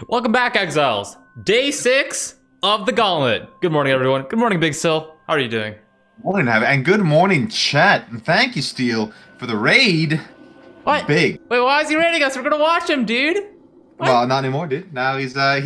Welcome back, Exiles. Day 6 of the Gauntlet. Good morning, everyone. Good morning, BigSil. How are you doing? Morning, Havoc, and good morning, chat. And thank you, Steel, for the raid. What? Big. Wait, why is he raiding us? We're gonna watch him, dude. What? Well, not anymore, dude. Now he's a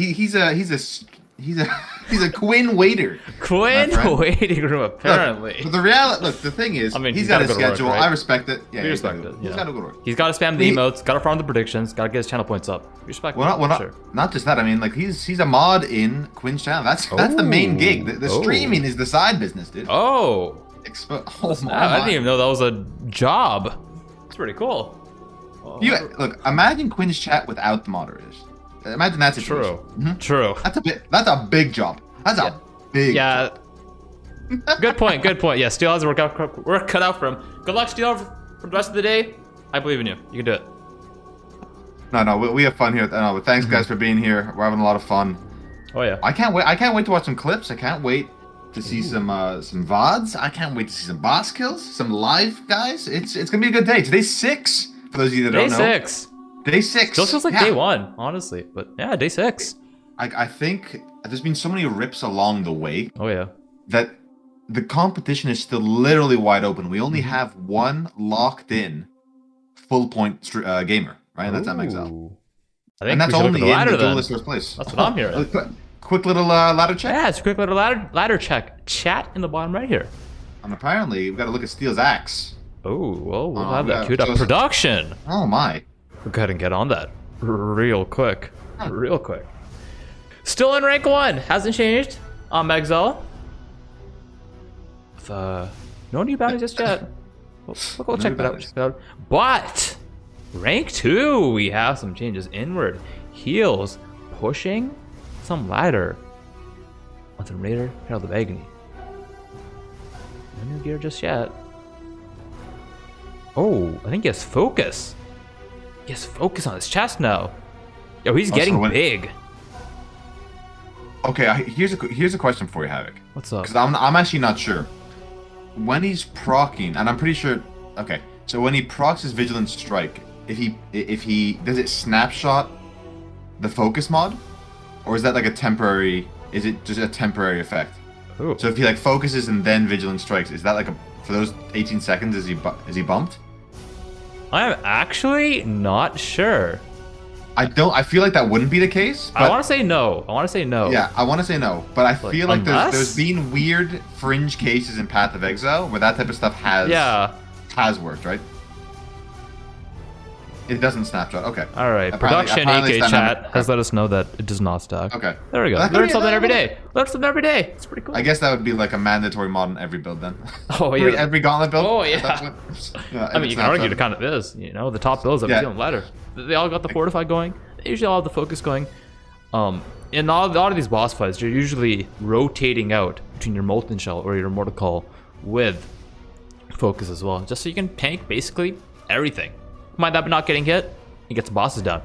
Quinn waiter. Quinn waiting room, apparently. Look, the thing is, I mean, he's got his gotta go to schedule. work, right? I respect it. Yeah, We respect it. He's got to go to work. He's got to spam the emotes, got to farm the predictions, got to get his channel points up. Respect. Not just that. I mean, like he's a mod in Quinn's channel. That's the main gig. The streaming is the side business, dude. Oh. My. I didn't even know that was a job. It's pretty cool. Look, imagine Quinn's chat without the moderators. Imagine that situation. True. That's a big job. That's a big job. Good point. Yeah, Steel has work cut out for him. Good luck, Steel, for the rest of the day. I believe in you. You can do it. No, we have fun here. No, but thanks, guys, for being here. We're having a lot of fun. Oh yeah. I can't wait to watch some clips. I can't wait to see some VODs. I can't wait to see some boss kills, some live guys. It's gonna be a good day. Today's 6 for those of you that don't know. Day 6. Day 6. Still feels like day 1, honestly, but yeah, day 6. I think there's been so many rips along the way. Oh yeah. That the competition is still literally wide open. We only have one locked in full point gamer, right? That's Exile. And that's only in the duelist first place. That's what I'm hearing. Quick little ladder check. Yeah, it's a quick little ladder check. Chat in the bottom right here. And apparently, we've got to look at Steel's axe. Oh, well, we'll have that queued up. Production. Oh my. We'll go ahead and get on that real quick. Real quick. Still in rank 1. Hasn't changed on Exile. With, no new bounties just yet. We'll check that out. But rank 2, we have some changes. Inward heals, pushing some ladder on some Raider Herald of Agony. No new gear just yet. Oh, I think he has focus. He has focus on his chest now. Yo, he's getting big. Okay, here's a question for you, Havoc. What's up? Because I'm actually not sure. When he's proccing, and I'm pretty sure. Okay, so when he procs his Vigilant Strike, if he does it snapshot the focus mod, or is that like a temporary? Is it just a temporary effect? Ooh. So if he like focuses and then Vigilant Strikes, is that like for those 18 seconds? Is he bumped? I'm actually not sure. I feel like that wouldn't be the case. But I want to say no. Yeah, I want to say no. But I feel like there's been weird fringe cases in Path of Exile where that type of stuff has worked, right? It doesn't snapshot. Okay. All right. Production AK chat has let us know that it does not stack. Okay. There we go. Learn something every day. Learn something every day. It's pretty cool. I guess that would be like a mandatory mod in every build then. Oh yeah. Every Gauntlet build. Oh yeah. I mean, you can argue it kind of is. You know, the top builds that we see on the ladder. They all got the fortify going. They usually all have the focus going. In a lot of these boss fights, you're usually rotating out between your Molten Shell or your Mortal Call with focus as well, just so you can tank basically everything. Mind that, but not getting hit. He gets the bosses down.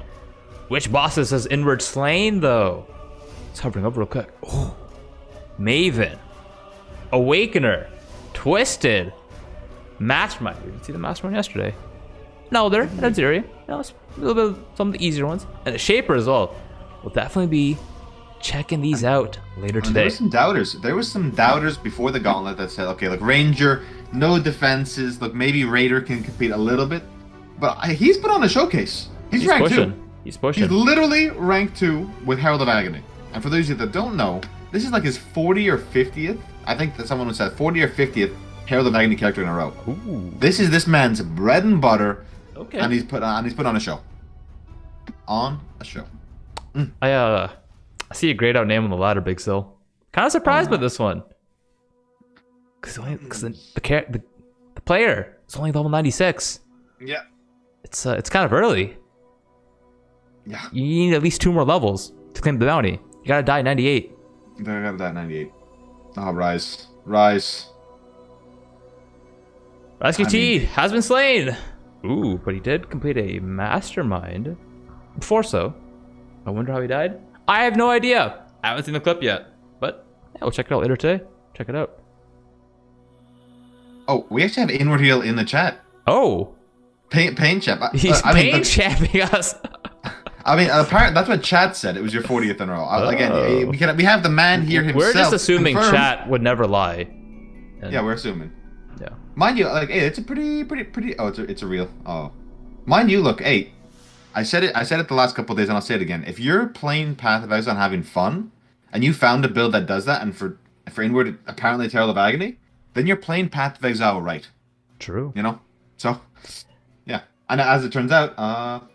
Which bosses has Inward slain though? It's hovering up real quick. Oh, Maven, Awakener, Twisted, Mastermind. We didn't see the Mastermind yesterday. No, they're in Aziri. No, it's a little bit of some of the easier ones, and a Shaper as well. We'll definitely be checking these out later today. There was some doubters before the Gauntlet that said, okay, look, Ranger, no defenses. Look, maybe Raider can compete a little bit. But he's put on a showcase. He's ranked pushing. 2. He's pushing. He's literally ranked 2 with Herald of Agony. And for those of you that don't know, this is like his 40 or 50th. I think that someone said 40 or 50th Herald of Agony character in a row. Ooh. This is this man's bread and butter. Okay. And he's put on a show. On a show. I see a grayed out name on the ladder, BigSil. Kind of surprised by this one. Because the player is only level 96. Yeah. It's kind of early. Yeah. You need at least 2 more levels to claim the bounty. You gotta die 98. I gotta die 98. Oh, Rise. Rise. Rescue T has been slain. Ooh, but he did complete a mastermind before so. I wonder how he died. I have no idea. I haven't seen the clip yet. But yeah, we'll check it out later today. Check it out. Oh, we actually have Inward Heal in the chat. Oh. Pain champ. He's pain champing us. I mean, apparently that's what chat said. It was your 40th in a row. Again, we have the man here himself. We're just assuming confirmed. chat would never lie. Yeah, we're assuming. Yeah. Mind you, like, hey, it's a pretty. Oh, it's a real. Oh, mind you, look, hey, I said it the last couple of days, and I'll say it again. If you're playing Path of Exile and having fun, and you found a build that does that, and for Inward apparently Terror of Agony, then you're playing Path of Exile right. True. You know, so yeah, and as it turns out,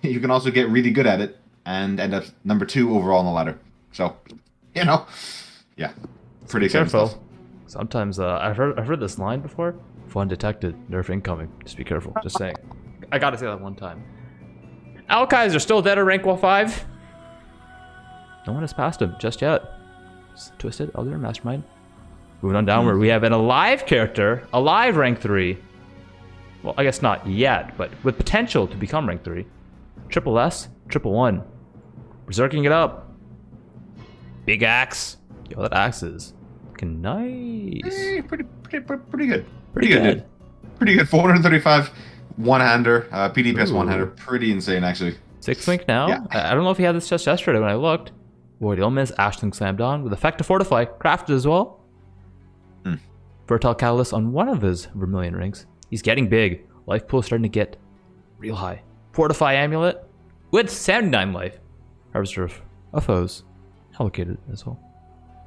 you can also get really good at it and end up number 2 overall on the ladder. So, you know, yeah, pretty exciting stuff. Sometimes I've heard this line before. Fun detected, nerf incoming. Just be careful. Just saying. I gotta say that one time. Alkai's are still dead at rank 5. No one has passed him just yet. Twisted Elder Mastermind. Moving on downward, we have an alive character, alive rank 3. Well, I guess not yet, but with potential to become rank 3. Triple S, triple 1. Berserking it up. Big axe. Yo, that axe is looking nice. Hey, pretty good. Pretty good, dude. Pretty good. 435 one-hander, PD plus one-hander. Pretty insane, actually. 6 link now. Yeah. I don't know if he had this just yesterday when I looked. Void Illness, Ashling slammed on with effect to fortify, crafted as well. Fertile Catalyst on one of his Vermilion rings. He's getting big. Life pool starting to get real high. Fortify Amulet with 79 life. Harvester of foes. Allocated as well.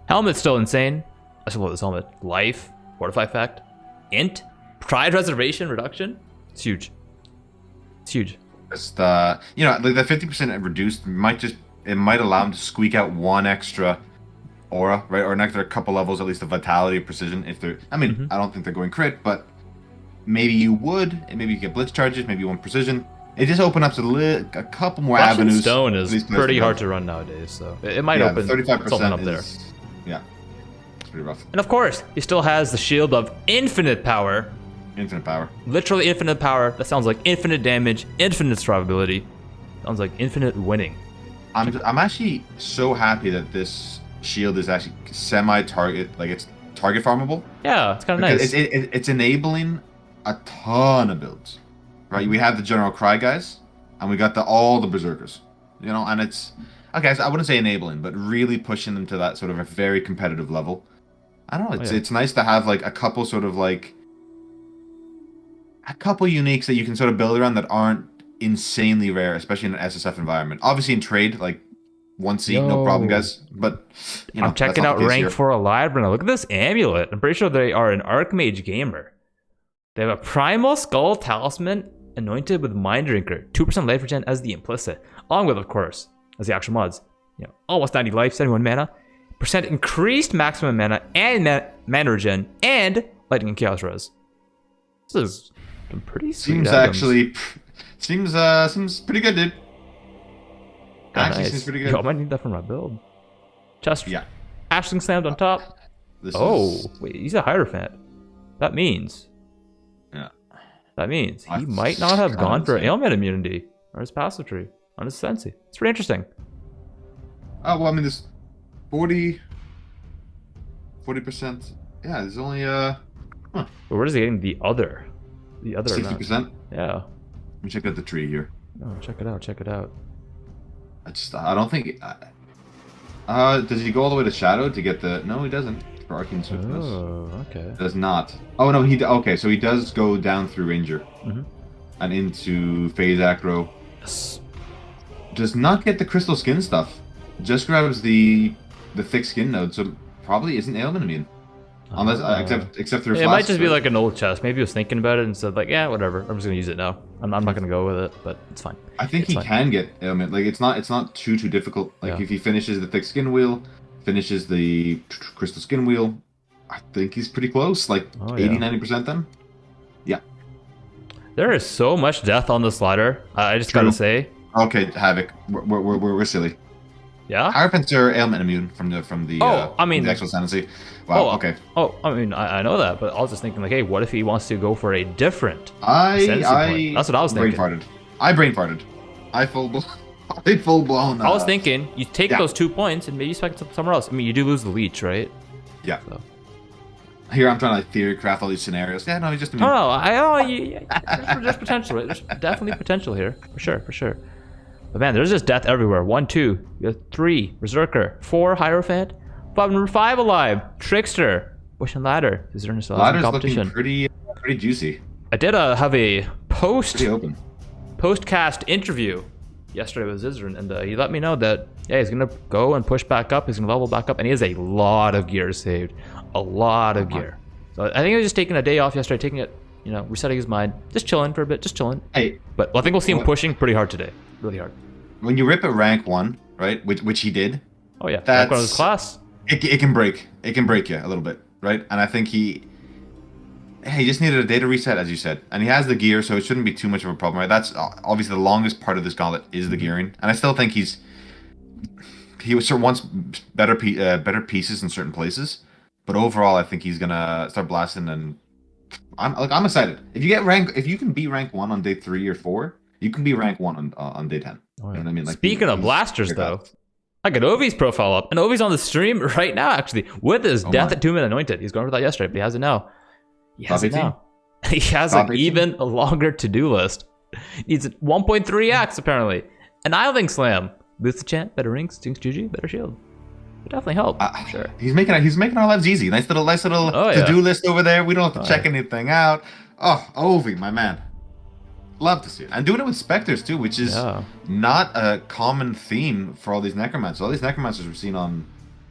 Helmet's still insane. I still love this helmet. Life, Fortify effect, Int, Pride Reservation reduction. It's huge. It's huge. Just, you know, like the 50% reduced might allow him to squeak out one extra aura, right, or an extra couple levels at least of vitality or precision. If they're, I mean, I don't think they're going crit, but maybe you would, and maybe you get blitz charges, maybe you want precision. It just opens up a couple more Russian avenues. Stone is pretty hard to run nowadays, so it might open 35% something up there. Yeah, it's pretty rough. And of course, he still has the shield of infinite power. Infinite power. Literally infinite power. That sounds like infinite damage, infinite survivability. Sounds like infinite winning. I'm actually so happy that this shield is actually semi-target, like it's target farmable. Yeah, it's kind of nice. It's enabling a ton of builds, right? We have the General Cry guys, and we got all the Berserkers, you know, and it's, okay, so I wouldn't say enabling, but really pushing them to that sort of a very competitive level. I don't know, it's nice to have like a couple sort of like, a couple uniques that you can sort of build around that aren't insanely rare, especially in an SSF environment. Obviously in trade, like, one seat, no problem, guys. But you know, I'm checking out rank 4 alive right now. Look at this amulet. I'm pretty sure they are an Archmage gamer. They have a Primal Skull Talisman anointed with Mind Drinker, 2% life regen as the implicit, along with, of course, as the actual mods. You know, almost 90 life, 71 mana, percent increased maximum mana and mana regen, and lightning and chaos res. This is some pretty sweet items. Seems pretty good, dude. Actually, nice. Seems pretty good. Yo, I might need that for my build. Chest. Yeah. Ashling slammed on top. Wait, he's a Hierophant. That means. Yeah. That means he might not have gone for ailment immunity or his passive tree on his Sensi. It's pretty interesting. Oh, well, I mean, there's 40%. Yeah, there's only, But where is he getting the other 60%? Yeah. Let me check out the tree here. Oh, check it out, check it out. I don't think... does he go all the way to Shadow to get the... No, he doesn't. For Arcane Swiftness. Oh, okay. Does not. Oh, no, okay, so he does go down through Ranger. And into Phase Acro. Yes. Does not get the Crystal Skin stuff. Just grabs the thick skin node, so probably isn't ailment immune. Unless, except through. It might just be like an old chest. Maybe he was thinking about it and said like, yeah, whatever. I'm just gonna use it now. I'm not gonna go with it, but it's fine. I think he can get ailment. Like it's not too difficult. Like if he finishes the thick skin wheel, finishes the crystal skin wheel, I think he's pretty close. Like 80-90% then. Yeah. There is so much death on this ladder. I just gotta say. Okay, Havoc. We're silly. Yeah. Hierophants are ailment immune from the I mean, the actual Ascendancy. Wow. Okay. Oh, I mean, I know that, but I was just thinking like, hey, what if he wants to go for a different? That's what I was thinking. I brain farted. I full blown. I was thinking you take those 2 points and maybe spec somewhere else. I mean, you do lose the leech, right? Yeah. So. Here I'm trying to like theory craft all these scenarios. Yeah, no, he's just. There's potential. Right? There's definitely potential here, for sure. But man, there's just death everywhere. 1, 2, you have 3, Berserker, 4, Hierophant, 5 alive, Trickster, Bush and Ladder. Is there any Ladder's competition? looking pretty juicy. I did have a Pretty post-cast interview yesterday with Zizaran, and he let me know that he's gonna go and push back up. He's gonna level back up, and he has a lot of gear saved, a lot of gear. So I think he was just taking a day off yesterday, taking it, resetting his mind, just chilling for a bit, just chilling. Hey, but I think we'll see him pushing pretty hard today, really hard. When you rip at rank 1, right, which he did. Oh yeah, rank 1 of his class. It can break you a little bit, right? And I think he just needed a data reset, as you said, and he has the gear, so it shouldn't be too much of a problem, right? That's obviously the longest part of this gauntlet is the gearing, and I still think he wants better pieces in certain places, but overall, I think he's gonna start blasting, and I'm excited. If you can beat rank 1 on day 3 or 4, you can be rank 1 on day 10. Oh, yeah. You know what I mean? Like, speaking of blasters, though, I got Ovi's profile up, and Ovi's on the stream right now, actually, with his Death at 2 Minute Anointed. He's going for that yesterday, but he has it now. He has it now. He has an even longer to-do list. Needs 1.3x, apparently. An Idling Slam. Boost the chant, better rings, Jinx Juju, better shield. Would definitely help, sure. He's making our lives easy. Nice little to-do list over there. We don't have to check anything out. Oh, Ovi, my man. Love to see it. And doing it with Spectres, too, which is not a common theme for all these Necromancers. All these Necromancers we've seen on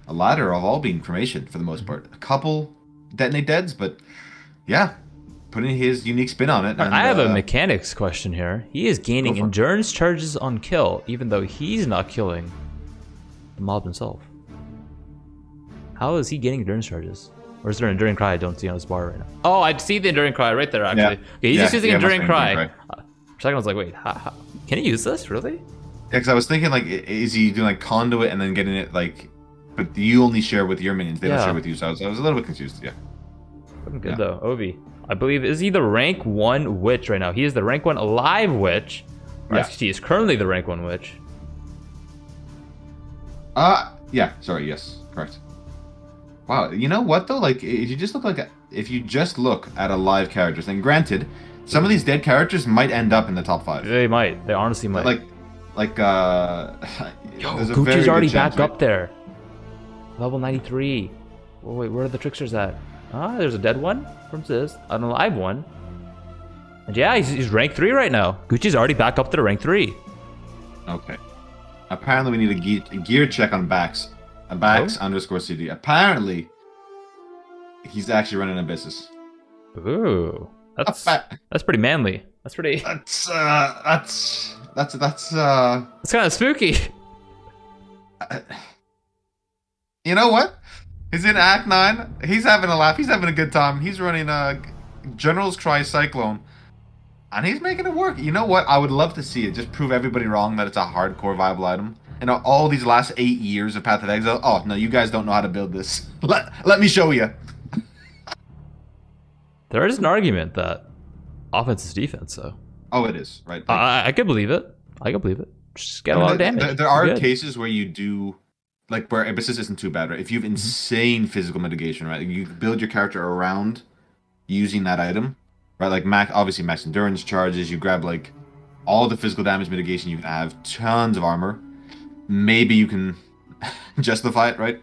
a ladder have all been cremation, for the most part. A couple Detonate Deads, but yeah, putting his unique spin on it. And, I have a mechanics question here. He is gaining endurance charges on kill, even though he's not killing the mob himself. How is he getting endurance charges? Or is there an Enduring Cry I don't see on his bar right now? Oh, I see the Enduring Cry right there, actually. Yeah. Okay, he's just using Enduring Cry. For a second, I was like, wait, how, can he use this, really? Yeah, because I was thinking, like, is he doing, like, conduit and then getting it, like, but you only share with your minions, they don't share with you, so I was a little bit confused, Looking good, though. Ovi, I believe, is he the rank 1 witch right now? He is the rank 1 alive witch. He is currently the rank 1 witch. Yes, correct. Wow, you know what though? Like, if you just look at a live characters, and granted, some of these dead characters might end up in the top 5. They might. They honestly might. Yo, Gucci's already back up there. Level 93. Oh, wait, where are the tricksters at? There's a dead one from Ziz, an alive one. And yeah, he's rank 3 right now. Gucci's already back up to rank 3. Okay. Apparently, we need a gear check on Bax. Bax_CD. Apparently, he's actually running Abysses. Ooh, that's pretty manly. That's pretty. That's kind of spooky. You know what? He's in Act 9. He's having a laugh. He's having a good time. He's running General's Cry Cyclone, and he's making it work. You know what? I would love to see it. Just prove everybody wrong that it's a hardcore viable item. And all these last 8 years of Path of Exile, oh no, you guys don't know how to build this. Let me show you. There is an argument that offense is defense, though. Oh, it is, right? I could believe it. Just get a lot of damage. There are cases where you do, like, where Abysses isn't too bad, right? If you have insane physical mitigation, right? You build your character around using that item, right? Like, obviously max endurance charges, you grab, like, all the physical damage mitigation you can have, tons of armor. Maybe you can justify it, right?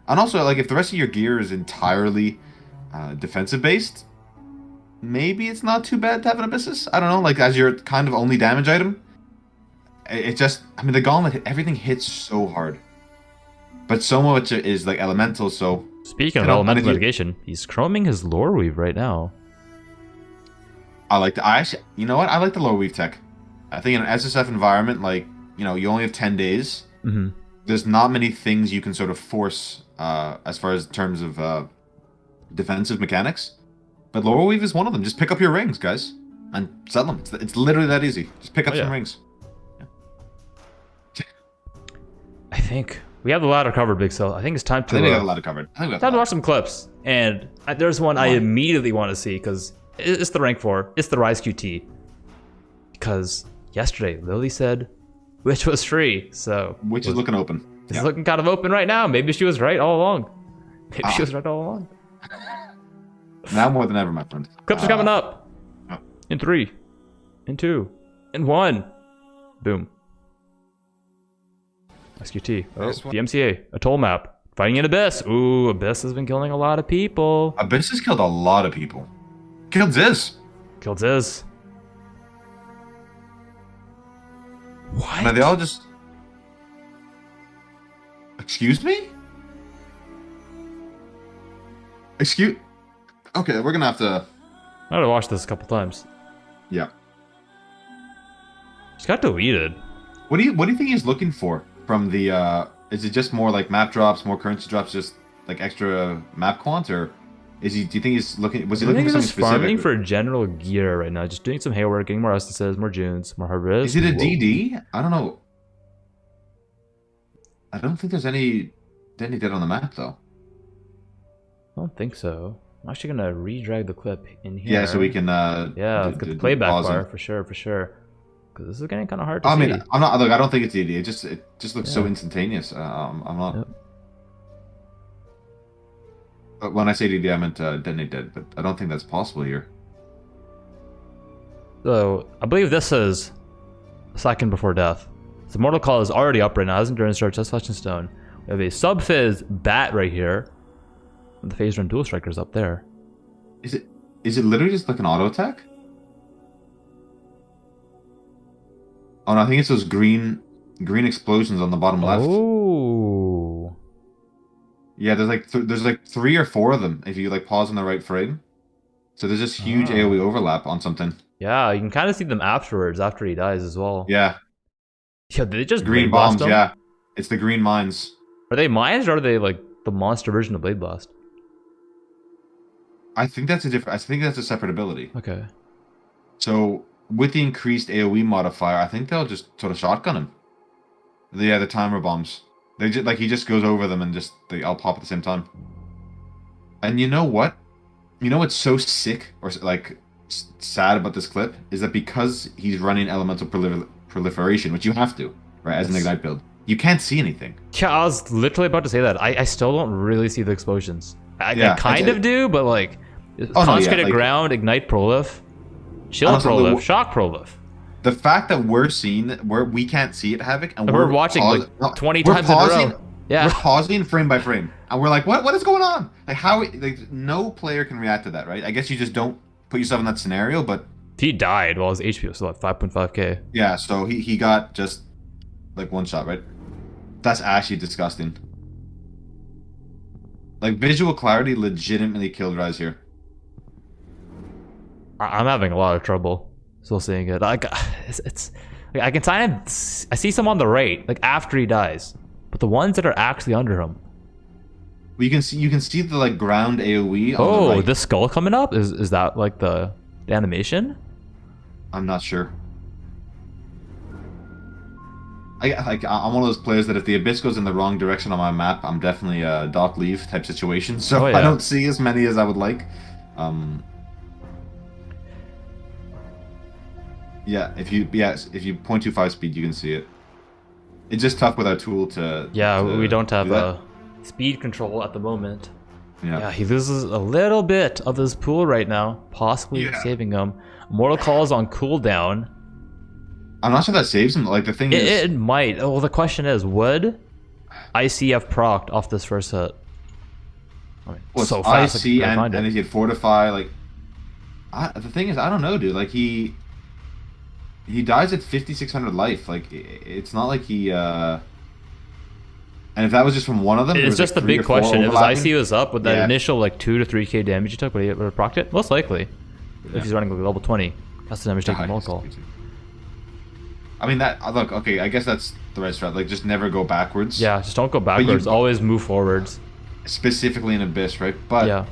And also, like, if the rest of your gear is entirely defensive-based, maybe it's not too bad to have an Abysses. I don't know, like, as your kind of only damage item. It just, I mean, the Gauntlet, everything hits so hard. But so much is, like, elemental, so... Speaking of elemental mitigation, he's chroming his Lore Weave right now. You know what? I like the Lore Weave tech. I think in an SSF environment, like, you know, you only have 10 days. There's not many things you can sort of force as far as terms of defensive mechanics. But Lore Weave is one of them. Just pick up your rings, guys, and sell them. It's literally that easy. Just pick up some rings. Yeah. I think we have the ladder covered, BigSil. I think it's time to... I think we have the ladder covered. Time to watch some clips. And there's one I immediately want to see, because it's the rank 4. It's the Rise QT. Because yesterday, Lily said... Which was free, so... Which is looking open. It's looking kind of open right now. Maybe she was right all along. Now more than ever, my friend. Clips are coming up. In 3. In 2. In 1. Boom. SQT. Oh, DMCA. A toll map. Fighting in Abyss. Ooh, Abyss has been killing a lot of people. Abyss has killed a lot of people. Killed Ziz. Killed Ziz. What? Now they all just... Excuse me? Excuse... Okay, we're gonna have to... I gotta watch this a couple times. Yeah. Just got deleted. What do you think he's looking for from the is it just more like map drops, more currency drops, just like extra map quant, or is he, do you think he's looking, was he looking for something specific? Farming for general gear right now, just doing some hay work, getting more essences, more Junes, more harvest. Is it a DD? I don't know. I don't think there's any dead on the map though. I don't think so. I'm actually gonna re-drag the clip in here. Yeah, so we can yeah, let's get the playback bar for sure, because this is getting kind of hard to see. I mean, I'm not. Look, I don't think it's DD. It just looks so instantaneous. I'm not. Yep. But when I say DD, I meant detonate dead. But I don't think that's possible here. So I believe this is a second before death. So Mortal Call is already up right now. Has Endurance Charge, just Flesh and Stone. We have a sub-phase bat right here. And the phase run dual strikers up there. Is it literally just like an auto attack? Oh no, I think it's those green explosions on the bottom left. Oh. Yeah, there's like 3 or 4 of them if you like pause in the right frame. So there's this huge AoE overlap on something. Yeah, you can kind of see them afterwards, after he dies as well. Yeah. Yeah, did they just green Blade Blast bombs? them? Yeah, it's the green mines. Are they mines or are they like the monster version of Blade Blast? I think that's a separate ability. Okay. So with the increased AoE modifier, I think they'll just sort of shotgun him. The timer bombs. They just like he just goes over them and just they all pop at the same time. And you know what? You know what's so sick or like sad about this clip is that because he's running elemental proliferation, which you have to, right, as an ignite build, you can't see anything. Yeah, I was literally about to say that. I still don't really see the explosions. I kind of do, but like consecrated ground, ignite prolif, shield prolif, shock prolif. The fact that we're seeing where we can't see it, Havoc, and we're watching like 20 times in a row. Yeah, we're pausing frame by frame, and we're like, what is going on? Like how? Like no player can react to that, right? I guess you just don't put yourself in that scenario, but he died while his HP was still at 5.5k. Yeah, so he got just like one shot, right? That's actually disgusting. Like visual clarity legitimately killed Rise here. I'm having a lot of trouble still seeing it. Like it's like I can kind of I see some on the right, like after he dies, but the ones that are actually under him. Well, you can see the like ground AoE. Oh, on the right. This skull coming up is that like the animation? I'm not sure. I'm one of those players that if the Abyss goes in the wrong direction on my map, I'm definitely a dock leave type situation. So I don't see as many as I would like. Yeah, if you 0.25 speed, you can see it. It's just tough with our tool to. Yeah, we don't have a speed control at the moment. Yeah, he loses a little bit of his pool right now, possibly saving him. Mortal Call is on cooldown. I'm not sure that saves him. Like the thing is, it might. Well, the question is, would ICF procced off this first hit? I mean, well, so fast. IC and if he'd fortify, like, the thing is, I don't know, dude. Like he dies at 5,600 life. Like it's not like he. And if that was just from one of them, it's just the big question. If his IC was up with that initial like 2 to 3k damage he took, would he have procced it? Most likely, if he's running like level 20. That's the damage taking Mortal Call. I mean look, okay, I guess that's the right strat. Like just never go backwards. Yeah, just don't go backwards. Always move forwards. Specifically in Abyss, right? But yeah,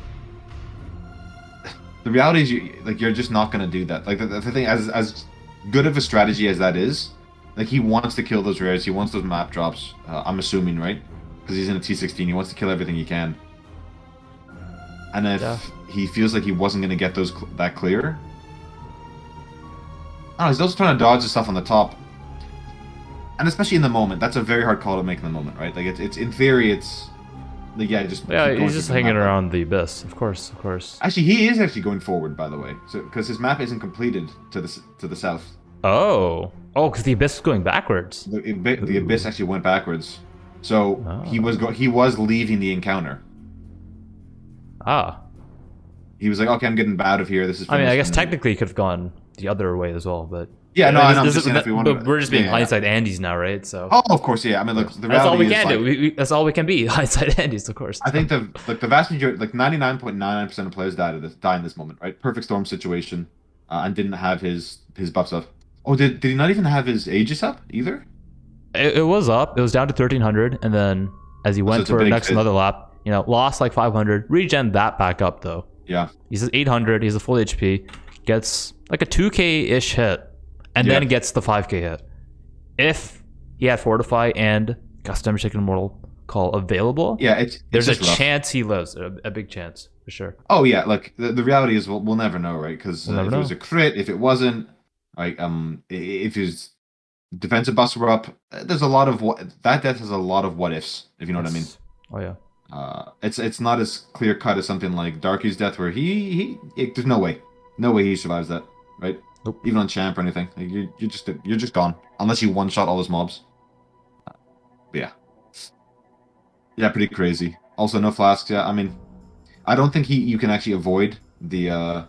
the reality is you're just not gonna do that. Like the thing, as good of a strategy as that is, like he wants to kill those rares. He wants those map drops. I'm assuming, right? Because he's in a T16. He wants to kill everything he can. And if he feels like he wasn't gonna get those that clear. I don't know, he's also trying to dodge the stuff on the top. And especially in the moment, that's a very hard call to make in the moment, right? Like it's in theory, it's like he's just hanging around the Abyss, of course. Actually, he is actually going forward, by the way, so because his map isn't completed to the south. Oh, because the abyss is going backwards. The abyss actually went backwards, so he was leaving the encounter. Ah. He was like, okay, I'm getting out of here. This is. I mean, I guess technically he could have gone the other way as well, but. Yeah, no, I know. But we're just being hindsight Andes now, right? So. Oh, of course, yeah. I mean, look, the that's all we can do. Like, that's all we can be. Hindsight Andes, of course. I think the vast majority, like 99.99% of players die in this moment, right? Perfect storm situation, and didn't have his buffs up. Oh, did he not even have his Aegis up either? It was up. It was down to 1300, and then as he went for another lap, lost like 500. Regen that back up though. Yeah. He's at 800. He's a full HP. Gets like a 2k-ish hit. And then gets the 5k hit. If he had Fortify and Custom Shaken Immortal Call available, there's a chance he lives. A big chance, for sure. Oh, yeah. Like, the reality is we'll never know, right? Because if it was a crit, if it wasn't, like, if his defensive buffs were up, there's a lot of that death has a lot of what ifs, if you know what I mean. Oh, yeah. It's not as clear cut as something like Darky's death, where there's no way he survives that, right? Nope. Even on champ or anything, like you're just gone unless you one shot all those mobs. But yeah, pretty crazy. Also, no flasks. Yeah, I mean, I don't think you can actually avoid the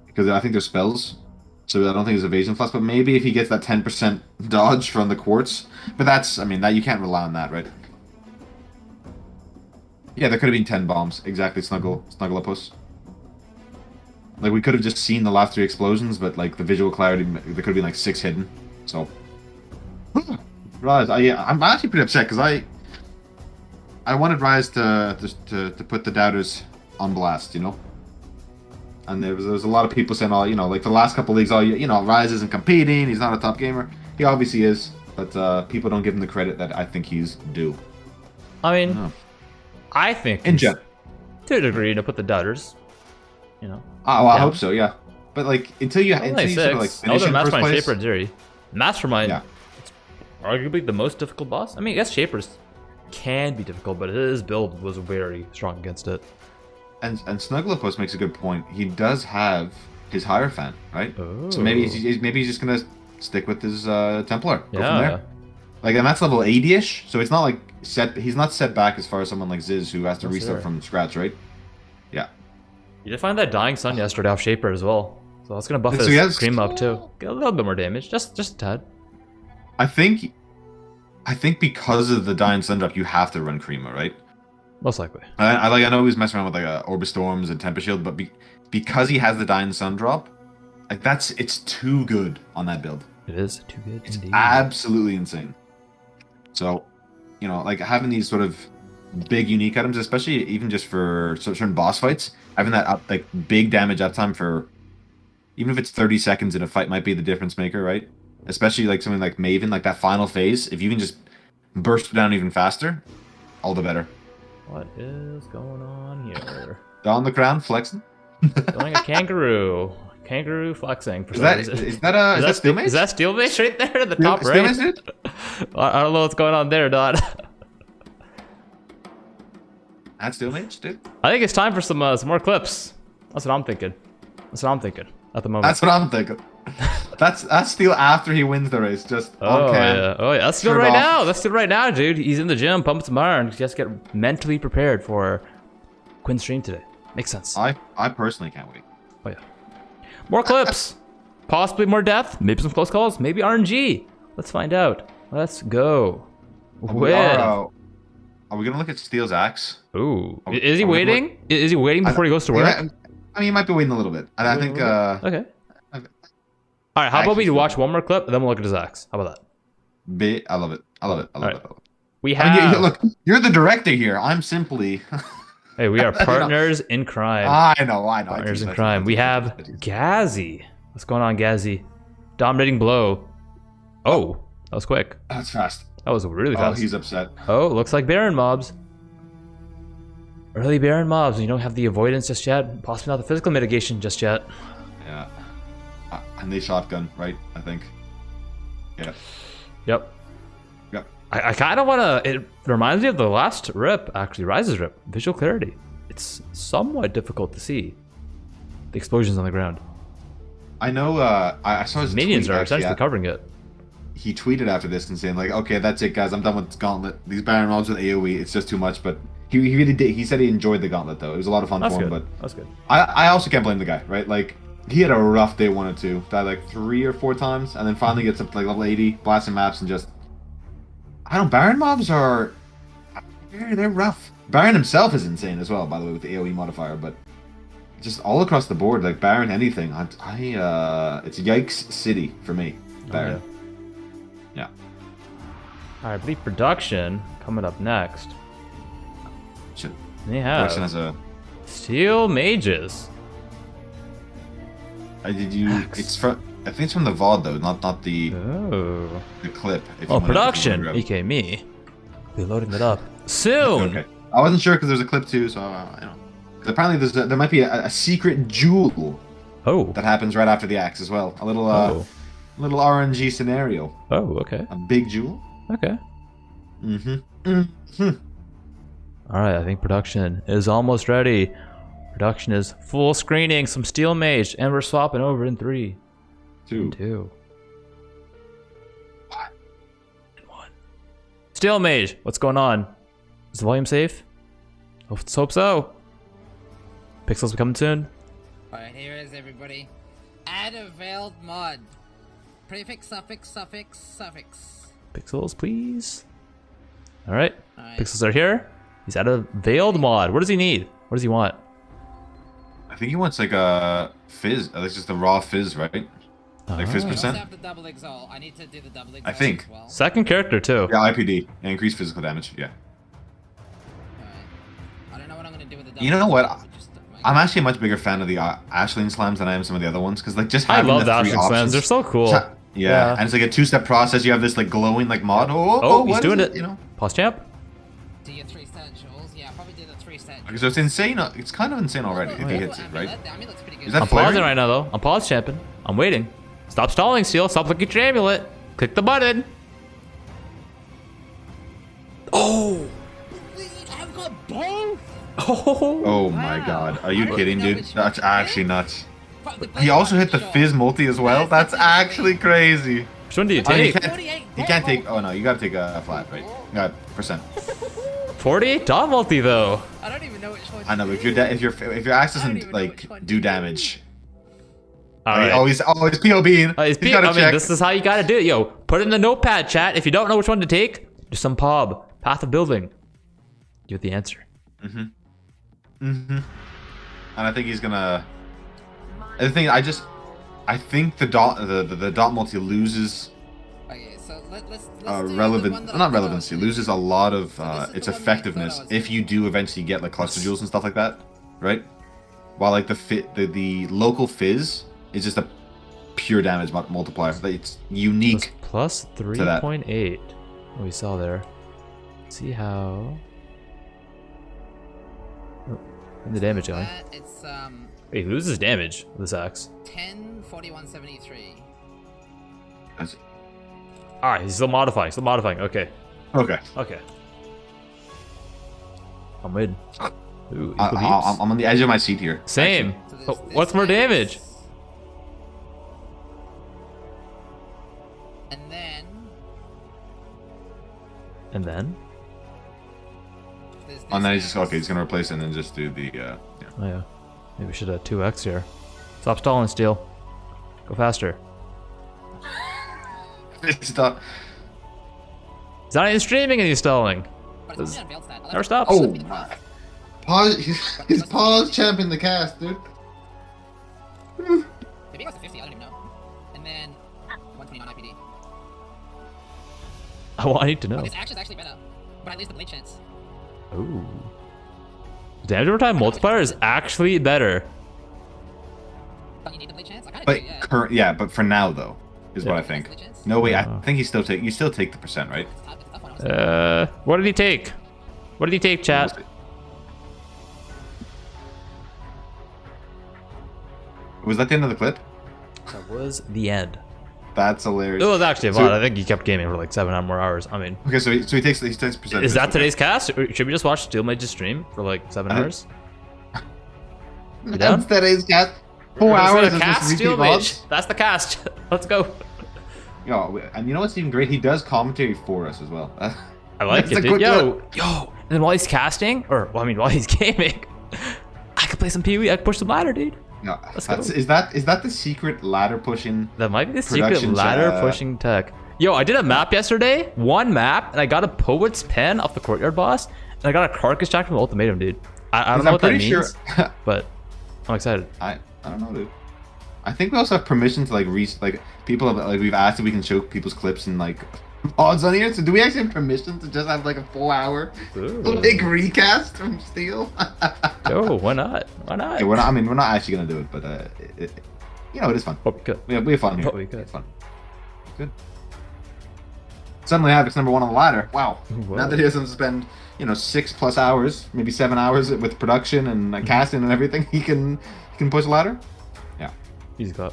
because I think there's spells, so I don't think there's evasion flask. But maybe if he gets that 10% dodge from the quartz, but I mean that you can't rely on that, right? Yeah, there could have been 10 bombs exactly. Snuggleupus. Like, we could have just seen the last 3 explosions, but, like, the visual clarity, there could have been, like, 6 hidden. So, Rise, I'm actually pretty upset, because I wanted Rise to put the doubters on blast, And there was a lot of people saying, like, the last couple leagues, Rise isn't competing, he's not a top gamer. He obviously is, but people don't give him the credit that I think he's due. I mean, I think to a degree to put the doubters, I hope so, yeah. But like until you sort of like finish in first place. Shaper and Zeri. Mastermind, it's arguably the most difficult boss. I mean, I guess Shapers can be difficult, but his build was very strong against it. And Snuggleupus makes a good point. He does have his Hierophant, right? Oh. So maybe he's just gonna stick with his Templar. Go from there. Like, and that's level 80-ish, so it's not like he's not set back as far as someone like Ziz who has to restart from scratch, right? Yeah. You did find that Dying Sun yesterday off Shaper as well. So that's going to buff his cream up too. Get a little bit more damage. Just a tad. I think because of the Dying Sun drop, you have to run Creamer, right? Most likely. I know he was messing around with like Orb of Storms and Tempest Shield, but because he has the Dying Sun drop, like it's too good on that build. It is too good. It's absolutely insane. So, like having these sort of big unique items, especially even just for certain boss fights, having that like big damage uptime for even if it's 30 seconds in a fight might be the difference maker, right? Especially like something like Maven, like that final phase, if you can just burst down even faster, all the better. What is going on here? Don the crown flexing. Doing a kangaroo. Kangaroo flexing. Is that Steel Mage? Is that Steel Mage right there at the top right? I don't know what's going on there, Don. That's Steel Mage, dude? I think it's time for some more clips. That's what I'm thinking. At the moment. That's what I'm thinking. That's Steel after he wins the race, just on cam. Yeah. Oh yeah, that's Steel right now. That's Steel right now, dude. He's in the gym, pumping some iron. Just get mentally prepared for Quinn's stream today. Makes sense. I personally can't wait. Oh yeah. More clips. Possibly more death. Maybe some close calls. Maybe RNG. Let's find out. Let's go. Are we gonna look at Steel's axe? Ooh. Is he waiting? Is he waiting before he goes to work? I mean, he might be waiting a little bit. I think. Okay. All right. How about we watch one more clip and then we'll look at his axe? How about that? I love it. I love it. We have. Look, you're the director here. I'm simply. Hey, we are partners in crime. I know. Partners in crime. We have Gazzy. What's going on, Gazzy? Dominating blow. Oh, that was quick. That's fast. That was really fast. Oh, he's upset. Oh, looks like Baron mobs. Early Baron mobs. You don't have the avoidance just yet. Possibly not the physical mitigation just yet. Yeah. And they shotgun, right? I think. Yeah. Yep. I kind of want to... It reminds me of the last rip, actually. Rise's rip. Visual clarity. It's somewhat difficult to see. The explosions on the ground. I know. I saw his minions tweet, are actually, essentially covering it. He tweeted after this and saying like, "Okay, that's it, guys. I'm done with Gauntlet. These Baron mobs with AOE, it's just too much." But he really did. He said he enjoyed the Gauntlet though. It was a lot of fun for him. But that's good. I also can't blame the guy, right? Like he had a rough day 1 or 2, died like 3 or 4 times, and then finally gets up to like level 80, blasting maps, and just I don't. Baron mobs are they're rough. Baron himself is insane as well, by the way, with the AOE modifier, but just all across the board, like Baron anything, it's Yikes City for me. Baron. Oh, yeah. All right, I believe production coming up next. Shit. They have Production has a Steel Mages. It's from. I think it's from the VOD though, not the clip. Production, aka me. Be loading it up soon. Okay. I wasn't sure because there's a clip too, so Because apparently there might be a secret jewel. That happens right after the axe as well. A little little RNG scenario. Oh, okay. A big jewel. Okay. All right, I think production is almost ready. Production is full screening some Steel Mage, and we're swapping over in 3, 2, 1. Steel Mage, what's going on? Is the volume safe? Let's hope so. Pixels coming soon. Alright, here is everybody. Add a veiled mod. Prefix, suffix, suffix, suffix. Pixels, please. All right. Pixels are here. He's at a veiled mod. What does he need? What does he want? I think he wants like a fizz. That's just the raw fizz, right? Like fizz percent. Have the double exalt. I need to do the double exalt I think. as well. Second character too. Yeah, IPD and increased physical damage. Yeah. Alright. I don't know what I'm gonna do with the double. You know what? exalt, I'm actually a much bigger fan of the Ashling slams than I am some of the other ones because like just having I love the the 3 Ashling options. slams. They're so cool. Yeah, and it's like a 2-step process. You have this like glowing like mod. He's doing it. You know, Pause champ. Do your 3 stat jewels? Yeah, probably do the 3 stat jewels. so it's insane. It's kind of insane already if he hits it, right? The amulet's pretty good. Is that I'm flaring? pausing right now though. I'm pause champing. I'm waiting. Stop stalling, Steel. Stop looking at your amulet. Click the button. Oh. I've got both. Oh my god. Are you kidding, dude? That's actually nuts. He also hit the fizz multi as well. That's actually crazy. Which one do you I mean, take? he can't take. Oh no, you gotta take a flat, right? You got percent. 48 dot multi though. I don't even know which one. I know, but if your axe doesn't like do damage. All right. Always POBing. He's I mean, this is how you gotta do it. Yo, put it in the notepad, chat. If you don't know which one to take, do some Path of Building. Give the answer. And I think he's gonna. The thing, I think the dot multi loses Okay, so let's not relevancy, loses a lot of its effectiveness if you do eventually get like cluster jewels and stuff like that, right? While like the local fizz is just a pure damage multiplier. It's unique. Plus 3.8. What we saw there. Let's see how. Oh, and the damage going. It's Wait, he loses damage with this axe. 10, 41, 73. Alright, he's still modifying. Okay. Okay. I'm waiting. Ooh, I'm on the edge of my seat here. Same. So What's more damage? And then. And then he's just okay. He's gonna replace it and then just do the yeah. Oh yeah. Maybe we should have 2x here. Stop stalling, Steel. Go faster. Stop. He's not even streaming and he's stalling. Never stops. Oh my. Pause. He's pause champing the cast, dude. Maybe it goes to 50. I don't even know. And then 129 IPD. Oh, I need to know. This action is actually better, but I lose the blade chance. Ooh. Damage over time multiplier is actually better. Don't you need the blade chance? I kind of But do, yeah. but for now though, is what I think. No wait, I think you still take the percent, right? What did he take? What did he take, chat? Was that the end of the clip? That was the end. That's hilarious. It was actually a lot. I think he kept gaming for like 7 more hours. I mean, okay, so he takes percent. Is that today's cast? Should we just watch Steel Mage's stream for like 7 hours? That's today's cast. 4 hours of of cast just repeat Steel mods? Mage. That's the cast. Let's go. Yo, and you know what's even great? He does commentary for us as well. I like it, dude. Yo. And then while he's casting, or well, I mean, while he's gaming, I could play some PoE. I could push some ladder, dude. No, is that the secret ladder pushing? That might be the secret ladder pushing tech. Yo, I did a map yesterday, one map, and I got a Poet's Pen off the Courtyard boss, and I got a Carcass Jack from Ultimatum, dude. I don't know what that means, but I'm excited. I don't know, dude. I think we also have permission to like people have like we've asked if we can show people's clips and like mods on here. So do we actually have permission to just have like a 4-hour like recast from Steel? Yo, why not? Why not? Yeah, we're not actually gonna do it, but it is fun. Hope we could. We have fun here. Hope we could. It's fun. Good. Suddenly Havoc's #1 on the ladder. Wow. Whoa. Now that he doesn't spend 6+ hours, maybe 7 hours with production and casting and everything, he can push a ladder. Yeah. Easy clap.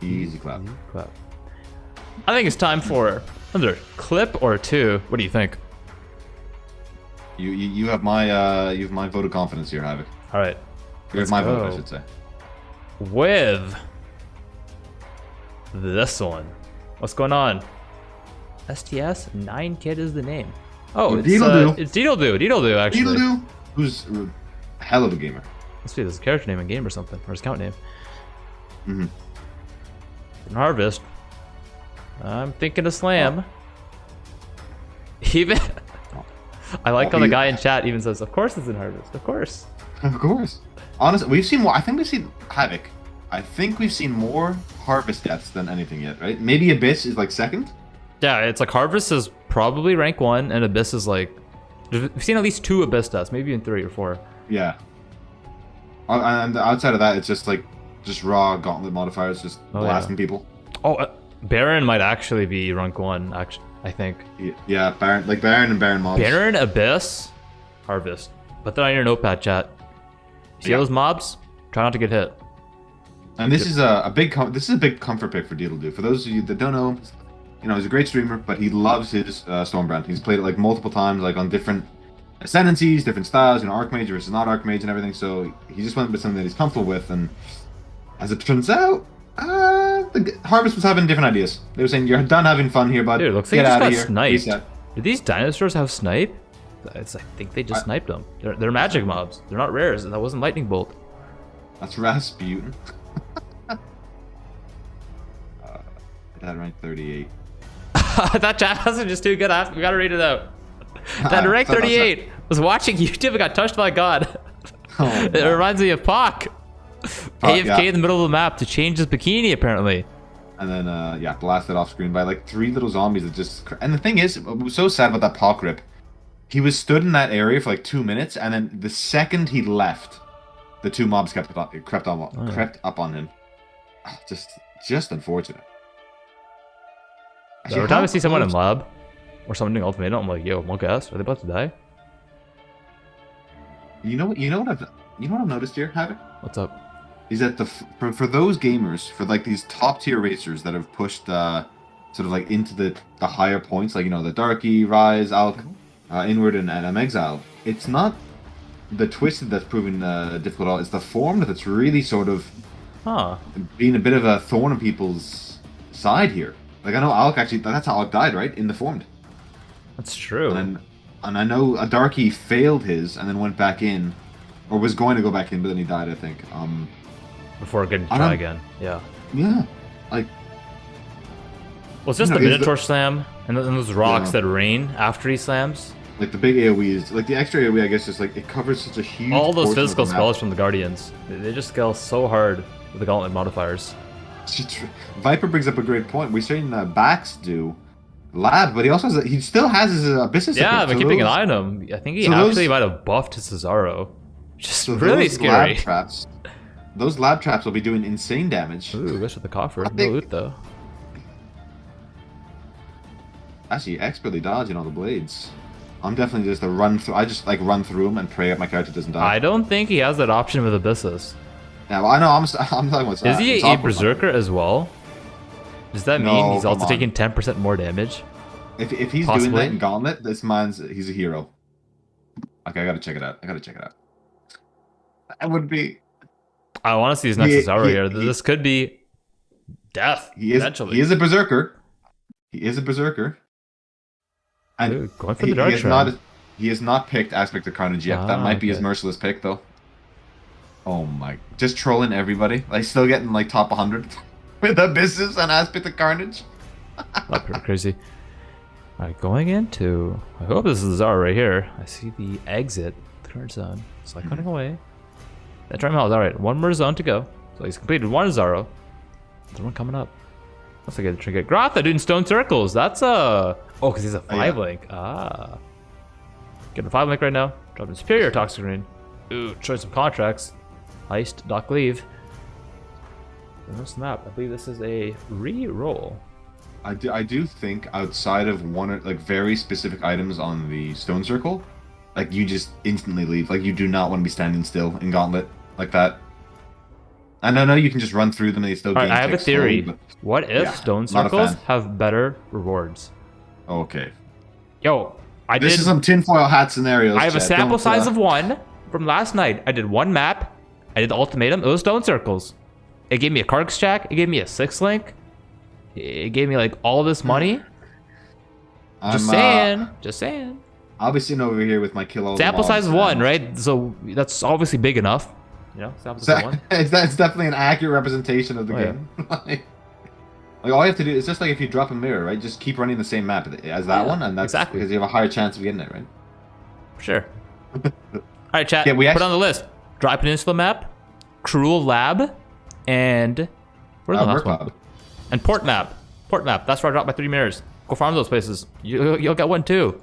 Easy clap. Easy clap. I think it's time for another clip or two. What do you think? You have my vote of confidence here, Havoc. All right. You have my vote, I should say. With this one. What's going on? STS 9Kid is the name. Oh, it's Deedledoo. Deedledoo, actually. Deedledoo, who's a hell of a gamer. Let's see, this is character name in game or something, or his account name. Mm-hmm. In Harvest. I'm thinking of Slam. Even I like how the guy in chat even says, "Of course it's in Harvest. Of course." Of course. Honestly, we've seen more. I think we've seen Havoc. I think we've seen more Harvest deaths than anything yet, right? Maybe Abyss is like second. Yeah, it's like Harvest is probably rank 1, and Abyss is like we've seen at least 2 Abyss deaths, maybe even 3 or 4. Yeah. And outside of that, it's just raw Gauntlet modifiers, just blasting people. Oh, Baron might actually be rank 1. Actually, I think. Yeah, Baron and Baron mobs. Baron, Abyss, Harvest. Put that on your notepad, chat. See those mobs? Try not to get hit. And this is a big comfort pick for Deedledoo. For those of you that don't know, he's a great streamer, but he loves his Stormbrand. He's played it like multiple times, like on different ascendancies, different styles, Archmage versus not Archmage and everything. So he just went with something that he's comfortable with. And as it turns out, the Harvest was having different ideas. They were saying, "You're done having fun here, bud. Dude, it looks like Get out of here." Sniped. Did these dinosaurs have snipe? I think they just sniped them. They're magic mobs. They're not rares. That wasn't lightning bolt. That's Rasputin. That rank 38. That chat wasn't just too good. We gotta read it out. That rank 38 was watching YouTube and got touched by God. It reminds me of Pac. AFK in the middle of the map to change his bikini, apparently. And then, blasted off screen by like 3 little zombies that just... And the thing is, what was so sad about that Pac rip, he was stood in that area for like 2 minutes, and then the second he left, the 2 mobs crept up on him. Just unfortunate. Actually, every time I see someone in lab or someone doing ultimatum, I'm like, yo, monk ass, are they about to die? You know what I've noticed here, Havoc? What's up? Is that for those gamers, for like these top tier racers that have pushed sort of like into the higher points, like the Darky, Rise, Alk, Inward, and Exile. It's not the Twisted that's proving difficult at all. It's the Formed that's really sort of being a bit of a thorn in people's side here. Like, I know Alk actually, that's how Alk died, right? In the Formed. That's true. And I know a Darky failed his and then went back in, or was going to go back in, but then he died, I think. Before getting to try again. Yeah. Yeah. Like... Well, it's just the Minotaur slam and those rocks that rain after he slams. Like the big AoEs, like the extra AoE, I guess, just like it covers such a huge... All those physical spells from the Guardians. They just scale so hard with the Gauntlet modifiers. Viper brings up a great point. We're seeing Bax do Lab, but he still has his Abyssus. Yeah, I've been keeping an eye on him. I think he actually might have buffed his Cesaro. Just really scary. Those lab traps will be doing insane damage. Ooh, wish with the coffer. No loot though. Actually, expertly dodging all the blades. I'm definitely just a run through. I just like run through them and pray that my character doesn't die. I don't think he has that option with Abyssus. Yeah, well, I know. I'm talking about. Is he a Berserker as well? Does that mean he's also taking 10% more damage? If he's doing that in Gauntlet, he's a hero. Okay, I gotta check it out. That would be I want to see his next Zizaran here. This could be death. Eventually. He is a berserker. He is a berserker. And dude, going for the dark shrine. He has not picked Aspect of Carnage yet. That might be his merciless pick, though. Oh my! Just trolling everybody. Like still getting like top 100 with Abysses and Aspect of Carnage. That's pretty crazy. All right, going into. I hope this is Zara right here. I see the exit, third zone. It's like running away. That drum hell is all right. One more zone to go. So he's completed one Zaro. There's one coming up. Let's get a trinket. Grotha doing stone circles. That's a. Oh, because he's a 5-link. Ah. Getting a 5-link right now. Dropping Superior Toxic Green. Ooh, choice some contracts. Heist, Doc Leave. No snap. I believe this is a re-roll. I do think outside of one or like very specific items on the stone circle, like you just instantly leave. Like you do not want to be standing still in Gauntlet like that. And I know you can just run through them and they still gain. I have a theory. Slowly, what if stone circles have better rewards? Okay. Yo, This is some tinfoil hat scenarios. I have a sample size of 1 from last night. I did 1 map. I did the ultimatum. It was stone circles. It gave me a Kark's Jack. It gave me a 6-link. It gave me like all this money. Just saying. I'll be sitting over here with my kill. Sample size of 1, right? So that's obviously big enough. You know, sample size of 1. It's definitely an accurate representation of the game. Yeah. Like all you have to do is just like if you drop a mirror, right? Just keep running the same map as that one, and that's exactly because you have a higher chance of getting it, right? Sure. All right, chat. Put it on the list. Dry Peninsula map, Cruel Lab, and where's the last one? And Port map. Port map. That's where I dropped my 3 mirrors. Go farm those places. You'll get one too.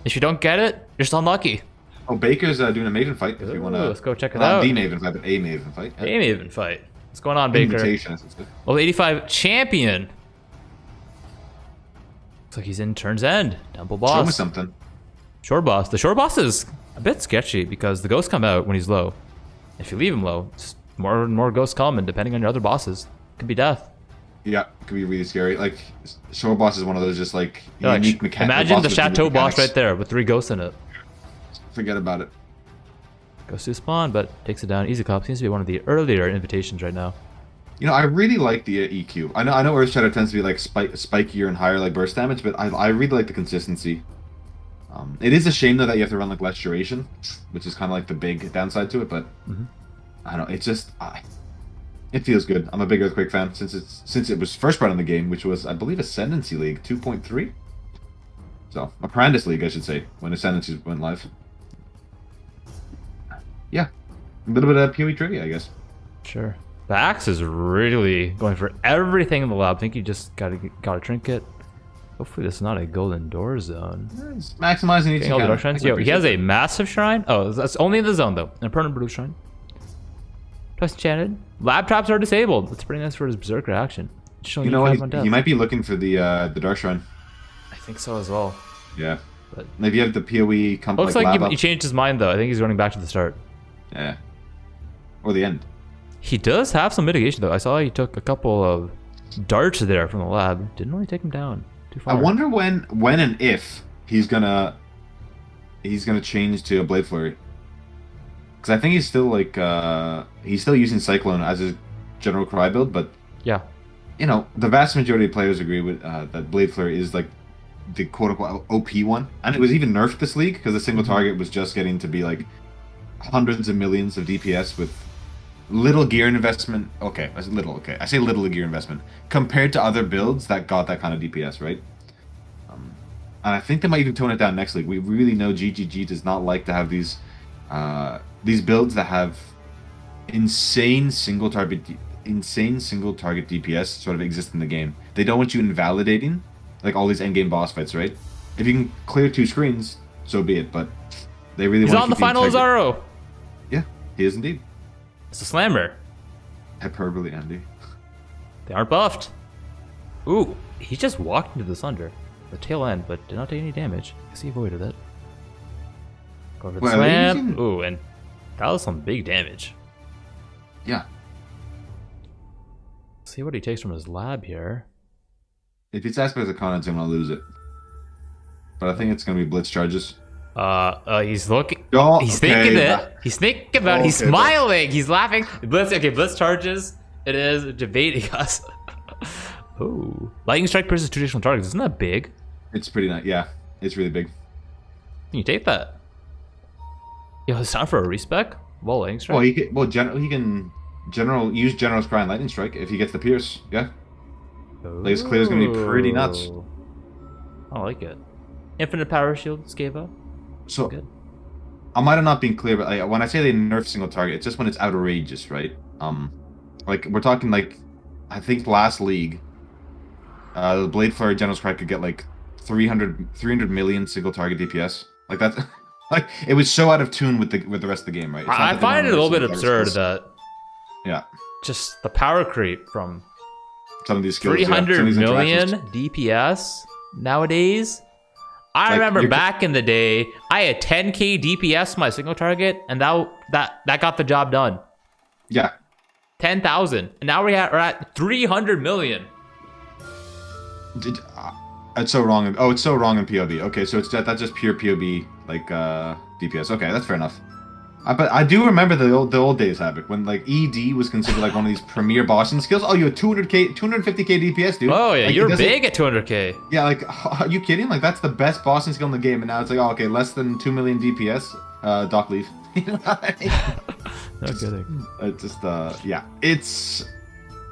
If you don't get it, you're still unlucky. Oh, Baker's doing a Maven fight. If you want to, let's go check it out. Not the Maven fight, but a Maven fight. Yeah. A Maven fight. What's going on, Baker? Well, 85 champion. Looks like he's in turn's end. Temple boss. Show me something. Shore boss. The shore boss is a bit sketchy because the ghosts come out when he's low. If you leave him low, more and more ghosts come, and depending on your other bosses, it could be death. Yeah, it could be really scary. Like, shore boss is one of those just like unique mechanics. Imagine the chateau boss right there with 3 ghosts in it. Forget about it. Goes to spawn, but takes it down. Easy Cop seems to be one of the earlier invitations right now. You know, I really like the EQ. I know Earth Shadow tends to be like spikier and higher like burst damage, but I really like the consistency. It is a shame though that you have to run like less duration, which is kind of like the big downside to it. But I don't know. It's just it feels good. I'm a big Earthquake fan since it was first brought in the game, which was I believe Ascendancy League 2.3. So Apprentice League, I should say, when Ascendancy went live. Yeah, a little bit of PoE trivia, I guess. Sure. The Axe is really going for everything in the lab. I think you just got a trinket. Hopefully this is not a golden door zone. It's maximizing each shrines. Yo, he has a massive shrine. Oh, that's only in the zone though. An permanent blue shrine. Twice enchanted. Lab traps are disabled. That's pretty nice for his berserker action. You know what? He might be looking for the dark shrine. I think so as well. Yeah. But maybe you have the PoE come. Looks like he changed his mind though. I think he's running back to the start. Yeah. Or the end. He does have some mitigation though. I saw he took a couple of darts there from the lab. Didn't really take him down too far. I wonder when and if he's gonna change to a Blade Flurry. Because I think he's still like he's still using Cyclone as his general cry build, but yeah, you know the vast majority of players agree with that Blade Flurry is like the quote-unquote OP one, and it was even nerfed this league because the single target was just getting to be like hundreds of millions of DPS with little gear investment. Okay, I say little. Okay, I say little gear investment compared to other builds that got that kind of DPS, right? And I think they might even tone it down next league. We really know GGG does not like to have these builds that have insane single target DPS sort of exist in the game. They don't want you invalidating like all these endgame boss fights, right? If you can clear 2 screens, so be it. But they really he's want on the final Zaro. Yeah, he is indeed. It's a slammer. Hyperbole, Andy. They aren't buffed. Ooh, he just walked into the Sunder, the tail end, but did not take any damage. I guess he avoided it. Go for the slam. Ooh, and that was some big damage. Yeah. See what he takes from his lab here. If it's Aspect of Carnage, I'm gonna lose it. But I think it's gonna be Blitz charges. He's looking. Oh, he's okay. thinking it. He's thinking about it. He's Okay, smiling. He's laughing. Blitz. Okay, Blitz charges. It is debating us. Ooh, lightning strike versus traditional targets. Isn't that big? It's pretty nice. Yeah, it's really big. Can you take that? Yo, it's time for a respec. Well, lightning strike. Well, he can use general scry and lightning strike if he gets the pierce. Yeah. Like his clear is gonna be pretty nuts. I like it. Infinite power shield, Skava. So good. I might have not been clear, but like, when I say they nerf single target, it's just when it's outrageous, right? Like we're talking like, I think last league, the Blade Flurry General Scry could get like 300 million single target DPS. Like that's like it was so out of tune with the rest of the game, right? I find it a little bit absurd that yeah, just the power creep from some of these skills, 300 million DPS nowadays. I remember back in the day, I had 10k DPS my single target, and that got the job done. Yeah, 10,000, and now we're at 300 million. It's so wrong. Oh, it's so wrong in POV. Okay, so that's just pure POV like DPS. Okay, that's fair enough. But I do remember the old days, Havoc, when like ED was considered like one of these premier bossing skills. Oh, you had 250k DPS, dude. Oh yeah, like, you're big at 200k. Yeah, like, are you kidding? Like that's the best bossing skill in the game, and now it's like, oh, okay, less than 2 million DPS. Doc leave. You know what I mean? No kidding. It's just yeah, it's.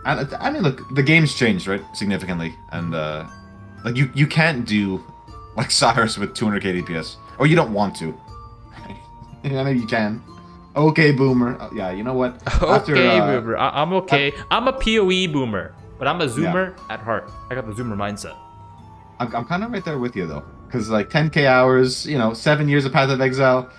I mean, look, the game's changed, right, significantly, and like you can't do like Cyrus with 200k DPS, or you don't want to. I know you can. Okay, boomer. Yeah, you know what? Okay, boomer. I'm okay. I'm a PoE boomer, but I'm a zoomer at heart. I got the zoomer mindset. I'm kind of right there with you though, because like 10k hours, 7 years of Path of Exile.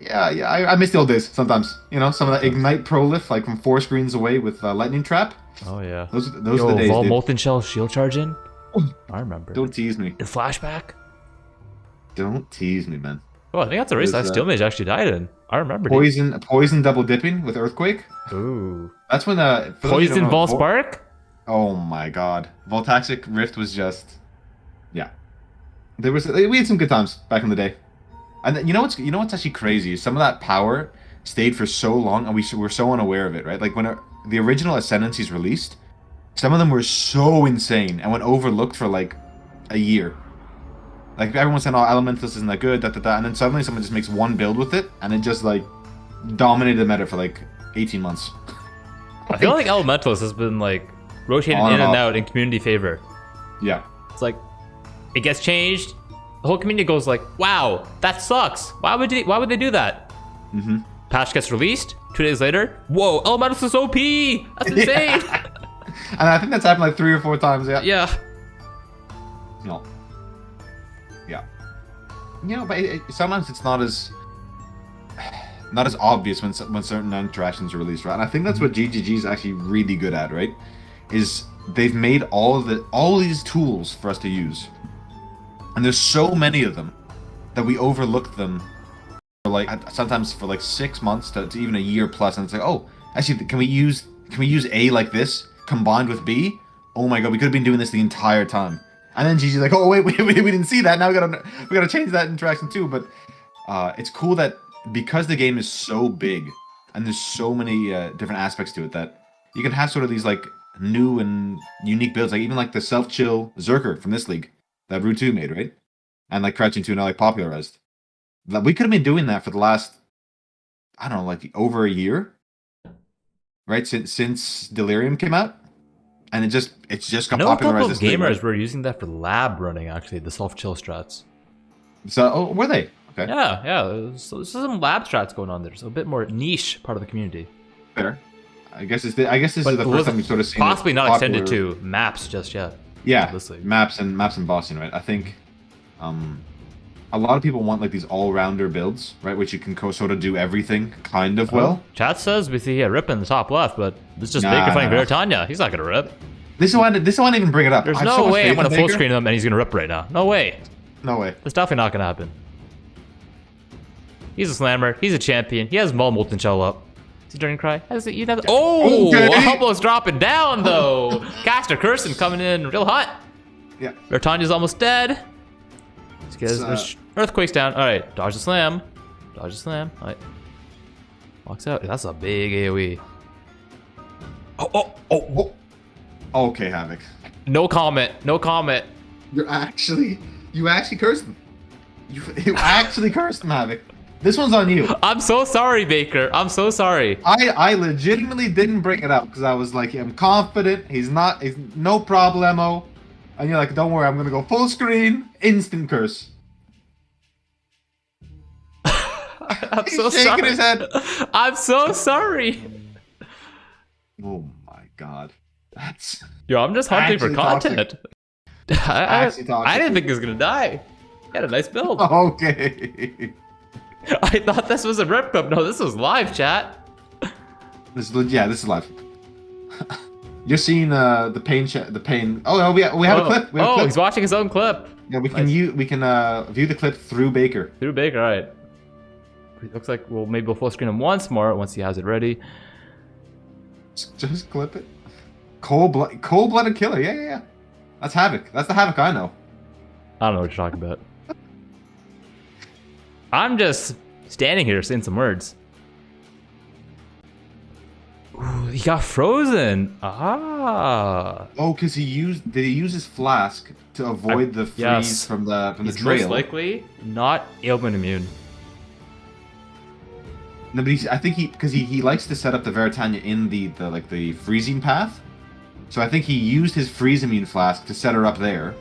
Yeah, I miss the old days sometimes. Some of that Ignite Prolif, like from 4 screens away with Lightning Trap. Oh yeah. Those are the days. Vol Molten Shell shield charging. I remember. Don't tease me. The flashback. Don't tease me, man. Oh, I think that's a race that Steel Mage actually died in. I remember. Poison double dipping with Earthquake. Ooh. That's when Poison Vol Spark. Oh my god, Voltaxic Rift was just, yeah. We had some good times back in the day, and you know what's actually crazy? Some of that power stayed for so long, and we were so unaware of it, right? Like when the original Ascendancies released, some of them were so insane and went overlooked for like a year. Like everyone said, "Oh, Elementalist isn't that good," and then suddenly someone just makes one build with it, and it just like dominated the meta for like 18 months. I feel like Elementalist has been like rotated in and out in community favor. Yeah, it's like it gets changed, the whole community goes like, "Wow, that sucks. Why would they do that?" Mm-hmm. Patch gets released 2 days later. Whoa, Elementalist is OP. That's insane. Yeah. And I think that's happened like 3 or 4 times. Yeah. Yeah. No. Yeah. But sometimes it's not as obvious when certain interactions are released, right? And I think that's what GGG is actually really good at, right? Is they've made all these tools for us to use, and there's so many of them that we overlook them for like sometimes for like 6 months to even a year plus, and it's like, oh, actually, can we use A like this combined with B? Oh my god, we could have been doing this the entire time. And then GG's like, oh wait, we didn't see that. Now we gotta change that interaction too. But it's cool that because the game is so big and there's so many different aspects to it that you can have sort of these like new and unique builds, like even like the self-chill Zerker from this league that Ru2 made, right? And like Crouching 2 now like popularized. That we could have been doing that for the last, I don't know, like over a year, right? Since Delirium came out. And it just got popularized. A couple of gamers were using that for lab running, actually, the self-chill strats. So, were they? Okay. Yeah. So there's some lab strats going on there. So a bit more niche part of the community. Fair. I guess this is the first time we've sort of seen possibly not extended to maps just yet. Yeah, maps and bossing, right? I think a lot of people want like these all-rounder builds, right? Which you can sort of do everything kind of well. Chat says we see a rip in the top left, but it's just Baker fighting Veritania. He's not gonna rip. This one didn't even bring it up. There's no way I'm gonna full screen him and he's gonna rip right now. No way. No way. That's definitely not gonna happen. He's a slammer. He's a champion. He has Molten Shell up. Is he Dragon Cry? Almost dropping down though. Caster Curson coming in real hot. Yeah. Veritania's almost dead. Earthquake's down. All right, dodge the slam. Dodge the slam. All right. Walks out. That's a big AoE. Oh. Okay, Havoc. No comment. No comment. You actually cursed him. You actually cursed him, Havoc. This one's on you. I'm so sorry, Baker. I'm so sorry. I legitimately didn't bring it up because I was like, I'm confident. He's no problemo. And you're like, don't worry, I'm gonna go full screen, instant curse. I'm He's so shaking sorry. his head. I'm so sorry. Oh my god. That's Yo, I'm just hunting for actually content. I didn't think he was gonna die. He had a nice build. okay. I thought this was a rip clip. No, this was live, chat. This is live. You're seeing the pain. Oh, we have a clip. We have a clip. He's watching his own clip. Yeah, we can view the clip through Baker. Through Baker, all right. It looks like maybe we'll full screen him once more once he has it ready. Just clip it. Cold-blooded killer. Yeah. That's Havoc. That's the Havoc I know. I don't know what you're talking about. I'm just standing here saying some words. Ooh, he got frozen. Ah. Oh, because did he use his flask to avoid the freeze from the trail? Most likely not ailment immune. No, but I think he likes to set up the Veritania in the freezing path. So I think he used his freeze immune flask to set her up there,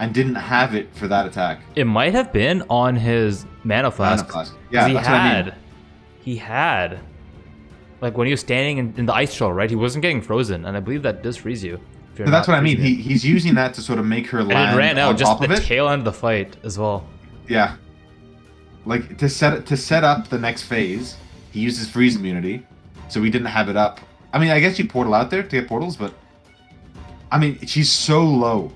and didn't have it for that attack. It might have been on his mana flask. Yeah, that's what I mean. He had, like when he was standing in the ice troll, right? He wasn't getting frozen, and I believe that does freeze you. So that's what I mean. He's using that to sort of make her land and it ran out on just top of the it. tail end of the fight as well. Yeah, like to set up the next phase. He used his freeze immunity, so we didn't have it up. I mean, I guess you portal out there to get portals, but I mean, she's so low.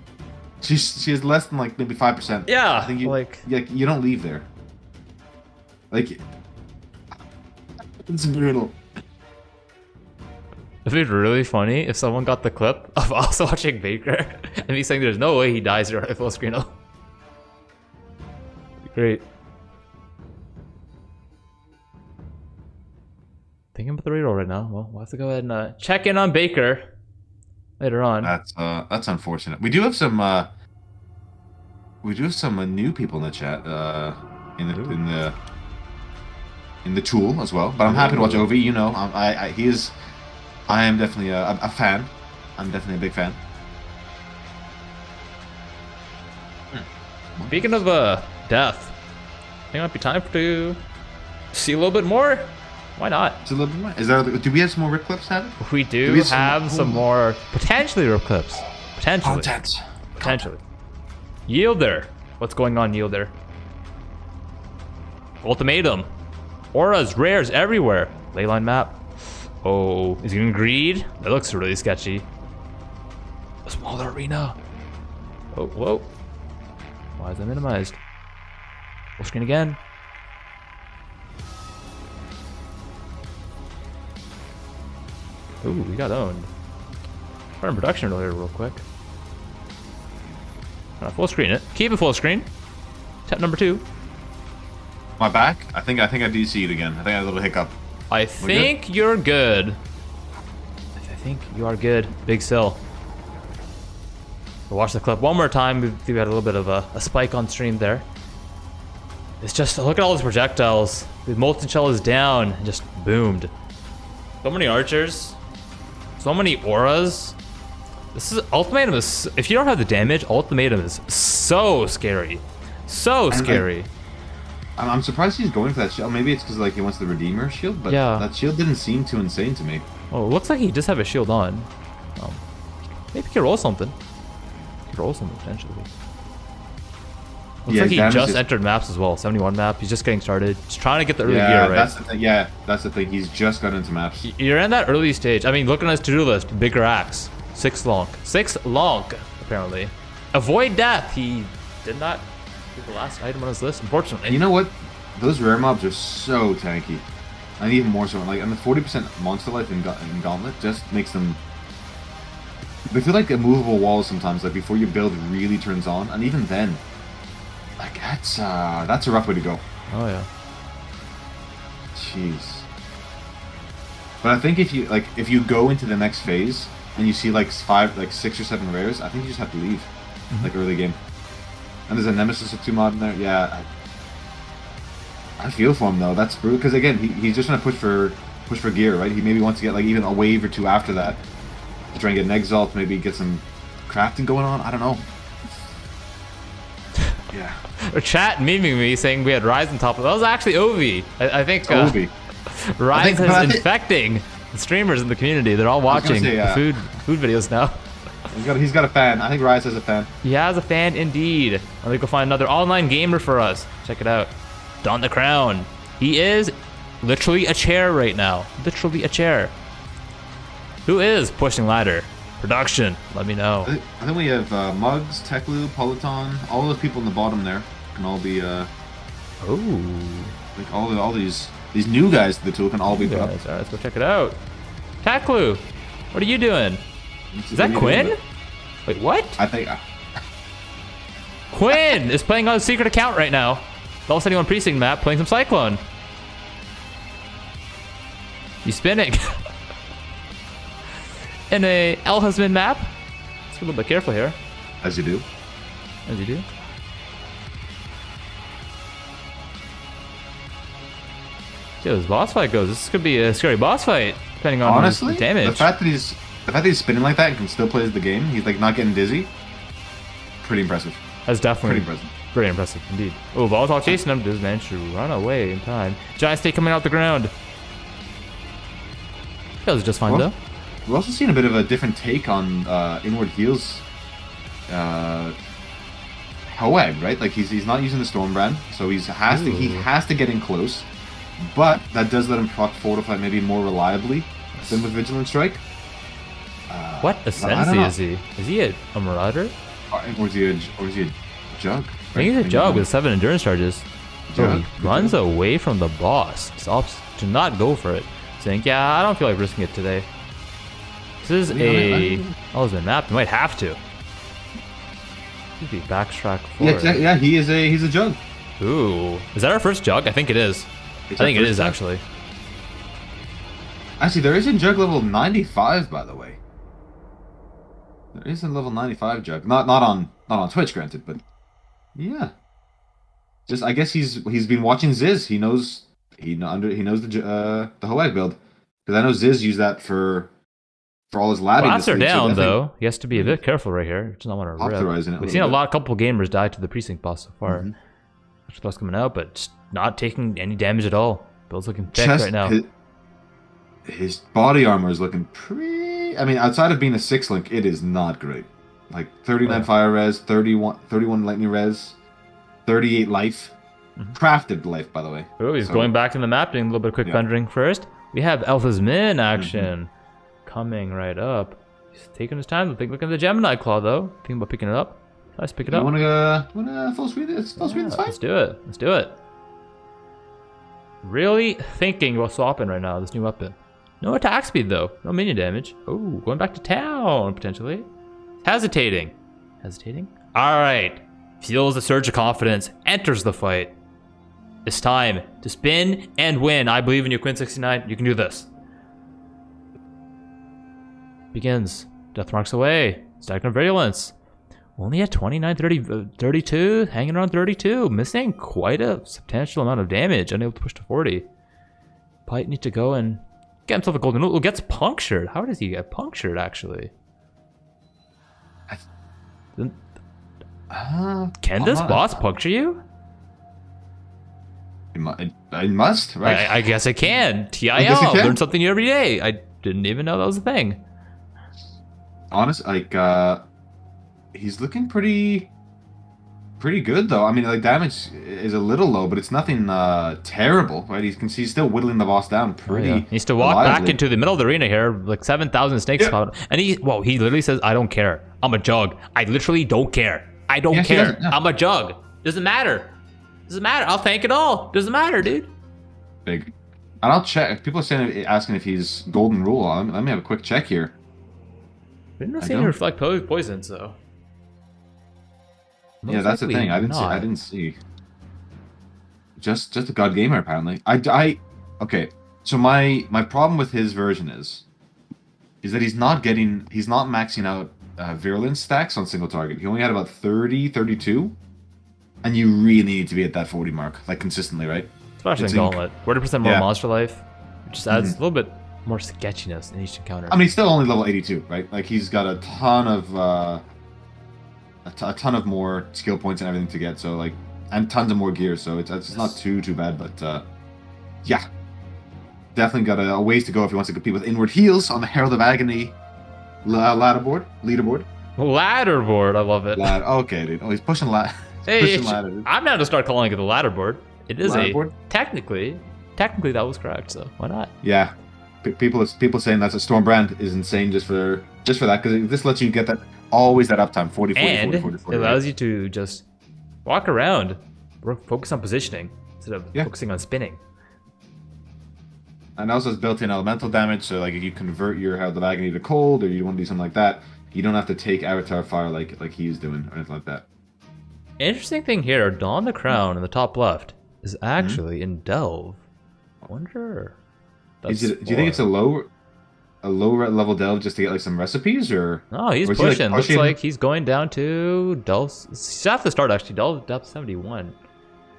She has less than like maybe 5%. Yeah, I think you don't leave there. Like, it's brutal. It'd be really funny if someone got the clip of also watching Baker and me saying there's no way he dies here at full screen. Great. Thinking about the reroll right now. Well, we'll have to go ahead and check in on Baker later on. That's unfortunate. We do have some new people in the chat in the tool as well. But I'm happy to watch Ovi. You know, I am definitely a fan. I'm definitely a big fan. Speaking of death, I think it might be time to see a little bit more. Why not? It's a little bit more. Do we have some more rip clips, Havoc? We do have some more potentially rip clips. Potentially. Yielder. What's going on, Yielder? Ultimatum. Auras, rares everywhere. Leyline map. Oh, is he gonna greed? That looks really sketchy. A smaller arena. Oh, whoa. Why is that minimized? Full screen again. Ooh, we got owned. Starting production earlier real quick. Full screen it. Keep it full screen. Tap number 2. My back? I think I DC'd again. I think I had a little hiccup. I think you're good. I think you are good. BigSil. We'll watch the clip one more time. We had a little bit of a spike on stream there. It's just, look at all those projectiles. The molten shell is down and just boomed. So many archers. So many auras. This is ultimatum is, if you don't have the damage, ultimatum is so scary. So scary. I'm surprised he's going for that shield. Maybe it's because like he wants the Redeemer shield, but yeah, that shield didn't seem too insane to me. Oh, it looks like he does have a shield on. Maybe he can roll something. He can roll something potentially. Looks like he just entered maps as well. 71 map. He's just getting started. Just trying to get the early gear right. That's the thing. Yeah, that's the thing. He's just got into maps. You're in that early stage. I mean, looking at his to-do list, bigger axe, 6 long, apparently. Avoid death. He did not do the last item on his list, unfortunately. And you know what? Those rare mobs are so tanky, and even more so. Like, and the 40% monster life in Gauntlet just makes them. They feel like a movable wall sometimes. Like before your build really turns on, and even then. Like, That's a rough way to go. Oh yeah. Jeez. But I think if you go into the next phase and you see like 6 or 7 rares, I think you just have to leave, like early game. And there's a Nemesis of 2 mod in there. Yeah, I feel for him though. That's brutal because again, he's just trying to push for gear, right? He maybe wants to get like even a wave or 2 after that to try and get an exalt, maybe get some crafting going on. I don't know. Yeah. Or chat memeing me saying we had Rise on top of that was actually Ovi. I think Ovi. Rise is infecting the streamers in the community. They're all watching the food videos now. He's got a fan. I think Rise has a fan. He has a fan indeed. Let me go find another online gamer for us. Check it out. Don the Crown. He is literally a chair right now. Literally a chair. Who is pushing ladder? Production. Let me know. I think we have Muggs, Teklu, Politon. All those people in the bottom there can all be. Oh. Like all these new guys to the tool can all be put up. Alright, let's go check it out. Teklu, what are you doing? Is that Quinn? Wait, what? I think. Quinn is playing on a secret account right now. All of a sudden on precinct map playing some Cyclone. He's spinning. In a El Husband map. Let's be a little bit careful here. As you do. As you do. See how this boss fight goes. This could be a scary boss fight, depending on honestly his damage. The fact that he's spinning like that and can still play the game, he's like not getting dizzy. Pretty impressive. That's definitely pretty impressive. Very impressive indeed. Oh, Volatile chasing him. Does manage to run away in time. Giant Stake coming out the ground. That was just fine though. We're also seeing a bit of a different take on Inward Heals. Hoeg, right? Like he's not using the Stormbrand, so he has to get in close. But that does let him proc Fortify maybe more reliably than with Vigilant Strike. What Ascendancy is he? Is he a Marauder? Or is he a Jug? I think he's a Jug with 7 endurance charges. So he runs away from the boss. Stops to not go for it. Saying, yeah, I don't feel like risking it today. This is it's been mapped. You might have to. Could be backtrack forward. Yeah, he's a Jug. Ooh. Is that our first Jug? I think it is. I think it is, actually. Actually, there is a Jug level 95, by the way. There is a level 95 Jug. Not on Twitch, granted, but yeah. Just I guess he's been watching Ziz. He knows the Hoeg build, because I know Ziz used that for all his labbing. Blasts are down though. He has to be a bit careful right here. He does not want to rip. We've seen a couple gamers die to the precinct boss so far. That's coming out, but just not taking any damage at all. Build's looking thick right now. His body armor is looking pretty. I mean, outside of being a 6-link, it is not great. Like 39 fire res, 31 lightning res, 38 life. Crafted life, by the way. Oh, he's going back in the map, doing a little bit of quick thundering first. We have Alpha's Min action coming right up. He's taking his time. Look at the Gemini Claw, though. Thinking about picking it up. Let's pick it up. You wanna full speed this? Full speed this fight? Let's do it. Let's do it. Really thinking about swapping right now, this new weapon. No attack speed, though. No minion damage. Oh, going back to town, potentially. Hesitating. All right. Feels a surge of confidence. Enters the fight. It's time to spin and win. I believe in you, Quinn69. You can do this. Begins. Death marks away. Stagnant of Virulence. Only at 29, 30, 32. Hanging around 32. Missing quite a substantial amount of damage. Unable to push to 40. Might need to go and get himself a golden loot. Gets punctured. How does he get punctured, actually? Can this boss puncture you? I must, right? I guess I can. TIL. Learn something new every day. I didn't even know that was a thing. Honest, he's looking pretty good though. I mean, like damage is a little low, but it's nothing terrible, right? He's still whittling the boss down pretty. He needs to walk back into the middle of the arena here, like 7,000 snakes out, and he literally says, "I don't care. I'm a Jug. I literally don't care. I don't care. I'm a Jug. Doesn't matter. I'll tank it all. Doesn't matter, dude." Big. And I'll check. People are asking if he's golden rule. Let me have a quick check here. I didn't see any reflect poison, so. Yeah, that's the thing. I didn't see. just a god gamer apparently. Okay. So my problem with his version is that he's not maxing out virulence stacks on single target. He only had about 30, 32, and you really need to be at that 40 mark, like consistently, right? Especially in Gauntlet, 40% more monster life, which just adds a little bit more sketchiness in each encounter. I mean, he's still only level 82, right? Like he's got a ton of a ton of more skill points and everything to get, so like, and tons of more gear, so it's not too bad, but yeah. Definitely got a ways to go if he wants to compete with Inward Heals on the Herald of Agony leaderboard. Ladderboard, I love it. Okay, dude. Oh, he's pushing ladder. I'm now to start calling it the ladderboard. It is technically that was correct. So why not? Yeah, people saying that's a Storm brand is insane just for that, because this lets you get that uptime 40, and 40, it allows you to just walk around, focus on positioning instead of focusing on spinning. And also it's built-in elemental damage, so like if you convert your Herald of Agony to cold, or you want to do something like that, you don't have to take Avatar Fire like he's doing, or anything like that. Interesting thing here, Dawn the Crown in the top left is actually in Delve. I wonder. Do you think it's a low level delve just to get like some recipes, or? No, he's pushing. Looks like he's going down to Delve. He's at the start actually. Delve depth 71.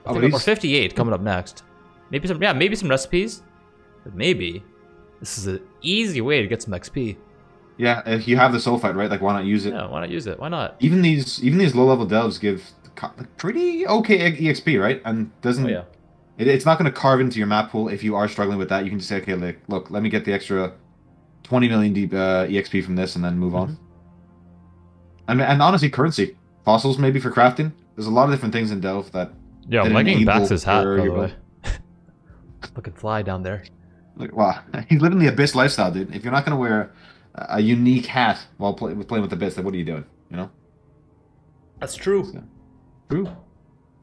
Or 58 coming up next. Maybe some recipes. But maybe this is an easy way to get some XP. Yeah, if you have the soul fight, right? Like, why not use it? Yeah, why not use it? Why not? Even these low level delves give pretty okay EXP, right? And doesn't it's not going to carve into your map pool if you are struggling with that. You can just say, okay, like, look, let me get the extra 20 million EXP from this, and then move on. And honestly, currency, fossils maybe for crafting. There's a lot of different things in Delve that. Yeah, I'm liking Bax's hat, by the way. Looking fly down there. Like, wow, he's living the Abyss lifestyle, dude. If you're not gonna wear a unique hat while playing with Abyss, then what are you doing? You know. That's true. So, true.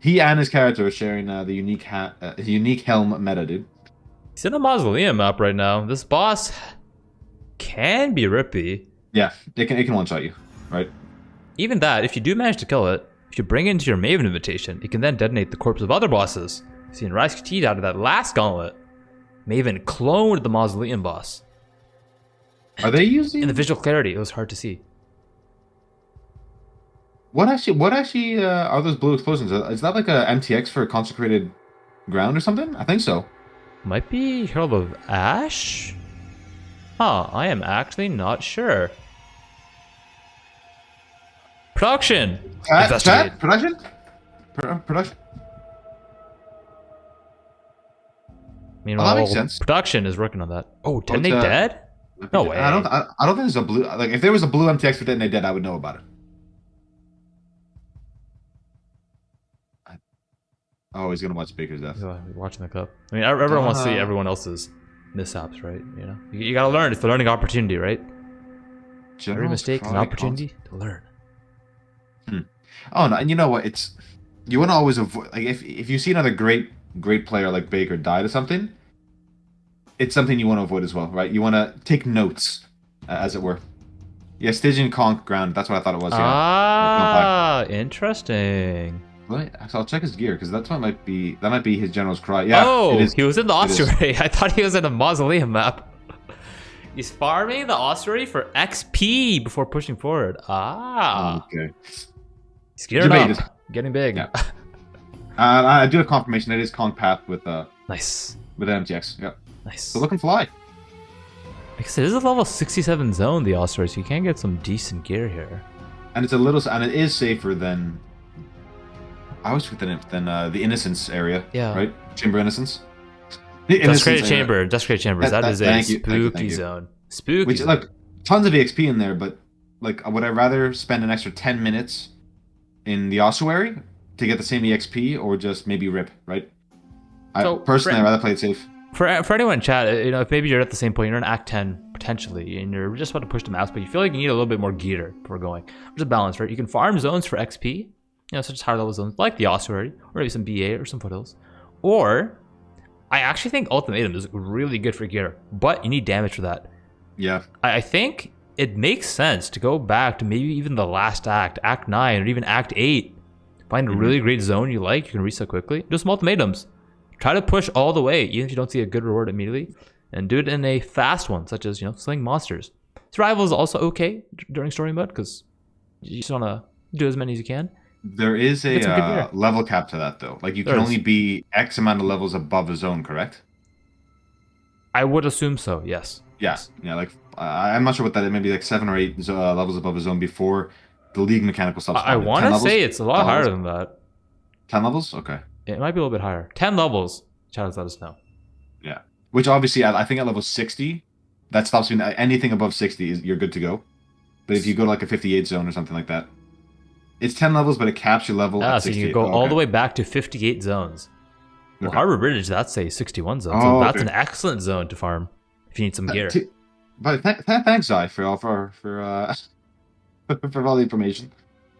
He and his character are sharing the unique hat, unique helm meta, dude. He's in a mausoleum map right now. This boss can be rippy. Yeah, it can one shot you, right? Even that, if you do manage to kill it, if you bring it into your Maven invitation, it can then detonate the corpse of other bosses. Seeing Rice Teed out of that last gauntlet. Maven cloned the mausoleum boss. Are they using? In the visual clarity, it was hard to see. What actually are those blue explosions? Is that like a MTX for consecrated ground or something? I think so. Might be Herald of Ash? Huh, I am actually not sure. Production! Investigate. Production? Production? Meanwhile, that makes sense. Production is working on that. Oh, Detonate Dead? No way. I don't think there's a blue. Like, if there was a blue MTX for Detonate Dead, I would know about it. Oh, he's gonna watch Baker's death. He's watching the cup. I mean, everyone wants to see everyone else's mishaps, right? You know, you gotta learn. It's the learning opportunity, right? Every mistake is an opportunity to learn. Oh no, and you know what? You want to always avoid. Like, if you see another great player like Baker die to something, it's something you want to avoid as well, right? You want to take notes, as it were. Yeah, Stygian Conch ground. That's what I thought it was. Ah, interesting. Right, so I'll check his gear, because that might be his general's cry. Yeah. Oh, he was in the ossuary. I thought he was in a mausoleum map. He's farming the ossuary for XP before pushing forward. Ah. Okay. He's gearing up. Getting big. Yeah. I do have confirmation. It is Conch Path with nice. With MTX. Yeah. Nice. So looking fly. Because it is a level 67 zone, the ossuary, so you can get some decent gear here. And it's it is safer than. I always think than the Innocence area. Yeah. Right? Chamber Innocence. Desecrated Chamber. Desecrated Chambers. That is a spooky zone. Spooky. Which, look, tons of EXP in there, but like, would I rather spend an extra 10 minutes in the ossuary to get the same EXP, or just maybe rip, right? Personally, I'd rather play it safe. For anyone in chat, you know, if maybe you're at the same point, you're in Act 10 potentially, and you're just about to push the mouse, but you feel like you need a little bit more gear before going. There's a balance, right? You can farm zones for XP. You know, such as higher level zones like the ossuary, or maybe some BA or some foothills. Or, I actually think Ultimatum is really good for gear, but you need damage for that. Yeah. I think it makes sense to go back to maybe even the last act, Act 9, or even Act 8. Find a really great zone you like, you can reset quickly. Do some ultimatums. Try to push all the way, even if you don't see a good reward immediately, and do it in a fast one, such as slaying monsters. Survival is also okay during story mode because you just want to do as many as you can. There is a level cap to that though. Like you can only be X amount of levels above a zone, correct? I would assume so. Yes. Yes. Yeah. Like I'm not sure what that is. Maybe like 7 or 8 levels above a zone before the league mechanical stuff. I want to say it's a lot higher than that. 10 levels? Okay. It might be a little bit higher. 10 levels. Chat, let us know. Yeah. Which obviously, I think at level 60, that stops me. Anything above 60 is you're good to go. But if you go to like a 58 zone or something like that, it's 10 levels, but it caps your level at 68. So you can go all the way back to 58 zones. Well, Harbor Bridge, that's a 61 zone. Oh, so that's an excellent zone to farm if you need some gear. But thanks, Zai, for all for all the information.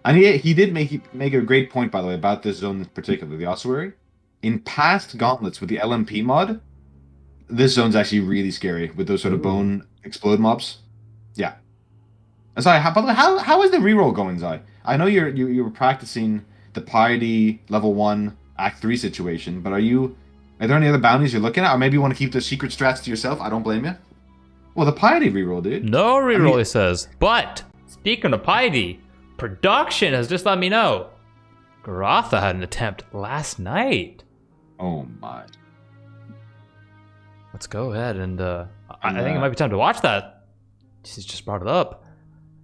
And he did make a great point, by the way, about this zone in particular, the ossuary. In past gauntlets with the LMP mod, this zone's actually really scary with those sort of bone explode mobs. Yeah. Zai, by the way, how is the reroll going, Zai? I know you were practicing the Piety level 1 Act 3 situation, but are there any other bounties you're looking at? Or maybe you want to keep the secret strats to yourself? I don't blame you. Well, the Piety reroll, dude. No reroll, he says. But, speaking of Piety, production has just let me know. Garotha had an attempt last night. Oh my. Let's go ahead and I think it might be time to watch that. She's just brought it up.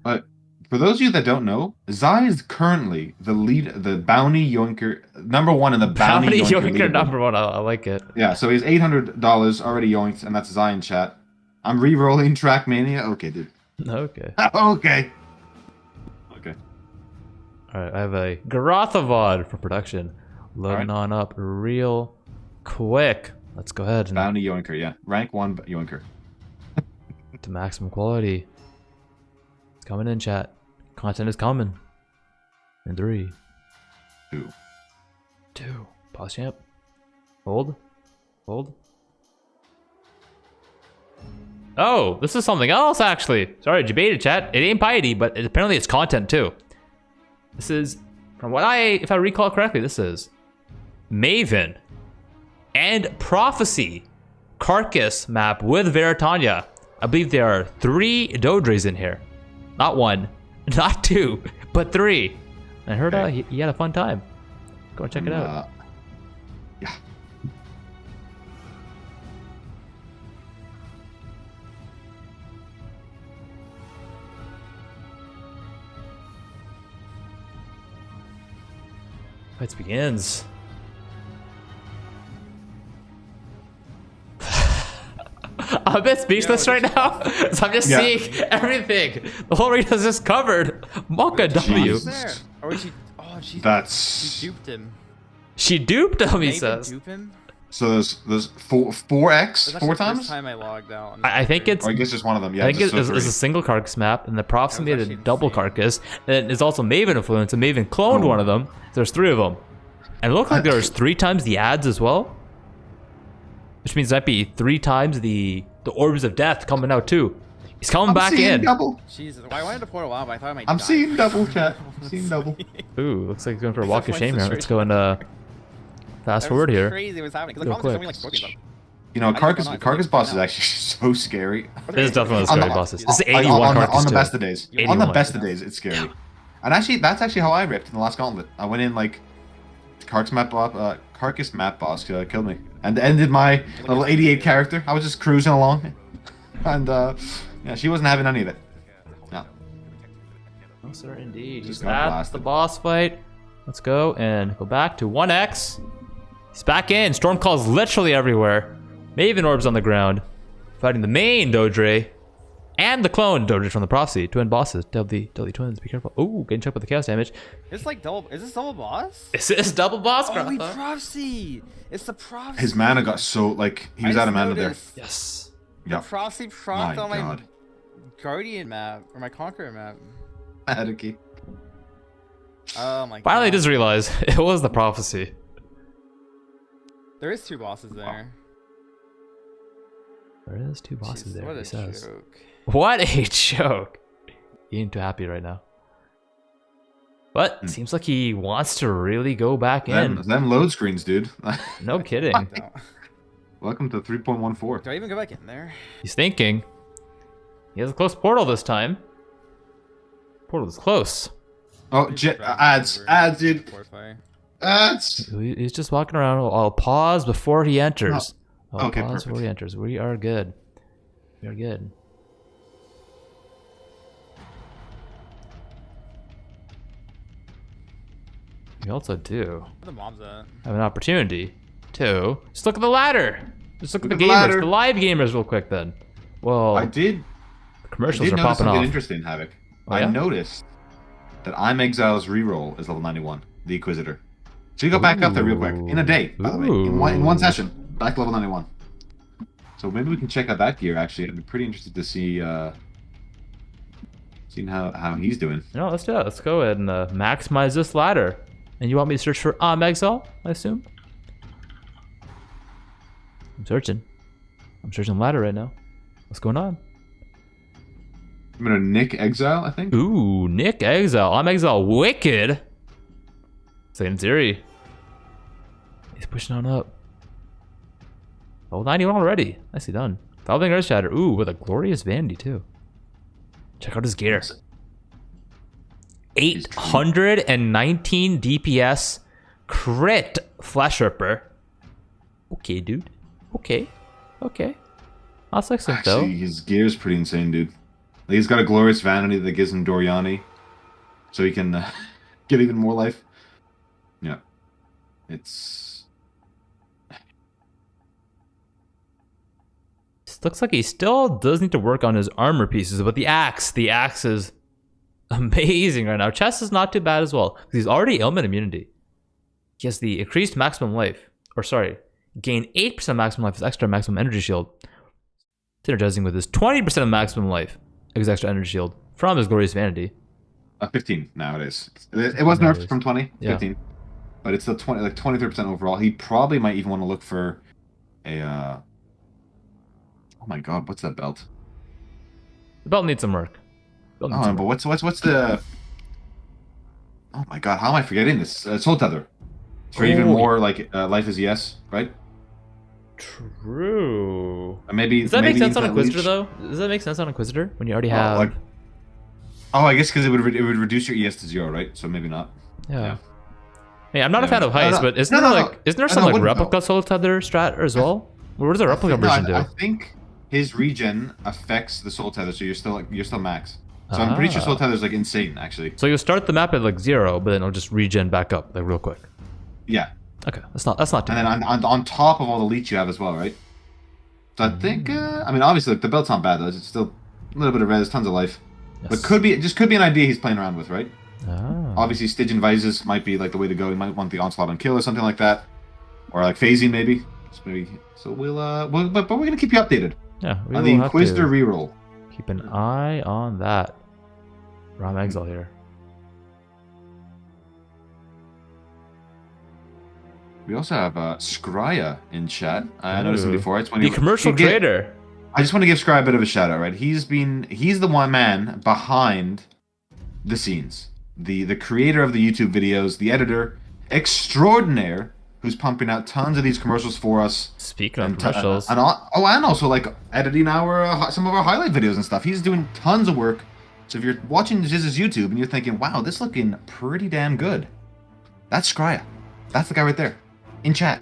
But for those of you that don't know, Zai is currently the bounty yoinker, #1 in the bounty yoinker #1. I like it. Yeah, so he's $800 already yoinked, and that's Zai in chat. I'm re-rolling Trackmania. Okay, dude. Okay. Okay. All right, I have a Garotha VOD for production. Loading on up real quick. Let's go ahead. Bounty yoinker, yeah. Rank 1 yoinker. To maximum quality. It's coming in, chat. Content is coming. In 3, 2. Pause champ. Hold. Oh, this is something else, actually. Sorry, debated, chat. It ain't Piety, but apparently it's content, too. This is, from what if I recall correctly, this is Maven and Prophecy Carcass map with Veritania. I believe there are 3 Dodres in here. Not 1, not 2, but 3. I heard he had a fun time. Go and check it out. Yeah. Fights begins. I'm a bit speechless right now. So I'm just seeing everything. The whole arena's just covered. Mocha W. She duped him. She duped him, he says. Dupe him? So there's 4x, 4 times? First time I logged out. I think it's. Or I guess just one of them. Yeah, I think it's a single carcass map, and the Prophecy made a double carcass. And it's also Maven influence, and Maven cloned one of them. There's 3 of them. And it looked like there's 3 times the ads as well. Which means that'd be 3 times the orbs of death coming out too. He's coming back in. Double. Jesus, I wanted to portal out, but I thought I might. I'm seeing double, chat. I'm seeing double. Ooh, looks like he's going for a walk of shame here. Let's go and fast forward here. Crazy what's happening. Real quick. You know, Carcass boss is actually so scary. This is definitely a scary boss. This is 81 Carcass on the best of days. On the best of days, it's scary. And actually, that's actually how I ripped in the last Gauntlet. I went in like Carcass map boss killed me, and ended my little 88 character. I was just cruising along, and yeah, she wasn't having any of it. No. No sir, indeed. He's at the boss fight. Let's go and go back to 1x. He's back in. Stormcall's literally everywhere. Maven orbs on the ground, fighting the main Dodre and the clone Dodre from the Prophecy. Twin bosses, Deadly twins. Be careful. Oh, getting checked with the chaos damage. It's like double. Is this double boss? Is this double boss? Holy Prophecy! It's the Prophecy. His mana got so like he was out of mana there. Yes. The Prophecy procced on my Guardian map or my Conqueror map. Havoc. Oh my god. Finally, I just realized it was the Prophecy. There is 2 bosses there. There is 2 bosses there. What he a says. joke. What a joke. You ain't too happy right now. But it seems like he wants to really go back in. Them load screens, dude. No kidding. Welcome to 3.14. Do I even go back in there? He's thinking. He has a close portal this time. Portal is close. Oh, ads, dude. Ads. He's just walking around. I'll pause before he enters. Oh. Okay, Pause perfect. before he enters. We are good. We are good. We also do Where the mobs at? have an opportunity to just look at the ladder. Just look at the gamers, the live gamers, real quick. Then, well, the commercials are notice popping something off. interesting, Havoc. Oh, yeah? I noticed that I'm Exile's reroll is level 91, the Inquisitor. So you go back up there real quick in a day, by the way, in one session, back to level 91. So maybe we can check out that gear. Actually, I'd be pretty interested to see, seeing how he's doing. No, let's do it. Let's go ahead and maximize this ladder. And you want me to search for Exile, I assume? I'm searching ladder right now. What's going on? I'm gonna Nick Exile, I think. Ooh, Nick Exile. Exile Wicked. Same theory. He's pushing on up. Oh, 91 already. Nicely done. Valving Earth Shatter. Ooh, with a glorious Vandy too. Check out his gear. 819 DPS crit Flesh Ripper. Okay, dude. Okay. That's excellent, though. Actually, his gear's pretty insane, dude. Like, he's got a glorious vanity that gives him Doriani, so he can get even more life. Yeah, it's. This looks like he still does need to work on his armor pieces, but the axe is amazing right now. Chest is not too bad as well, because he's already ailment immunity. He has the increased maximum life, or sorry, gain 8% maximum life as extra maximum energy shield, synergizing with his 20% of maximum life as extra energy shield from his glorious vanity. 15 nowadays. It was nerfed from 20, 15, but it's still 20, like 23% overall. He probably might even want to look for a. Oh my God, what's that belt? The belt needs some work. But what's the? Oh my God, how am I forgetting this? Soul Tether. For even more like life is yes, right? True. Maybe does that make sense on Inquisitor though? Does that make sense on Inquisitor when you already have? I guess because it would reduce your ES to 0, right? So maybe not. Yeah. Hey, I'm not a fan of Heist, but isn't there some like replica Soul Tether strat as well? What does a replica version do? I think his regen affects the Soul Tether, so you're still max. So I'm pretty sure Soul Tether is like insane, actually. So you'll start the map at like 0, but then it'll just regen back up like real quick. Yeah. Okay, that's not too bad. And then on top of all the leech you have as well, right? So I think, I mean, obviously like, the belt's not bad though. It's still a little bit of res, tons of life. Yes. But could be an idea he's playing around with, right? Obviously, Stygian Vises might be like the way to go. He might want the Onslaught on Kill or something like that, or like phasing maybe. So but we're gonna keep you updated. Yeah, on the Inquisitor reroll. Keep an eye on that. Ram Exile here. We also have Scrya in chat. I noticed him before. The commercial creator. I just want to give Scrya a bit of a shout out, right? He's the one man behind the scenes. The creator of the YouTube videos, the editor extraordinaire, who's pumping out tons of these commercials for us. Speaking of commercials. And also like editing some of our highlight videos and stuff. He's doing tons of work. So if you're watching Jiz's YouTube and you're thinking, wow, this is looking pretty damn good, that's Scrya. That's the guy right there. In chat.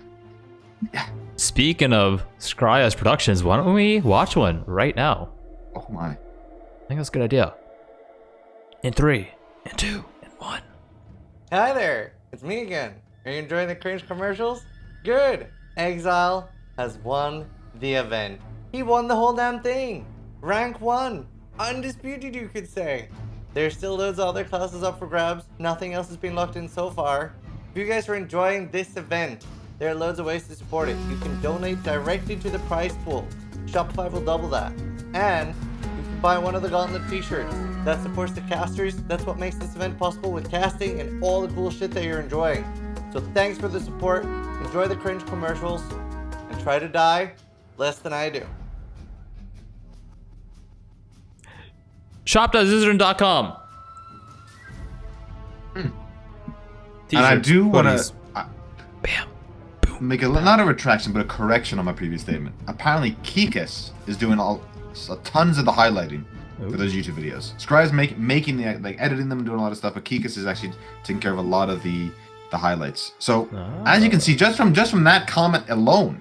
Yeah. Speaking of Scrya's productions, why don't we watch one right now? Oh my. I think that's a good idea. In 3, and 2, and 1. Hi there, it's me again. Are you enjoying the cringe commercials? Good. Exile has won the event. He won the whole damn thing. Rank 1. Undisputed, you could say. There's still loads of other classes up for grabs. Nothing else has been locked in so far. If you guys are enjoying this event, there are loads of ways to support it. You can donate directly to the prize pool. Shopify will double that. And you can buy one of the Gauntlet t-shirts. That supports the casters. That's what makes this event possible with casting and all the cool shit that you're enjoying. So thanks for the support. Enjoy the cringe commercials. And try to die less than I do. Shop.zizaran.com. And I do want to bam, make not a retraction, but a correction on my previous statement. Apparently, Kikas is doing tons of the highlighting for those YouTube videos. Scribe's making the editing them and doing a lot of stuff, but Kikas is actually taking care of a lot of the highlights. So as you can see, just from that comment alone,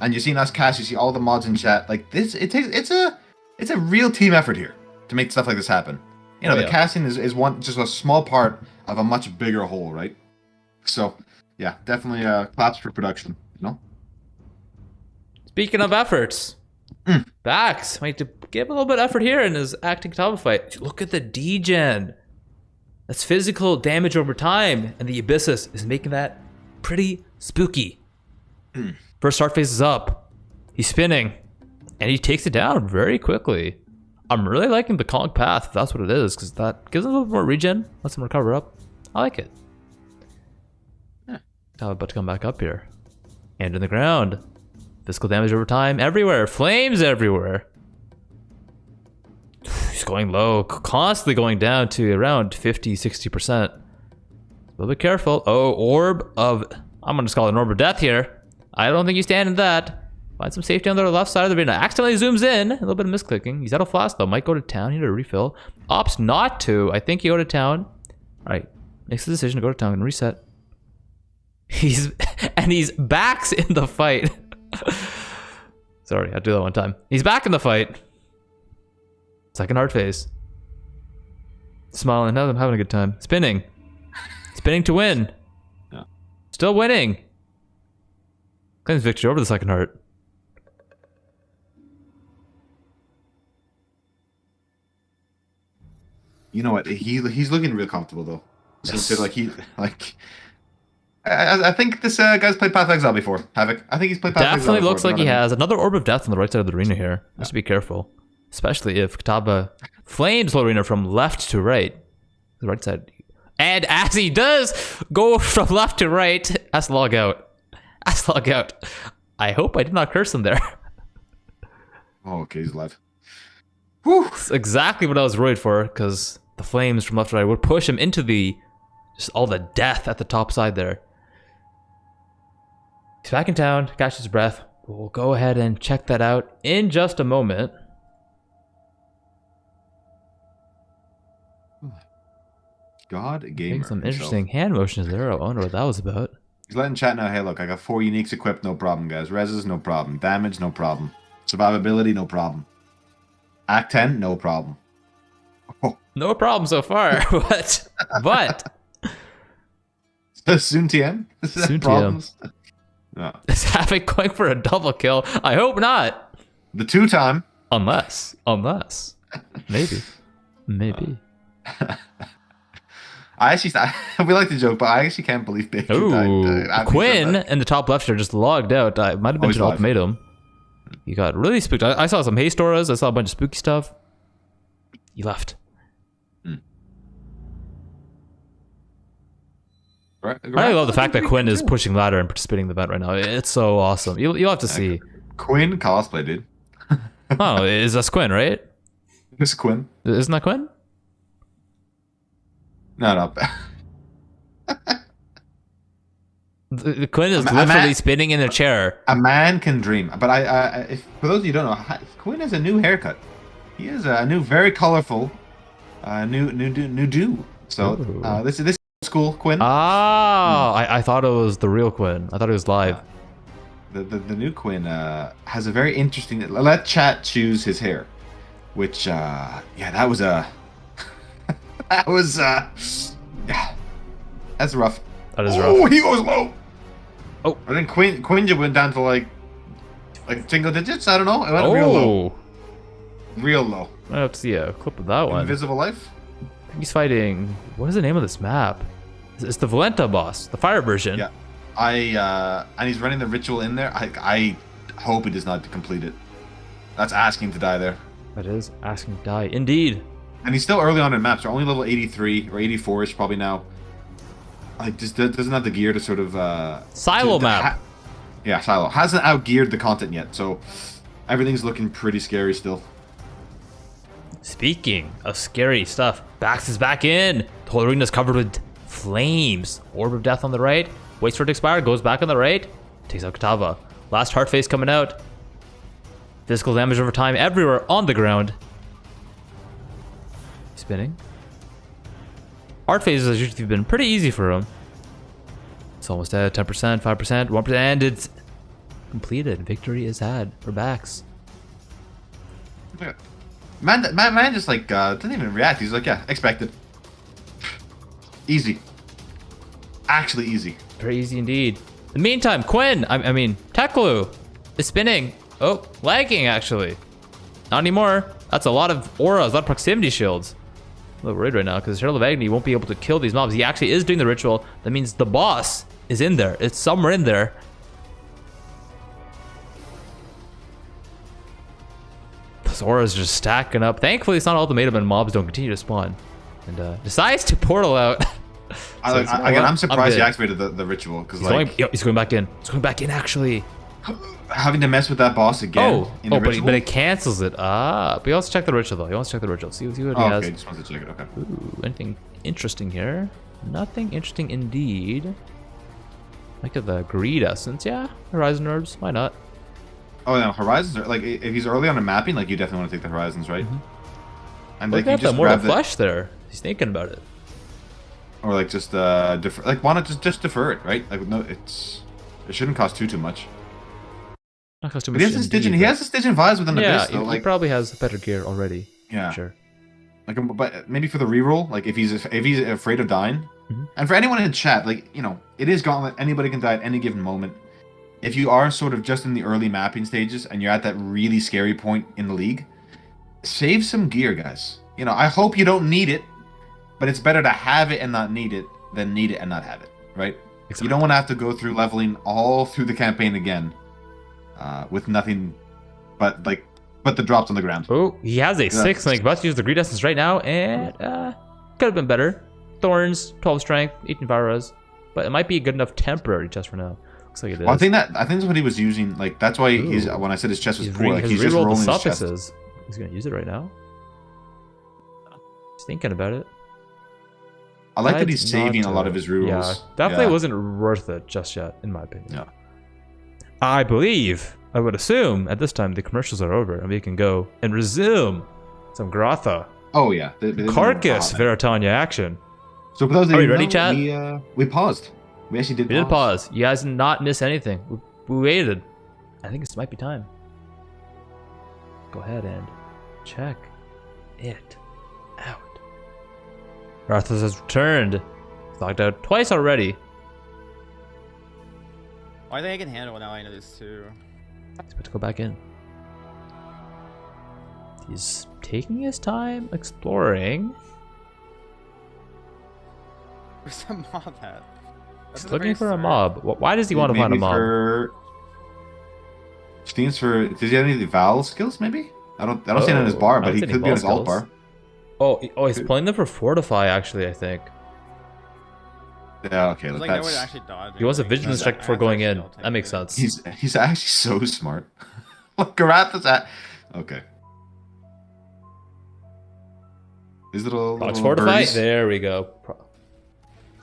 and you've seen us cast, you see all the mods in chat. Like this, it's a real team effort here to make stuff like this happen. You know, the casting is just a small part of a much bigger whole, right? So yeah, definitely claps for production. You know. Speaking of efforts, Bax might give a little bit of effort here in his acting Kataba fight. Look at the degen. That's physical damage over time, and the Abyssus is making that pretty spooky. First start phase is up. He's spinning, and he takes it down very quickly. I'm really liking the Kong path, if that's what it is, because that gives him a little more regen, lets him recover up. I like it. Now about to come back up here. Hand in the ground. Physical damage over time everywhere. Flames everywhere. He's going low, constantly going down to around 50-60%. A little bit careful. Oh, orb of... I'm going to call it an orb of death here. I don't think you stand in that. Find some safety on the left side of the arena. Accidentally zooms in. A little bit of misclicking. He's out of flash though. Might go to town. He need a refill. Opts not to. I think you go to town. Alright. Makes the decision to go to town and reset. He's back in the fight. Sorry, I'll do that one time. He's back in the fight. Second hard phase. Smiling. I'm having a good time. Spinning. Spinning to win. Yeah. Still winning. Claims victory over the second heart. You know what? He's looking real comfortable though. Yes. So, I think this guy's played Path of Exile before. Havoc. I think he's played Path of Exile. Definitely looks before, like he has another orb of death on the right side of the arena here. Just be careful, especially if Kataba flames the arena from left to right. The right side, and as he does go from left to right, that's log out. That's log out. I hope I did not curse him there. Oh, okay, he's alive. Whew. That's exactly what I was worried for, because the flames from left to right would push him into just all the death at the top side there. He's back in town, catches his breath. We'll go ahead and check that out in just a moment. God gamer. Making some interesting hand motions there. I wonder what that was about. He's letting chat know, hey look, I got 4 uniques equipped, no problem guys. Reses, no problem. Damage, no problem. Survivability, no problem. Act 10, no problem. Oh. No problem so far, but Soon TM? Soon problems? No. Is Havoc going for a double kill? I hope not. The 2-time. Unless. Maybe. I actually, we like to joke, but I actually can't believe Baker died. Quinn in the top left here just logged out. I might have been to an ultimatum. He got really spooked. I saw some haste auras. I saw a bunch of spooky stuff. He left. Right. I love the fact that Quinn is pushing ladder and participating in the event right now. It's so awesome. You'll have to see. Quinn cosplay, dude. Oh, is that Quinn, right? This is Quinn. Isn't that Quinn? No. The Quinn is literally spinning in a chair. A man can dream. But for those of you who don't know, Quinn has a new haircut. He has a new, very colorful, new do. So this is school Quinn. I thought it was the real Quinn. I thought it was live. The new Quinn has a very interesting. Let chat choose his hair, which that was a. That was yeah, that's rough. That is rough. Oh, he goes low. Oh, and then Quinja went down to like single digits. I don't know. It went real low. Real low. I have to see a clip of that one. Invisible Life. He's fighting. What is the name of this map? It's the Valenta boss, the fire version. Yeah, and he's running the ritual in there. I hope he does not complete it. That's asking to die there. That is asking to die, indeed. And he's still early on in maps. They're only level 83 or 84ish probably now. Like, just doesn't have the gear to sort of silo map. Yeah, silo hasn't outgeared the content yet, so everything's looking pretty scary still. Speaking of scary stuff, Bax is back in. The whole arena's covered with flames. Orb of Death on the right. Waits for it to expire. Goes back on the right. Takes out Katava. Last Heart Phase coming out. Physical damage over time everywhere on the ground. Spinning. Heart Phases has usually been pretty easy for him. It's almost at 10%, 5%, 1%, and it's completed. Victory is had for Bax. Man just like didn't even react. He's like, yeah, expected. Easy. Actually easy. Very easy indeed. In the meantime, Quinn, I mean, Teklu is spinning. Oh, lagging actually. Not anymore. That's a lot of auras, a lot of proximity shields. I'm a little worried right now because Herald of Agony won't be able to kill these mobs. He actually is doing the ritual. That means the boss is in there. It's somewhere in there. Those auras are just stacking up. Thankfully, it's not ultimatum and mobs don't continue to spawn. And decides to portal out. I'm surprised he activated the ritual because he's going back in. He's going back in actually. Having to mess with that boss again. But it cancels it. But he also check the ritual though. He wants to check the ritual. See what he has. Okay, just wants to check it. Okay. Ooh, anything interesting here? Nothing interesting indeed. Like the greed essence, yeah. Horizon orbs, why not? Oh no, horizons are like if he's early on a mapping, like you definitely want to take the horizons, right? And Look like at you just more grab flesh there. He's thinking about it. Or like just defer, like why not just defer it, right? Like no, it shouldn't cost too much. Not cost too but much. he has the Stygian vibes within the Abyss, though. He probably has better gear already. Yeah, sure. Like, but maybe for the reroll, like if he's afraid of dying, and for anyone in chat, like it is Gauntlet. Anybody can die at any given moment. If you are sort of just in the early mapping stages and you're at that really scary point in the league, save some gear, guys. I hope you don't need it, but it's better to have it and not need it than need it and not have it, right? Exactly. You don't want to have to go through leveling all through the campaign again with nothing but the drops on the ground. Oh, he has a 6 link. About to use the greed essence right now, and could have been better. Thorns, 12 strength, 18 virus, but it might be a good enough temporary chest for now. Looks like it is. Well, I think that's what he was using. Like that's why when I said his chest was poor, like he's just rolling his chest. He's gonna use it right now. He's thinking about it. I like that he's saving a lot of his rerolls. Yeah, definitely wasn't worth it just yet, in my opinion. Yeah. I would assume, at this time the commercials are over and we can go and resume some Grotha. Oh yeah. Carcass Veritania action. So for those of you ready, chat? We paused. We actually did. We did pause. You guys did not miss anything. We waited. I think this might be time. Go ahead and check it out. Arthas has returned. He's logged out twice already. I think I can handle it now. I know this too. He's about to go back in. He's taking his time exploring. Where's the mob at? He's looking for a mob. Why does he want to find a mob? Steam's for. Does he have any Val skills? Maybe. I don't see it on his bar, but he could be on his alt bar. Oh, he's playing them for Fortify. Actually, I think. Yeah. Okay. Like no one actually died. He wants a vigilance check before going in. That makes sense. He's actually so smart. Look, Garath is at. Okay. These little Fortify. birds. There we go.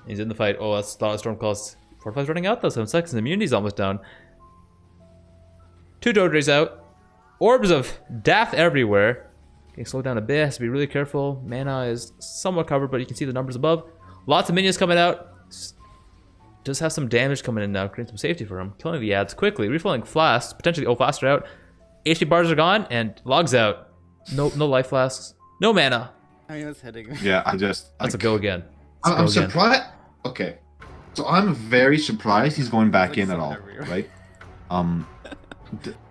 He's in the fight. Oh, that's Stormclaw's. Fortify's running out though. 7 seconds. Immunity's almost down. 2 Dodres out. Orbs of death everywhere. Getting slowed down a bit. Has to be really careful. Mana is somewhat covered, but you can see the numbers above. Lots of minions coming out. Does have some damage coming in now. Creating some safety for him. Killing the ads quickly. Refilling flasks. Potentially flasks are out. HP bars are gone and logs out. No life flasks. No mana. I was hitting. Yeah, Let's go again. I'm surprised. Okay, so I'm very surprised he's going back in at all, right?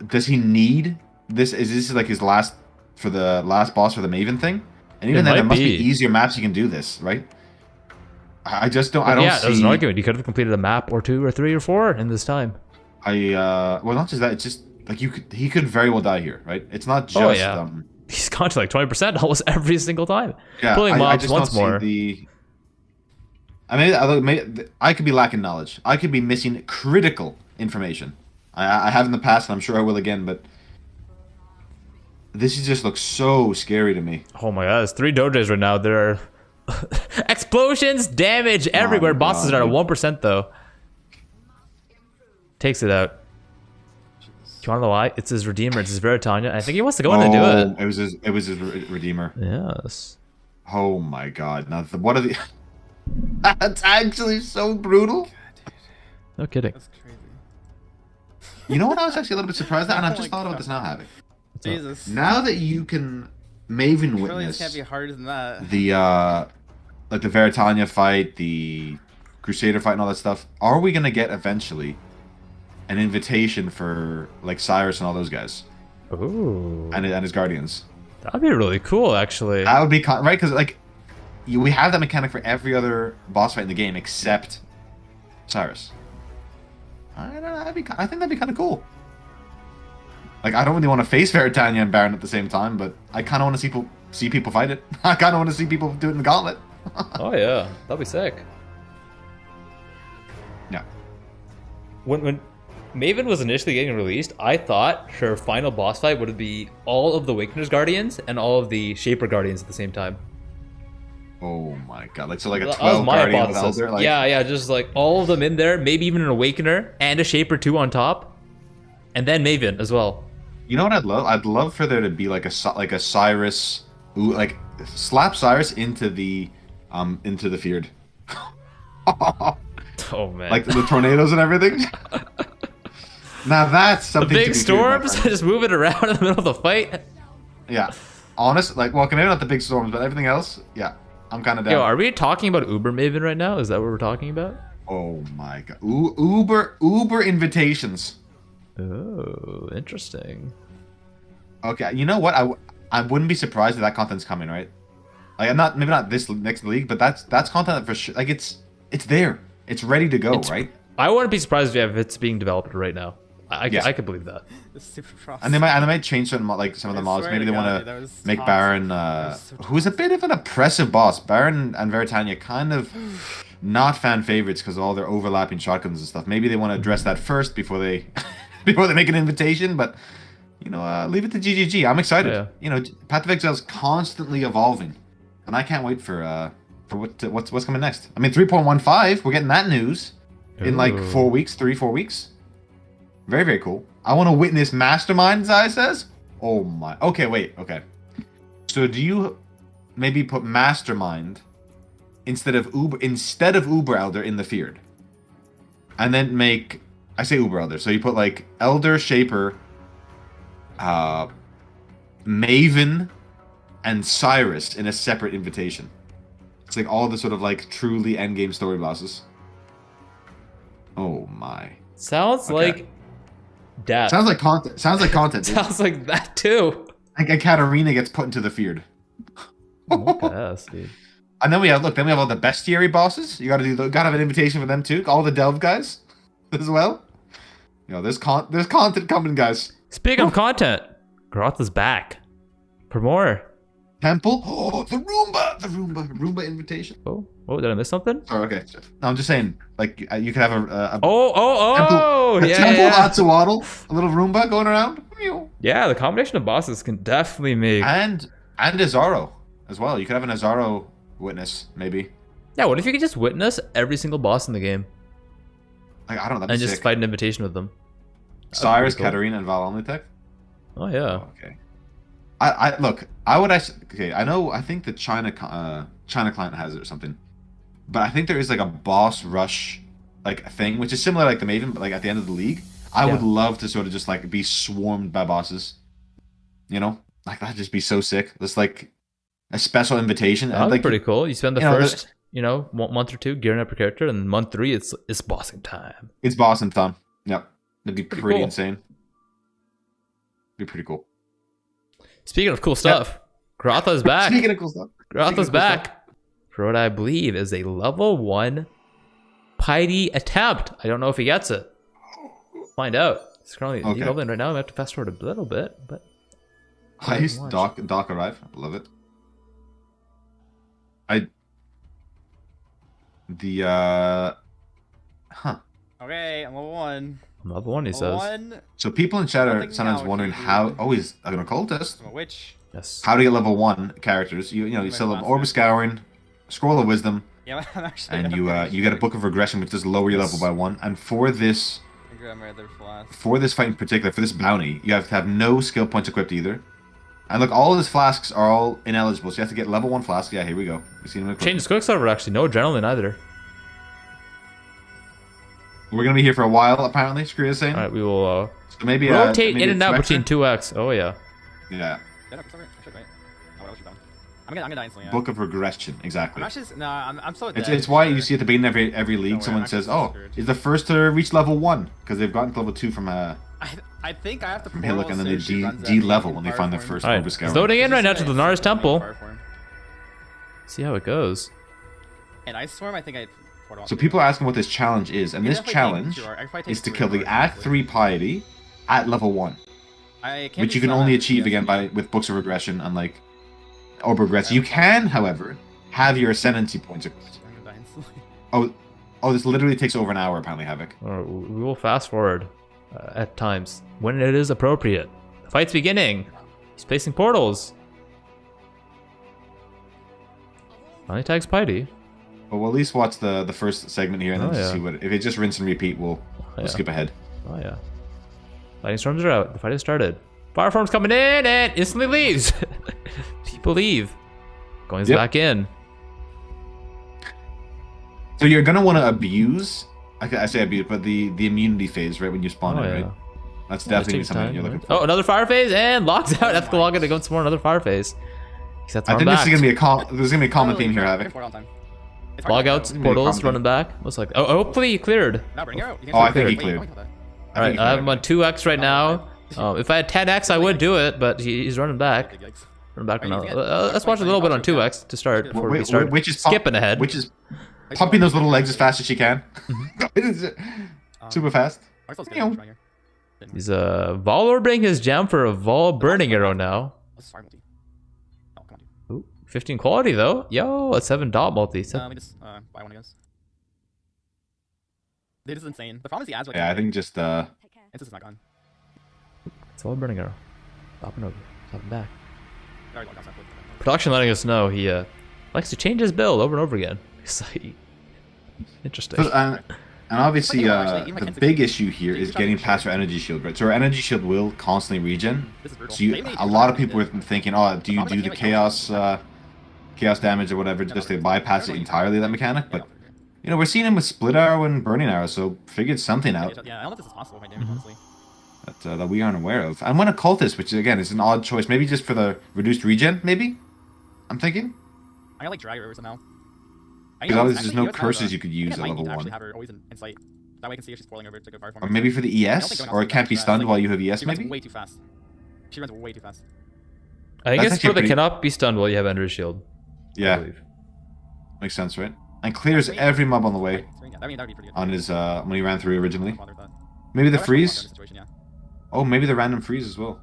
Does he need this? Is this like his last boss for the Maven thing? And even then, there must be easier maps you can do this, right? I just don't. I don't see. There's an argument. He could have completed a map or 2 or 3 or 4 in this time. Well, not just that. It's just like he could very well die here, right? It's not just. He's gone to like 20% almost every single time. Yeah, pulling mobs I just once don't more. See I could be lacking knowledge. I could be missing critical information. I have in the past, and I'm sure I will again. But this just looks so scary to me. Oh my god, there's 3 Dodges right now. They're Explosions, damage everywhere. My Bosses God, are at dude. 1% though. Takes it out. Do you want to know why? It's his Redeemer. It's his Veritania. I think he wants to go in and do it. It was his Redeemer. Yes. Oh my God! Now, what are the? That's actually so brutal. No kidding. That's crazy. You know what? I was actually a little bit surprised at, and I've just thought about this now, Havoc. Jesus. Now that you can Maven Surely this witness can't be harder than that. the like the Veritania fight, the Crusader fight, and all that stuff, are we gonna get eventually an invitation for like Cyrus and all those guys Ooh. and his guardians? That'd be really cool, actually. That would be right, because like we have that mechanic for every other boss fight in the game except Cyrus. I don't know. I think that'd be kind of cool. Like, I don't really want to face Veritania and Baron at the same time, but I kind of want to see people fight it. I kind of want to see people do it in the Gauntlet. Oh yeah, that'd be sick. Yeah. When Maven was initially getting released, I thought her final boss fight would be all of the Awakener's Guardians and all of the Shaper Guardians at the same time. Oh my God! Like, so like a That was 12 my Guardian with hypothesis. Elder. Like, Yeah, just like all of them in there, maybe even an Awakener and a Shaper 2 on top, and then Maven as well. You know what I'd love? I'd love for there to be like a Cyrus, like slap Cyrus into the feared. Oh man! Like the tornadoes and everything. Now that's the something. big to be feared, my storms, friend. just moving around in the middle of the fight. Yeah, honest. Like, well, okay, maybe not the big storms, but everything else. Yeah, I'm kind of down. Yo, are we talking about Uber Maven right now? Is that what we're talking about? Oh my God! Uber invitations. Oh, interesting. Okay, you know what? I wouldn't be surprised if that content's coming, right? Like, I'm not, maybe not this next league, but that's content for sure. Like, it's there. It's ready to go, right? I wouldn't be surprised if it's being developed right now. I Yeah. could believe that. It's super frost. And they might change certain like some of the I mods. swear Maybe to they God, want that to was make toxic. Baron, That was so who's a bit of an oppressive boss. Baron and Veritania kind of not fan favorites because of all their overlapping shotguns and stuff. Maybe they want to address that first before they before they make an invitation. But you know, leave it to GGG. I'm excited. Yeah. You know, Path of Exile is constantly evolving, and I can't wait for what's coming next. I mean, 3.15. We're getting that news in like Ooh. 4 weeks, 3-4 weeks. Very, very cool. I want to witness Mastermind, Zai says. Oh my. Okay, wait. Okay. So do you maybe put Mastermind instead of Uber Elder in the Feared? And then make, I say Uber Elder, so you put like Elder, Shaper, Maven, and Cyrus in a separate invitation. It's like all the sort of like truly endgame story bosses. Oh my. Sounds Okay. like death. Sounds like content. Sounds like content. Dude. Sounds like that too. Like a Katarina gets put into the Feared. Yes, dude. And then we have then we have all the bestiary bosses. You gotta have an invitation for them too. All the Delve guys as well. You know, there's content coming, guys. Speaking of content, Grotha's back for more. Temple. Oh, the Roomba invitation. Oh, did I miss something? Oh, okay. No, I'm just saying, like you could have a Oh, a yeah, Temple yeah. Hatsuwaddle, a little Roomba going around. Yeah, the combination of bosses can definitely make. And Azaro as well. You could have an Azaro witness, maybe. Yeah, what if you could just witness every single boss in the game Like, I don't know. That'd and be just sick. fight an invitation with them? Cyrus, pretty cool. Katarina, and Val Omnitek. Oh yeah. Okay. I look. I would actually. Okay. I know. I think the China client has it or something, but I think there is like a boss rush like thing, which is similar like the Maven, but like at the end of the league. I would love to sort of just like be swarmed by bosses. You know, like that'd just be so sick. Just like a special invitation. That'd like be pretty cool. You spend the you know, first, month or two gearing up your character, and month 3 it's bossing time. It's boss and thumb. Yep. That'd be Pretty pretty cool. insane. Be pretty cool. Speaking of cool stuff, Grotha's back. Speaking of cool stuff. Grotha's back for what I believe is a level 1 piety attempt. I don't know if he gets it. Find out. It's currently leveling right now. I have to fast forward a little bit, but Nice. Doc arrive. Love it. Okay, I'm level 1. I'm level 1, he Level says. 1. So people in chat are Nothing sometimes now, wondering can you how. do? Oh, he's an occultist. I'm a witch. Yes. How to get level 1 characters? You still have Master. Orb Scouring, Scroll of Wisdom, Yeah, I'm actually. and you get a Book of Regression, which does lower your level by 1. And for this fight in particular, for this bounty, you have to have no skill points equipped either. And look, all of his flasks are all ineligible, so you have to get level 1 flasks. Yeah, here we go. You see him Change Quicksilver, actually. No adrenaline either. We're going to be here for a while, apparently, Scree is saying. Alright, we will so maybe, rotate maybe in and out between extra? 2x. Oh, yeah. Yeah. I'm gonna die instantly. Yeah. Book of Regression, exactly. I'm so dead. It's why you see at the beginning of every league, someone says, "Oh, is the first to reach level 1," because they've gotten to level 2 from I think I have to. from Hillock, and then they de-level when they find their first overscout. It's loading in right now to the Nara's Temple. See how it goes. And Ice Storm, I think I. So people are asking what this challenge is, and this challenge is to kill the Act 3 Piety at level 1, which you can only achieve again with Books of Regression, unlike Orb of Regrets. You can, however, have your Ascendancy points equipped. Oh, this literally takes over an hour, apparently, Havoc. We will fast forward at times when it is appropriate. The fight's beginning. He's placing portals. Finally tags Piety. Well, we'll at least watch the first segment here and then just see what. If it's just rinse and repeat, we'll skip ahead. Oh yeah. Lightning storms are out. The fight has started. Fireform's coming in and instantly leaves. People leave. Going back in. So you're gonna want to abuse. I say abuse, but the immunity phase right when you spawn in, right? That's definitely something you're looking for. Oh, another fire phase and locks out. Ethical log to go some more another fire phase. I think this is gonna be a common theme here, Havoc. Logouts, portals, running back. Looks like. Oh, hopefully he cleared. Oh, I think he cleared. All right, I have him on 2x right now. If I had 10x, I would do it, but he's running back. Running back now. Let's watch a little bit on 2x to start before we start skipping ahead. Which is pumping those little legs as fast as she can. Super fast. He's Vol orbiting his gem for a Vol burning arrow now. Ooh, 15 quality though. Yo, a 7 dot multi. Let me just buy one, I guess. This is insane. The problem is the ads. Yeah, I think just it's just not gone. It's all burning arrow. Up and over. Up and back. Production letting us know he likes to change his build over and over again. It's like interesting. And obviously, the big issue here is getting past our energy shield, right? So our energy shield will constantly regen. So a lot of people are thinking, oh, do you do the chaos damage or whatever just to bypass it entirely, that mechanic? But you know, we're seeing him with split arrow and burning arrow, so figured something out. Yeah, I don't know if this is possible by damage, honestly. That we aren't aware of. And when a cultist, which again is an odd choice, maybe just for the reduced regen, maybe? I'm thinking? I got like Drag River somehow. Because obviously there's no curses you could use at level 1. Have her always in sight. That way I can see if she's spoiling over to go fire for me. Or maybe for the ES? Or it can't be stunned while you have ES, she maybe? runs way too fast. She runs way too fast. I think it's for the cannot be stunned while you have Ender's Shield. Yeah. Makes sense, right? And clears every mob on the way. On his, when he ran through originally. Maybe the freeze? Oh, maybe the random freeze as well.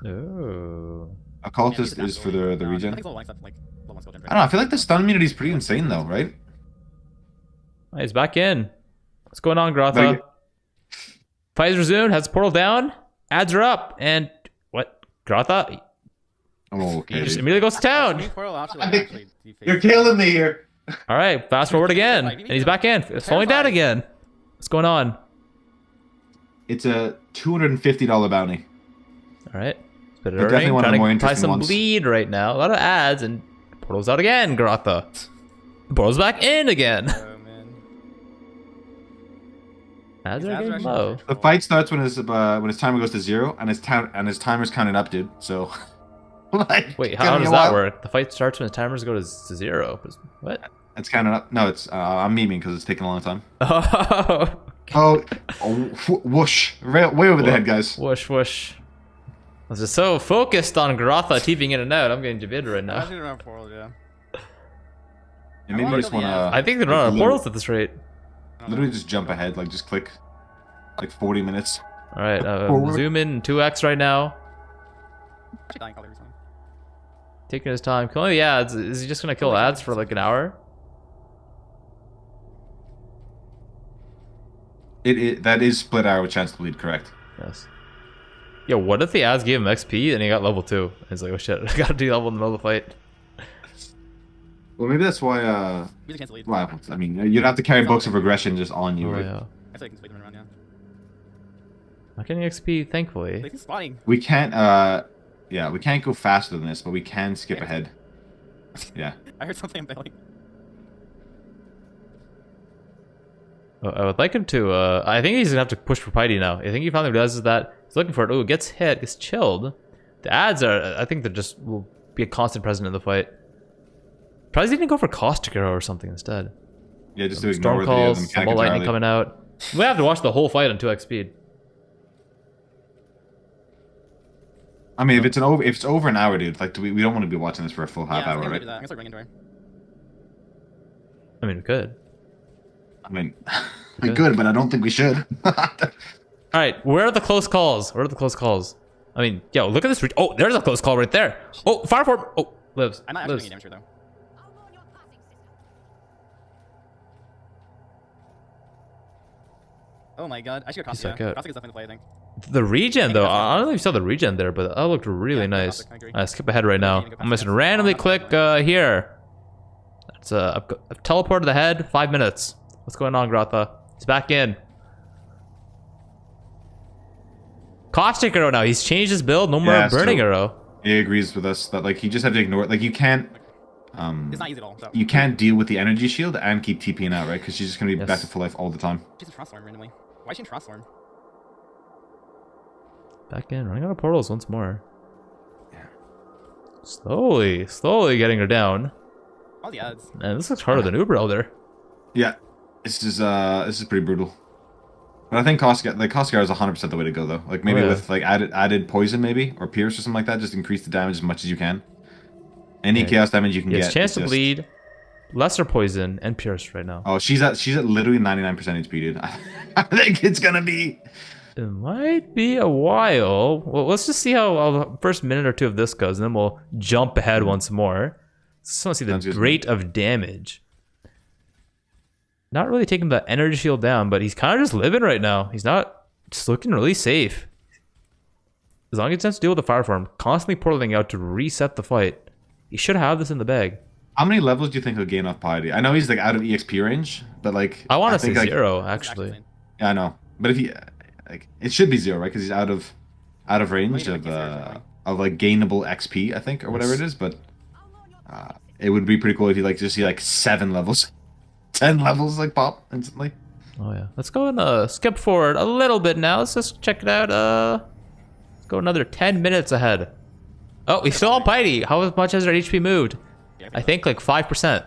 Oh. A cultist is for the regen. I don't know, I feel like the stun immunity is pretty insane though, right? He's back in. What's going on, Grotha? Fight is resumed, has the portal down, ads are up, and what? Grotha? Oh, okay. He just immediately goes to town. You're killing me here. Alright, fast forward again. And he's back in. It's falling down again. What's going on? It's a $250 bounty. Alright. Spit it earning. Trying to buy some bleed right now. A lot of ads and portal's out again, Grotha. The portal's back in again. Oh man. Ads are getting low. The fight starts when his timer goes to 0 and his timer's counting up, dude. So like, wait, how does that work? The fight starts when the timers go to 0. What? It's counting up. No, it's I'm memeing because it's taking a long time. Oh, whoosh. Way over the head, guys. Whoosh, whoosh. I was just so focused on Grotha TPing in and out. I'm getting jebid right now. Yeah, maybe you just want to... I think they're running out of portals at this rate. Literally just jump ahead, like just click. Like 40 minutes. Alright, zoom in 2x right now. Taking his time. Killing the ads. Is he just going to kill ads for like an hour? That is split arrow with chance to bleed, correct? Yes. Yo, what if the ads gave him XP and he got level 2? He's like, oh shit, I gotta do level in the middle of the fight. Well, maybe that's why. We just cancel lead. Well, I mean, you'd have to carry books of regression just on you, Oh, right? yeah. I feel like I can split them around, yeah. Not getting XP, thankfully. They keep spawning. We can't. Yeah, we can't go faster than this, but we can skip ahead. Yeah. I heard something I'm failing. I would like him to, I think he's gonna have to push for Piety now. I think he finally realizes that he's looking for it. Oh, gets hit, gets chilled. The ads are, I think they just will be a constant present in the fight. Probably didn't go for Caustic Arrow or something instead. Yeah, just to Storm ignore calls, the Ball Lightning coming out. We have to watch the whole fight on 2x speed. I mean, if it's over an hour, dude, like we don't want to be watching this for a full half hour, right? I'm gonna start running into her. I mean, we could. I mean, we could, but I don't think we should. Alright, where are the close calls? Where are the close calls? I mean, yo, look at this. Oh, there's a close call right there. Oh, fire form. Oh, lives. I'm not actually lives. getting damage here, though. Oh my god, I should go Caustic. Caustic is definitely the play, I think. The regen, though. I don't know if you saw the regen there, but that looked really nice. I skip ahead right now. I'm just gonna randomly click here. That's I've teleported ahead. 5 minutes. What's going on, Grotha? He's back in. Caustic Arrow now. He's changed his build. No more Burning Arrow. He agrees with us that like you just have to ignore it. Like you can't. It's not easy at all. So. You can't deal with the energy shield and keep TPing out, right? Because she's just gonna be back to full life all the time. She's a transform randomly. Why is she in transform? Back in, running out of portals once more. Yeah. Slowly getting her down. All the ads. Man, this looks harder than Uber Elder. Yeah, this is pretty brutal. But I think Caustic Arrow is 100% the way to go, though. Like maybe with like added poison, maybe, or pierce or something like that. Just increase the damage as much as you can. Any chaos damage you can get. Chance to bleed, lesser poison, and pierce right now. Oh, she's at literally 99% HP, dude. I think it's gonna be. It might be a while. Well, let's just see how the first minute or two of this goes, and then we'll jump ahead once more. Just want to see the rate of damage. Not really taking the energy shield down, but he's kind of just living right now. He's not just looking really safe. As long as he doesn't deal with the fire form, constantly portaling out to reset the fight. He should have this in the bag. How many levels do you think he'll gain off Piety? I know he's like out of EXP range, but like I want to say 0 actually. Yeah, I know, but if he like it should be 0, right? Because he's out of range of like gainable XP, I think, or whatever it is. But it would be pretty cool if you like just see like 7 levels. 10 levels like pop instantly. Oh yeah. Let's go and skip forward a little bit now. Let's just check it out. Let's go another 10 minutes ahead. Oh, he's still on Piety. How much has our HP moved? I think like 5%.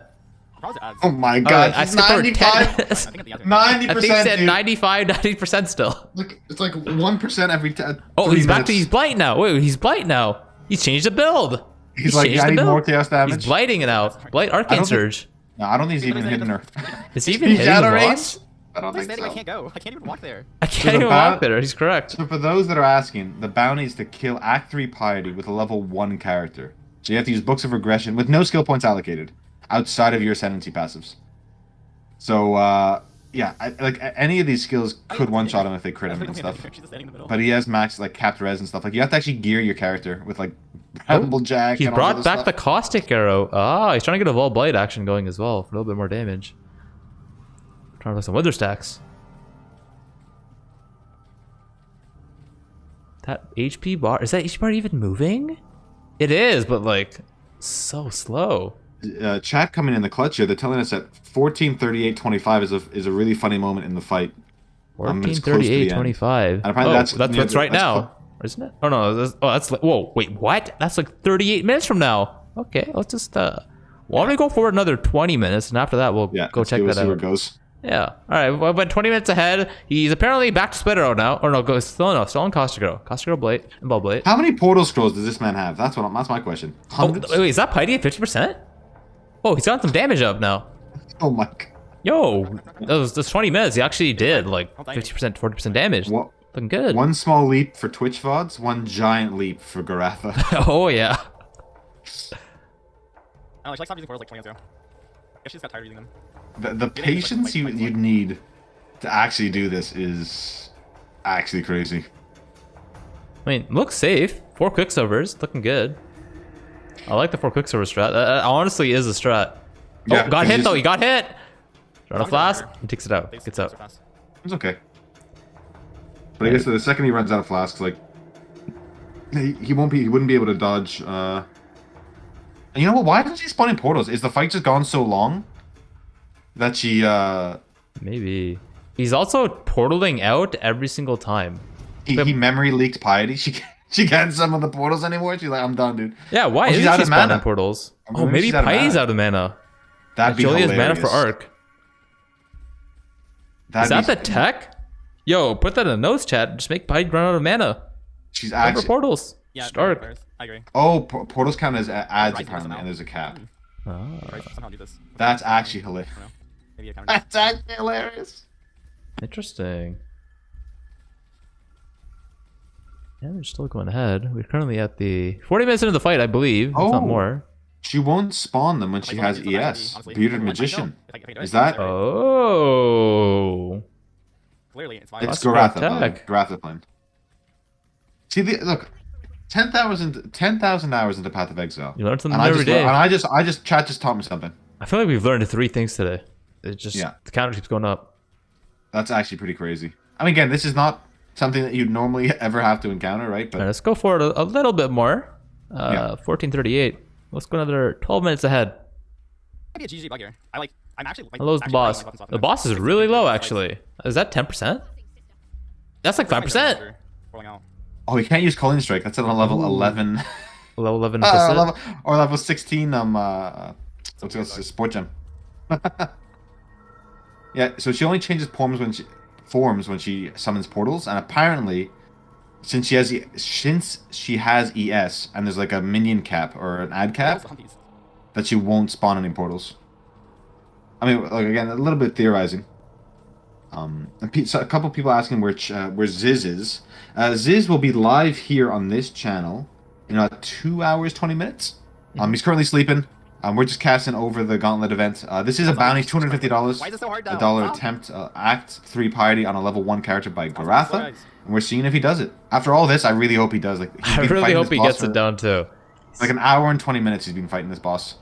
Oh my god. I skipped over 10 minutes. 90%. I think he said 95, 90% still. Look, it's like 1% every 10. Oh, he's back to he's blight now. Wait, he's blight now. He's changed the build. He's like, yeah, I need more chaos damage. He's blighting it out. Blight Arcane Surge. No, I don't think he's even hitting her. Is he even hitting the boss? I don't think so. I can't go. I can't even walk there. I can't even walk there. He's correct. So for those that are asking, the bounty is to kill Act 3 Piety with a level 1 character. So you have to use Books of Regression with no skill points allocated outside of your Ascendancy passives. So yeah, like any of these skills could one-shot him if they crit him and stuff. But he has max like capped res and stuff. Like you have to actually gear your character with like Bramble Jack. He brought back the Caustic Arrow. Ah, he's trying to get a Vol Blight action going as well for a little bit more damage. Trying to play some Wither stacks. That HP bar, is that HP bar even moving? It is, but like so slow. Chat coming in the clutch here. They're telling us that 14:38:25 is a really funny moment in the fight. 14:38:25. Oh, that's right now, isn't it? Oh no, that's like, whoa, wait, what? That's like 38 minutes from now. Okay, let's just why don't we go forward another 20 minutes, and after that we'll go check that out. See where it goes. Yeah. All right. Well, I went 20 minutes ahead. He's apparently back to Split Arrow now. Or no, still on Caustic Arrow. Caustic Arrow Blade and Ball Blade. How many portal scrolls does this man have? That's my question. Hundreds? Oh, wait, is that Piety at 50%? Oh, he's got some damage up now. Oh my god. Yo, those 20 minutes, he actually did like 50%, 40% damage. What? Looking good. One small leap for Twitch VODs, one giant leap for Garatha. Oh yeah. Oh, she like stopped using portals like 20 years ago. If she just got tired of using them. The patience you'd need to actually do this is actually crazy. I mean, looks safe. 4 Quicksilvers, looking good. I like the 4 Quicksilver strat. That honestly is a strat. Oh, got hit though. He got hit. Run a flask and takes it out. Gets out. It's okay. But I guess the second he runs out of flasks, like he wouldn't be able to dodge. And you know what? Why doesn't she spawn in portals? Is the fight just gone so long that she maybe he's also portaling out every single time. He memory leaked Piety. She can't summon the portals anymore. She's like, I'm done, dude. Yeah, why isn't she spawning portals? Oh, maybe Piety's out of mana. That'd be hilarious. She only has mana for Arc. Is that the tech? Yo, put that in the notes, chat. Just make Piety run out of mana. She's actually portals. Yeah, Arc. I agree. Oh, portals count as ads apparently, and there's a cap. That's actually hilarious. That's actually hilarious. Interesting. Yeah, we're still going ahead. We're currently at the 40 minutes into the fight, I believe. If not more. She won't spawn them when she has ES. Bearded Magician. Is that? Oh. Clearly, it's It's Garatha playing. See, look. 10,000 hours into Path of Exile. You learn something every day. And chat just taught me something. I feel like we've learned 3 things today. It's just, the counter keeps going up. That's actually pretty crazy. I mean, again, this is not something that you'd normally ever have to encounter, right? But let's go for it a little bit more. 1438. Let's go another 12 minutes ahead. Maybe a GG bug here. I'm actually like. How's the boss? The boss is really low, actually. Is that 10%? That's like 5%. Oh, you can't use Culling Strike. That's at a level 11. Level 11 or level 16. Sport Gem. Yeah. So she only changes forms when she summons portals, and apparently, since she has ES, and there's like a minion cap or an ad cap, that she won't spawn any portals. I mean, like, again, a little bit theorizing. So a couple people asking where Ziz is. Ziz will be live here on this channel in about 2 hours 20 minutes. He's currently sleeping. We're just casting over the Gauntlet event. This is a bounty, $250. Why is it so hard now? $1 attempt, Act 3 Piety on a level 1 character by Garatha. And we're seeing if he does it. After all this, I really hope he does. I really hope he gets it down too. Like an hour and 20 minutes he's been fighting this boss.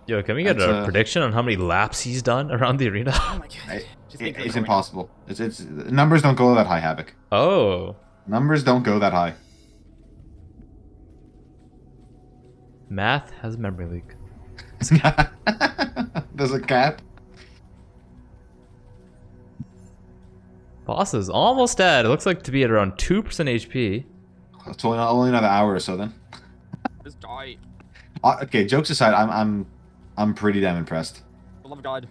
Yo, can we get a prediction on how many laps he's done around the arena? Oh my god. It's impossible. It's numbers don't go that high, Havoc. Oh. Numbers don't go that high. Math has memory leak. There's a cap. Boss is almost dead. It looks like to be at around 2% HP. It's only another hour or so then. Just die. Okay, jokes aside, I'm pretty damn impressed. For the love of God.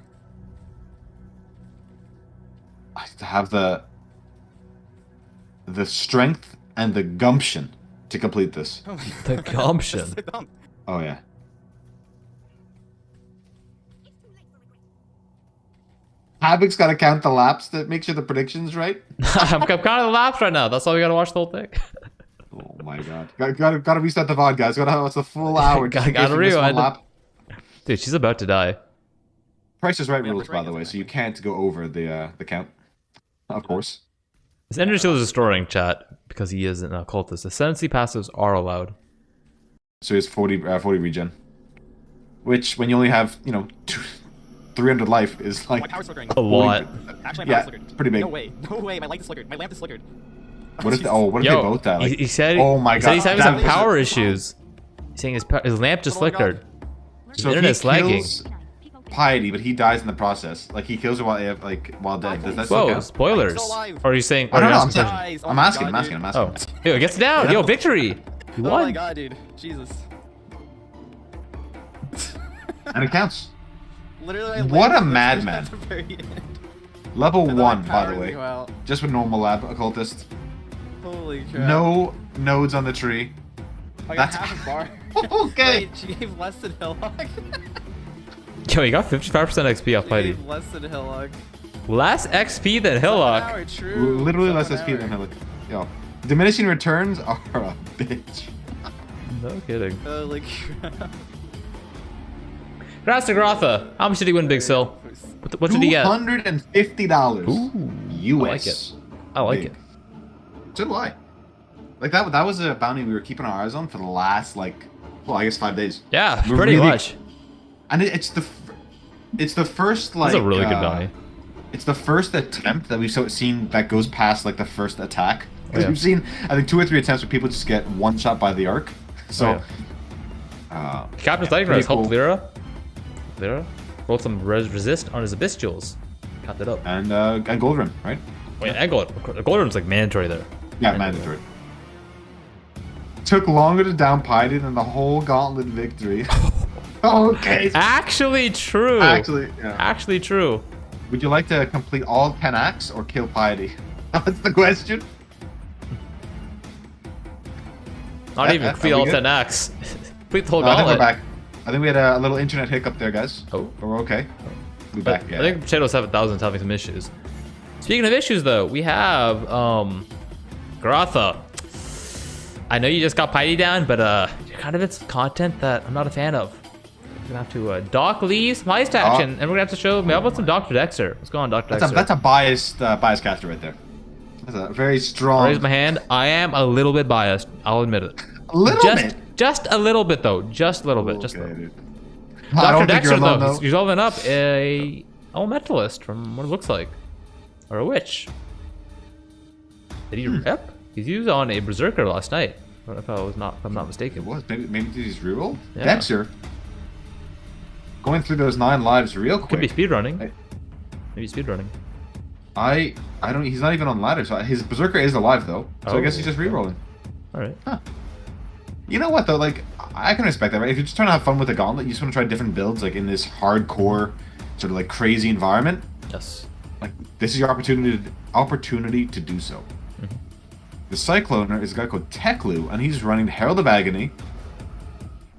To have the strength and the gumption to complete this. The gumption. Oh yeah. Havoc's got to count the laps to make sure the prediction's right. I'm counting the laps right now. That's why we gotta watch the whole thing. Oh my god. Gotta restart the VOD, guys. Gotta watch the full hour. Gotta rewind. Dude, she's about to die. Price is Right rules, by the way, so you can't go over the count. Of course. His energy shield is restoring, chat, because he is an occultist. Ascendancy passives are allowed. So he has 40 regen. Which, when you only have, 300 life, is like a lot. Actually, yeah, it's pretty big. No way, my light is flickered. My lamp is flickered. What if they both die? He said. Oh my god! He said he's having some power issues. He's saying his lamp just flickered. His internet's lagging. Piety, but he dies in the process. Like he kills her while dead. Does that still count? Spoilers. Or are you saying? I don't know. I'm asking. Oh, yo, it gets down. Yo, victory. You won. Oh my god, dude. Jesus. And it counts. Literally, what a madman. Level 1, by the way. Well. Just with normal lab occultist. Holy crap. No nodes on the tree. That's half a bar. Okay. Wait, she gave less than Hillock. Yo, you got 55% XP off Piety. Less than Hillock. Less XP than Hillock. Literally less XP than Hillock. Yo, diminishing returns are a bitch. No kidding. Holy crap. Congrats to Garatha. How much did he win, BigSil? What did he get? $250. Ooh, US. I like it. So do I. Like that was a bounty we were keeping our eyes on for the last I guess 5 days. Yeah, pretty much. And it's It's the first like. That's a really good bounty. It's the first attempt that we've seen that goes past like the first attack. Because we've seen, I think, 2 or 3 attempts where people just get one shot by the arc. So. Captain's Lightning Rod helped Lyra. Rolled some resist on his Abyss Jewels. Capped it up. And Gold Rim, right? Oh, yeah, and Gold Rim's like mandatory there. Yeah, mandatory. Took longer to down Piety than the whole Gauntlet victory. Okay. Actually true. Actually true. Would you like to complete all 10 acts or kill Piety? That's the question. Not even complete all 10 acts. Complete the whole I think Gauntlet. we're back. I think we had a little internet hiccup there, guys. Oh. But we're okay. We're back, yeah. I think Potato 7000 is having some issues. Speaking of issues, though, we have Garotha. I know you just got Piety down, but you're kind of in some content that I'm not a fan of. We're gonna have to Doc leaves Heist action, and we're gonna have to show. How about some Dr. Dexter? What's going on, Dr. Dexter? That's a biased caster right there. That's a very strong. I'll raise my hand. I am a little bit biased. I'll admit it. A little bit. Just a little bit, though. Just a little bit. Just a little bit. I Dr. don't think Dexter, you're alone, though, he's resolving up a elementalist from what it looks like, or a witch. Did he rep? He's used on a berserker last night. If I'm not mistaken. It was maybe he's reroll. Yeah. Dexter going through those 9 lives real quick. Could be speedrunning. Maybe speedrunning. I don't. He's not even on ladder. So his berserker is alive though. So I guess he's just rerolling. All right. Huh. You know what though? Like I can respect that, right? If you're just trying to have fun with the Gauntlet, you just want to try different builds, like in this hardcore, sort of like crazy environment. Yes. Like this is your opportunity to do so. Mm-hmm. The Cycloner is a guy called Teklu, and he's running Herald of Agony.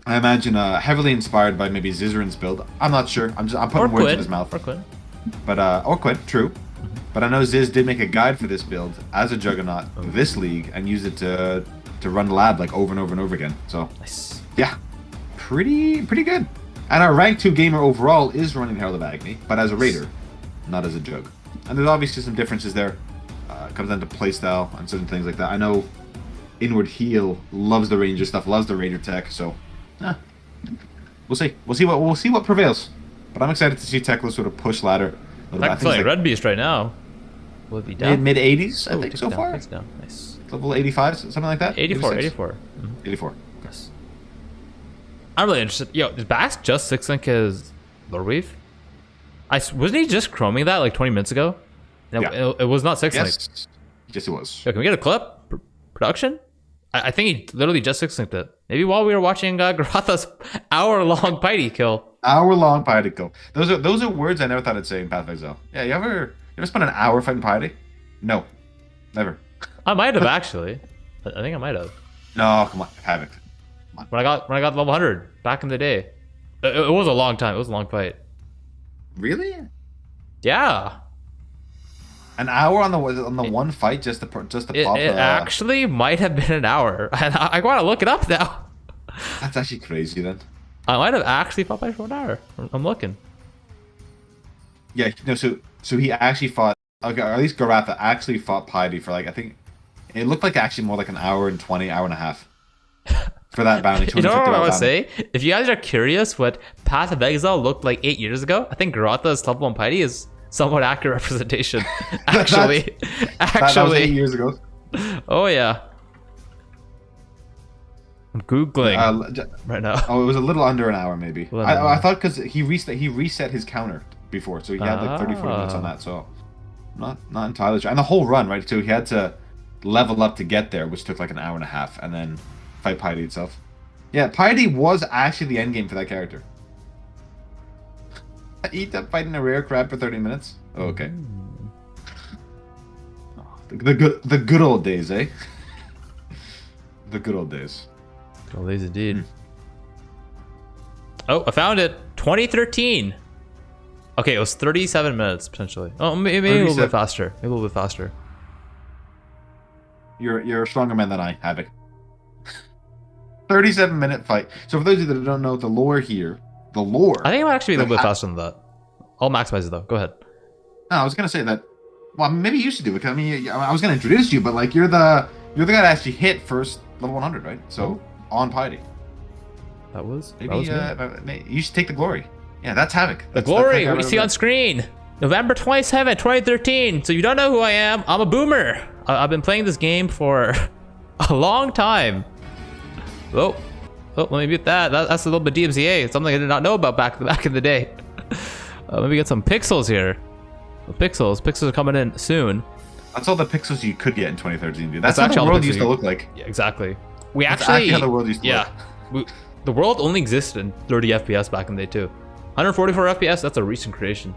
I imagine heavily inspired by maybe Zizaran's build. I'm not sure. I'm putting words in his mouth. Or Quinn. But or Quinn, true. Mm-hmm. But I know Ziz did make a guide for this build as a Juggernaut this league and use it to run lab like over and over and over again. So Nice. yeah, pretty good. And our rank 2 gamer overall is running Herald of Agony, but as a raider, not as a jug. And there's obviously some differences there. It comes down to playstyle and certain things like that. I know Inward Heel loves the ranger stuff, loves the raider tech. So we'll see. We'll see what prevails. But I'm excited to see Tekla sort of push ladder. I feel like Red Beast right now. Will it be down? Mid 80s, I think so down, far. It's down. Nice. Level 85, something like that. 84. 84. Yes. I'm really interested. Yo, is Bax just 6-link his Lord Weave? Wasn't he just chroming that like 20 minutes ago? No, yeah. It was not 6-link. Yes, it was. Yo, can we get a clip? Production? I think he literally just 6-linked it. Maybe while we were watching Garotha's hour-long Piety kill. Hour-long Piety kill. Those are words I never thought I'd say in Path of Exile. Yeah, you ever spent an hour fighting Piety? No, never. I might have actually. I think I might have. No, come on, Havoc. Come on. When I got level 100 back in the day. It was a long time. It was a long fight. Really? Yeah. An hour on the one fight just to pop. It actually might have been an hour. I gotta look it up now. That's actually crazy then. I might have actually fought by for an hour. I'm looking. Yeah, no. So he actually fought. Okay, or at least Garotha actually fought Piety for like I think it looked like actually more like an hour and 20, hour and a half for that bounty. You know what I would say? If you guys are curious what Path of Exile looked like 8 years ago, I think Garotha's top 1 Piety is somewhat accurate representation. Actually, that was 8 years ago. Oh yeah. I'm googling right now. Oh, it was a little under an hour maybe. I thought because he reset his counter before, so he had like 30-40 minutes on that. So not entirely sure. And the whole run, right? So he had to level up to get there, which took like an hour and a half, and then fight Piety itself. Yeah, Piety was actually the end game for that character. Eat up fighting a rare crab for 30 minutes. Oh, okay. Oh, the good old days, eh? The good old days. Good old days indeed. Oh, I found it. 2013. Okay, it was 37 minutes potentially. Oh, maybe a little bit faster. Maybe a little bit faster. You're a stronger man than I, Havoc. 37-minute fight. So for those of you that don't know the lore here, I think it might actually be a little bit faster than that. I'll maximize it though. Go ahead. No, I was gonna say that. Well, maybe you should do it. I mean, I was gonna introduce you, but like you're the guy that actually hit first level 100, right? So on Piety. That was maybe me. you should take the glory. Yeah, that's Havoc. The glory we see on screen. November 27, 2013. So you don't know who I am. I'm a boomer. I've been playing this game for a long time. Oh, let me mute that. That's a little bit DMCA. Something I did not know about back in the day. Let me get some pixels here. Pixels are coming in soon. That's all the pixels you could get in 2013, dude. That's how the world used to look like. Yeah, exactly. That's actually how the world used to look. The world only existed in 30 FPS back in the day too. 144 FPS, that's a recent creation.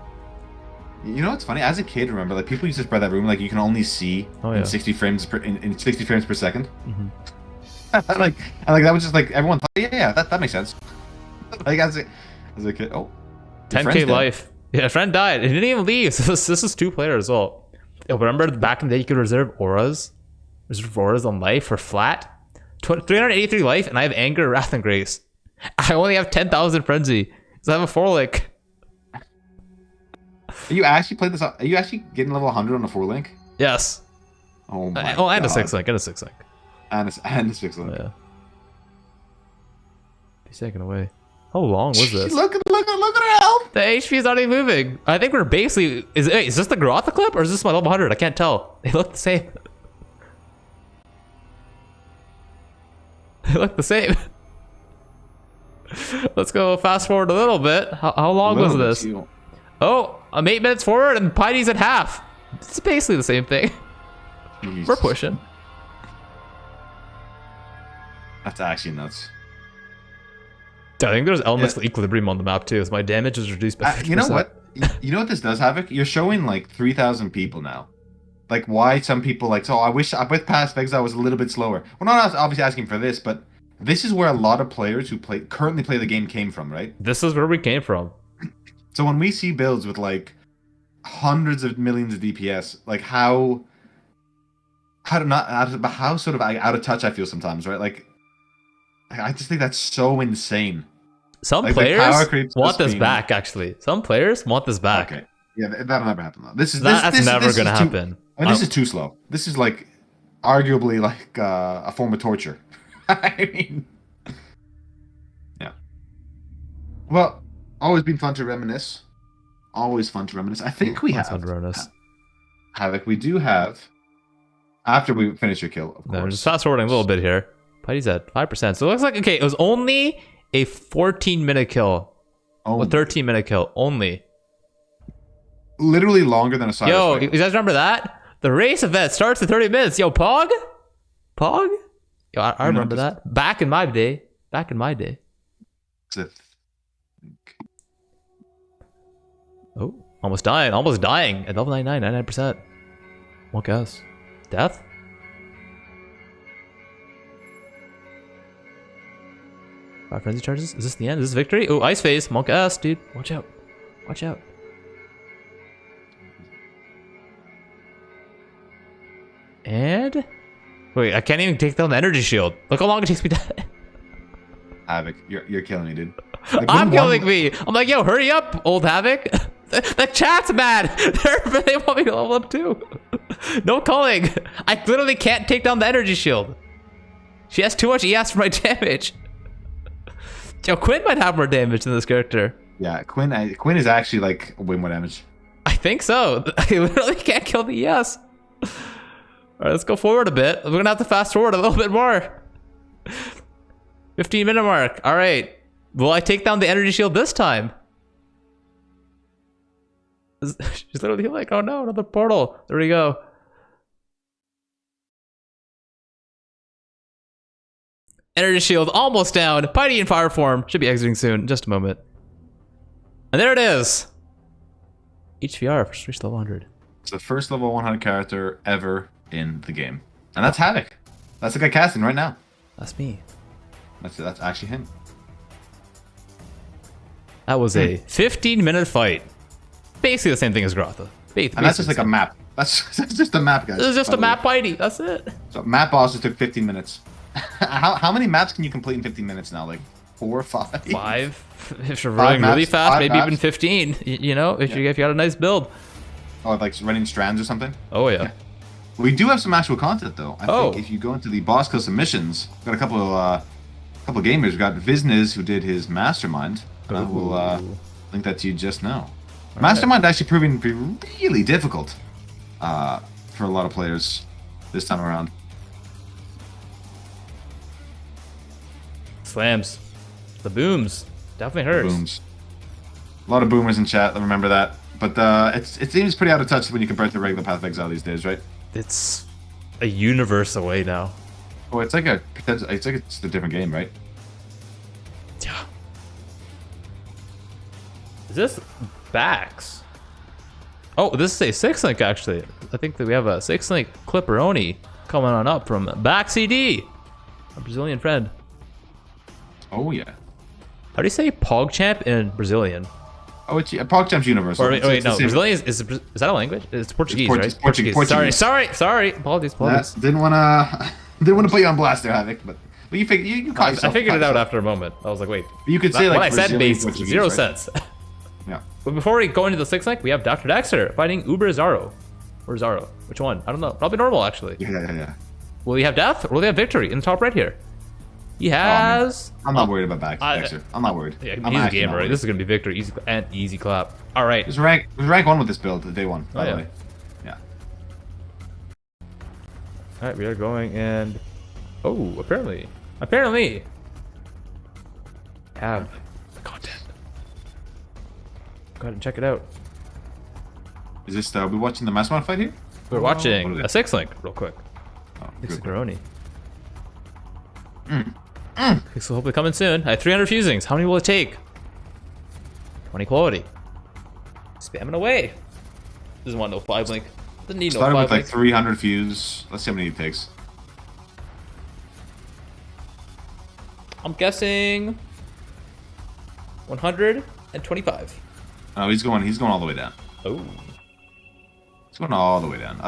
You know what's funny? As a kid, remember, like people used to spread that room like you can only see in 60 frames per second. Mm-hmm. like that was just like everyone thought, yeah, that makes sense. Like as a kid, 10K life. Yeah, a friend died. He didn't even leave. So this is 2-player as well. Remember back in the day you could reserve auras on life for flat. 383 life, and I have anger, wrath, and grace. I only have 10,000 frenzy because I have a 4-link. You actually played this? Are you actually getting level 100 on a 4-link? Yes. Oh my god. And a 6-link. And a 6-link. And a 6-link. Yeah. He's taken away. How long was this? Look at her health. The HP is not even moving. I think we're basically... Is this the Gauntlet clip or is this my level 100? I can't tell. They look the same. They look the same. Let's go fast forward a little bit. How long was this? Oh, I'm 8 minutes forward and Pity's at half. It's basically the same thing. Jesus. We're pushing. That's actually nuts. I think there's elements of equilibrium on the map too, so my damage is reduced by 50%. You know what? You know what this does, Havoc? You're showing like 3,000 people now. Like why some people like, so I wish with Path of Exile was a little bit slower. We're not obviously asking for this, but this is where a lot of players who currently play the game came from, right? This is where we came from. So when we see builds with like hundreds of millions of DPS, like how sort of out of touch I feel sometimes, right? Like I just think that's so insane. Some like, players want this back, actually. Some players want this back. Okay. Yeah, that'll never happen though. That's never gonna happen. This is too slow. This is like arguably like a form of torture. I mean, yeah. Well, always been fun to reminisce. Always fun to reminisce. I think we have Havoc. We do have. After we finish your kill, of course. No, just fast forwarding a little bit here. Pity's at 5%. So it looks like it was only a 14-minute kill. A 13-minute kill only. Literally longer than a side. Yo, you guys remember that? The race event starts in 30 minutes. Yo, Pog? Yo, I remember that. Back in my day. Oh, almost dying at level 99, 99%. What guess? Death? Five frenzy charges? Is this the end? Is this victory? Oh, ice phase. Monk S, dude. Watch out. And wait, I can't even take down the energy shield. Look how long it takes me to. Havoc, you're killing me, dude. Like, I'm killing me. I'm like, yo, hurry up, old Havoc. The chat's mad. They want me to level up too. No calling. I literally can't take down the energy shield. She has too much ES for my damage. Yo, Quinn might have more damage than this character. Yeah, Quinn is actually like way more damage. I think so. I literally can't kill the ES. All right, let's go forward a bit. We're gonna have to fast forward a little bit more. 15-minute mark. All right. Will I take down the energy shield this time? She's literally like, oh no, another portal. There we go. Energy shield almost down. Piety in fire form. Should be exiting soon. In just a moment. And there it is. HVR for reached level 100. It's the first level 100 character ever in the game. And that's Havoc. That's the guy casting right now. That's me. That's actually him. That was a 15-minute fight. Basically the same thing as Grotha. And that's just like a map. That's just a map, guys. This is just a map fighty. That's it. So map bosses took 15 minutes. How many maps can you complete in 15 minutes now? Like 4 or 5? 5. If you're running really fast, maybe even 15. You know, if you got a nice build. Oh, like running strands or something? Oh yeah. We do have some actual content though. I think if you go into the boss kill submissions, we've got a couple gamers. We've got Vizniz who did his mastermind. We'll link that to you just now. Mastermind actually proving to be really difficult for a lot of players this time around. Slams. The booms. Definitely hurts. Booms. A lot of boomers in chat, I remember that. But it seems pretty out of touch when you compare it to regular Path of Exile these days, right? It's a universe away now. Oh, it's like it's a different game, right? Yeah. Is this Bax? Oh, this is a 6-link actually. I think that we have a 6-link Clipperoni coming on up from Bax CD, a Brazilian friend. Oh yeah. How do you say PogChamp in Brazilian? Oh, it's PogChamp's universal. Or, wait, no, Brazilian is that a language? It's Portuguese, right? Portuguese. Portuguese. Sorry. Apologies. Didn't wanna put you on blast there, Havoc, but you caught yourself. I figured it out after a moment. I was like, wait. You could say what like I said made zero right? sense. Yeah. But before we go into the 6-link, we have Dr. Dexter fighting Uber Zaro. Or Zaro. Which one? I don't know. Probably normal, actually. Yeah. Will he have death or will he have victory in the top right here? He has... I'm not worried about Dexter. I'm not worried. Yeah, he's a gamer, right? This is going to be victory easy clap. All right. It was rank 1 with this build, day 1, by the way. Yeah. All right, we are going and... Oh, apparently have the content. Go ahead and check it out. Is this, are we watching the Mastermind fight here? We're watching a 6-link real quick. Oh, Zizaran. Pixel hopefully coming soon. I have 300 fusings. How many will it take? 20 quality. Spamming away. Doesn't want no 5-link. Doesn't need no 5-link. Started with like 300 fuse. Let's see how many it takes. I'm guessing 125. Oh, he's going all the way down. Oh. He's going all the way down.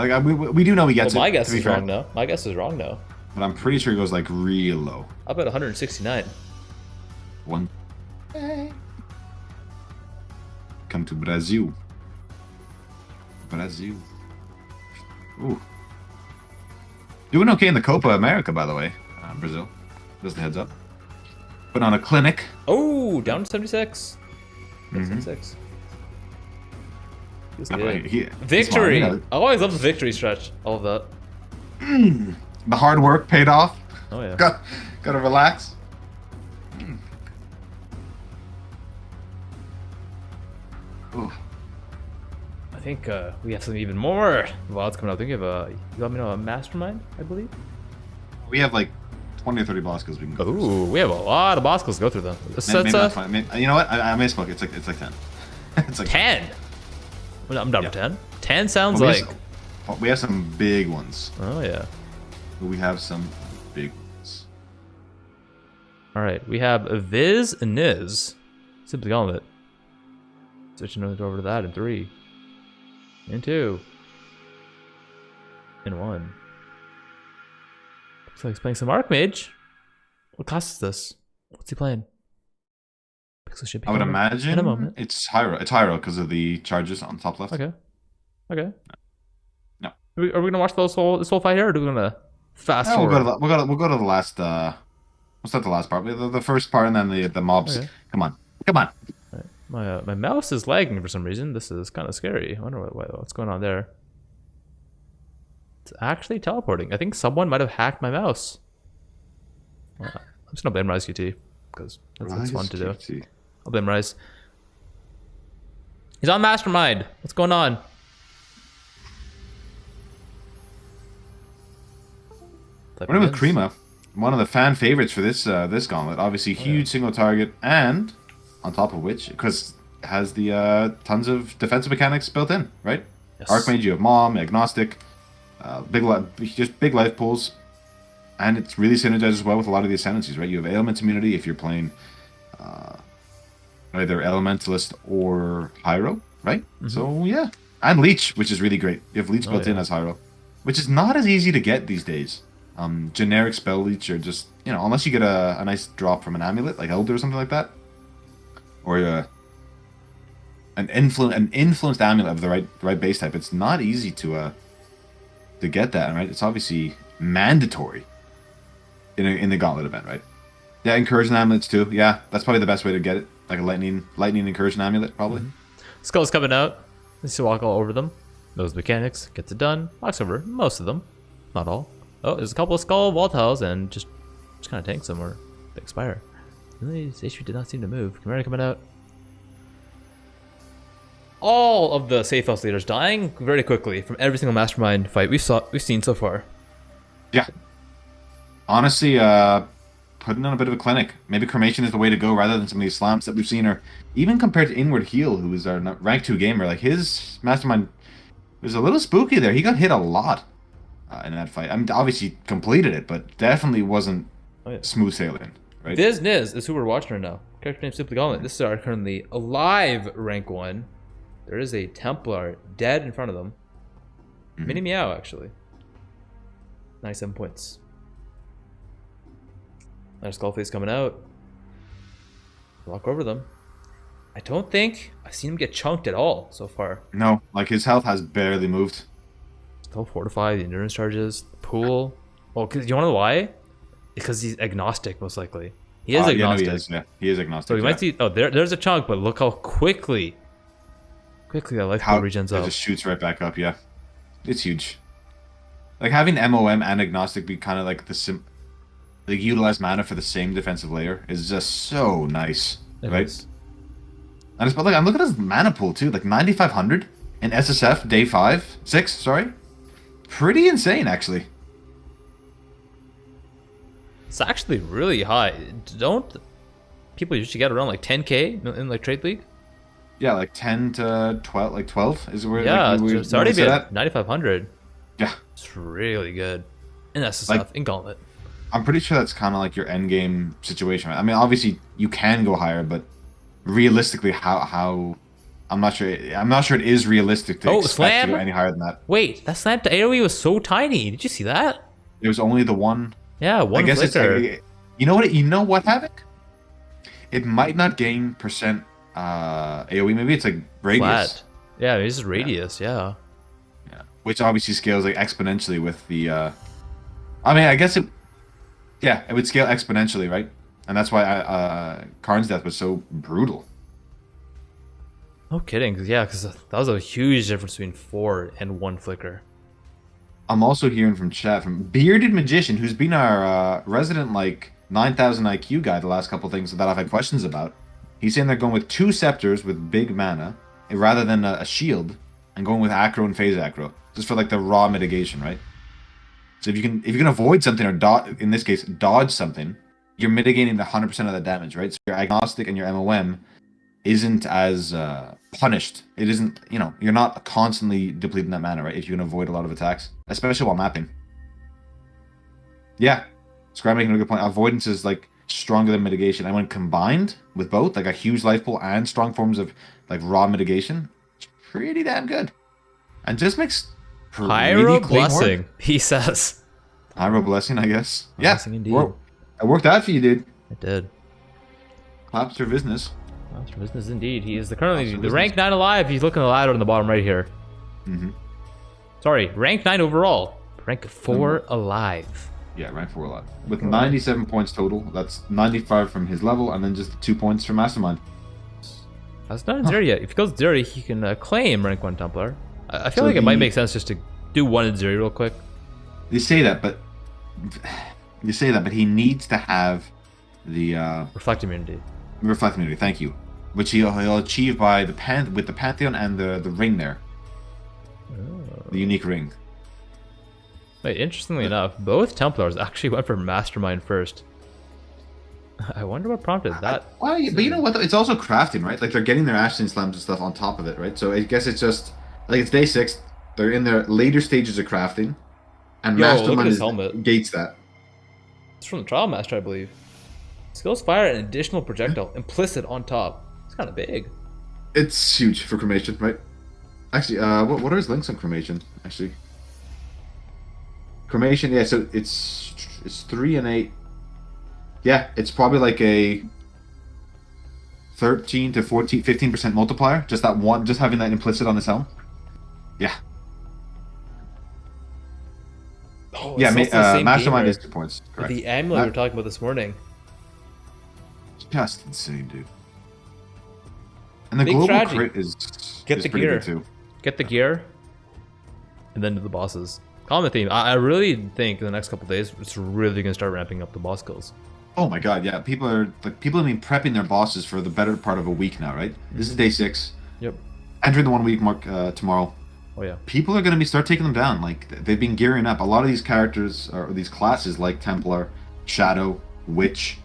We do know he gets well, my it. guess is wrong now. My guess is wrong now. But I'm pretty sure he goes like real low. I'll bet 169. One. Come to Brazil. Ooh. Doing okay in the Copa America, by the way. Brazil. Just a heads up. Put on a clinic. Oh, down to 76. 76. Victory! I always love the victory stretch. All of that. The hard work paid off. Oh yeah. Gotta relax. Ooh. I think we have some even more VODs coming up. I think you have you let me know a mastermind, I believe. We have like 20 or 30 boss kills we can go through. Ooh, we have a lot of boss kills to go through though. Maybe not 20. You know what? I misspoke. It's like 10. It's like 10. I'm done with 10. 10 sounds like. We have some big ones. Oh yeah. We have some big ones. All right, we have Viz and Niz. Simply Gauntlet. Switching over to that in 3, in 2, in 1. Looks like he's playing some Archmage. What class is this? What's he playing? Pixel should be I would imagine in a moment. it's Hyro. It's Hyro because of the charges on the top left. Okay. No. Are we gonna watch this whole fight here, or are we gonna fast forward? We'll go to the last. What's that? The last part. The first part, and then the mobs. Okay. Come on. Right. My mouse is lagging for some reason. This is kind of scary. I wonder what's going on there. It's actually teleporting. I think someone might have hacked my mouse. I'm just gonna blame Rise QT because that's fun to do. I'll blame Rise. He's on Mastermind. What's going on? Running with Krima, one of the fan favorites for this gauntlet. Obviously, huge single target, and on top of which, because it has the tons of defensive mechanics built in, right? Yes. Archmage, you have Mom, Agnostic, big life pools, and it's really synergized as well with a lot of the ascendancies, right? You have Ailment immunity if you're playing either Elementalist or Hyro, right? So yeah, and Leech, which is really great. You have Leech built in as Hyro, which is not as easy to get these days. Generic spell leech are just, unless you get a nice drop from an amulet like Elder or something like that, or an influenced amulet of the right base type. It's not easy to get that, right? It's obviously mandatory in the Gauntlet event, right? Yeah, encouraging amulets too. Yeah, that's probably the best way to get it. Like a lightning incursion amulet, probably. Skull's coming out. Needs to walk all over them. Those mechanics, gets it done. Walks over most of them, not all. Oh, there's a couple of skull wall tiles and just kind of tanks them or they expire. This issue did not seem to move. Chimera coming out. All of the safe house leaders dying very quickly from every single mastermind fight we've seen so far. Yeah. Honestly, putting on a bit of a clinic. Maybe cremation is the way to go rather than some of these slams that we've seen, or even compared to Inward Heel, who is our rank 2 gamer. Like his mastermind was a little spooky there. He got hit a lot in that fight. I mean, obviously completed it, but definitely wasn't smooth sailing. Right? This Niz is who we're watching right now. Character name simply Gauntlet. This is our currently alive rank 1. There is a Templar dead in front of them. Mini Meow, actually. 97 points. There's Skullface coming out. Walk over them. I don't think I've seen him get chunked at all so far. No, like his health has barely moved. Still fortify the endurance charges, the pool. Well, cause you want to know why? Because he's agnostic, most likely. He is agnostic. Yeah, he is agnostic. So you might see. Oh, there's a chunk, but look how quickly that life pool regens up. It just shoots right back up. Yeah, it's huge. Like having MOM and agnostic be kind of like like utilize mana for the same defensive layer is just so nice, right? Is. And it's, but like I'm looking at his mana pool too, like 9,500 in SSF day 6. Sorry, pretty insane actually. It's actually really high. Don't people usually get around like 10k in like trade league? Yeah, like 10 to 12, like 12 is where. Yeah, like, it's already been 9,500. Yeah, it's really good. And that's the like, stuff in Gauntlet. I'm pretty sure that's kind of like your end game situation. I mean, obviously you can go higher, but realistically, how I'm not sure. I'm not sure it is realistic to expect to go any higher than that. Wait, that slam to AoE was so tiny. Did you see that? It was only the one. Yeah, one. I guess flicker. It's like, you know what? You know what, Havoc? It might not gain percent AoE. Maybe it's like radius. Flat. Yeah, it's just radius. Yeah. Which obviously scales like exponentially with the. I mean, I guess it. Yeah, it would scale exponentially, right? And that's why Karn's death was so brutal. No kidding. Yeah, because that was a huge difference between 4 and 1 flicker. I'm also hearing from chat from Bearded Magician, who's been our resident like 9,000 IQ guy the last couple things that I've had questions about. He's saying they're going with 2 scepters with big mana rather than a shield, and going with acro and phase acro just for like the raw mitigation, right? So if you can avoid something or in this case dodge something, you're mitigating the 100% of the damage, right? So your agnostic and your MOM isn't as punished. It isn't, you're not constantly depleting that mana, right? If you can avoid a lot of attacks, especially while mapping. Yeah, Scrap making a good point. Avoidance is like stronger than mitigation, and when combined with both, like a huge life pool and strong forms of like raw mitigation, it's pretty damn good, and just makes Pyro blessing. He says. Pyro blessing, I guess. Blessing indeed. It worked out for you, dude. It did. Claps for business. Claps for business indeed. He is currently the rank 9 alive. He's looking at the ladder on the bottom right here. Sorry, rank 9 overall. Rank 4 alive. Yeah, rank 4 alive. With 97 points total. That's 95 from his level, and then just 2 points from Mastermind. That's not in 0 yet. If he goes 0, he can claim rank 1 Templar. I feel like it might make sense just to do 1 and 0 real quick. You say that, but he needs to have the Reflect immunity. Reflect immunity, thank you. Which he'll achieve by with the Pantheon and the ring there. Oh. The unique ring. Wait, interestingly enough, both Templars actually went for Mastermind first. I wonder what prompted that. But you know what? It's also crafting, right? Like they're getting their Ashen Slams and stuff on top of it, right? So I guess it's just like it's day 6. They're in their later stages of crafting, and Mastermind gates that. It's from the Trial Master, I believe. Skills fire an additional projectile implicit on top. It's kind of big. It's huge for cremation, right? Actually, what are his links on cremation? Actually, cremation, yeah. So it's 3 and 8. Yeah, it's probably like a 13 to 14, 15% multiplier. Just that one, just having that implicit on his helm. Yeah. Oh, yeah, Mastermind is 2 points. Correct. The amulet we were talking about this morning. Just insane, dude. And the Big global strategy. crit is Get the pretty gear. good too. Get the gear, and then do the bosses. Common theme. I really think in the next couple days it's really gonna start ramping up the boss kills. Oh my god, yeah. People have been prepping their bosses for the better part of a week now, right? This is day 6. Yep. Entering the 1 week mark tomorrow. Oh yeah. People are going to start taking them down. Like, they've been gearing up. A lot of these characters, or these classes, like Templar, Shadow, Witch,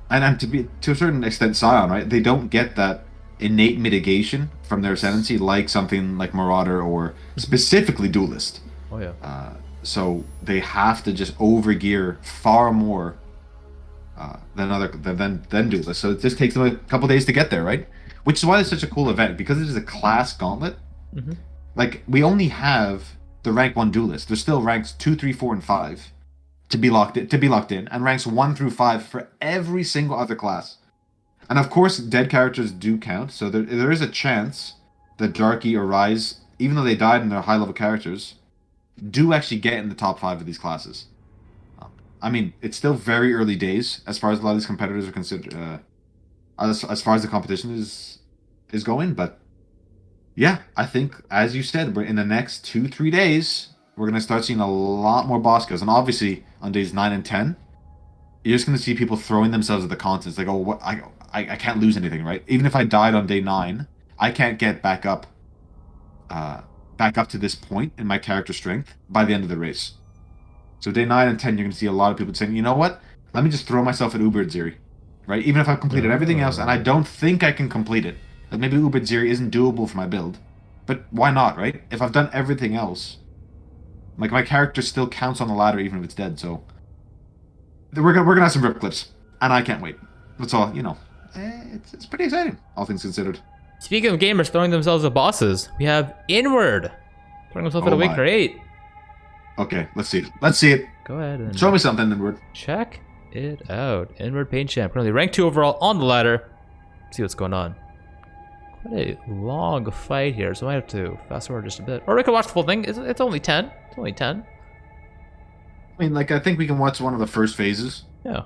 and to a certain extent Scion, right? They don't get that innate mitigation from their ascendancy like something like Marauder or specifically Duelist. Oh yeah. So they have to just overgear far more than Duelist. So it just takes them a couple days to get there, right? Which is why it's such a cool event, because it is a class gauntlet. Like, we only have the rank 1 Duelist. There's still ranks 2, 3, 4, and 5 to be locked in, and ranks 1 through 5 for every single other class. And of course, dead characters do count, so there is a chance that Darky or Rise, even though they died and they're high-level characters, do actually get in the top 5 of these classes. I mean, it's still very early days as far as a lot of these competitors are considered, as far as the competition is going, but yeah, I think, as you said, in the next 2-3 days, we're going to start seeing a lot more boss kills. And obviously, on days 9 and 10, you're just going to see people throwing themselves at the contents. Like, oh, what? I can't lose anything, right? Even if I died on day 9, I can't get back up to this point in my character strength by the end of the race. So day 9 and 10, you're going to see a lot of people saying, you know what? Let me just throw myself at Uber Ziri, right? Even if I've completed everything else, and I don't think I can complete it. Like, maybe Uber Ziri isn't doable for my build. But why not, right? If I've done everything else, like, my character still counts on the ladder even if it's dead, so... We're gonna have some rip clips, and I can't wait. That's all, you know. It's pretty exciting, all things considered. Speaking of gamers throwing themselves at bosses, we have Inward throwing himself at Awakener 8. Okay, let's see it. Let's see it. Go ahead and show me something, Inward. Check it out. Inward Pain Champ, currently ranked 2 overall on the ladder. Let's see what's going on. Quite a long fight here, so I might have to fast forward just a bit. Or we can watch the full thing. It's only 10. It's only 10. I mean, like, I think we can watch one of the first phases. Yeah.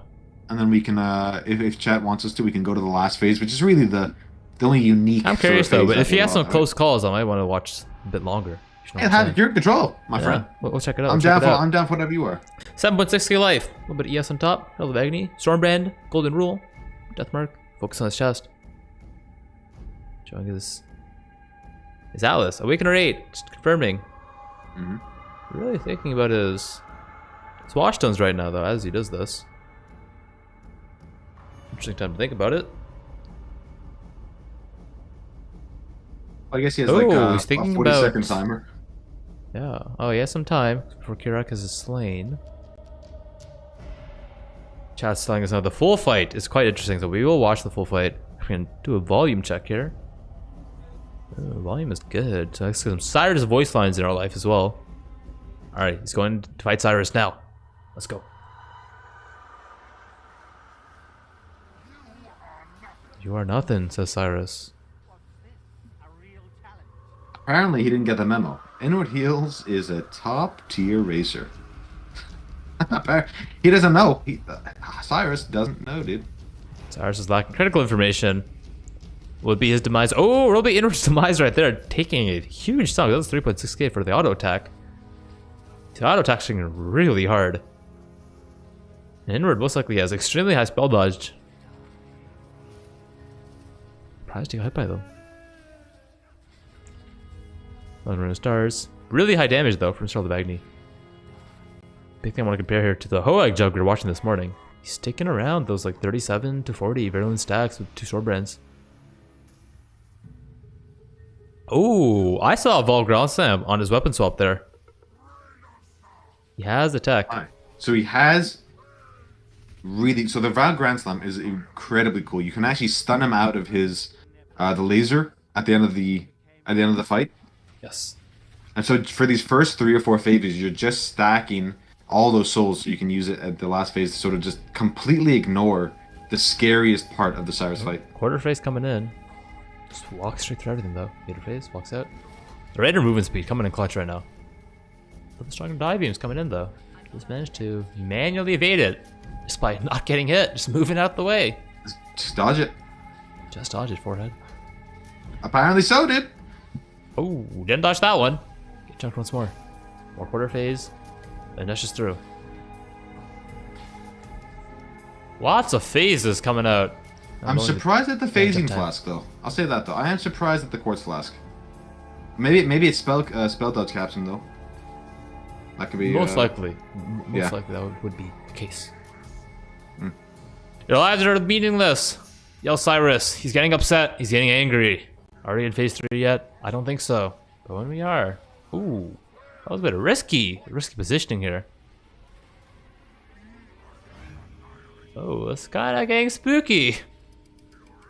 And then we can, if chat wants us to, we can go to the last phase, which is really the only unique. I'm curious though, but if you have some close calls, I might want to watch a bit longer. You're in control, my friend. We'll check it out. I'm down for whatever you are. 7.6k life. A little bit of ES on top. Hell of Agony. Stormbrand. Golden Rule. Deathmark. Focus on his chest. Showing his Alice. Awakener 8. Just confirming. Really thinking about his Watchstones right now, though, as he does this. Interesting time to think about it. I guess he has like he's thinking a 40-second timer. Yeah. Oh, he has some time before Kirakas is slain. Chat's telling us now the full fight is quite interesting, so we will watch the full fight. We can do a volume check here. Volume is good. So let's get some Cyrus voice lines in our life as well. Alright, he's going to fight Cyrus now. Let's go. You are nothing, says Cyrus. Apparently he didn't get the memo. Inward Heels is a top-tier racer. He doesn't know. Cyrus doesn't know, dude. Cyrus is lacking critical information. Would be his demise. Oh, it'll be Inward's demise right there. Taking a huge chunk. That's 3.6k for the auto attack. The auto attacking really hard. Inward most likely has extremely high spell dodge. Surprised he got hit by them. Run of Stars. Really high damage though from Star of Agni. Big thing I want to compare here to the Hoag jug we were watching this morning. He's sticking around those like 37 to 40 virulent stacks with 2 sword brands. Oh, I saw a Vol Ground Slam on his weapon swap there. He has the tech. So he has really. So the Val Grand Slam is incredibly cool. You can actually stun him out of his the laser at the end of the fight. Yes. And so for these first 3 or 4 phases, you're just stacking all those souls so you can use it at the last phase to sort of just completely ignore the scariest part of the Cyrus fight. Quarter phase coming in. Just walks straight through everything though. Later phase, walks out. The Raider movement speed coming in clutch right now. But the stronger dive beams coming in though. Just managed to manually evade it. Just by not getting hit. Just moving out the way. Just dodge it. Just dodge it, forehead. Apparently so did. Oh, didn't dodge that one. Get chunked once more. More quarter phase. And that's just through. Lots of phases coming out. I'm surprised at the phasing flask, though. I'll say that, though. I am surprised at the quartz flask. Maybe it's spell dodge caption, though. That could be most likely. Most likely that would be the case. Your lives are meaningless. Yell Cyrus. He's getting upset. He's getting angry. Are we in phase 3 yet? I don't think so. But when we are, ooh, that was a bit risky positioning here. Oh, it's kind of getting spooky.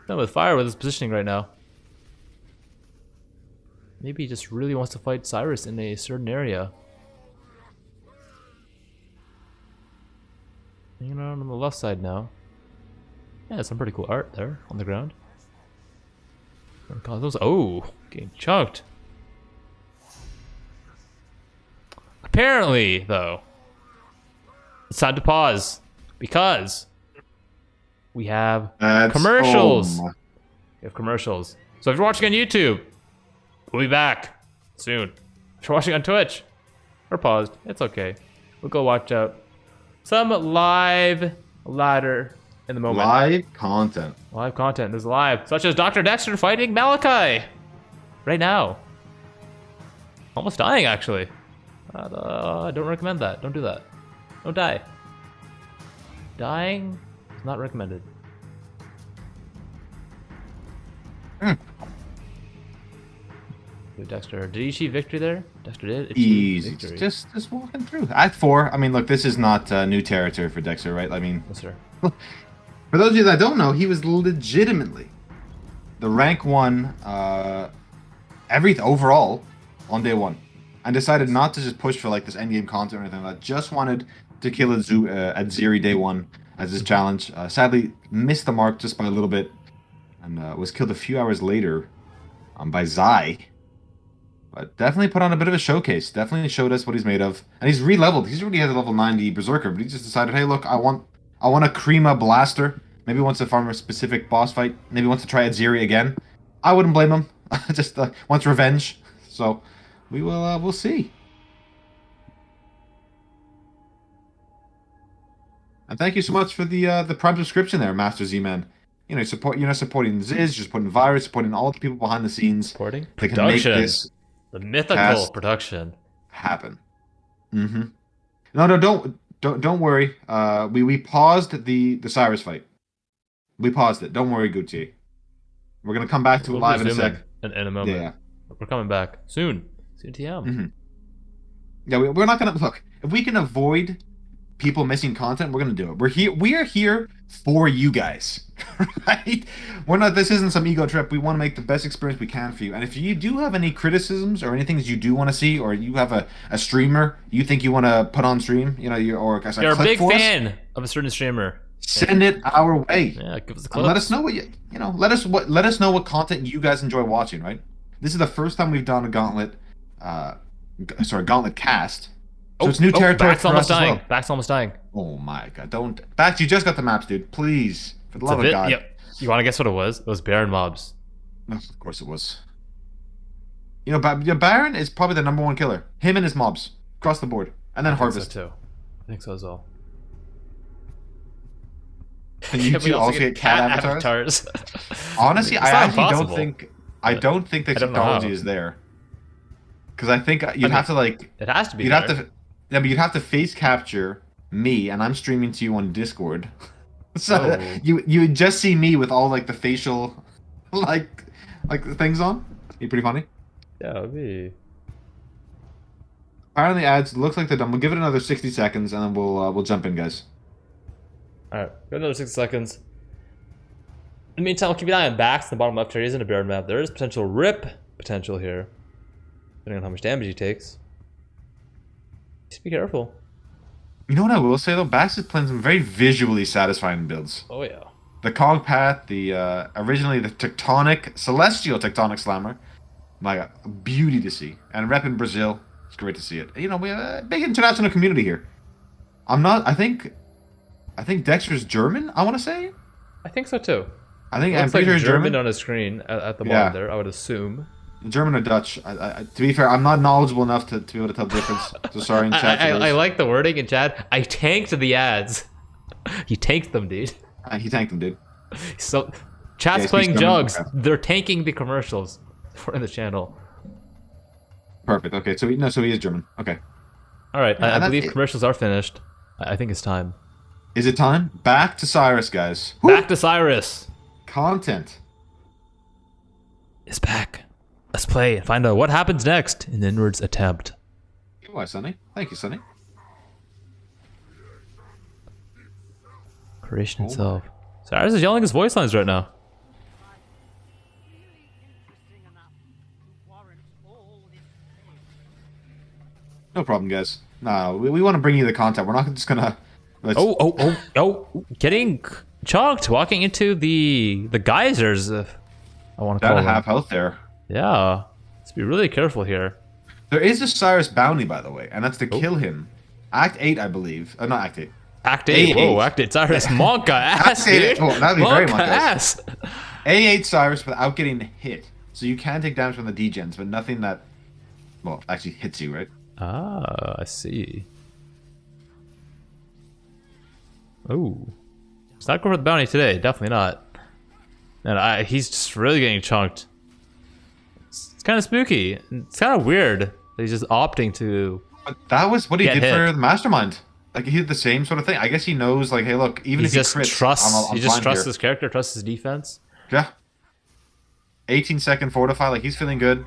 Done with fire with his positioning right now. Maybe he just really wants to fight Cyrus in a certain area. Hanging around on the left side now. Yeah, some pretty cool art there on the ground. Oh, getting chunked. Apparently, though, it's time to pause because we have commercials. We have commercials. So if you're watching on YouTube, we'll be back soon. If you're watching on Twitch, we're paused. It's okay. We'll go watch out some live ladder in the moment. Live content. Live content is live, such as Dr. Dexter fighting Malachi right now. Almost dying, actually. I don't recommend that. Don't do that. Don't die. Dying is not recommended. Dexter, did he achieve victory there? Dexter did achieve Easy. victory. Just walking through. Act 4. I mean, look, this is not new territory for Dexter, right? I mean, Yes, sir. for those of you that don't know, he was legitimately the rank 1 overall on day 1, and decided not to just push for like this endgame content or anything like that. Just wanted to kill at Ziri day 1 as his challenge. Sadly, missed the mark just by a little bit, and was killed a few hours later by Zai. But definitely put on a bit of a showcase. Definitely showed us what he's made of, and he's re-leveled. He's already has a level 90 Berserker, but he just decided, hey, look, I want a Krima Blaster. Maybe wants to farm a specific boss fight. Maybe wants to try Ziri again. I wouldn't blame him. Just wants revenge. So we will. We'll see. And thank you so much for the Prime subscription there, Master Z-Man. You know, you're not supporting Ziz, you're supporting Virus, supporting all the people behind the scenes. Supporting that can make this the mythical production happen. No, don't worry. We paused the Cyrus fight. We paused it. Don't worry, Gucci. We're gonna come back to it live in a sec. In a moment. Yeah. We're coming back soon. Soon TM. Yeah, we're not gonna look. If we can avoid people missing content, we're gonna do it. We are here for you guys, right? We're not. This isn't some ego trip. We want to make the best experience we can for you. And if you do have any criticisms or anything you do want to see, or you have a streamer you think you want to put on stream, you know, you're a big fan of a certain streamer, send it our way. Yeah, give us a clip. Let us know what let us know what content you guys enjoy watching. Right? This is the first time we've done a Gauntlet, Gauntlet cast. So it's new territory Back's for almost us dying. as well. Back's almost dying. Oh my god, don't. Bax, you just got the maps, dude. Please. For the love of God. Yep. You want to guess what it was? It was Baron mobs. No, of course it was. You know, Baron is probably the #1 killer. Him and his mobs. Across the board. And then Harvest. I think so as well. And you two also get cat avatars? Honestly, I actually don't think the technology is there. Because I think you'd have to like... It has to be Yeah, but you'd have to face capture me, and I'm streaming to you on Discord. So you would just see me with all like the facial like things on. Be pretty funny. Yeah, it'd be. Apparently ads looks like they're done. We'll give it another 60 seconds and then we'll jump in, guys. Alright, got another 60 seconds. In the meantime, keep an eye on backs in the bottom left area. Isn't a Baron map. There is potential rip potential here. Depending on how much damage he takes. Just be careful. You know what I will say though? Bax is playing some very visually satisfying builds. Oh yeah. The Cog Path, originally the Celestial Tectonic Slammer. My God, beauty to see. And rep in Brazil. It's great to see it. You know, we have a big international community here. I think Dexter's German, I want to say. I think so too. I'm pretty sure German on a screen at the bottom there. I would assume. German or Dutch. To be fair, I'm not knowledgeable enough to be able to tell the difference. So sorry in chat. I like the wording in chat. I tanked the ads. He tanked them, dude. He tanked them, dude. So, chat's playing jugs. They're tanking the commercials for the channel. Perfect. Okay, so he is German. Okay. All right. I believe commercials are finished. I think it's time. Is it time? Back to Cyrus, guys. Back to Cyrus. Content is back. Let's play and find out what happens next in the Inwards attempt. Why, Sonny? Thank you, Sonny. Creation itself. Cyrus is yelling his voice lines right now. No problem, guys. No, we want to bring you the content. We're not just gonna. Getting chunked, walking into the geysers. I want to call them. Gotta have health there. Yeah, let's be really careful here. There is a Cyrus bounty, by the way, and that's to kill him. Act 8, I believe. Not Act 8. Act 8. Whoa, Act 8 Cyrus. Monka ass, dude. Oh, that'd be very Monka ass. A8 Cyrus without getting hit. So you can take damage from the degens, but nothing that, well, actually hits you, right? Ah, I see. Oh. He's not going for the bounty today. Definitely not. And he's just really getting chunked. It's kind of spooky. It's kind of weird that he's just opting to. But that was what he did for the Mastermind. Like, he did the same sort of thing. I guess he knows, like, hey, look, even if he crits, he just trusts his character, trusts his defense. Yeah. 18-second fortify, like, he's feeling good.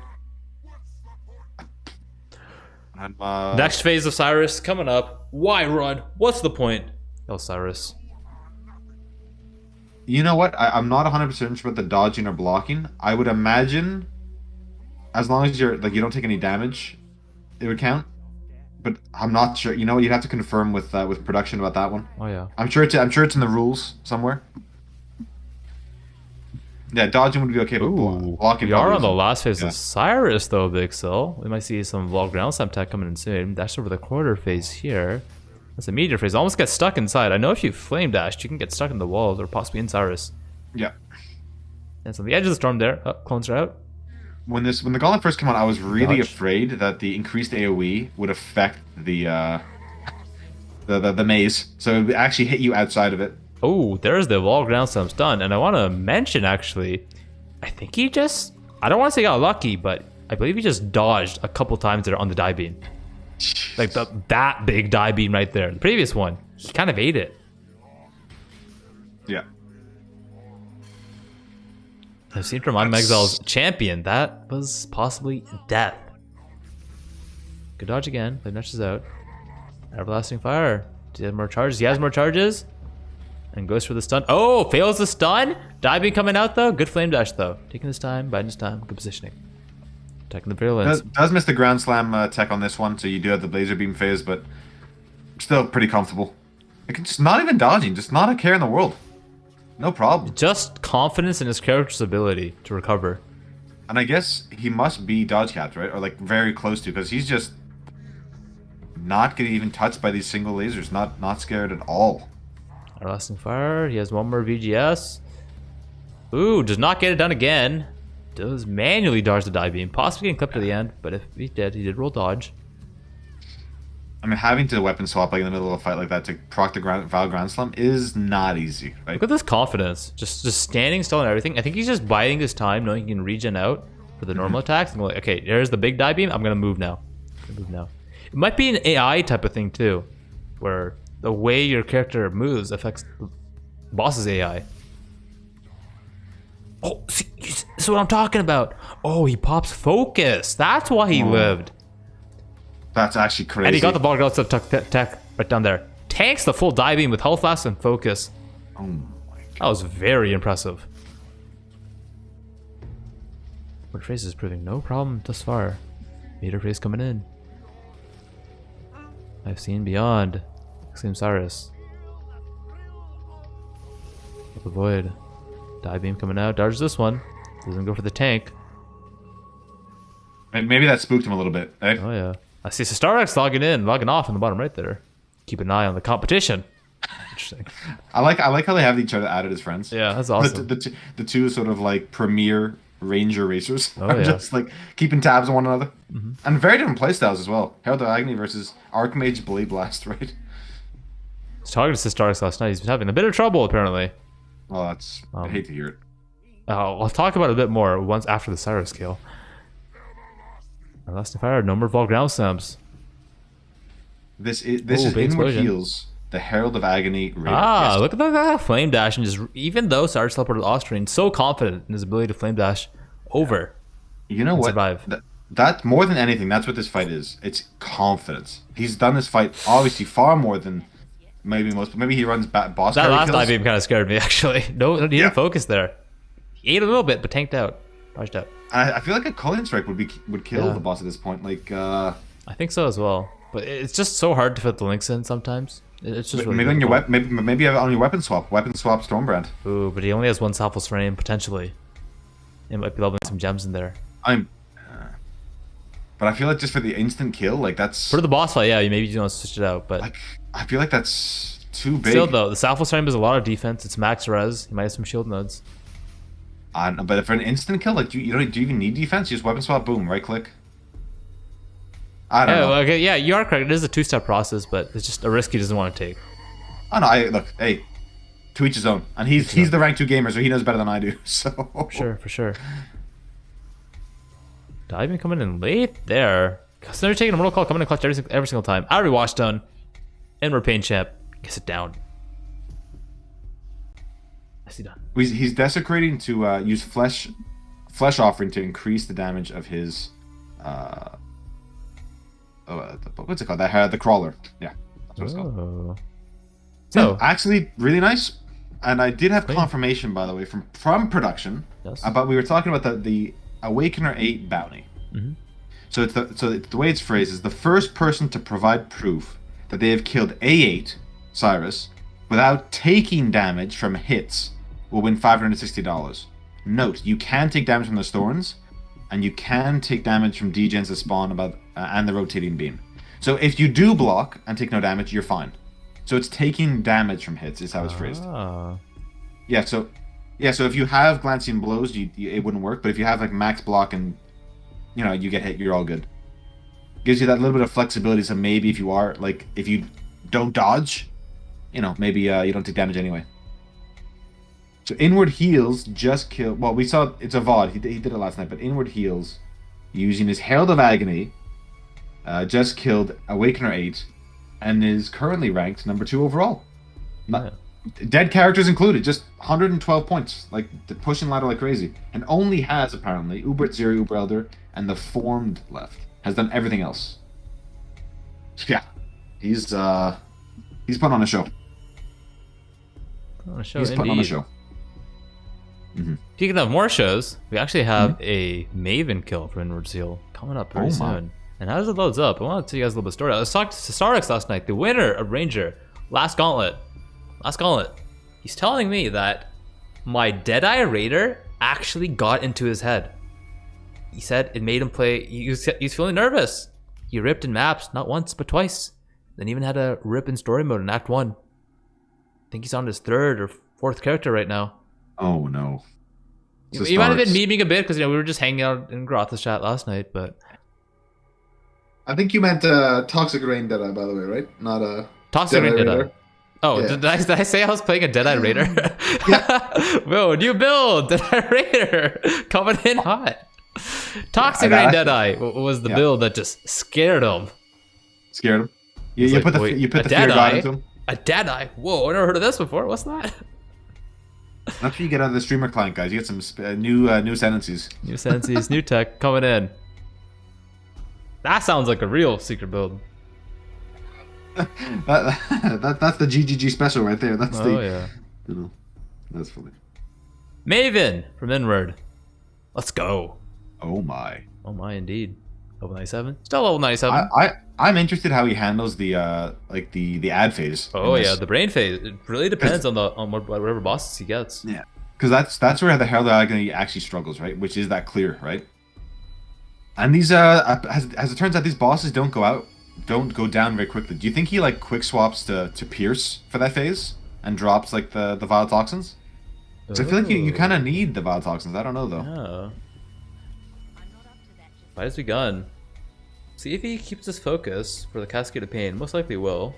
Next phase of Cyrus coming up. Why run? What's the point? Oh, Cyrus. You know what? I'm not 100% sure about the dodging or blocking. I would imagine, as long as you don't take any damage, it would count. But I'm not sure. You know what? You'd have to confirm with production about that one. Oh yeah. I'm sure it's in the rules somewhere. Yeah, dodging would be okay, but blocking. We are on the last phase of Cyrus, though, BigSil. We might see some Vault Ground Slam tech coming in soon. That's over the quarter phase here. That's a meteor phase. Almost gets stuck inside. I know if you flame dashed, you can get stuck in the walls or possibly in Cyrus. Yeah. And so the edge of the storm there. Oh, clones are out. When the Gauntlet first came out, I was really afraid that the increased AoE would affect the maze, so it would actually hit you outside of it. Oh, there's the wall ground slam's done, and I want to mention actually, I think he just, I don't want to say got lucky, but I believe he just dodged a couple times there on the die beam, like that big die beam right there. The previous one, he kind of ate it. Yeah. I've seen from Exile's champion, that was possibly death. Good dodge again. Blade Notch is out. Everlasting Fire. Does he have more charges? He has more charges. And goes for the stun. Oh, fails the stun. Diving coming out though. Good flame dash though. Taking his time, biding his time. Good positioning. Attacking the virulence. Does miss the ground slam tech on this one, so you do have the laser beam phase, but still pretty comfortable. Just not even dodging, just not a care in the world. No problem. Just confidence in his character's ability to recover. And I guess he must be dodge capped, right? Or like very close to, because he's just not getting even touched by these single lasers. Not scared at all. Everlasting Fire. He has one more VGS. Ooh, does not get it done again. Does manually dodge the die beam. Possibly getting clipped to the end, but if he did roll dodge. I mean, having to weapon swap like in the middle of a fight like that to proc the Val Ground Slam is not easy, right? Look at this confidence. Just standing still and everything. I think he's just biding his time, knowing he can regen out for the normal attacks. And go like, okay, there's the big die beam. I'm going to move now. It might be an AI type of thing, too, where the way your character moves affects the boss's AI. Oh, see, this is what I'm talking about. Oh, he pops focus. That's why he lived. That's actually crazy. And he got the ball girl tech right down there. Tanks the full die beam with health flask and focus. Oh my god. That was very impressive. Word phase is proving no problem thus far. Meter phase coming in. I've seen beyond. Exclaim Cyrus. The void. Die beam coming out. Dodge this one. Doesn't go for the tank. Maybe that spooked him a little bit, right? Oh yeah. I see Starrex logging off in the bottom right there. Keep an eye on the competition. interesting. I like how they have each other added as friends. Yeah, that's awesome. The two sort of like premier ranger racers Oh, are yeah. just like keeping tabs on one another, and very different playstyles as well. Herald of Agony versus Archmage Blade Blast, right? I was talking to Sistarix last night. He's been having a bit of trouble apparently. Well, that's I hate to hear it. I'll talk about it a bit more once after the Cyrus kill. Last fire, no more Vol ground stamps. This is big Inward explosion. Heals, the Herald of Agony Raider. Ah, Yes. look at that flame dash, and just even though Cyrus teleported Austrian, so confident in his ability to flame dash over. You know what? Survive. That more than anything, that's what this fight is. It's confidence. He's done this fight obviously far more than maybe most. Maybe he runs boss. That parry last kills. dive even kind of scared me actually. No, he Yeah. didn't focus there. He ate a little bit, but tanked out, dodged out. I feel like a Cullion Strike would kill Yeah. the boss at this point. Like I think so as well. But it's just so hard to fit the links in sometimes. It's just really maybe on your difficult. maybe on your weapon swap Stormbrand. Ooh, but he only has one Salphos frame potentially. It might be leveling some gems in there. But I feel like just for the instant kill, like that's For the boss fight, yeah, maybe you don't switch it out, but like I feel like that's too big. still though, the Salphos frame has a lot of defense. It's max res. He might have some shield nodes. But for an instant kill, like do you even need defense? You just weapon swap, boom, right click. I don't know. Okay, yeah, you are correct. It is a two-step process, but it's just a risk he doesn't want to take. Oh no, look, hey, to each his own. And he's the rank 2 gamer, so he knows better than I do. So For sure. Diving coming in late there. So they're taking a mortal call, coming in clutch every single time. Out of rewatch done. Inward Pain Champ gets it down. I see done. he's desecrating to use flesh offering to increase the damage of his what's it called? The crawler. Yeah, that's what it's called. Oh. So So, actually, really nice. And I did have Clean. confirmation, by the way, from production Yes. about we were talking about the Awakener 8 bounty. Mhm. So the way it's phrased is the first person to provide proof that they have killed A8 Cyrus without taking damage from hits will win $560. Note, you can take damage from the Thorns, and you can take damage from degens that spawn and the rotating beam. So if you do block and take no damage, you're fine. So it's taking damage from hits is how it's phrased. Ah. Yeah. So if you have glancing blows, it wouldn't work. But if you have like max block and you get hit, you're all good. Gives you that little bit of flexibility. So maybe if you don't dodge, maybe you don't take damage anyway. So Inward Heals just killed. Well, we saw it's a VOD. He did it last night. But Inward Heals, using his Herald of Agony, just killed Awakener 8, and is currently ranked number 2 overall. Dead characters included, just 112 points, like pushing ladder like crazy, and only has apparently Uber Zeri, Uber Elder, and the Formed left. Has done everything else. Yeah, he's putting on a show. He's putting on a show. Speaking of more shows, we actually have a Maven kill for Inward Seal coming up very soon. And as it loads up, I want to tell you guys a little bit of story. I was talking to Sistarix last night, the winner of Ranger, Last Gauntlet. He's telling me that my Deadeye Raider actually got into his head. He said it made him play. He was feeling nervous. He ripped in maps, not once, but twice. Then even had a rip in story mode in Act 1. I think he's on his 3rd or 4th character right now. Oh no. He might have been memeing a bit because we were just hanging out in Grotha's chat last night, but I think you meant Toxic Rain Deadeye, by the way, right? Not Toxic Rain Deadeye. Oh, Yeah. did I say I was playing a Deadeye Raider? Whoa, new build, Deadeye Raider, coming in hot. Toxic Rain Deadeye was the build that just scared him. Scared him? You put the fear god into him? A Deadeye? Whoa, I never heard of this before. What's that? That's what you get out of the streamer client, guys. You get some new sentences. New sentences, new tech coming in. That sounds like a real secret build. That's the GGG special right there. That's that's funny. Maven from Inward. Let's go. Oh my. Oh my, indeed. Level 97. Still level 97. I'm interested how he handles the the ad phase. Oh yeah, the brain phase. It really depends on whatever bosses he gets. Yeah, because that's where the Herald of Agony actually struggles, right? Which is that clear, right? And these as it turns out, these bosses don't go down very quickly. Do you think he like quick swaps to Pierce for that phase? and drops like the Vile Toxins. So I feel like you kind of need the Vile Toxins. I don't know though. Yeah. Fight has begun. See if he keeps his focus for the Cascade of Pain. Most likely will.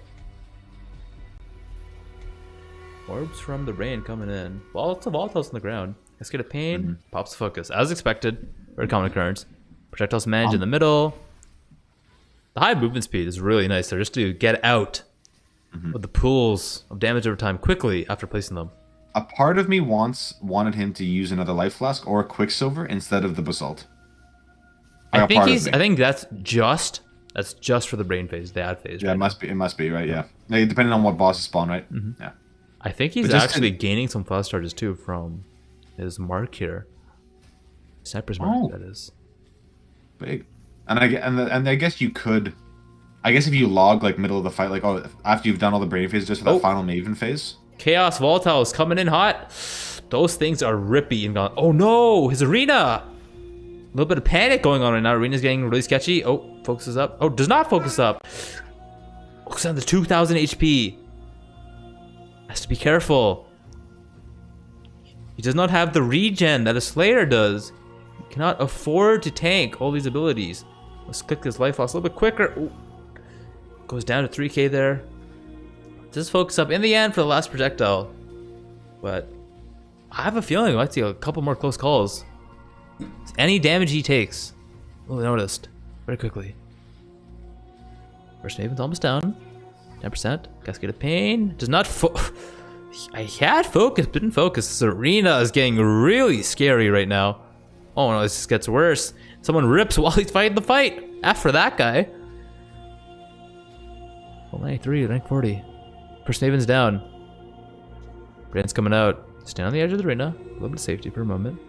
Orbs from the rain coming in. Well, it's a volatiles on the ground. Cascade of Pain pops the focus. As expected. Very common occurrence. Projectiles managed in the middle. The high movement speed is really nice there, just to get out with the pools of damage over time quickly after placing them. A part of me wanted him to use another Life Flask or a Quicksilver instead of the Basalt. I think that's just for the brain phase, the ad phase. Yeah, right? it must be, right? Yeah, like, depending on what bosses spawn, right? Yeah. I think he's actually gaining some fast charges too from his mark here. Sniper's mark, that is. Big. And I guess you could, I guess if you log like middle of the fight, like after you've done all the brain phases, just for that final Maven phase. Chaos Volatiles coming in hot. Those things are rippy and gone. Oh no, his arena. A little bit of panic going on right now. Arena's getting really sketchy. Oh, focuses up. Oh, does not focus up. Focus on the 2,000 HP. Has to be careful. He does not have the regen that a Slayer does. He cannot afford to tank all these abilities. Let's click this life loss a little bit quicker. Ooh. Goes down to 3k there. Just focus up in the end for the last projectile. But I have a feeling we might see a couple more close calls. Any damage he takes will be noticed very quickly. First Maven's almost down. 10%. Cascade of Pain. Does not I had focus, didn't focus. This arena is getting really scary right now. Oh no, this just gets worse. Someone rips while he's fighting the fight. After that guy. 93, rank 40. First Maven's down. Brand's coming out. Stand on the edge of the arena. A little bit of safety for a moment.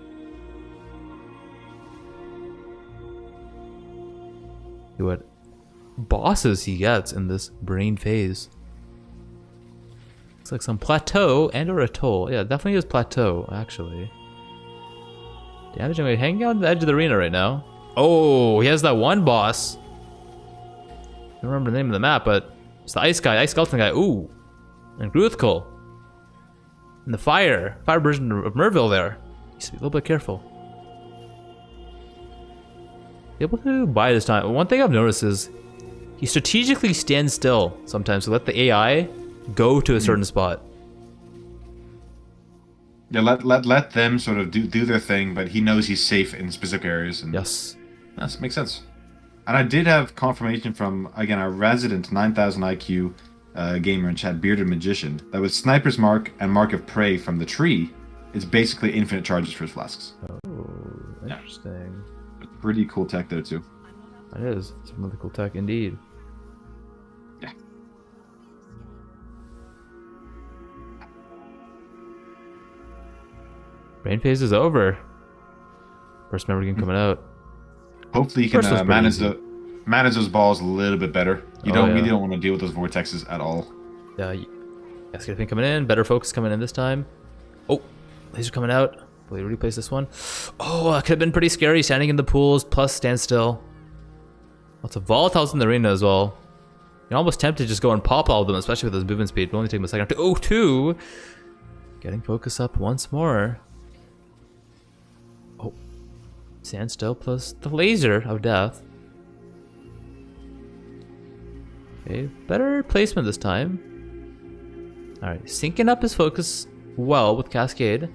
See what bosses he gets in this brain phase. Looks like some plateau and or atoll. Yeah, definitely is plateau, actually. Damage anyway, hanging on the edge of the arena right now. Oh, he has that one boss. I don't remember the name of the map, but it's the ice guy, ice skeleton guy. Ooh. And Gruthkul. And the fire version of Merville there. Needs to be a little bit careful. Be able to buy this time. One thing I've noticed is he strategically stands still sometimes to let the AI go to a certain spot. Yeah, let them sort of do their thing, but he knows he's safe in specific areas. And yes. That makes sense. And I did have confirmation from, again, our resident 9000 IQ gamer in chat, Bearded Magician, that with Sniper's Mark and Mark of Prey from the tree, it's basically infinite charges for his flasks. Oh, interesting. Yeah. Pretty cool tech there, too. That is. Some really cool tech, indeed. Yeah. Rain phase is over. First member game coming out. Hopefully you can manage those balls a little bit better. You really don't want to deal with those vortexes at all. Yeah, Cascade thing coming in. Better focus coming in this time. Oh, laser coming out. Will he replace this one? Oh, that could have been pretty scary. Standing in the pools plus stand still. Lots of volatiles in the arena as well. You're almost tempted to just go and pop all of them, especially with his movement speed. It'll only take him a second to. Oh, two. Getting focus up once more. Oh, stand still plus the laser of death. Okay, better placement this time. Alright, syncing up his focus well with Cascade.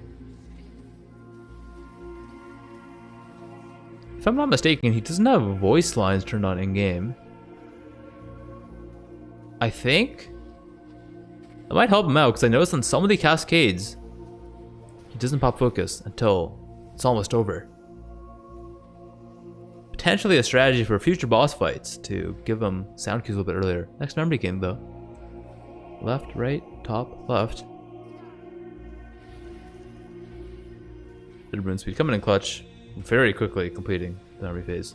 If I'm not mistaken, he doesn't have voice lines turned on in-game. I think that might help him out, because I noticed on some of the Cascades, he doesn't pop focus until it's almost over. Potentially a strategy for future boss fights to give him sound cues a little bit earlier. Next memory game though. Left, right, top, left. Bit of movement speed coming in clutch. Very quickly completing the memory phase.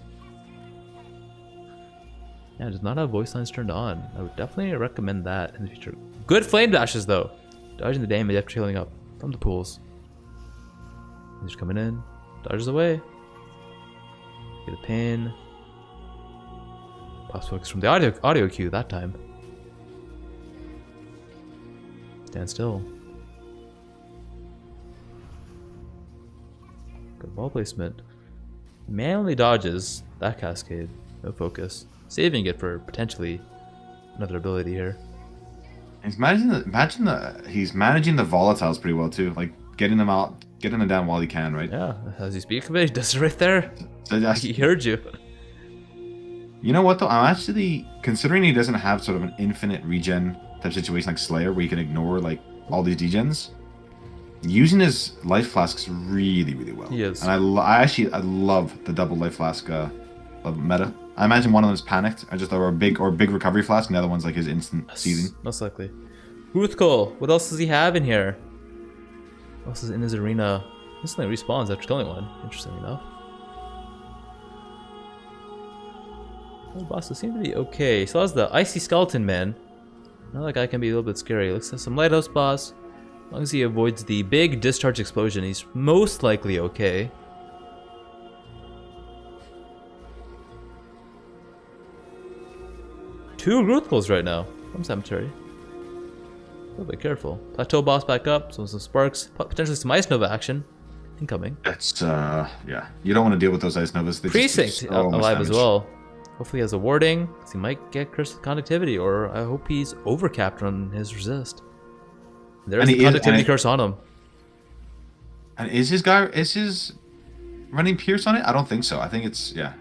Yeah, does not have voice lines turned on. I would definitely recommend that in the future. Good flame dashes though. Dodging the damage after healing up from the pools. He's coming in. Dodges away. Get a pin. Pops focus from the audio cue that time. Stand still. Good ball placement. Manually dodges that cascade. No focus. Saving it for potentially another ability here. He's managing the volatiles pretty well too. Like getting them out, getting them down while he can, right? Yeah, as you speak of it, he does it right there. So He heard you. You know what though? I'm actually considering he doesn't have sort of an infinite regen type situation like Slayer, where you can ignore like all these degens. Using his life flasks really, really well. He is. And I love the double life flask meta. I imagine one of them is panicked, or a big recovery flask, and the other one's like his instant seething. Most likely. Ruthkol, what else does he have in here? What else is in his arena? Instantly respawns after killing one, interestingly enough. Oh, bosses seem to be okay. So that's the Icy Skeleton Man. Now that guy can be a little bit scary. Looks like some Lighthouse boss. As long as he avoids the big discharge explosion, he's most likely okay. Two Ruthkols right now from Cemetery. A little bit careful. Plateau boss back up, so some sparks, potentially some Ice Nova action incoming. That's yeah. You don't want to deal with those Ice Novas. They Precinct just do so much alive damage. as well. Hopefully he has a warding, because he might get cursed with conductivity, or I hope he's overcapped on his resist. There's the conductivity curse on him. And is his running Pierce on it? I don't think so. I think it's yeah.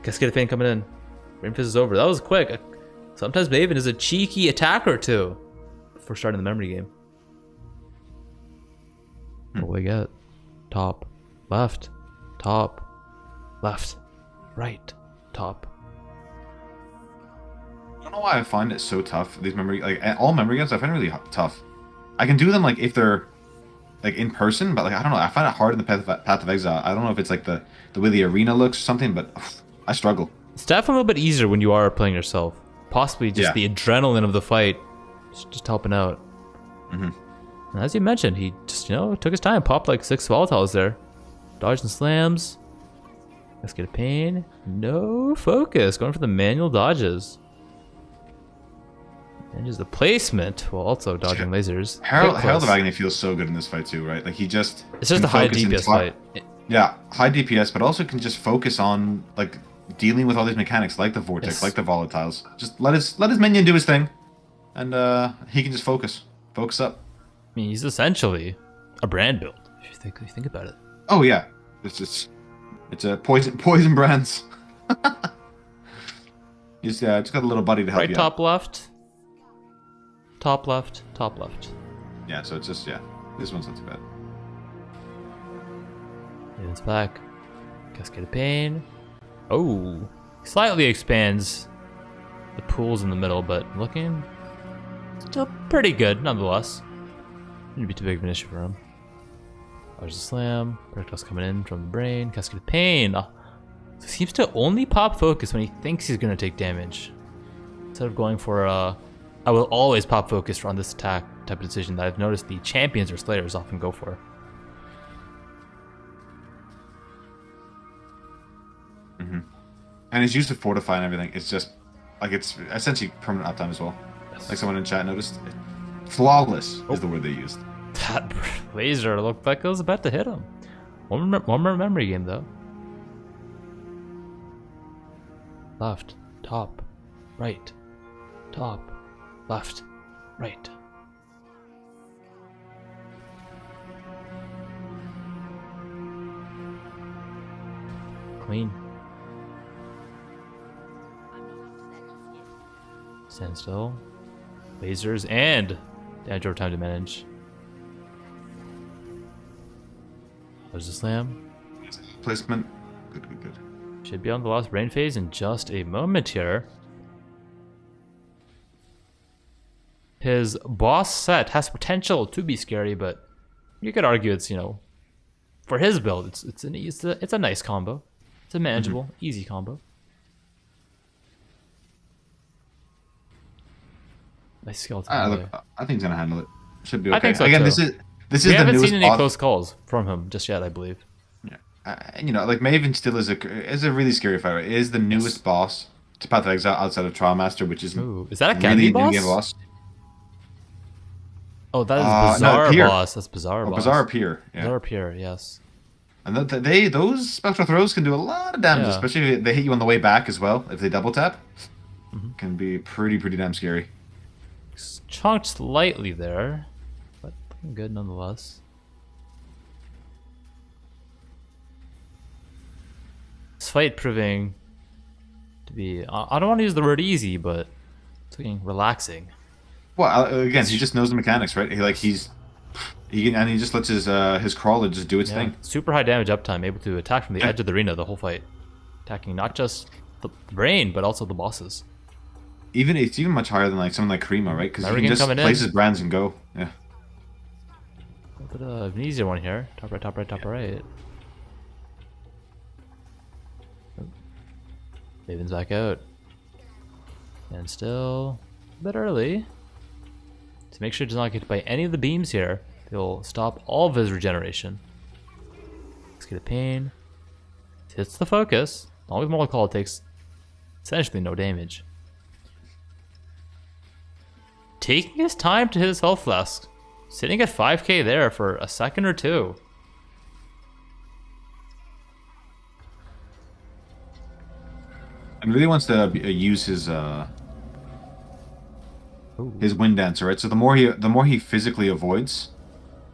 Cascade of Pain coming in. Rain Fist is over. That was quick. Sometimes Maven is a cheeky attacker too before starting the memory game. What do we get? Top, left, top, left, right, top. I don't know why I find it so tough. These all memory games I find it really tough. I can do them like if they're like in person, but like I don't know. I find it hard in the Path of Exile. I don't know if it's like the way the arena looks or something, but I struggle. It's definitely a little bit easier when you are playing yourself. Possibly just the adrenaline of the fight, just helping out. And as you mentioned, he just took his time, popped like 6 volatiles there, dodged and slams. Let's get a pain. No focus, going for the manual dodges. And just the placement while also dodging lasers. Herald of Agony feels so good in this fight too, right? Like he just it's just a high DPS fight. Yeah, high DPS, but also can just focus on like dealing with all these mechanics, like the vortex, like the volatiles. Just let his minion do his thing, and he can just focus up. I mean, he's essentially a brand build if you think about it. Oh yeah, it's a poison brands. Just got a little buddy to help right, you top out. left, top left, top left. Yeah, so it's just this one's not too bad. And it's back. Cascade of Pain. Oh, slightly expands the pools in the middle, but looking still pretty good nonetheless. Wouldn't be too big of an issue for him. There's a slam. Projectiles coming in from the brain. Cascade of Pain. Seems to only pop focus when he thinks he's gonna take damage, instead of going for I will always pop focus on this attack type of decision that I've noticed the champions or slayers often go for. And his use of Fortify and everything, it's just like it's essentially permanent uptime as well. Yes. Like someone in chat noticed. Flawless is the word they used. That laser looked like it was about to hit him. One more memory game though. Left, top, right, top, left, right. Clean. Stand still. Lasers and damage over time to manage. There's a slam. Placement. Good. Should be on the last brain phase in just a moment here. His boss set has potential to be scary, but you could argue it's for his build, it's a nice combo. It's a manageable, easy combo. Nice skeleton. I think he's gonna handle it. Should be okay. I think so Again, too. this is we the haven't newest seen any boss. close calls from him just yet, I believe. Yeah, like Maven still is a really scary fighter. It is the newest boss to Path of Exile outside of Trial Master, which is Ooh, is that a candy really boss? new game boss. Oh, that is Bizarre boss. That's Bizarre boss. Bizarre Pier. Yeah. Bizarre Pier, yes. And those spectral throws can do a lot of damage, especially if they hit you on the way back as well. If they double tap, can be pretty damn scary. Chunked slightly there, but good nonetheless. This fight proving to be, I don't want to use the word easy, but it's looking relaxing. Well, again, he just knows the mechanics, right? He just lets his crawler just do its thing. Super high damage uptime, able to attack from the edge of the arena the whole fight, attacking not just the brain but also the bosses. It's even much higher than like someone like Krima, right? Because he can just place his brands and go. Yeah. A bit of an easier one here. Top right, top right, top right. Maven's back out. And still a bit early. To make sure it does not get hit by any of the beams here, they'll stop all of his regeneration. Let's get a pain. Hits the focus. Along with Mortal Call, it takes essentially no damage. Taking his time to hit his health flask. Sitting at 5k there for a second or two. And really wants to use his wind dancer, right? So the more he physically avoids,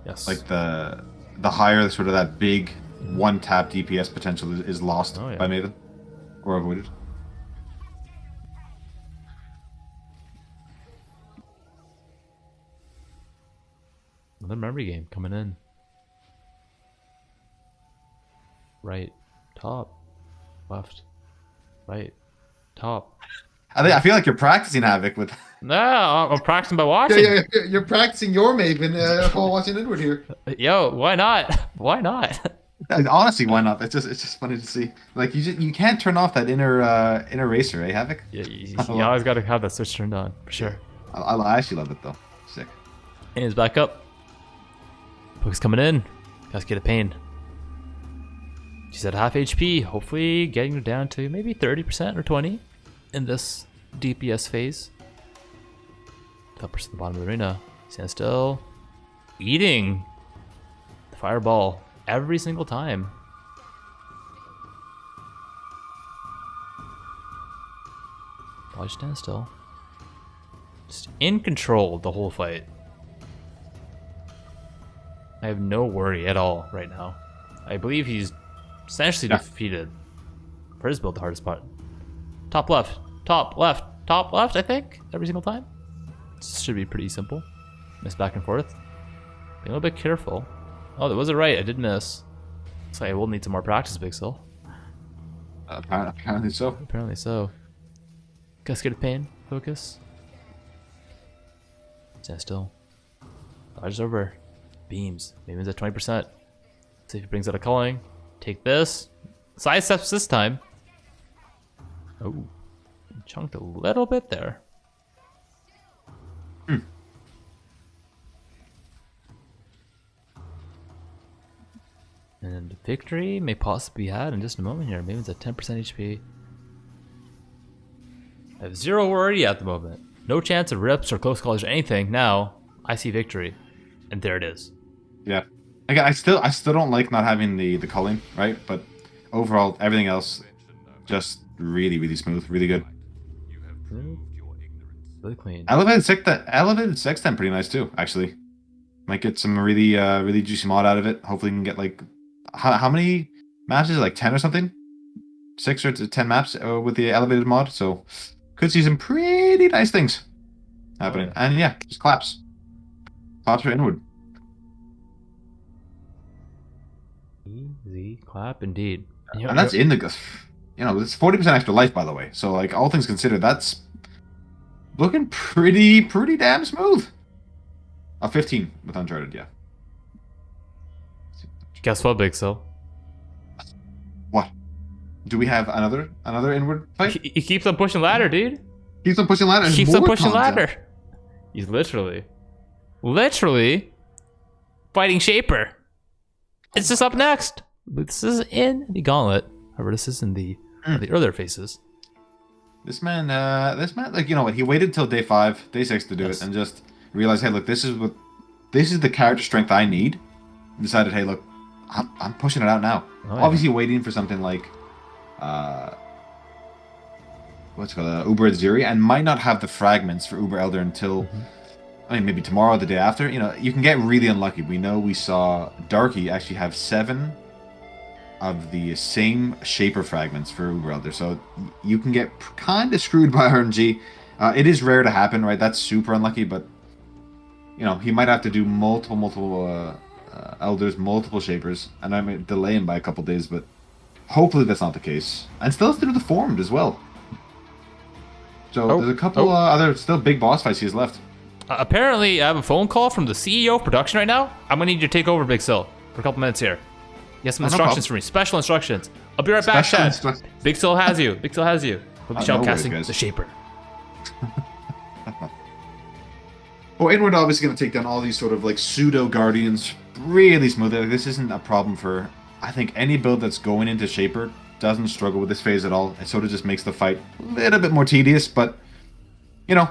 yes, like the higher sort of that big one tap DPS potential is lost by Maven or avoided. Another memory game coming in. Right, top, left, right, top. I feel like you're practicing Havoc with. No, I'm practicing by watching. Yeah, you're practicing your Maven while watching Edward here. Yo, why not? Why not? Honestly, why not? It's just funny to see. Like you can't turn off that inner racer, eh, Havoc? Yeah, you always got to have that switch turned on for sure. I actually love it though. Sick. And he's back up. Book's coming in. Guys, get a pain. She's at half HP. Hopefully, getting her down to maybe 30% or 20 in this DPS phase. Top person at the bottom of the arena. Stand still. Eating the fireball every single time. Why stand still? Just in control the whole fight. I have no worry at all right now. I believe he's essentially defeated. For his build, the hardest part. Top left, top left, top left, I think, every single time. This should be pretty simple. Miss back and forth. Be a little bit careful. Oh, that was a right. I did miss. Looks like I will need some more practice, BigSil. Apparently so. Apparently so. Guess get a pain. Focus. Stand still. Dodge over. Beams. Maybe it's at 20%. See if he brings out a culling. Take this. Side steps this time. Oh. Chunked a little bit there. And victory may possibly be had in just a moment here. Maybe it's at 10% HP. I have zero worry at the moment. No chance of rips or close calls or anything. Now, I see victory. And there it is. Yeah. Again, I still don't like not having the culling, right? But overall, everything else just really smooth, really good. Really clean. Elevated sextant pretty nice too, actually. Might get some really juicy mod out of it. Hopefully, we can get like how many maps is it? Like 10 or something? 6 or 10 maps with the elevated mod. So could see some pretty nice things happening. And yeah, just claps. Claps are inward. Easy clap indeed. And that's in the, it's 40% extra life, by the way. So like all things considered, that's looking pretty damn smooth. 15 with Uncharted, yeah. Guess what, BigSil? What? Do we have another inward fight? He keeps on pushing ladder, dude. Keeps on pushing ladder. Keeps on pushing ladder. He's literally fighting Shaper. It's just up next. This is in the Gauntlet. However, this is in the earlier phases. This man, like, you know what? He waited till day 5, day 6 to do it, and just realized, hey, look, this is what this is the character strength I need. I decided, hey, look, I'm pushing it out now. Oh, yeah. Obviously waiting for something like, what's it called, Uber Ziri, and might not have the fragments for Uber Elder until, I mean, maybe tomorrow or the day after. You know, you can get really unlucky. We know we saw Darky actually have 7 of the same Shaper fragments for Uber Elder, so you can get kind of screwed by RNG. It is rare to happen, right? That's super unlucky, but, you know, he might have to do multiple Elders, multiple Shapers, and I might delay him by a couple days, but hopefully that's not the case. And still has to do the Formed as well. So there's a couple other still big boss fights he has left. Apparently, I have a phone call from the CEO of production right now. I'm gonna need you to take over, BigSil, for a couple minutes here. You have some instructions for me, special instructions. I'll be right back, Chad. BigSil has you. BigSil has you. We'll be shoutcasting the Shaper. Well, Inward obviously going to take down all these sort of like pseudo guardians really smoothly. Like, this isn't a problem for, I think, any build that's going into Shaper doesn't struggle with this phase at all. It sort of just makes the fight a little bit more tedious, but, you know,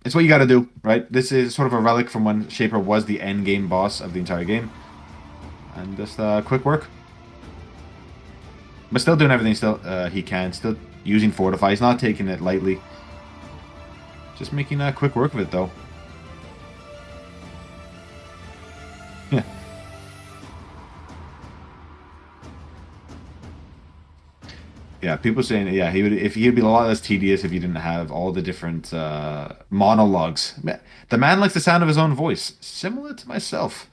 it's what you got to do, right? This is sort of a relic from when Shaper was the end game boss of the entire game. And just quick work. But still doing everything he can. Still using Fortify. He's not taking it lightly. Just making quick work of it, though. Yeah. Yeah, people saying, yeah, he'd be a lot less tedious if you didn't have all the different monologues. The man likes the sound of his own voice, similar to myself.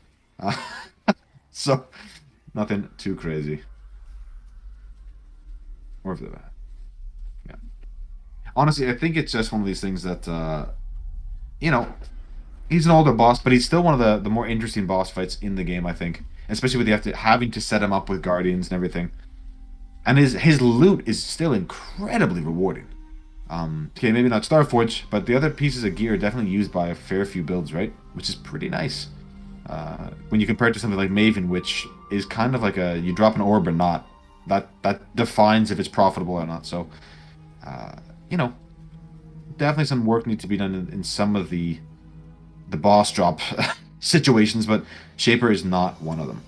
So, nothing too crazy. Or for that. Yeah. Honestly, I think it's just one of these things that, you know, he's an older boss, but he's still one of the more interesting boss fights in the game, I think. Especially with having to set him up with guardians and everything. And his loot is still incredibly rewarding. Okay, maybe not Starforge, but the other pieces of gear are definitely used by a fair few builds, right? Which is pretty nice. When you compare it to something like Maven, which is kind of like you drop an orb or not. That defines if it's profitable or not. So, you know, definitely some work needs to be done in some of the boss drop situations, but Shaper is not one of them.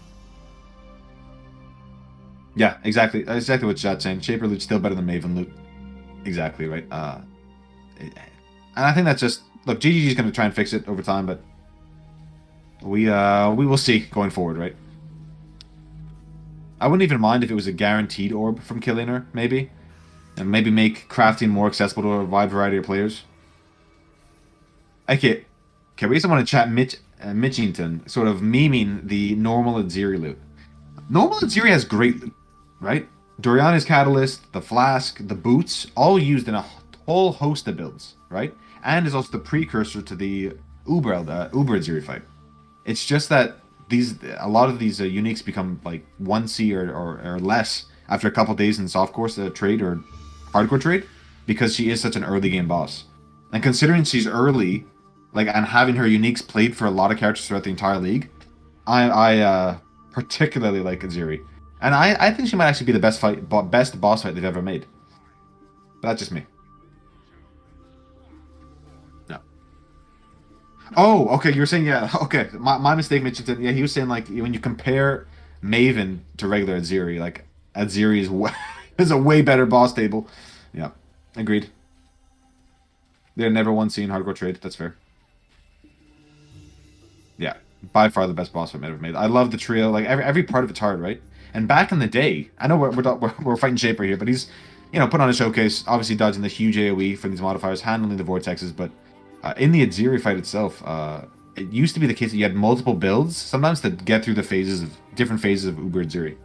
Yeah, exactly what Chat's saying. Shaper loot's still better than Maven loot. Exactly, right? And I think that's just... Look, GGG's going to try and fix it over time, but we will see going forward, right? I wouldn't even mind if it was a guaranteed orb from killing her, maybe. And maybe make crafting more accessible to a wide variety of players. Okay, we have someone in chat, Mitchington, sort of memeing the normal Ziri loot. Normal Ziri has great loot, right? Doriana's Catalyst, the Flask, the Boots, all used in a whole host of builds, right? And is also the precursor to the Uber Ziri fight. It's just that a lot of these uniques become like 1C or less after a couple days in softcore trade or hardcore trade, because she is such an early game boss. And considering she's early, like, and having her uniques played for a lot of characters throughout the entire league, I particularly like Ziri. And I think she might actually be the best boss fight they've ever made. But that's just me. No. Oh, okay, you were saying, yeah, okay. My mistake, Mitchell. Yeah, he was saying, like, when you compare Maven to regular Ziri, like, Ziri is a way better boss table. Yeah, agreed. They're never one seen hardcore trade, that's fair. Yeah, by far the best boss fight I've ever made. I love the trio, like, every part of it's hard, right? And back in the day, I know we're fighting Shaper here, but he's, you know, put on a showcase, obviously dodging the huge AoE from these modifiers, handling the vortexes, but in the Ziri fight itself, it used to be the case that you had multiple builds, sometimes to get through the different phases of Uber Ziri.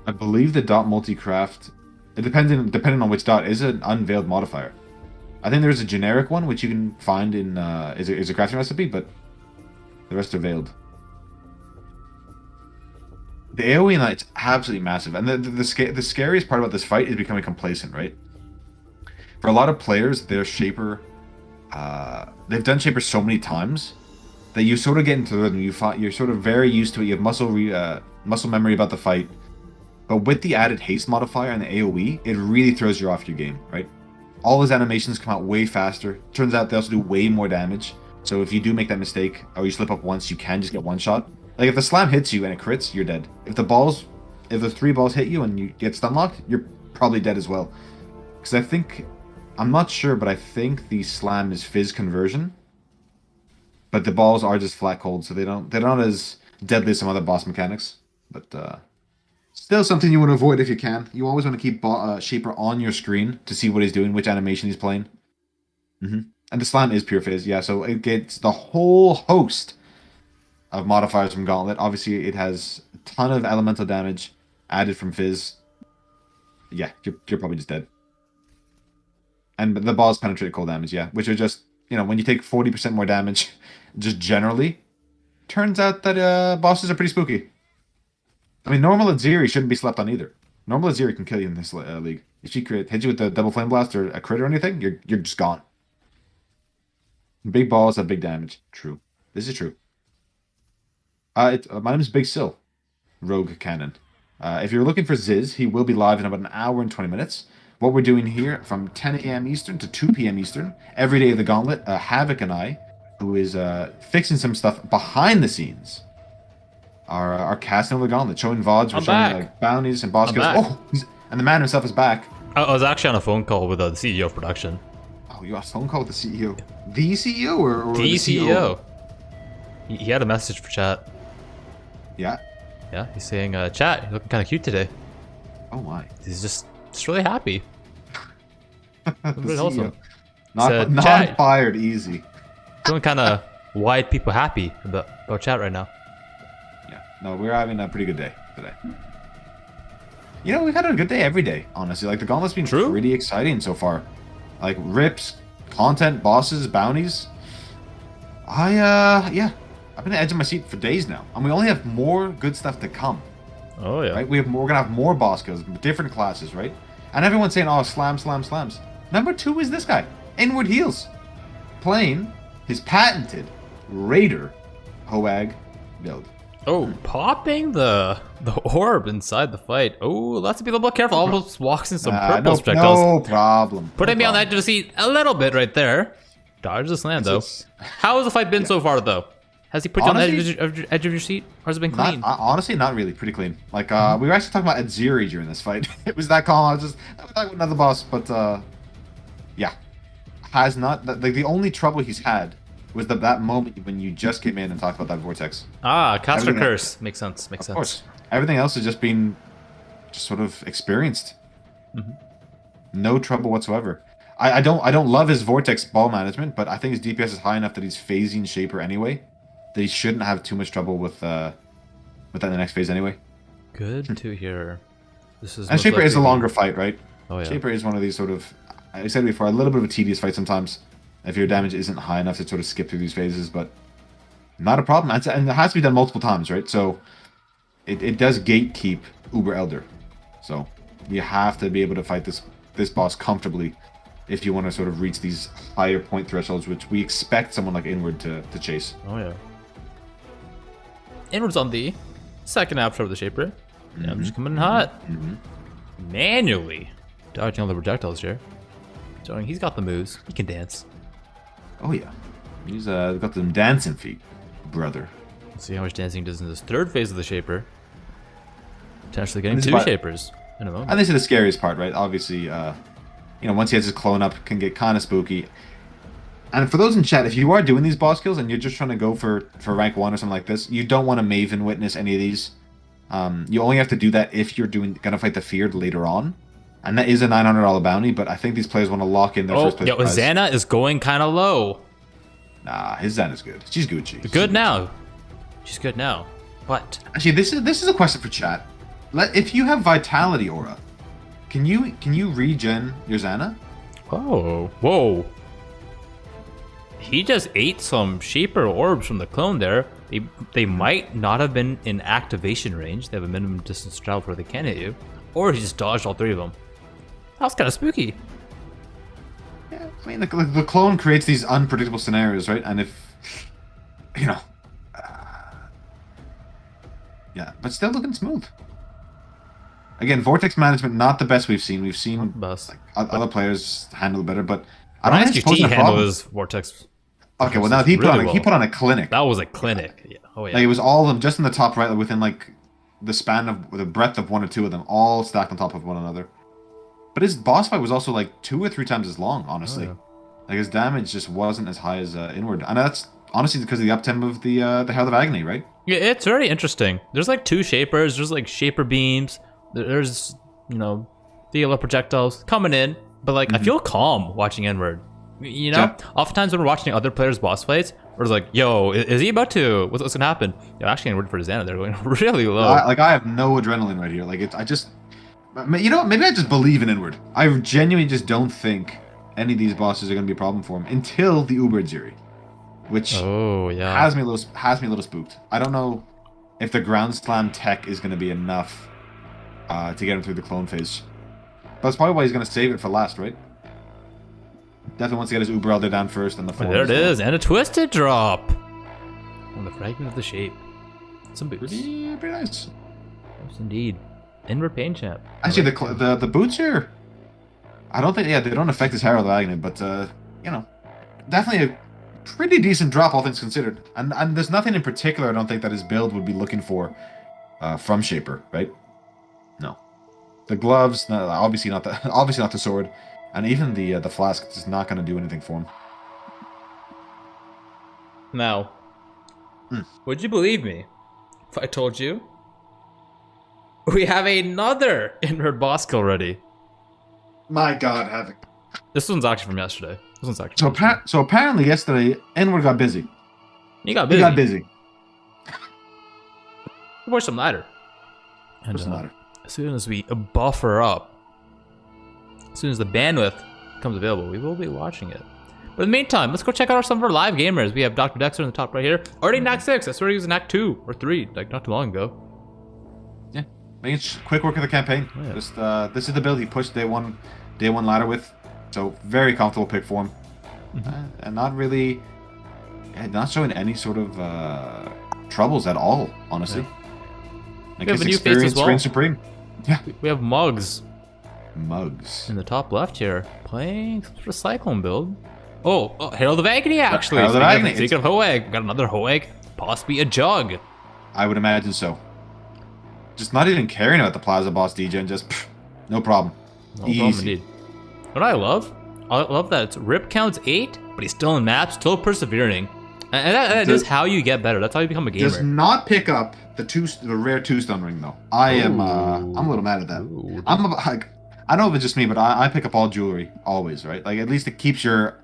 I believe the dot multi-craft, depending on which dot, is an unveiled modifier. I think there's a generic one, which you can find in, is a crafting recipe, but the rest are veiled. The AoE in that, it's absolutely massive. And the scariest part about this fight is becoming complacent, right? For a lot of players, their Shaper, they've done Shaper so many times that you sort of get into the rhythm. You're sort of very used to it. You have muscle memory about the fight. But with the added haste modifier and the AoE, it really throws you off your game, right? All his animations come out way faster. Turns out they also do way more damage. So if you do make that mistake, or you slip up once, you can just get one shot. Like if the slam hits you and it crits, you're dead. If the 3 balls hit you and you get stun locked, you're probably dead as well. Because I'm not sure, but I think the slam is fizz conversion. But the balls are just flat cold, so they're not as deadly as some other boss mechanics. But still something you want to avoid if you can. You always want to keep Shaper on your screen to see what he's doing, which animation he's playing. And the slam is pure fizz, yeah, so it gets the whole host of modifiers from Gauntlet. Obviously, it has a ton of elemental damage added from fizz. Yeah, you're probably just dead. And the balls penetrate cold damage, yeah, which are just, when you take 40% more damage, just generally, turns out that bosses are pretty spooky. I mean, normal Aziri shouldn't be slept on either. Normal Aziri can kill you in this league. If she hits you with the double flame blast or a crit or anything, you're just gone. Big balls have big damage. True. This is true. My name is BigSil, Rogue Cannon. If you're looking for Ziz, he will be live in about an hour and 20 minutes. What we're doing here from 10 a.m. Eastern to 2 p.m. Eastern, every day of the Gauntlet, Havoc and I, who is fixing some stuff behind the scenes, are casting over the Gauntlet, showing VODs, we're showing bounties and boss kills. Oh, and the man himself is back. I was actually on a phone call with the CEO of production. Oh, you got a phone call with the CEO? The CEO or the CEO? He had a message for chat. Yeah? Yeah, he's saying, chat, you're looking kind of cute today. Oh my. He's just really happy. Really wholesome. Not fired easy. Feeling kind of wide people happy about chat right now. Yeah. No, we're having a pretty good day today. We've had a good day every day, honestly. Like, the Gauntlet's been pretty exciting so far. Like, rips, content, bosses, bounties. I've been on the edge of my seat for days now. And we only have more good stuff to come. Oh, yeah. Right? We're going to have more boss kills, different classes, right? And everyone's saying, oh, slams. Number 2 is this guy, Inward Heels, playing his patented Raider Hoag build. Oh, popping the orb inside the fight. Oh, let's be a little bit careful. Almost walks in some purple projectiles. No problem. Putting me on the edge of the seat a little bit right there. Dodge the slam, though. How has the fight been so far, though? Has he put you on the edge of your seat, or has it been clean? Honestly, not really. Pretty clean. Like, we were actually talking about Aziri during this fight. It was that calm. I was talking with another boss, but, yeah. Has not... Like, the only trouble he's had was that moment when you just came in and talked about that vortex. Ah, caster curse. Makes sense. Makes sense. Of course. Everything else has just been sort of experienced. No trouble whatsoever. I don't love his vortex ball management, but I think his DPS is high enough that he's phasing Shaper anyway. That he shouldn't have too much trouble with that in the next phase anyway. Good to hear. And Shaper is a longer fight, right? Oh yeah. Shaper is one of these sort of, I said before, a little bit of a tedious fight sometimes. If your damage isn't high enough to sort of skip through these phases, but not a problem. And it has to be done multiple times, right? So it does gatekeep Uber Elder. So you have to be able to fight this boss comfortably if you want to sort of reach these higher point thresholds, which we expect someone like Inward to chase. Oh yeah. Inward's on the second outro of the Shaper. Yeah, I'm just coming in hot. Manually dodging all the projectiles here. Showing he's got the moves. He can dance. Oh yeah. He's got them dancing feet, brother. Let's see how much dancing he does in this third phase of the Shaper. Potentially getting 2 Shapers in a moment. And this is the scariest part, right? Obviously, once he has his clone up, can get kind of spooky. And for those in chat, if you are doing these boss kills and you're just trying to go for rank 1 or something like this, you don't want to Maven witness any of these. You only have to do that if you're gonna fight the Feared later on. And that is a $900 bounty, but I think these players want to lock in their first place. Yeah, Zana is going kind of low. Nah, his Zana's good. She's Gucci. Good now. She's good now. But actually, this is a question for chat. If you have Vitality Aura, can you regen your Zana? Oh, whoa. He just ate some Shaper orbs from the clone there. They might not have been in activation range. They have a minimum distance travel where they can hit you. Or he just dodged all 3 of them. That was kind of spooky. Yeah, I mean, the clone creates these unpredictable scenarios, right? And if, yeah, but still looking smooth. Again, Vortex management not the best we've seen. We've seen like, other players handle it better, but I don't think QT handled his Vortex. Okay, well now he put on a clinic. That was a clinic. Yeah. Oh yeah. Like, it was all of them just in the top right, within like the span of the breadth of one or two of them, all stacked on top of one another. But his boss fight was also like 2 or 3 times as long, honestly. Oh, yeah. Like, his damage just wasn't as high as Inward, and that's honestly because of the uptempo of the Herald of Agony, right? Yeah, it's very interesting. There's like 2 shapers. There's like shaper beams. There's the yellow projectiles coming in, but like I feel calm watching Inward. Oftentimes when we're watching other players' boss fights, we're like, "Yo, is he about to? What's gonna happen?" Actually, Inward for Zana, they're going really low. I have no adrenaline right here. Like, maybe I just believe in Inward. I genuinely just don't think any of these bosses are gonna be a problem for him until the Uber Ziri, which has me a little spooked. I don't know if the ground slam tech is gonna be enough to get him through the clone phase. But that's probably why he's gonna save it for last, right? Definitely wants to get his Uber Elder down first, and the there it is, and a twisted drop on the fragment of the shape. Some boots. Pretty nice. Yes, indeed. Inward Pain Champ. Actually, the boots here, I don't think, they don't affect his Herald of Agony, but definitely a pretty decent drop, all things considered. And there's nothing in particular I don't think that his build would be looking for from Shaper, right? No. The gloves, no, obviously not the sword. And even the flask is not going to do anything for him. Now, would you believe me if I told you we have another Inward boss kill ready? My God, Havoc. This one's actually from yesterday. So apparently yesterday, Inward got busy. He got busy. Where's some ladder? And as soon as we buffer up, as soon as the bandwidth becomes available, we will be watching it. But in the meantime, let's go check out some of our live gamers. We have Dr. Dexter in the top right here. Already in Act 6. I swear he was in Act 2 or 3, like not too long ago. Yeah, making quick work of the campaign. Oh, yeah. Just this is the build he pushed day one ladder with. So very comfortable pick for him. And not really, not showing any sort of troubles at all, honestly. Yeah. We have a new face as well. Reigns supreme. Yeah. We have Mugs. In the top left here, playing some sort of Cyclone build. Oh, Herald of Agony, actually. Herald of Agony. Speaking of Hoeg, got another Hoeg, possibly a Jug. I would imagine so. Just not even caring about the Plaza Boss DJ, and just no problem. No problem indeed. What I love that it's rip counts 8, but he's still in maps, still persevering. And that is how you get better. That's how you become a gamer. Does not pick up the rare 2-stone ring though. I'm a little mad at that. I don't know if it's just me, but I pick up all jewelry always, right? Like, at least it keeps your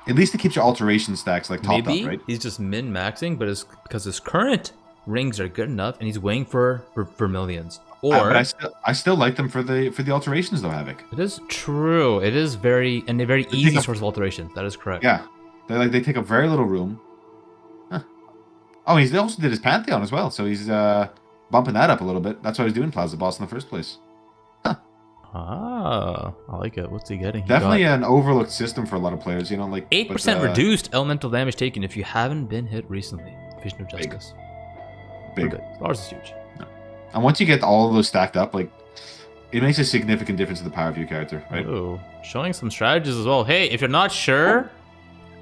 alteration stacks like topped up, right? He's just min-maxing, but because his current rings are good enough, and he's waiting for millions. But I still like them for the alterations though, Havoc. It is true. It is a very easy source of alterations. That is correct. Yeah, they take up very little room. Huh. Oh, he also did his Pantheon as well, so he's bumping that up a little bit. That's why he's doing Plaza Boss in the first place. Ah, I like it. What's he getting? Definitely an overlooked system for a lot of players, like 8% reduced elemental damage taken if you haven't been hit recently. Vision of Justice. Big. Ours is huge. Yeah. And once you get all of those stacked up, like, it makes a significant difference to the power of your character, right? Oh, showing some strategies as well. Hey, if you're not sure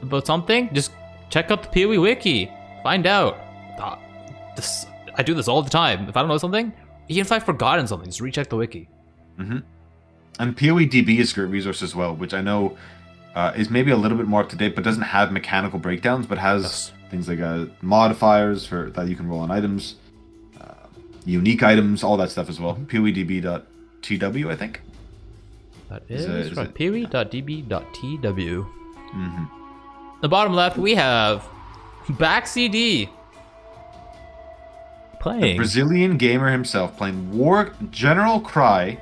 about something, just check out the PoE wiki. Find out. I do this all the time. If I don't know something, even if I've forgotten something, just recheck the wiki. And PoEDB is a great resource as well, which I know is maybe a little bit more up to date, but doesn't have mechanical breakdowns, but has things like modifiers that you can roll on items, unique items, all that stuff as well. PoEDB.tw, I think. That is right. PoE.db.tw. The bottom left, we have Back CD playing. The Brazilian gamer himself playing War General Cry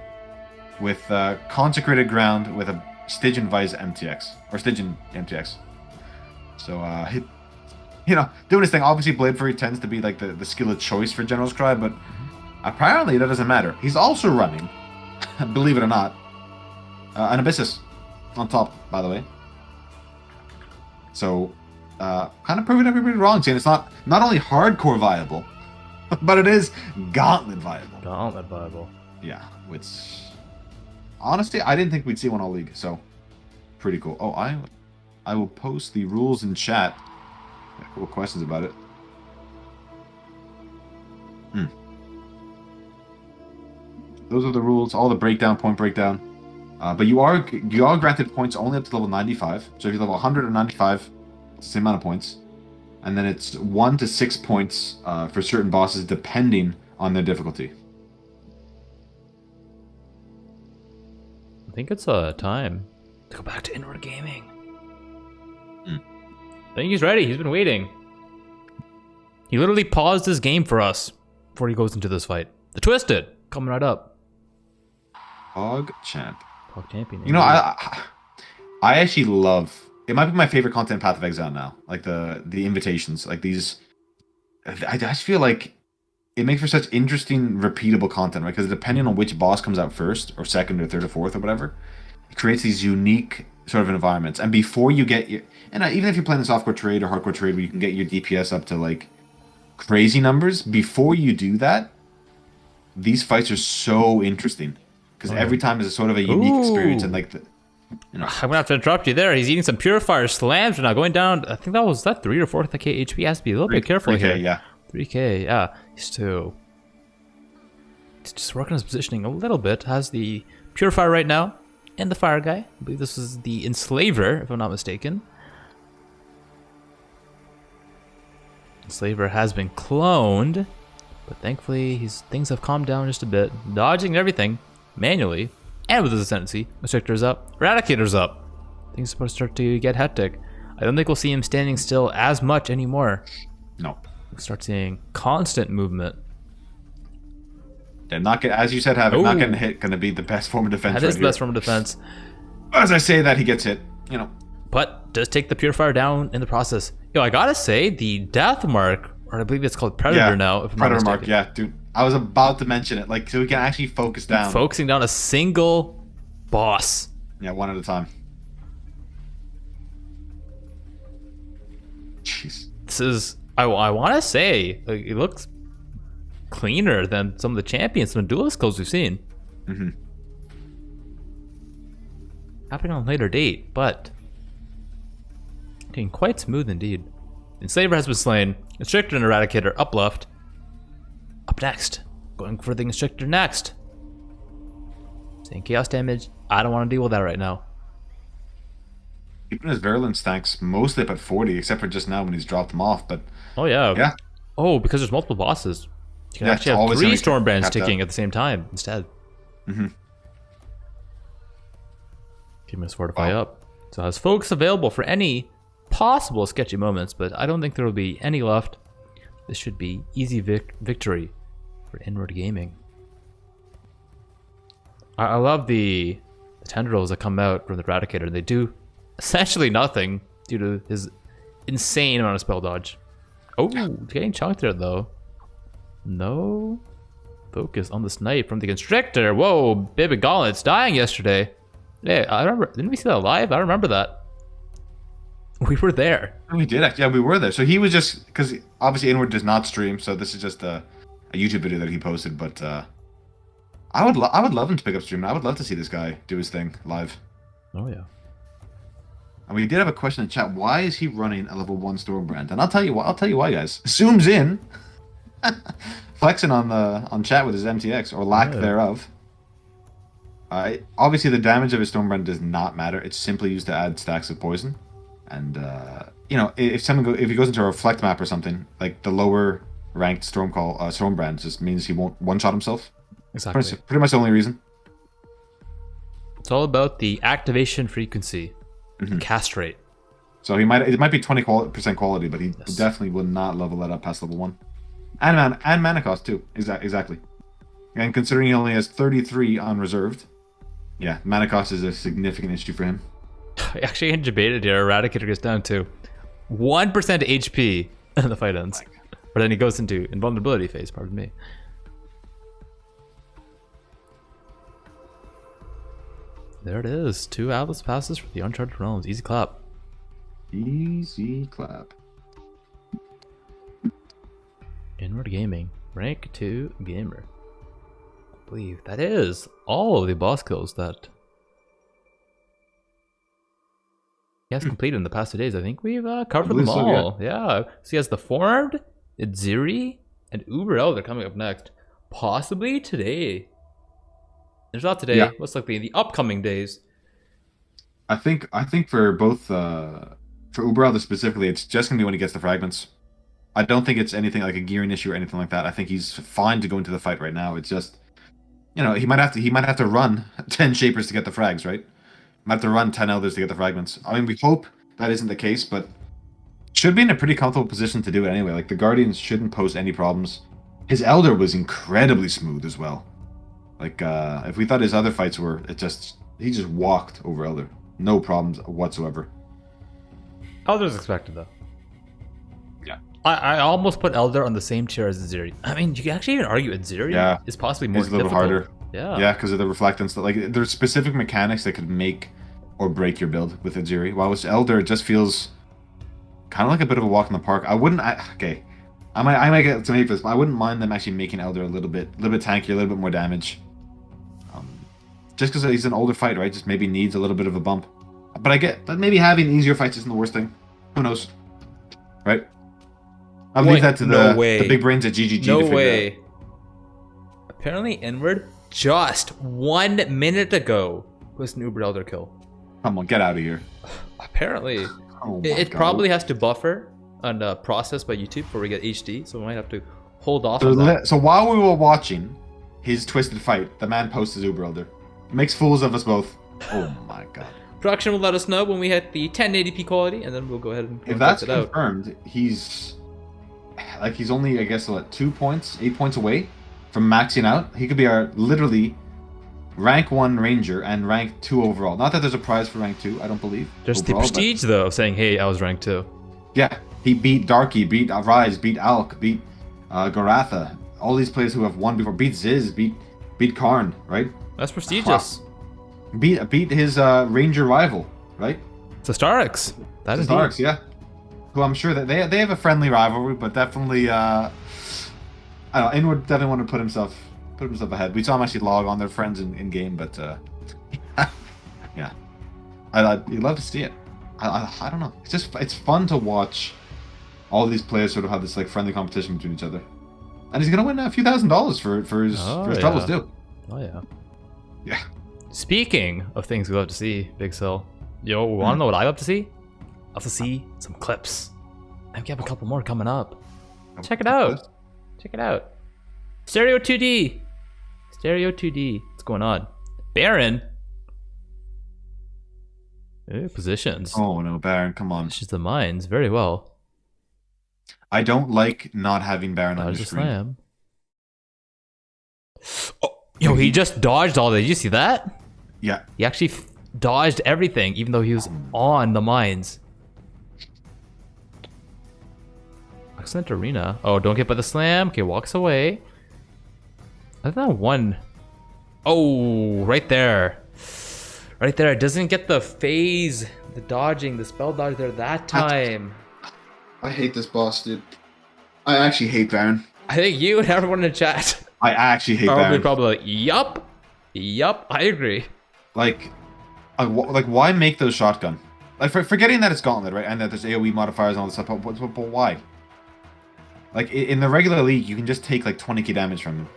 with Consecrated Ground with a Stygian Vise MTX. Or Stygian MTX. So, doing his thing. Obviously, Blade Fury tends to be like the skill of choice for General's Cry, but apparently that doesn't matter. He's also running, believe it or not, an Abyssus on top, by the way. So, kind of proving everybody wrong, saying it's not only hardcore viable, but it is Gauntlet viable. Yeah, which honestly, I didn't think we'd see one all league, so pretty cool. Oh, I will post the rules in chat. Cool questions about it. Those are the rules, all the breakdown, point breakdown. But you are granted points only up to level 95. So if you level 100 or 95, it's the same amount of points. And then it's 1 to 6 points for certain bosses, depending on their difficulty. I think it's time to go back to Inward Gaming. I think he's ready. He's been waiting. He literally paused his game for us before he goes into this fight. The Twisted coming right up. Hog Champ. Hog Champion. You know, I actually love. It might be my favorite content Path of Exile now. Like the invitations, like these. I just feel like it makes for such interesting, repeatable content, right? Because depending on which boss comes out first, or second, or third, or fourth, or whatever, it creates these unique sort of environments. And before you get your, and even if you're playing the softcore trade or hardcore trade, where you can get your DPS up to like crazy numbers, before you do that, these fights are so interesting because every time is a sort of a unique experience, and like the. You know. I'm gonna have to interrupt you there. He's eating some Purifier slams right now, going down. I think that was 3 or 4 K HP. Has to be a little bit careful 3K, here. Yeah. 3K, yeah. He's just working his positioning a little bit. Has the Purifier right now and the Fire Guy. I believe this is the Enslaver, if I'm not mistaken. Enslaver has been cloned, but thankfully things have calmed down just a bit. Dodging everything manually. And with his Ascendancy, Restrictor's up, Eradicator's up. Things are supposed to start to get hectic. I don't think we'll see him standing still as much anymore. No. We'll start seeing constant movement. They're not as you said, Havoc, not getting hit, going to be the best form of defense. That is the best form of defense. As I say that, he gets hit, you know. But does take the Purifier down in the process. Yo, I gotta say, the Death Mark, or I believe it's called Predator now. If I'm Predator not Mark, yeah, dude. I was about to mention it, like, so we can actually focus down. Focusing down a single boss. Yeah, one at a time. Jeez. This is, I want to say, like, it looks cleaner than some of the champions, some duelist kills we've seen. Mm-hmm. Happening on a later date, but getting quite smooth indeed. Enslaver has been slain. Constrictor and Eradicator up left. Up next. Going for the Constrictor next. Saying chaos damage. I don't want to deal with that right now. Keeping his Virulence tanks mostly up at 40, except for just now when he's dropped them off, but... Oh, yeah. Yeah. Oh, because there's multiple bosses. You can actually have 3 Stormbrands ticking at the same time instead. Mm-hmm. Keeping his Fortify up. So has focus available for any possible sketchy moments, but I don't think there will be any left. This should be easy victory for Inward Gaming. I love the tendrils that come out from the Eradicator. They do essentially nothing due to his insane amount of spell dodge. Oh, getting chunked there though. No focus on the snipe from the Constrictor. Whoa, baby Gauntlet's dying yesterday. Yeah, I remember. Didn't we see that live? I remember that. We were there. We did actually. Yeah, we were there. So he was just, because obviously Inward does not stream, so this is just a YouTube video that he posted. But I would love him to pick up streaming. I would love to see this guy do his thing live. Oh yeah. And we did have a question in chat. Why is he running a level 1 Stormbrand? And I'll tell you why. Guys. Zooms in, flexing on chat with his MTX or lack thereof. Obviously, the damage of his Stormbrand does not matter. It's simply used to add stacks of poison. And you know, if he goes into a reflect map or something, like the lower ranked Stormbrand just means he won't one-shot himself. Exactly. Pretty much the only reason. It's all about the activation frequency, cast rate. So it might be 20% quality, but he definitely will not level that up past level 1. And mana cost too. Exactly. And considering he only has 33 on reserved, yeah, mana cost is a significant issue for him. Actually, in debated here, Eradicator gets down to 1% HP and the fight ends. But then he goes into invulnerability phase, pardon me. There it is. 2 Atlas passes for the Uncharted Realms. Easy clap. Easy clap. Inward Gaming. Rank 2 gamer. believe that is all of the boss kills that he has completed in the past 2 days. I think we've covered them all. So, yeah. So he has the Forearmed, Itziri, and Uber Elder coming up next. Possibly today. There's not today. Yeah. Most likely in the upcoming days. I think for both for Uber Elder specifically, it's just gonna be when he gets the fragments. I don't think it's anything like a gearing issue or anything like that. I think he's fine to go into the fight right now. It's just, you know, he might have to run 10 Shapers to get the frags, right? Might have to run 10 Elders to get the fragments. I mean, we hope that isn't the case, but should be in a pretty comfortable position to do it anyway. Like, the Guardians shouldn't pose any problems. His Elder was incredibly smooth as well. Like, if we thought his other fights were, he just walked over Elder. No problems whatsoever. Elder's expected, though. Yeah. I almost put Elder on the same tier as Itziri. I mean, you can actually even argue Itziri is possibly more difficult. It's a little harder. Yeah. Yeah, because of the reflectance. Like, there's specific mechanics that could make or break your build with Itziri. While with Elder, it just feels kind of like a bit of a walk in the park. I might get to make this, but I wouldn't mind them actually making Elder a little bit tankier, a little bit more damage. Just because he's an older fight, right? Just maybe needs a little bit of a bump. But I get that maybe having easier fights isn't the worst thing. Who knows? Right? I'll leave that to the big brains at GGG to figure out. Apparently, Inward just 1 minute ago was an Uber Elder kill. Come on, get out of here. Apparently. It probably has to buffer and process by YouTube before we get HD, so we might have to hold off on that. So while we were watching his twisted fight, the man posted Uber Elder. Makes fools of us both. Oh my god. Production will let us know when we hit the 1080p quality, and then we'll go ahead and if that's confirmed, he's only, I guess, what, 8 points away from maxing out. He could be our literally rank 1 Ranger and rank 2 overall. Not that there's a prize for rank 2, I don't believe. There's overall, the prestige though of saying, hey, I was rank 2. Yeah, he beat Darky, beat Rise, beat Alk, beat Garatha. All these players who have won before. Beat Ziz, beat Karn, right? That's prestigious. Beat his Ranger rival, right? Zastarix. That is Zastarix, yeah. Who I'm sure that they have a friendly rivalry, but definitely I don't know, Inward definitely want to put himself ahead. We saw him actually log on their friends in game, but yeah, you love to see it. I don't know. It's fun to watch all these players sort of have this like friendly competition between each other, and he's gonna win a few $1,000s for his troubles too. Oh yeah. Yeah. Speaking of things we love to see, BigSil, yo, want to know what I love to see? I love to see some clips. And we have a couple more coming up. Check it out. Check it out. Stereo 2D. Stereo 2D. What's going on? Baron. Ooh, positions. Oh no, Baron, come on. Positions the mines very well. I don't like not having Baron on the screen. Slam. Oh, yo, he just dodged all that. Did you see that? Yeah. He actually dodged everything, even though he was on the mines. Excellent arena. Oh, don't get by the slam. Okay, walks away. I think that one. Oh, right there. Right there. It doesn't get the phase, the dodging, the spell dodge there that time. I hate this boss, dude. I actually hate Baron. I think you and everyone in the chat. I actually hate Baron. Probably like, yup. Yup, I agree. Like why make those shotgun? Like, forgetting that it's Gauntlet, right? And that there's AoE modifiers and all this stuff, but why? Like, in the regular league, you can just take, like, 20k damage from him.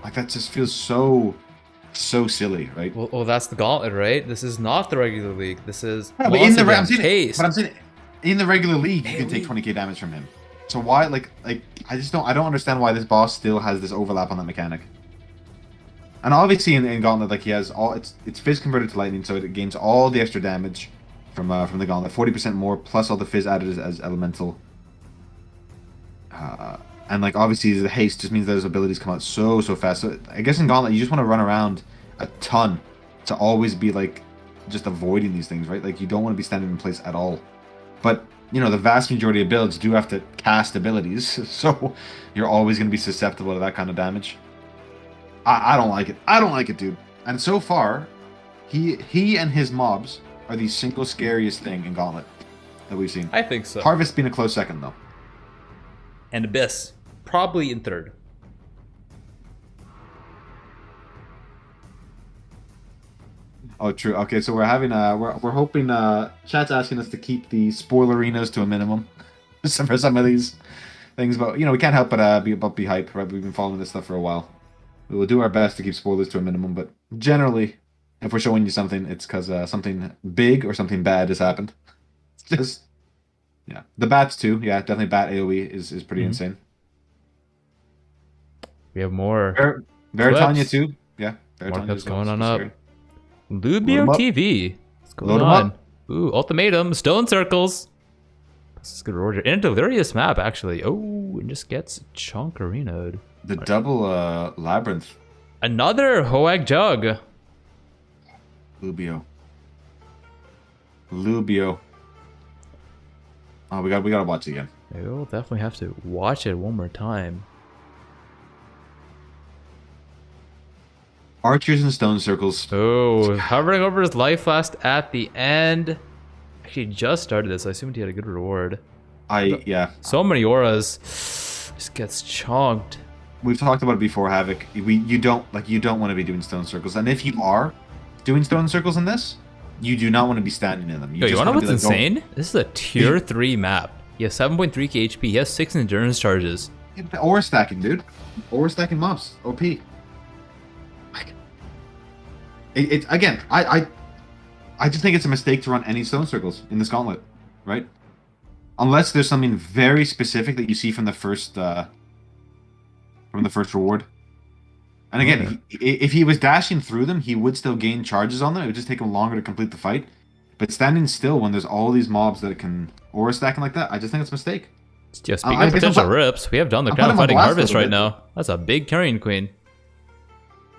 Like, that just feels so silly, right? Well, that's the Gauntlet, right? This is not the regular league. This is but in the I'm saying, in the regular league, you can take 20k damage from him. So why, like, I don't understand why this boss still has this overlap on that mechanic. And obviously in Gauntlet, like, he has all it's Fizz converted to lightning, so it gains all the extra damage from the Gauntlet, 40% more, plus all the Fizz added as elemental. And like obviously the haste just means that his abilities come out so fast. So I guess in Gauntlet you just want to run around a ton to always be like just avoiding these things, right? Like you don't want to be standing in place at all. But you know, the vast majority of builds do have to cast abilities, so you're always going to be susceptible to that kind of damage. I don't like it. I don't like it, dude. And so far, he and his mobs are the single scariest thing in Gauntlet that we've seen. I think so. Harvest being a close second, though. And Abyss, probably in third. Oh, true. Okay, so we're having we're hoping chat's asking us to keep the spoilerinos to a minimum for some of these things, but we can't help but be hype. Right, we've been following this stuff for a while. We will do our best to keep spoilers to a minimum, but generally, if we're showing you something, it's because something big or something bad has happened. It's just the bats too. Yeah, definitely bat AOE is pretty insane. We have more. Veritania too. Yeah, More clips going also on up. scary. Lubio TV. What's going on? Ooh, ultimatum, stone circles. This is good order. In a delirious map, actually. Oh, and just gets chonkarinoed. The double labyrinth. Another Hoag jug. Lubio. Oh, we gotta watch it again. We'll definitely have to watch it one more time. Archers and stone circles. Oh, hovering over his life last at the end. Actually, just started this. I assumed he had a good reward. Yeah. So many auras. Just gets chonked. We've talked about it before, Havoc. You don't want to be doing stone circles, and if you are doing stone circles in this, you do not want to be standing in them. You want to know what's insane? This is a tier 3 map. He has 7.3k HP. He has 6 endurance charges. Aura stacking, dude. Aura stacking mobs. OP. Again, I just think it's a mistake to run any stone circles in this gauntlet, right? Unless there's something very specific that you see from the first reward. And again, if he was dashing through them, he would still gain charges on them. It would just take him longer to complete the fight. But standing still when there's all these mobs that can aura stacking like that, I just think it's a mistake. Just speaking of potential rips, we have done the Crown Fighting Harvest right now. That's a big carrying queen.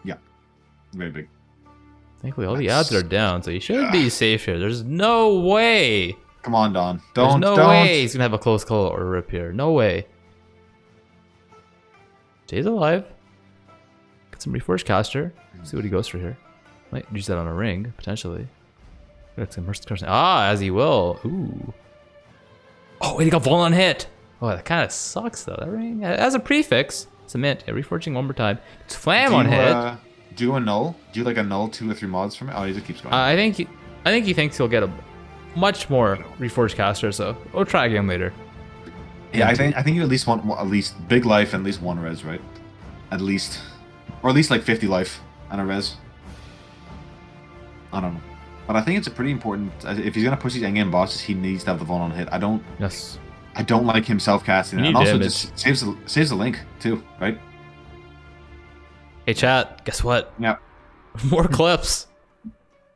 Yeah, very big. Thankfully, all the ads are down, so you should be safe here. There's no way. Come on, Don. There's no way he's gonna have a close call or a rip here. No way. Jay's alive. Get some Reforged Caster. See what he goes for here. Might use that on a ring, potentially. As he will. Ooh. Oh, wait, he got Vol on hit. Oh, that kind of sucks, though. That ring has a prefix. It's a mint. Yeah, Reforging one more time. It's Flam on hit. Do a null? Do like a null 2 or 3 mods from it? Oh, he just keeps going. I think he thinks he'll get a much more Reforged Caster, so we'll try again later. Yeah, I think you at least want big life and at least 1 res, right? At least. Or at least like 50 life and a res. I don't know. But I think it's a pretty important. If he's gonna push these endgame bosses, he needs to have the Vol on hit. I don't like him self-casting it. And also just saves the link too, right? Hey chat, guess what? Yeah. More clips.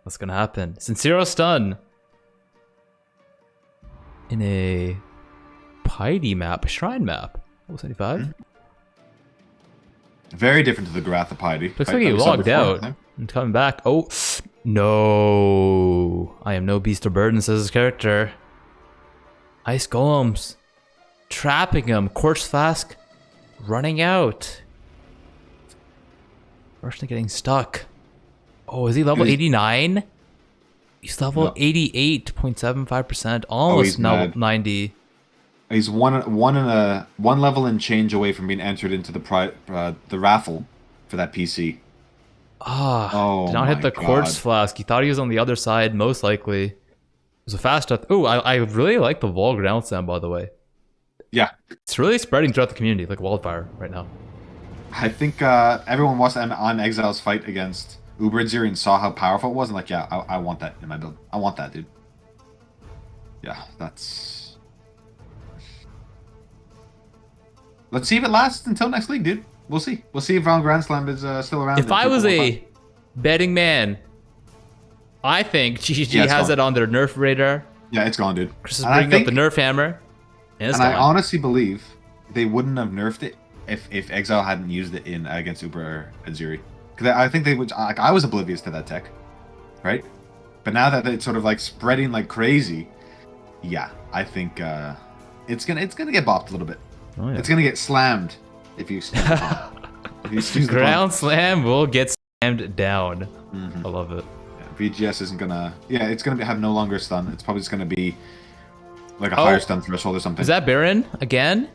What's gonna happen? Sincero stun. In a Piety map, a shrine map. 75? Very different to the Wrath of Piety. Looks like he logged out and coming back. Oh, no. I am no beast of burden, says his character. Ice golems. Trapping him. Quartz flask. Running out. Russian getting stuck. Oh, is he level 89? He's level 88.75%. Almost now 90. He's one level and change away from being entered into the raffle for that PC. Did not hit the quartz flask. He thought he was on the other side, most likely. It was a fast death. Oh, I really like the Vol ground sound, by the way. Yeah. It's really spreading throughout the community, like wildfire right now. I think everyone watched on Exile's fight against Uber and saw how powerful it was, and like, yeah, I want that in my build. I want that, dude. Yeah, that's... Let's see if it lasts until next league, dude. We'll see. We'll see if Grand Slam is still around. If I was a betting man, I think GG has it on their nerf radar. Yeah, it's gone, dude. Chris is bringing up the nerf hammer. And I honestly believe they wouldn't have nerfed it if Exile hadn't used it in against Uber and Ziri. Because I think they would. Like, I was oblivious to that tech, right? But now that it's sort of like spreading like crazy, yeah, I think it's gonna get bopped a little bit. Oh, yeah. It's gonna get slammed if you excuse the ground slam will get slammed down. I love it. Yeah, VGS isn't gonna. Yeah, it's gonna have no longer stun. It's probably just gonna be like a higher stun threshold or something. Is that Baron again?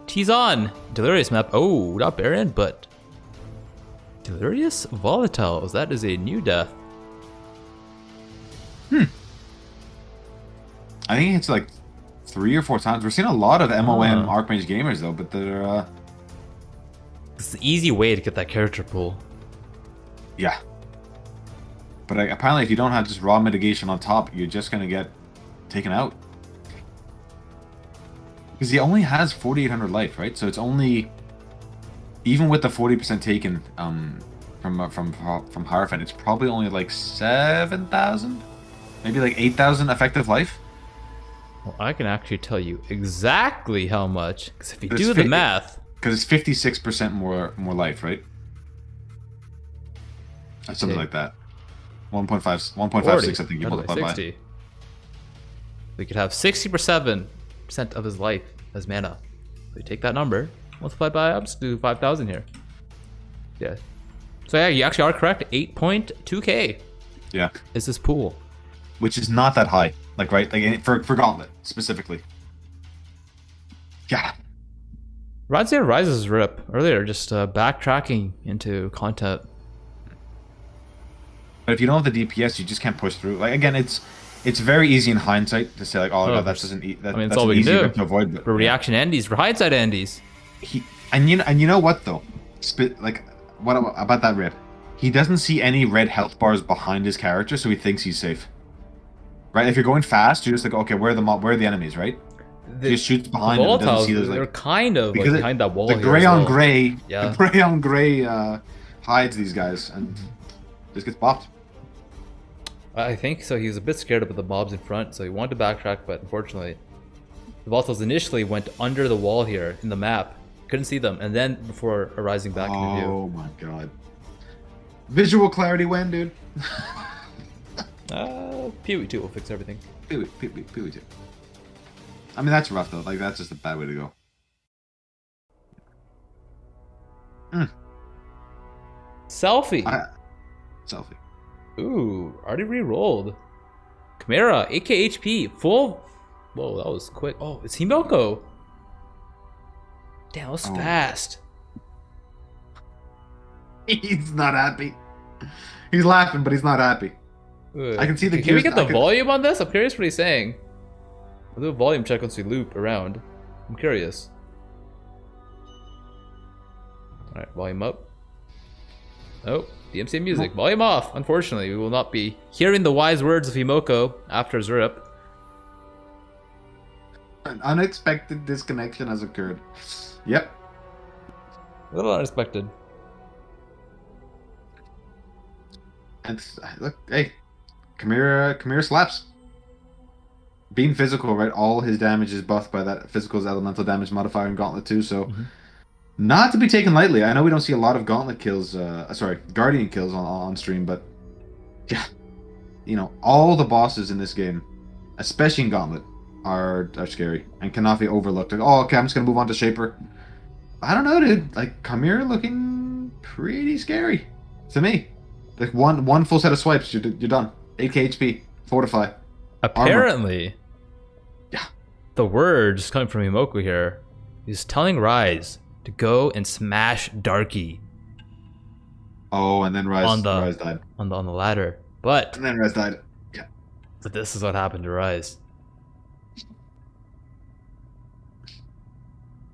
He's on Delirious map. Oh, not Baron, but Delirious Volatiles. That is a new death. I think it's like 3 or 4 times. We're seeing a lot of MOM Archmage gamers though, but they're It's the easy way to get that character pool. yeah. But apparently if you don't have just raw mitigation on top, you're just gonna get taken out. Because he only has 4,800 life, right? So it's only, even with the 40% taken from Hierophant, it's probably only like 7,000, maybe like 8,000 effective life. Well, I can actually tell you exactly how much, because if you do the math, because it's 56% more life, right? Or something like that. 1.56, I think you multiply by. 60. We could have 67% of his life as mana. We take that number, multiply by, I'm just do 5,000 here. Yeah. So yeah, you actually are correct. 8.2k. Yeah. Is this pool? Which is not that high, like right, like for Gauntlet specifically. Yeah. Radzian Rises rip earlier, just backtracking into content. But if you don't have the DPS, you just can't push through. Like again, it's very easy in hindsight to say like, oh god, that doesn't. That, I mean, it's that's all we can do to avoid. But, for reaction Andes, for hindsight Andes. And you know what though, like what about that rip? He doesn't see any red health bars behind his character, so he thinks he's safe. Right? If you're going fast, you're just like, okay, where are the enemies, right? He just shoots behind him and doesn't see those, like, they're kind of like behind that wall. The gray on gray, yeah. The gray on gray hides these guys and just gets bopped. I think so. He was a bit scared of the mobs in front, so he wanted to backtrack, but unfortunately, the Volatiles initially went under the wall here in the map, couldn't see them, and then before arising back into view. Oh my god! Visual clarity when, dude. Pewee 2 will fix everything. Pewee 2. I mean, that's rough though. Like that's just a bad way to go. Selfie. Selfie. Ooh, already re-rolled. Chimera, 8k HP, full. Whoa, that was quick. Oh, it's Himoko. Damn, that was fast. He's not happy. He's laughing, but he's not happy. I can see the. Can we get the volume on this? I'm curious what he's saying. I'll do a volume check once we loop around. I'm curious. Alright, volume up. Oh, DMC music. Volume off. Unfortunately, we will not be hearing the wise words of Himoko after Zurip. An unexpected disconnection has occurred. Yep. A little unexpected. And look, hey, Chimera slaps. Being physical, right? All his damage is buffed by that physical's elemental damage modifier in Gauntlet too, so not to be taken lightly. I know we don't see a lot of Gauntlet kills, Guardian kills on stream, but yeah, you know, all the bosses in this game, especially in Gauntlet, are scary and cannot be overlooked. Like, oh, okay, I'm just gonna move on to Shaper. I don't know, dude. Like Chimera looking pretty scary to me. Like one full set of swipes, you're done. 8k HP, fortify. Apparently, armor. Yeah. The words coming from Himoko here is telling Rise to go and smash Darky. Oh, and then Rise died. On the ladder. But and then Rise died. Yeah. But this is what happened to Rise.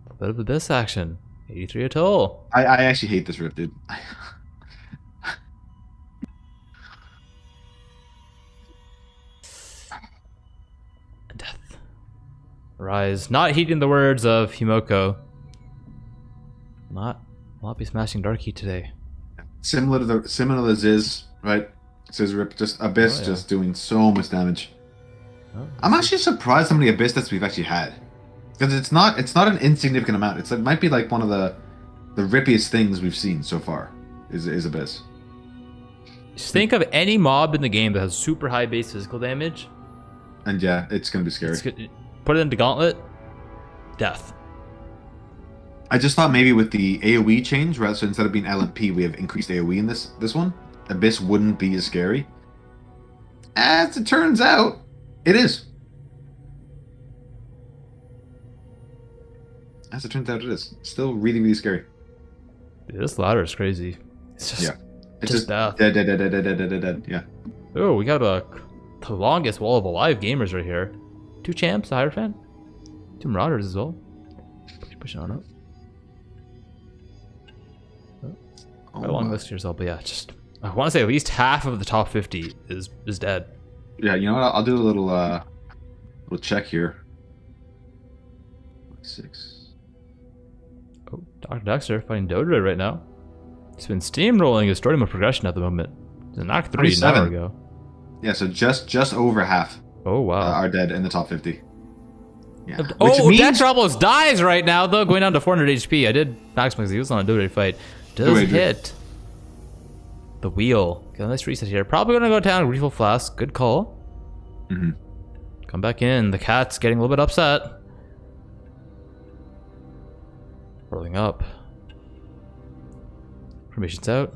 A bit of abyss action. 83 a toll. I actually hate this rip, dude. Death. Rise, not heeding the words of Himoko. Not be smashing Darky today. Similar to Ziz, right? Ziz rip, just Abyss, just doing so much damage. Oh, I'm actually surprised how many Abyss deaths we've actually had, because it's not an insignificant amount. It might be like one of the rippiest things we've seen so far. Is Abyss. Just think of any mob in the game that has super high base physical damage. And yeah, it's gonna be scary. Put it into Gauntlet. Death. I just thought maybe with the AoE change, rather, so instead of being LMP, we have increased AoE in this one. Abyss wouldn't be as scary. As it turns out, it is. As it turns out, it is. Still really, really scary. Dude, this ladder is crazy. It's just, it's just death. Dead. Yeah. Oh, we got the longest wall of alive gamers right here. 2 champs, a Hierophant, 2 Marauders as well. Pushing on up. Quite a long list here, but yeah, just I want to say at least half of the top 50 is dead. Yeah, you know what? I'll do a little check here. 6. Oh, Dr. Dexter fighting Dodre right now. He's been steamrolling his story mode progression at the moment. He's in Act 3 an hour ago. Yeah, so just over half. Oh wow. Are dead in the top 50. Yeah. Oh, Dexter almost dies right now though, going down to 400 HP. I did max max. He was on a Dodre fight. Does hit the wheel. Get a nice reset here. Probably gonna go down. Refill flask. Good call. Come back in. The cat's getting a little bit upset. Rolling up. Formation's out.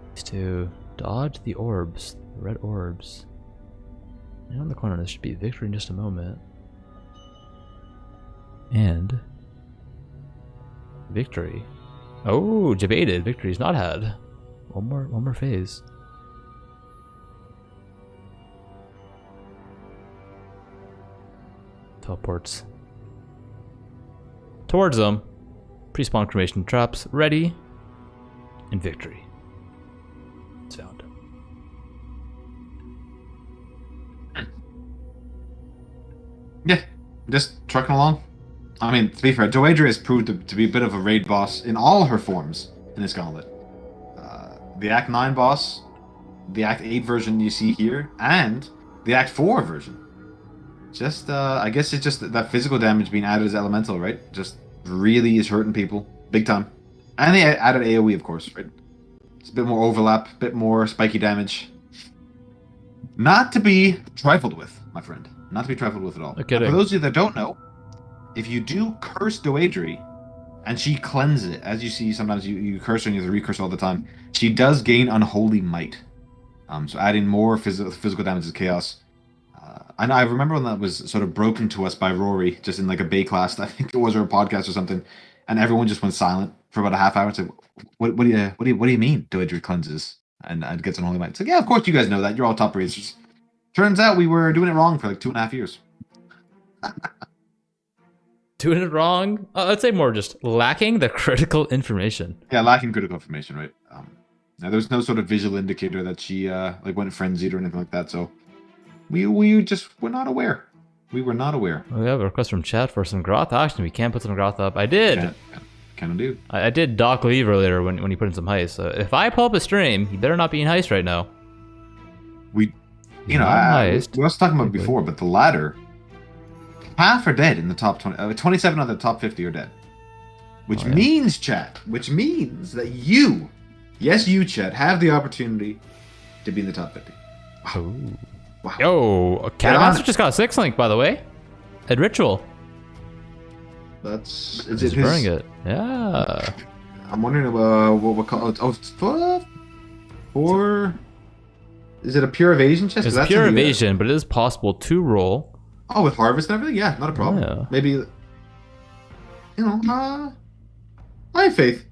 Needs to dodge the orbs. The red orbs. And on the corner, this should be victory in just a moment. And victory. Oh, debated. Victory's not had. One more phase. Teleports towards them. Pre-spawn cremation traps ready. And victory. It's found. Yeah, just trucking along. I mean, to be fair, Doedra has proved to be a bit of a raid boss in all her forms in this Gauntlet. The Act 9 boss, the Act 8 version you see here, and the Act 4 version. Just, I guess it's just that physical damage being added as elemental, right? Just really is hurting people, big time. And they added AoE, of course, right? It's a bit more overlap, a bit more spiky damage. Not to be trifled with, my friend. Not to be trifled with at all. Okay, for those of you that don't know, if you do curse Doedri, and she cleanses it, as you see, sometimes you curse her and you have to recurse all the time, she does gain Unholy Might. So adding more physical damage to Chaos. I remember when that was sort of broken to us by Rory, just in like a Bay class, I think it was, or a podcast or something, and everyone just went silent for about a half hour and said, what do you mean Doedri cleanses and gets Unholy Might? It's like, yeah, of course you guys know that. You're all top racers. Turns out we were doing it wrong for like 2.5 years. Doing it wrong? I'd say more just lacking the critical information. Yeah, lacking critical information, right? Now there's no sort of visual indicator that she like went frenzied or anything like that, so we just were not aware. We were not aware. We have a request from chat for some Groth action. We can't put some Groth up. I did. Can do. I did Doc leave earlier when he put in some heist. So if I pull up a stream, he better not be in heist right now. We were talking about it before, but the ladder, half are dead in the top 20. 27 of the top 50 are dead. Which means, chat, that you, yes, you, chat, have the opportunity to be in the top 50. Wow. Wow. Yo, Catamaster just got a 6 link, by the way. At Ritual. That's... He's burning it. Yeah. I'm wondering what we call it. Oh, for... Is it a pure evasion chest? It's pure evasion, but it is possible to roll. Oh, with harvest and everything? Yeah, not a problem. Yeah. Maybe, you know, I have faith.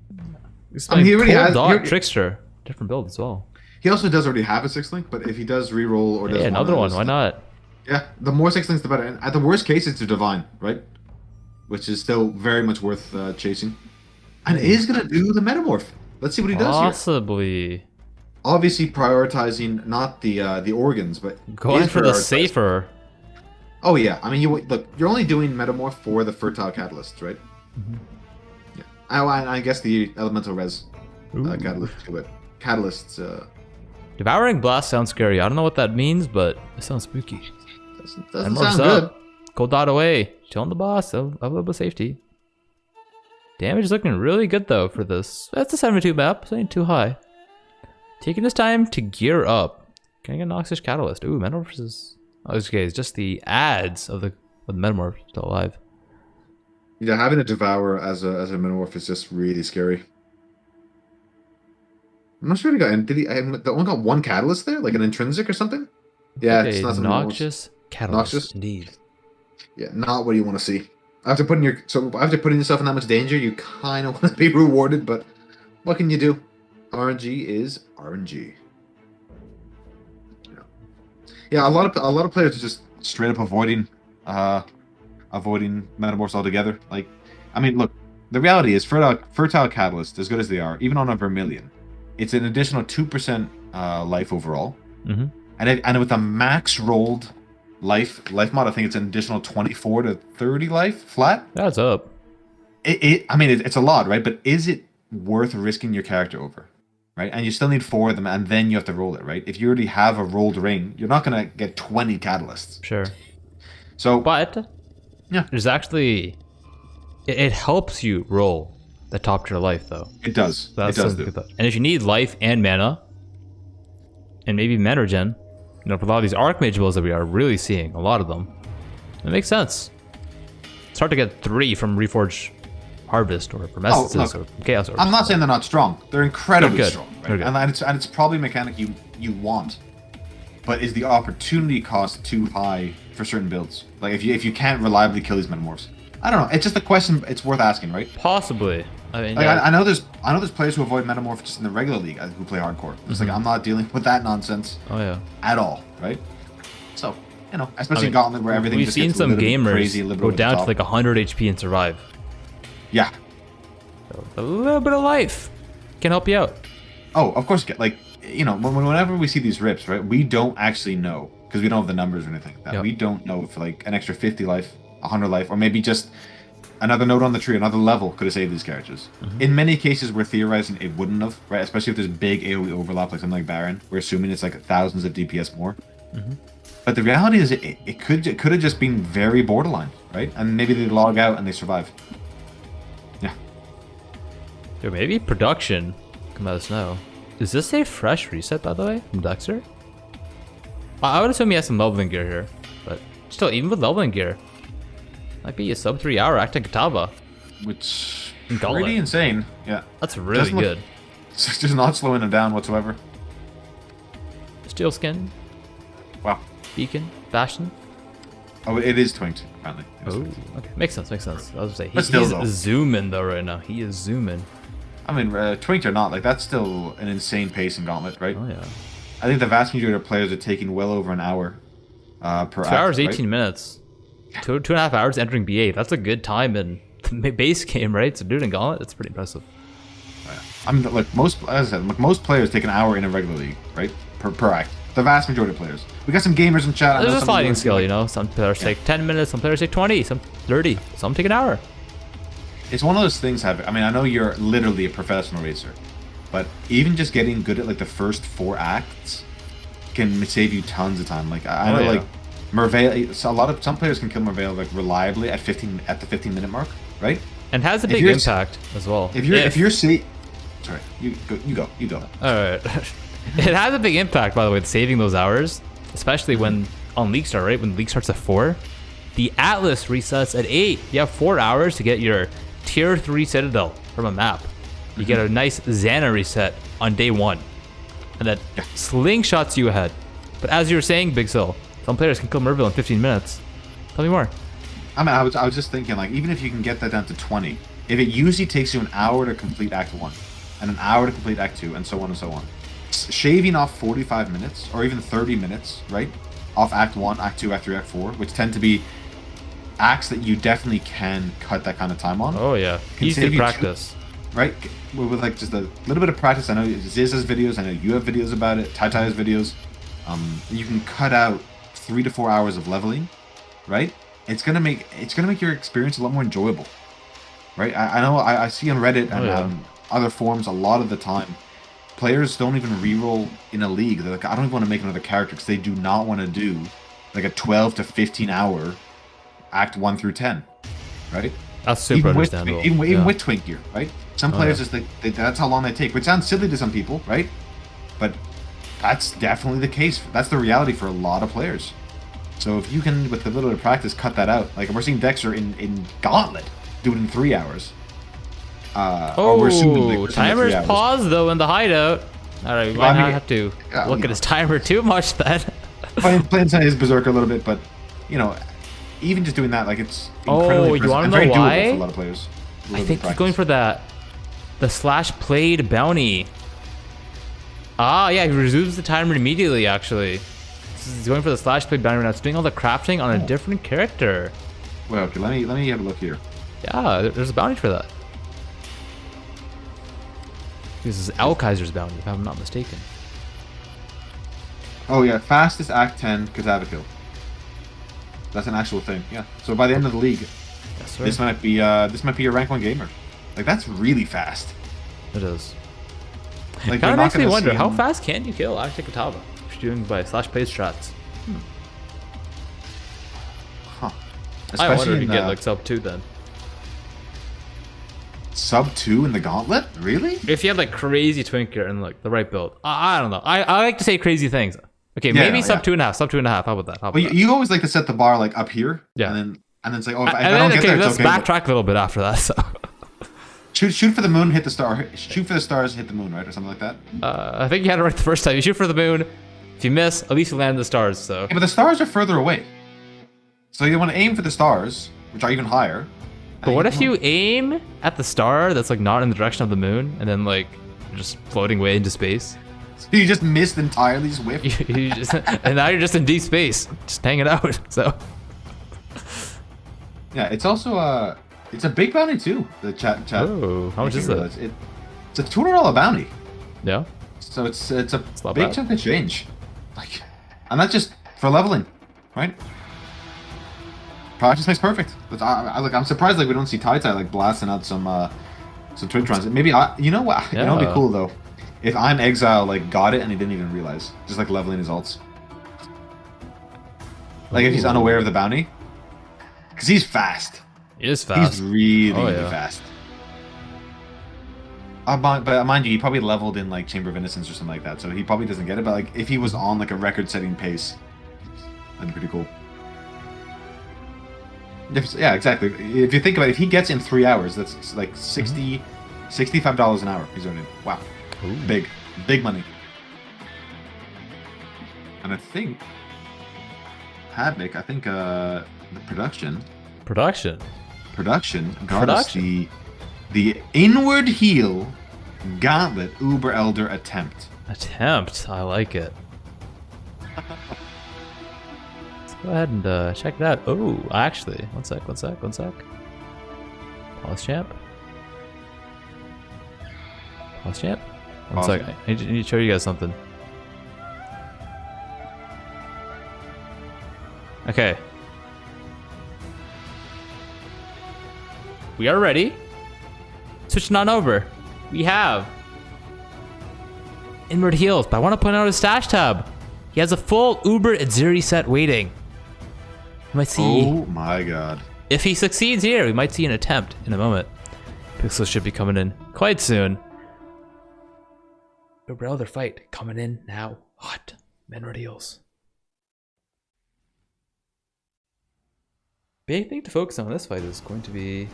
I mean, he already has... Trickster. Different build as well. He also does already have a 6 link, but if he does reroll or does another one, why not? Yeah, the more 6 links, the better. And at the worst case, it's a divine, right? Which is still very much worth chasing. And it is going to do the metamorph. Let's see what he does here. Possibly. Obviously prioritizing not the organs, but going for the safer. Oh yeah, I mean, look, you're only doing metamorph for the fertile catalysts, right? Mm-hmm. Yeah. I guess the elemental res catalyst to it. Catalysts. Devouring Blast sounds scary. I don't know what that means, but it sounds spooky. Doesn't sound good. Cold dot away. Chilling the boss. A little bit of safety. Damage is looking really good though for this. That's a 72 map. It's ain't too high. Taking this time to gear up. Can I get an Noxish Catalyst? Ooh, Metamorph is... Oh, okay, it's just the ads of the Metamorph still alive. Yeah, having a Devour as a Metamorph is just really scary. I'm not sure he got... The one got one Catalyst there? Like an Intrinsic or something? Yeah, okay, it's not something... Noxious Catalyst, Noxious? Indeed. Yeah, not what you want to see. After putting yourself in that much danger, you kind of want to be rewarded, but what can you do? RNG is RNG. Yeah, a lot of players are just straight up avoiding metamorphs altogether. Like, I mean, look, the reality is fertile catalyst, as good as they are, even on a Vermilion, it's an additional 2% life overall. Mm-hmm. And with a max rolled life mod, I think it's an additional 24 to 30 life flat. That's up. I mean, it's a lot, right? But is it worth risking your character over? Right? And you still need 4 of them, and then you have to roll it, right? If you already have a rolled ring, you're not going to get 20 catalysts. Sure. So, but yeah, there's actually it helps you roll the top tier life, though. It does. That's it does do. And if you need life and mana, and maybe mana regen, you know, for a lot of these Archmage builds that we are really seeing, a lot of them, it makes sense. It's hard to get 3 from Reforged Harvest or from Essences or from Chaos Orbs. I'm not saying they're not strong. They're incredibly good. strong. Right? And it's probably a mechanic you want. But is the opportunity cost too high for certain builds? Like if you can't reliably kill these metamorphs? I don't know. It's just a question it's worth asking, right? Possibly. I mean, like, yeah. I know there's players who avoid metamorphs just in the regular league who play hardcore. It's like I'm not dealing with that nonsense. Oh yeah. At all, right? So, you know, especially Gauntlet where everything we've just seen gets some gamers crazy, go down to like 100 HP and survive. Yeah. So a little bit of life can help you out. Oh, of course. Like, you know, whenever we see these rips, right, we don't actually know because we don't have the numbers or anything like that. Yep. We don't know if like an extra 50 life, 100 life, or maybe just another node on the tree, another level could have saved these characters. Mm-hmm. In many cases, we're theorizing it wouldn't have, right? Especially if there's big AoE overlap, like something like Baron. We're assuming it's like thousands of DPS more. Mm-hmm. But the reality is, it could have just been very borderline, right? And maybe they log out and they survive. Yeah. Yo, maybe production can let us know. Is this a fresh reset, by the way, from Dexter? I would assume he has some leveling gear here, but still, even with leveling gear, might be a sub 3 hour acting Katava. Which Gauntlet. Pretty insane. Yeah. That's really good. It's just not slowing him down whatsoever. Steel skin. Wow. Beacon. Bastion. Oh, it is twinked, apparently. Oh, okay. Makes sense, makes sense. I was gonna say, he's zooming though right now. He is zooming. I mean, twinked or not, like that's still an insane pace in Gauntlet, right? Oh yeah. I think the vast majority of players are taking well over an hour per 2 hours, act, 18 minutes. 2.5 hours entering B8. That's a good time in the base game, right? So doing in Gauntlet, that's pretty impressive. I mean, like most, as I said, like most players take an hour in a regular league, right? Per act. The vast majority of players. We got some gamers in chat. There's a sliding scale, you know. Some players take 10 minutes, some players take 20, some 30, some take an hour. It's one of those things, I mean, I know you're literally a professional racer, but even just getting good at like the first 4 acts can save you tons of time. Like I know, like Merveil, some players can kill Merveil like reliably at the 15-minute mark, right? And has a big impact as well. If you're sorry, you go. All right. It has a big impact, by the way, saving those hours, especially when on League Start, right? When League starts at 4, the Atlas resets at 8. You have 4 hours to get your Tier 3 Citadel from a map. You get a nice Xana reset on day 1, and that slingshots you ahead. But as you were saying, BigSil, some players can kill Merville in 15 minutes. Tell me more. I mean, I was just thinking, like, even if you can get that down to 20, if it usually takes you an hour to complete Act 1, and an hour to complete Act 2, and so on and so on, shaving off 45 minutes, or even 30 minutes, right, off Act 1, Act 2, Act 3, Act 4, which tend to be acts that you definitely can cut that kind of time on. Oh, yeah. Easy to practice. Right? With, like, just a little bit of practice. I know Ziz has videos, I know you have videos about it, Tai has videos. You can cut out 3 to 4 hours of leveling, right? It's gonna make your experience a lot more enjoyable, right? I know I see on Reddit and other forums a lot of the time, players don't even reroll in a league. They're like, I don't even want to make another character because they do not want to do like a 12 to 15 hour Act 1 through 10, right? That's super understandable. Even with Twink gear, right? Some players just that's how long they take, which sounds silly to some people, right? But that's definitely the case. That's the reality for a lot of players. So if you can, with a little bit of practice, cut that out. Like we're seeing Dexter in Gauntlet do it in 3 hours. Timer's paused though in the hideout. Alright, we might not have to look at his timer too much then. playing his Berserker a little bit, but you know, even just doing that, like it's incredibly you want to know why? for a lot of players. I think he's going for that The slash played bounty. Ah, yeah, he resumes the timer immediately, actually. He's going for the slash played bounty right now. It's doing all the crafting on a different character. Well, okay, let me have a look here. Yeah, there's a bounty for that. This is Alkaiser's bounty, if I'm not mistaken. Oh yeah, fastest Act 10 Katana kill. That's an actual thing. Yeah. So by the end of the league, Yes, sir. this might be a rank 1 gamer. Like that's really fast. It is. Like Kind of makes me wonder, how him... fast can you kill Active Katana if you're doing by slash played strats? Huh. I wonder if in you get like sub 2 then. sub 2 in the Gauntlet? Really? If you had like crazy Twinker and like the right build. I don't know. I like to say crazy things. Okay, maybe sub 2.5, sub 2.5. How about that? Well, you always like to set the bar like up here. Yeah. And then say, oh, if I don't get there, let's it's okay. backtrack a little bit after that. So. Shoot for the moon, hit the star. Shoot for the stars, hit the moon, right? Or something like that. I think you had it right the first time. You shoot for the moon. If you miss, at least you land the stars. So. Yeah, but the stars are further away. So you want to aim for the stars, which are even higher. But what if you aim at the star that's like not in the direction of the moon, and then like just floating away into space? So you just missed entirely, just whiffed. And now you're just in deep space, just hanging out. So. Yeah, it's also it's a big bounty too. The chat. Oh, how much is that? It's a $200 bounty. Yeah. So it's a not big bad. chunk of change. Like, and that's just for leveling, right? Practice makes perfect. But I'm surprised like we don't see Tai like blasting out some Twitch runs. Maybe you know what? You know what'd be cool though? If I'm Exile like got it and he didn't even realize, just like leveling his ults. Like if he's unaware of the bounty, because he's fast. He is fast. He's really yeah. fast. But mind you, he probably leveled in like Chamber of Innocence or something like that, so he probably doesn't get it. But like if he was on like a record-setting pace, that'd be pretty cool. Yeah, exactly. If you think about it, if he gets in 3 hours, that's like $65 an hour he's earning. Wow. Ooh. Big money. And I think Havoc, the production got us the Inward Heel Gauntlet Uber Elder Attempt. I like it. Go ahead and check it out. Oh, actually, one sec. Pause champ. One sec. I need to show you guys something. Okay. We are ready. Switching on over. We have Inward Heals, but I want to point out his stash tab. He has a full Uber Aziri set waiting. We might see. Oh my god. If he succeeds here, we might see an attempt in a moment. BigSil should be coming in quite soon. Uber Elder fight coming in now. Hot. Inward Heals. Big thing to focus on this fight is going to be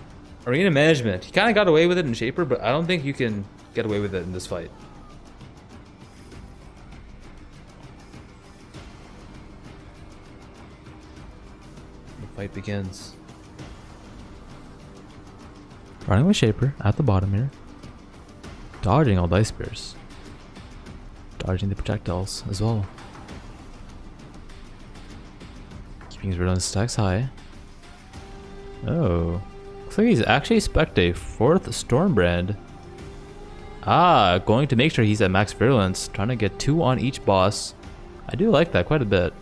arena management. He kind of got away with it in Shaper, but I don't think you can get away with it in this fight. The fight begins. Running with Shaper at the bottom here. Dodging all Dice Spears. Dodging the projectiles as well. Keeping his relentless stacks high. Oh. Looks like he's actually spec'd a 4th Stormbrand. Ah, going to make sure he's at max virulence. Trying to get 2 on each boss. I do like that quite a bit.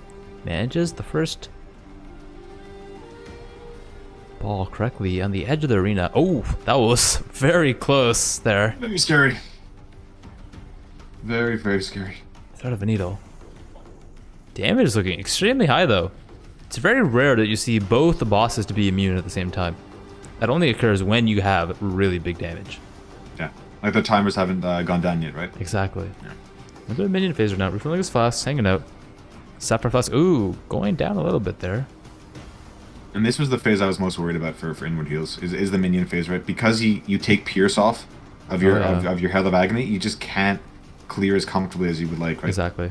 Manages the first ball correctly on the edge of the arena. Oh, that was very close there. Very scary. Very, very scary. Threat of a needle. Damage is looking extremely high though. It's very rare that you see both the bosses to be immune at the same time. That only occurs when you have really big damage. Yeah, like the timers haven't gone down yet, right? Exactly. Yeah. A bit of minion phase right now. Refilling his flask, hanging out. Sapphire flask. Ooh, going down a little bit there. And this was the phase I was most worried about for Inward Heals, is the minion phase, right? Because you take Pierce off of your of your Hell of Agony, you just can't clear as comfortably as you would like, right? Exactly.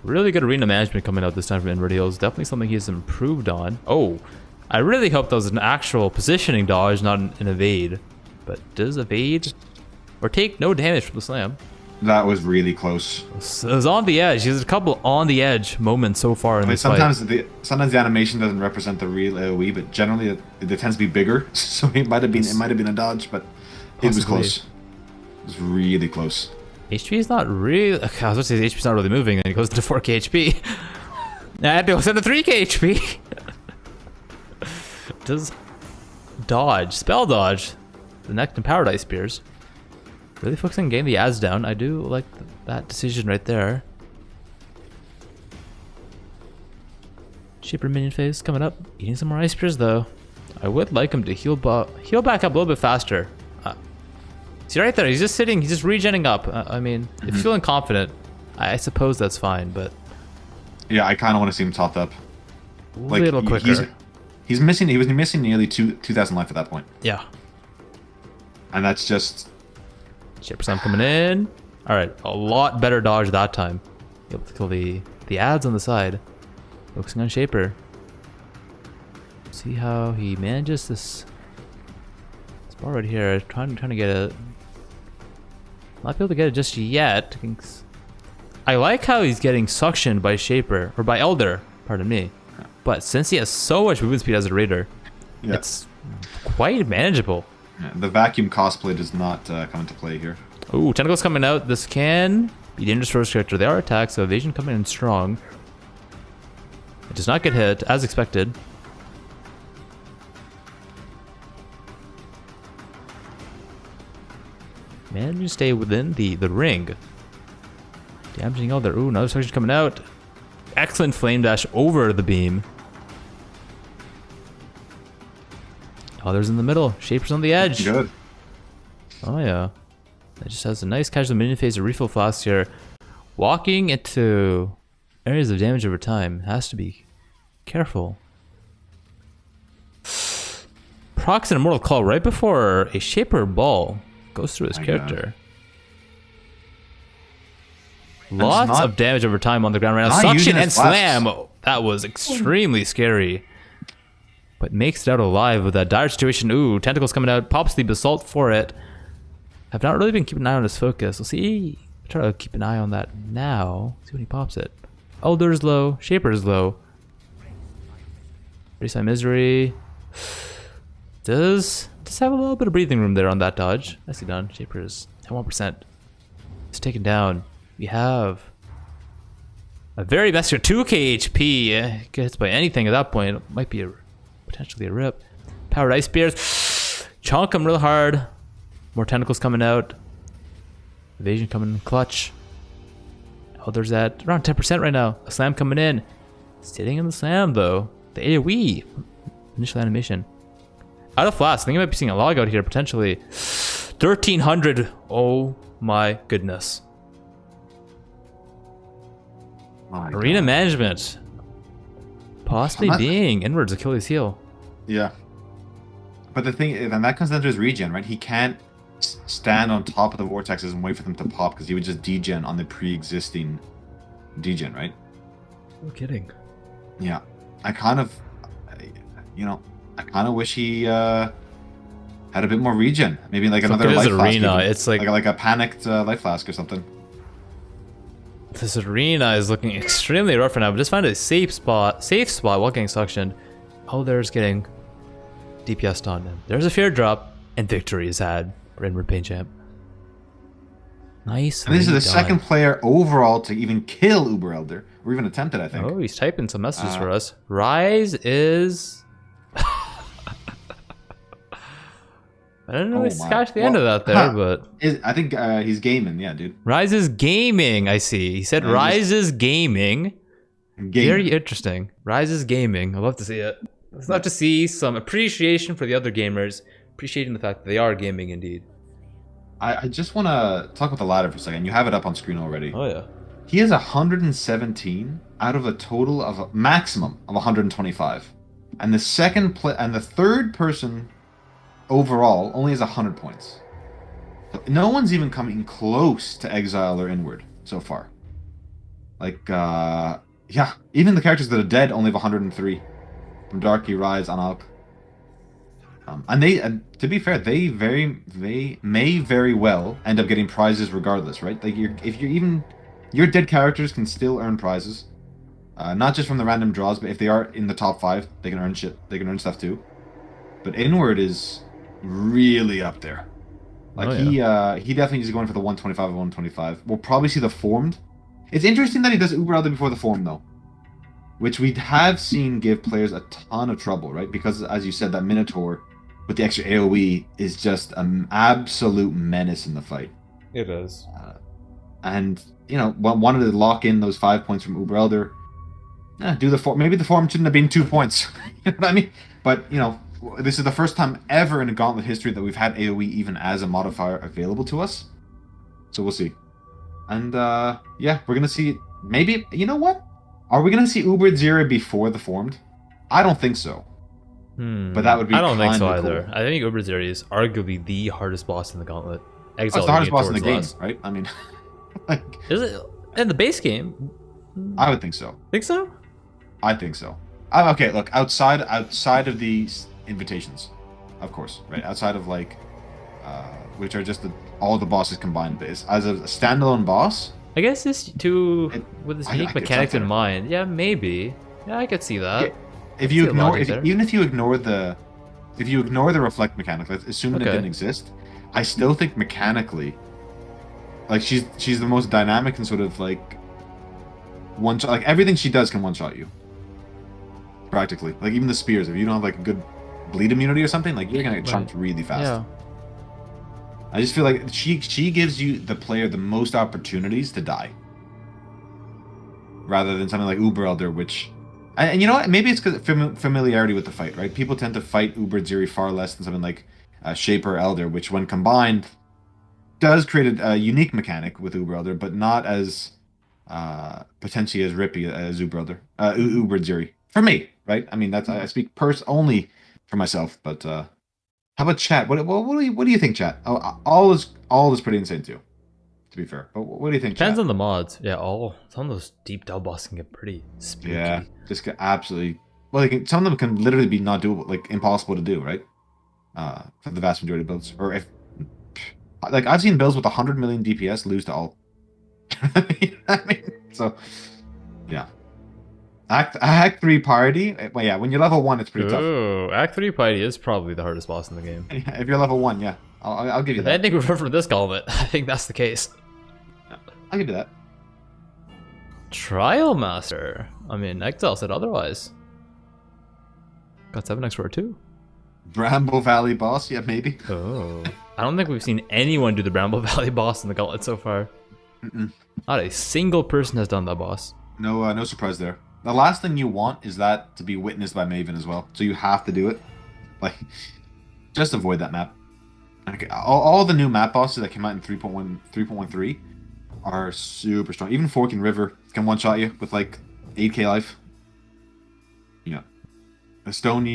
Really good arena management coming out this time from Inward Heals. Definitely something he's improved on. Oh, I really hope that was an actual positioning dodge, not an evade. but does evade or take no damage from the slam. That was really close. It was on the edge. There's a couple on the edge moments so far in this fight. Sometimes the animation doesn't represent the real AoE, but generally it tends to be bigger. So it might have been a dodge, but it was close. It was really close. HP is not really. Okay, I was going to say HP's not really moving, and it goes to 4k HP. Now it goes into 3k HP. Does dodge, spell dodge, the next and Paradise Spears. Really focusing on getting the ads down. I do like that decision right there. Shaper minion phase coming up. Eating some more ice spears though. I would like him to heal back up a little bit faster. See right there, he's just sitting, he's just regenning up. I mean, if he's feeling confident, I suppose that's fine, but... Yeah, I kind of want to see him topped up. A little quicker. He was missing nearly 2,000 life at that point. Yeah. And that's just... Shaper Slam coming in. Alright, a lot better dodge that time. Able to kill the ads on the side. Focusing on Shaper. See how he manages this spot right here. Trying to get it. Not be able to get it just yet. I like how he's getting suctioned by Shaper, or by Elder, pardon me. But since he has so much movement speed as a raider, it's quite manageable. Yeah, the vacuum cosplay does not come into play here. Ooh, tentacles coming out. This can be dangerous for his character. They are attacked, so evasion coming in strong. It does not get hit, as expected. Managing to stay within the ring. Damaging Elder. Ooh, another section coming out. Excellent flame dash over the beam. Elder's in the middle. Shaper's on the edge. Good. Oh yeah. That just has a nice casual minion phase of refill flask here. Walking into areas of damage over time. Has to be careful. Procs an Immortal Claw right before a Shaper Ball goes through his character. Lots of damage over time on the ground right now. Suction and slam. Oh, that was extremely scary. But makes it out alive with that dire situation. Ooh, tentacles coming out. Pops the basalt for it. Have not really been keeping an eye on his focus. We'll see. Try to keep an eye on that now. See when he pops it. Elder's low. Shaper's low. Pretty misery. Does have a little bit of breathing room there on that dodge. Nicely done. Shaper is at 1%. It's taken down. We have a very best here. 2k HP. Gets by anything at that point. It might be potentially a rip. Powered ice spears. Chonk him real hard. More tentacles coming out. Evasion coming in clutch. Elder's at around 10% right now. A slam coming in. Sitting in the slam though. The AoE. Initial animation. Out of flask. I think I might be seeing a log out here potentially. 1300. Oh my goodness. Arena management. Possibly being inwards Achilles heel. Yeah. But the thing is, and that comes down to his regen, right? He can't stand on top of the vortexes and wait for them to pop because he would just degen on the pre-existing degen, right? No kidding. Yeah. I kind of wish he had a bit more regen. Maybe like another life flask. Arena. It's like a panicked life flask or something. This arena is looking extremely rough right now, but just find a safe spot while getting suctioned. Oh, there's getting DPS on him. There's a fear drop, and victory is had for Inward Pain Champ. Nice. And this is the second player overall to even kill Uber Elder, or even attempt it, I think. Oh, he's typing some messages for us. Rise is... I don't know. Catch the end of that there, but I think he's gaming. Yeah, dude. Rise is gaming. I see. He said Rise is gaming. Very interesting. Rise is gaming. I love to see it. I'd love to see some appreciation for the other gamers, appreciating the fact that they are gaming indeed. I just want to talk about the ladder for a second. You have it up on screen already. Oh yeah. He has 117 out of a total of a maximum of 125, and the third person overall only has 100 points. So no one's even coming close to Exile or Inward so far. Like, yeah, even the characters that are dead only have 103 from Darky, Rise, on up. And to be fair, they may very well end up getting prizes regardless, right? Like your dead characters can still earn prizes, not just from the random draws, but if they are in the top 5, they can earn shit. They can earn stuff too. But Inward is really up there. Like he definitely is going for the 125 or 125. We'll probably see the Formed. It's interesting that he does Uber Elder before the Formed though, which we have seen give players a ton of trouble, right? Because as you said, that Minotaur with the extra AoE is just an absolute menace in the fight. It is. And, you know, wanted to lock in those 5 points from Uber Elder. Do the Form. Maybe the Form shouldn't have been 2 points. You know what I mean? But, you know, this is the first time ever in a Gauntlet history that we've had AoE even as a modifier available to us. So we'll see. And, yeah, we're going to see... Maybe... You know what? Are we going to see Uber Zira before the Formed? I don't think so. But that would be. I don't think so cool. either. I think Uber Zira is arguably the hardest boss in the Gauntlet. It's the hardest boss in the game, right? I mean, like, is it in the base game? I would think so. Think so? I think so. Okay, look, outside of these invitations, of course, right? Outside of like, which are just all the bosses combined. But as a standalone boss, I guess with this unique mechanics in mind, yeah, maybe. Yeah, I could see that. If you ignore the reflect mechanic, let's assume it didn't exist. I still think mechanically, like she's the most dynamic and sort of like one shot. Like everything she does can one shot you. Practically, like even the spears. If you don't have like a good bleed immunity or something, like you're gonna get chunked really fast. Yeah. I just feel like she gives you the player the most opportunities to die, rather than something like Uber Elder, which. And you know what? Maybe it's because familiarity with the fight, right? People tend to fight Uber Ziri far less than something like Shaper Elder, which when combined does create a unique mechanic with Uber Elder, but not as potentially as rippy as Uber Elder, Uber Ziri. For me, right? I mean, that's I speak only for myself. But how about chat? What do you think, chat? All is pretty insane too. To be fair, but what do you think? Depends on the mods. Yeah, some of those deep dub bosses can get pretty spooky. Yeah, just get absolutely. Well, some of them can literally be not doable, like impossible to do, right? For the vast majority of builds, or if like I've seen builds with 100 million DPS lose to all. I mean, so yeah. Act 3 party. Well, yeah, when you're level 1, it's pretty tough. Oh, Act 3 party is probably the hardest boss in the game. If you're level 1, yeah, I'll give you that. I think we've heard from this Gauntlet. I think that's the case. I'll give you that. Trial Master. I mean, Exile said otherwise. Got 7x for 2. Bramble Valley boss, yeah, maybe. Oh, I don't think we've seen anyone do the Bramble Valley boss in the Gauntlet so far. Not a single person has done that boss. No surprise there. The last thing you want is that to be witnessed by Maven as well, so you have to do it. Like, just avoid that map. Okay, all the new map bosses that came out in 3.13 are super strong. Even Forking River can one-shot you with like 8k life. Yeah. The Stone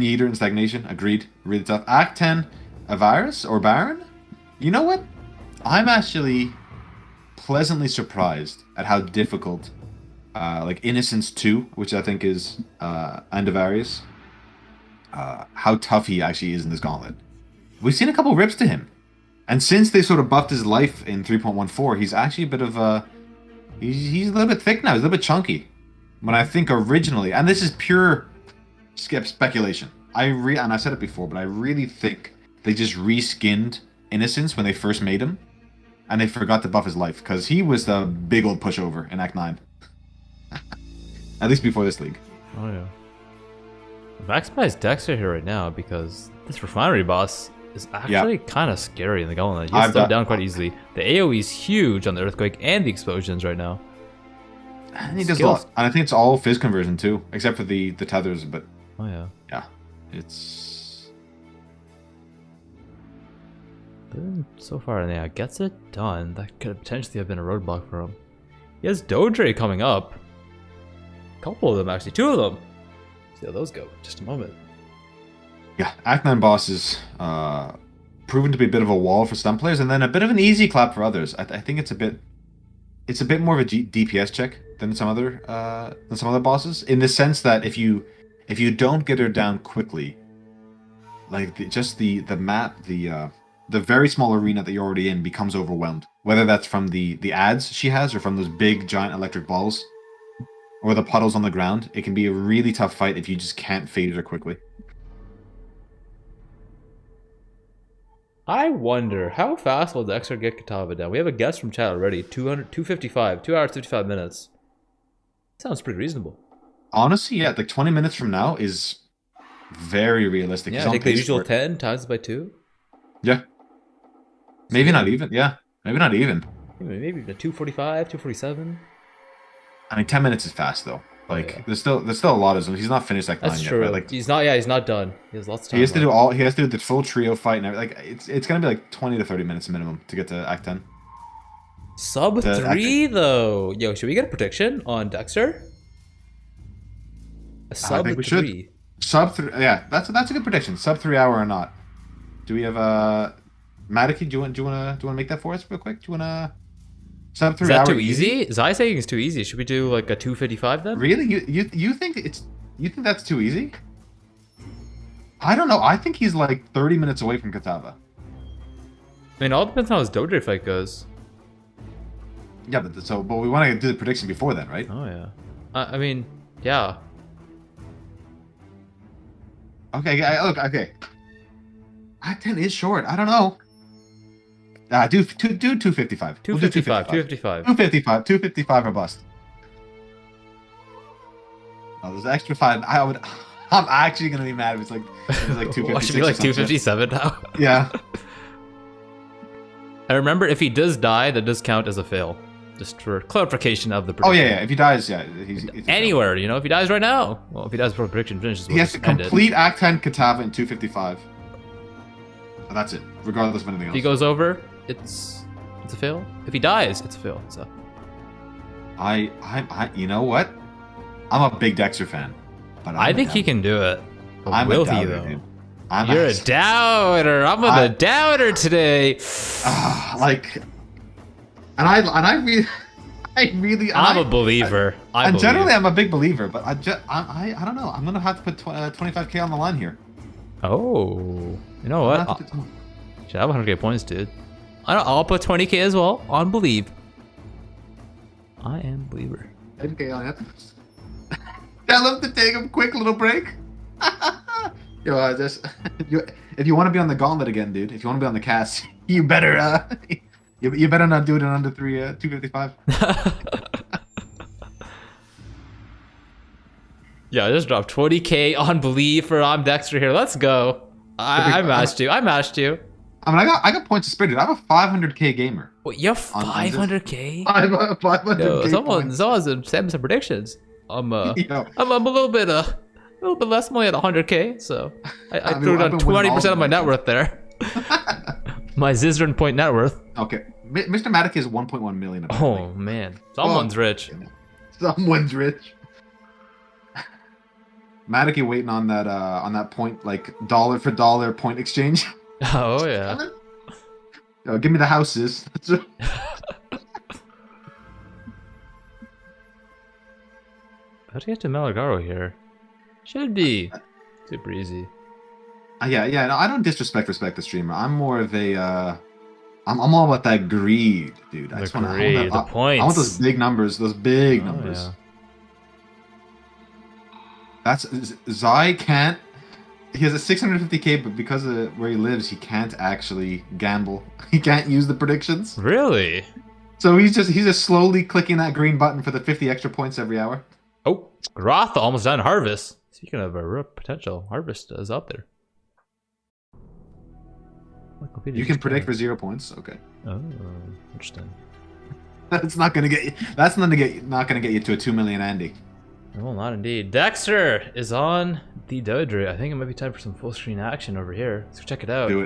Eater and Stagnation, agreed. Really tough. Act 10, Avirus or Baron? You know what? I'm actually pleasantly surprised at how difficult, like Innocence 2, which I think is Andavarius, how tough he actually is in this Gauntlet. We've seen a couple rips to him. And since they sort of buffed his life in 3.14, he's actually a bit of a... He's a little bit thick now. He's a little bit chunky. When I think originally... And this is pure speculation. And I've said it before, but I really think they just reskinned Innocence when they first made him. And they forgot to buff his life. Because he was the big old pushover in Act 9. At least before this league. Oh, yeah. Maximize Dexter here right now because this Refinery boss... is actually kind of scary in the Gauntlet. He gets slowed down quite easily. The AoE is huge on the Earthquake and the explosions right now. And he does a lot. And I think it's all Fizz conversion too, except for the tethers, but... Oh yeah. Yeah. It's... So far, yeah, gets it done. That could potentially have been a roadblock for him. He has Dodre coming up. A couple of them actually. 2 of them. See how those go in just a moment. Yeah, Act 9 boss is proven to be a bit of a wall for some players, and then a bit of an easy clap for others. I think it's a bit more of a DPS check than some other bosses, in the sense that if you don't get her down quickly, like just the map, the very small arena that you're already in becomes overwhelmed. Whether that's from the ads she has or from those big giant electric balls or the puddles on the ground, it can be a really tough fight if you just can't phase her quickly. I wonder how fast will Dexter get Kitava down? We have a guess from chat already. 255, 2 hours 55 minutes. Sounds pretty reasonable. Honestly, yeah, like 20 minutes from now is very realistic. Yeah, I think the usual 10 times by 2. Yeah. Maybe not even. Yeah, maybe not even. Maybe 245, 247. I mean, 10 minutes is fast though. Like there's still a lot of zones. He's not finished Act 9 yet. That's true. Right? Like he's not done. He has lots of time. He has to do He has to do the full trio fight and everything. Like it's gonna be like 20 to 30 minutes minimum to get to Act 10. Sub 3 though. Yo, should we get a prediction on Dexter? A sub 3. Should. Sub 3. Yeah, that's a good prediction. Sub 3 hour or not. Do we have Madaki? Do you want to make that for us real quick? Do you want to sub 3 hour? Is that too easy? Zai saying it's too easy. Should we do like a 255 then? Really? You think that's too easy? I don't know. I think he's like 30 minutes away from Kitava. I mean, all depends on how his Dodre fight goes. Yeah, but we want to do the prediction before then, right? Oh yeah. I mean, yeah. Okay, look, okay. Act 10 is short. I don't know. Do 255. 255. 255 or bust. Oh, there's an extra 5. I'm actually gonna be mad if it's like 256. What, should be like 257 now? Yeah. I remember if he does die, that does count as a fail. Just for clarification of the prediction. Oh yeah. If he dies, yeah, he's anywhere. You know, if he dies right now, well, if he dies before the prediction finishes, he has to complete Act 10 Kitava in 255. And that's it, regardless of anything else. If he goes over, it's a fail. If he dies, it's a fail. So. I you know what? I'm a big Dexter fan, but I think he can do it. But will he though? You're a doubter. I'm a doubter today. I'm a believer. Generally, I'm a big believer, but I don't know. I'm gonna have to put 25k on the line here. Oh, you know what? Should have 100k points, dude. I'll put 20k as well on believe. I am believer. 10k on it. Tell him to take a quick little break. If you want to be on the Gauntlet again, dude. If you want to be on the cast, you better you better not do it in under 255. Yeah, I just dropped 20k on believe for I'm Dexter here. Let's go. I matched you. I mean, I got points to spare, dude. I'm a 500k gamer. Wait, you have 500k? I'm a 500k. Someone's sent some predictions. I'm a little bit less money at 100k, so I threw down 20% of my net worth there. My Zizaran point net worth. Okay, Mr. Matic is 1.1 million. Oh man, someone's rich. Someone's rich. Matic waiting on that point, like dollar for dollar point exchange. Oh yeah. Give me the houses. How do you get to Malagaro here? Should be super easy. Yeah. No, I don't respect the streamer. I'm more of a. I'm all about that greed, dude. I just want the points. I want those big numbers. Those big numbers. Yeah. That's Zai can't. He has a 650k, but because of where he lives, he can't actually gamble. He can't use the predictions. Really? So he's just slowly clicking that green button for the 50 extra points every hour. Oh, Roth almost done Harvest. Speaking of a real potential, Harvest is up there. You can predict for 0 points. Okay. Oh, interesting. That's not gonna get you. That's not gonna get you to a 2 million Andy. Well, not indeed. Dexter is on the Dodre. I think it might be time for some full screen action over here. Let's go check it out. Do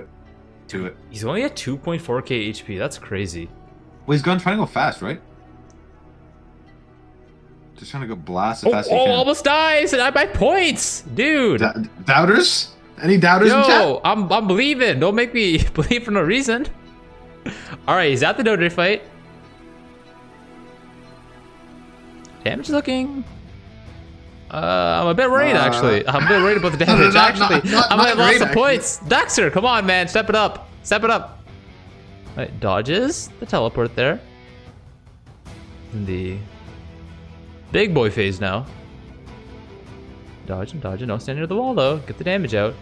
it. He's only at 2.4k HP. That's crazy. Well, he's trying to go fast, right? Just trying to go blast as fast as he can. Almost dies, and I buy points, dude. Doubters? Any doubters in chat? I'm believing. Don't make me believe for no reason. All right, he's at the Dodre fight. Damage looking. I'm a bit worried, actually. I'm a bit worried about the damage, actually. I might have lost the points. Dexter, come on, man. Step it up. Step it up. All right, dodges the teleport there. In the big boy phase now. Dodging. Don't stand near the wall, though. Get the damage out.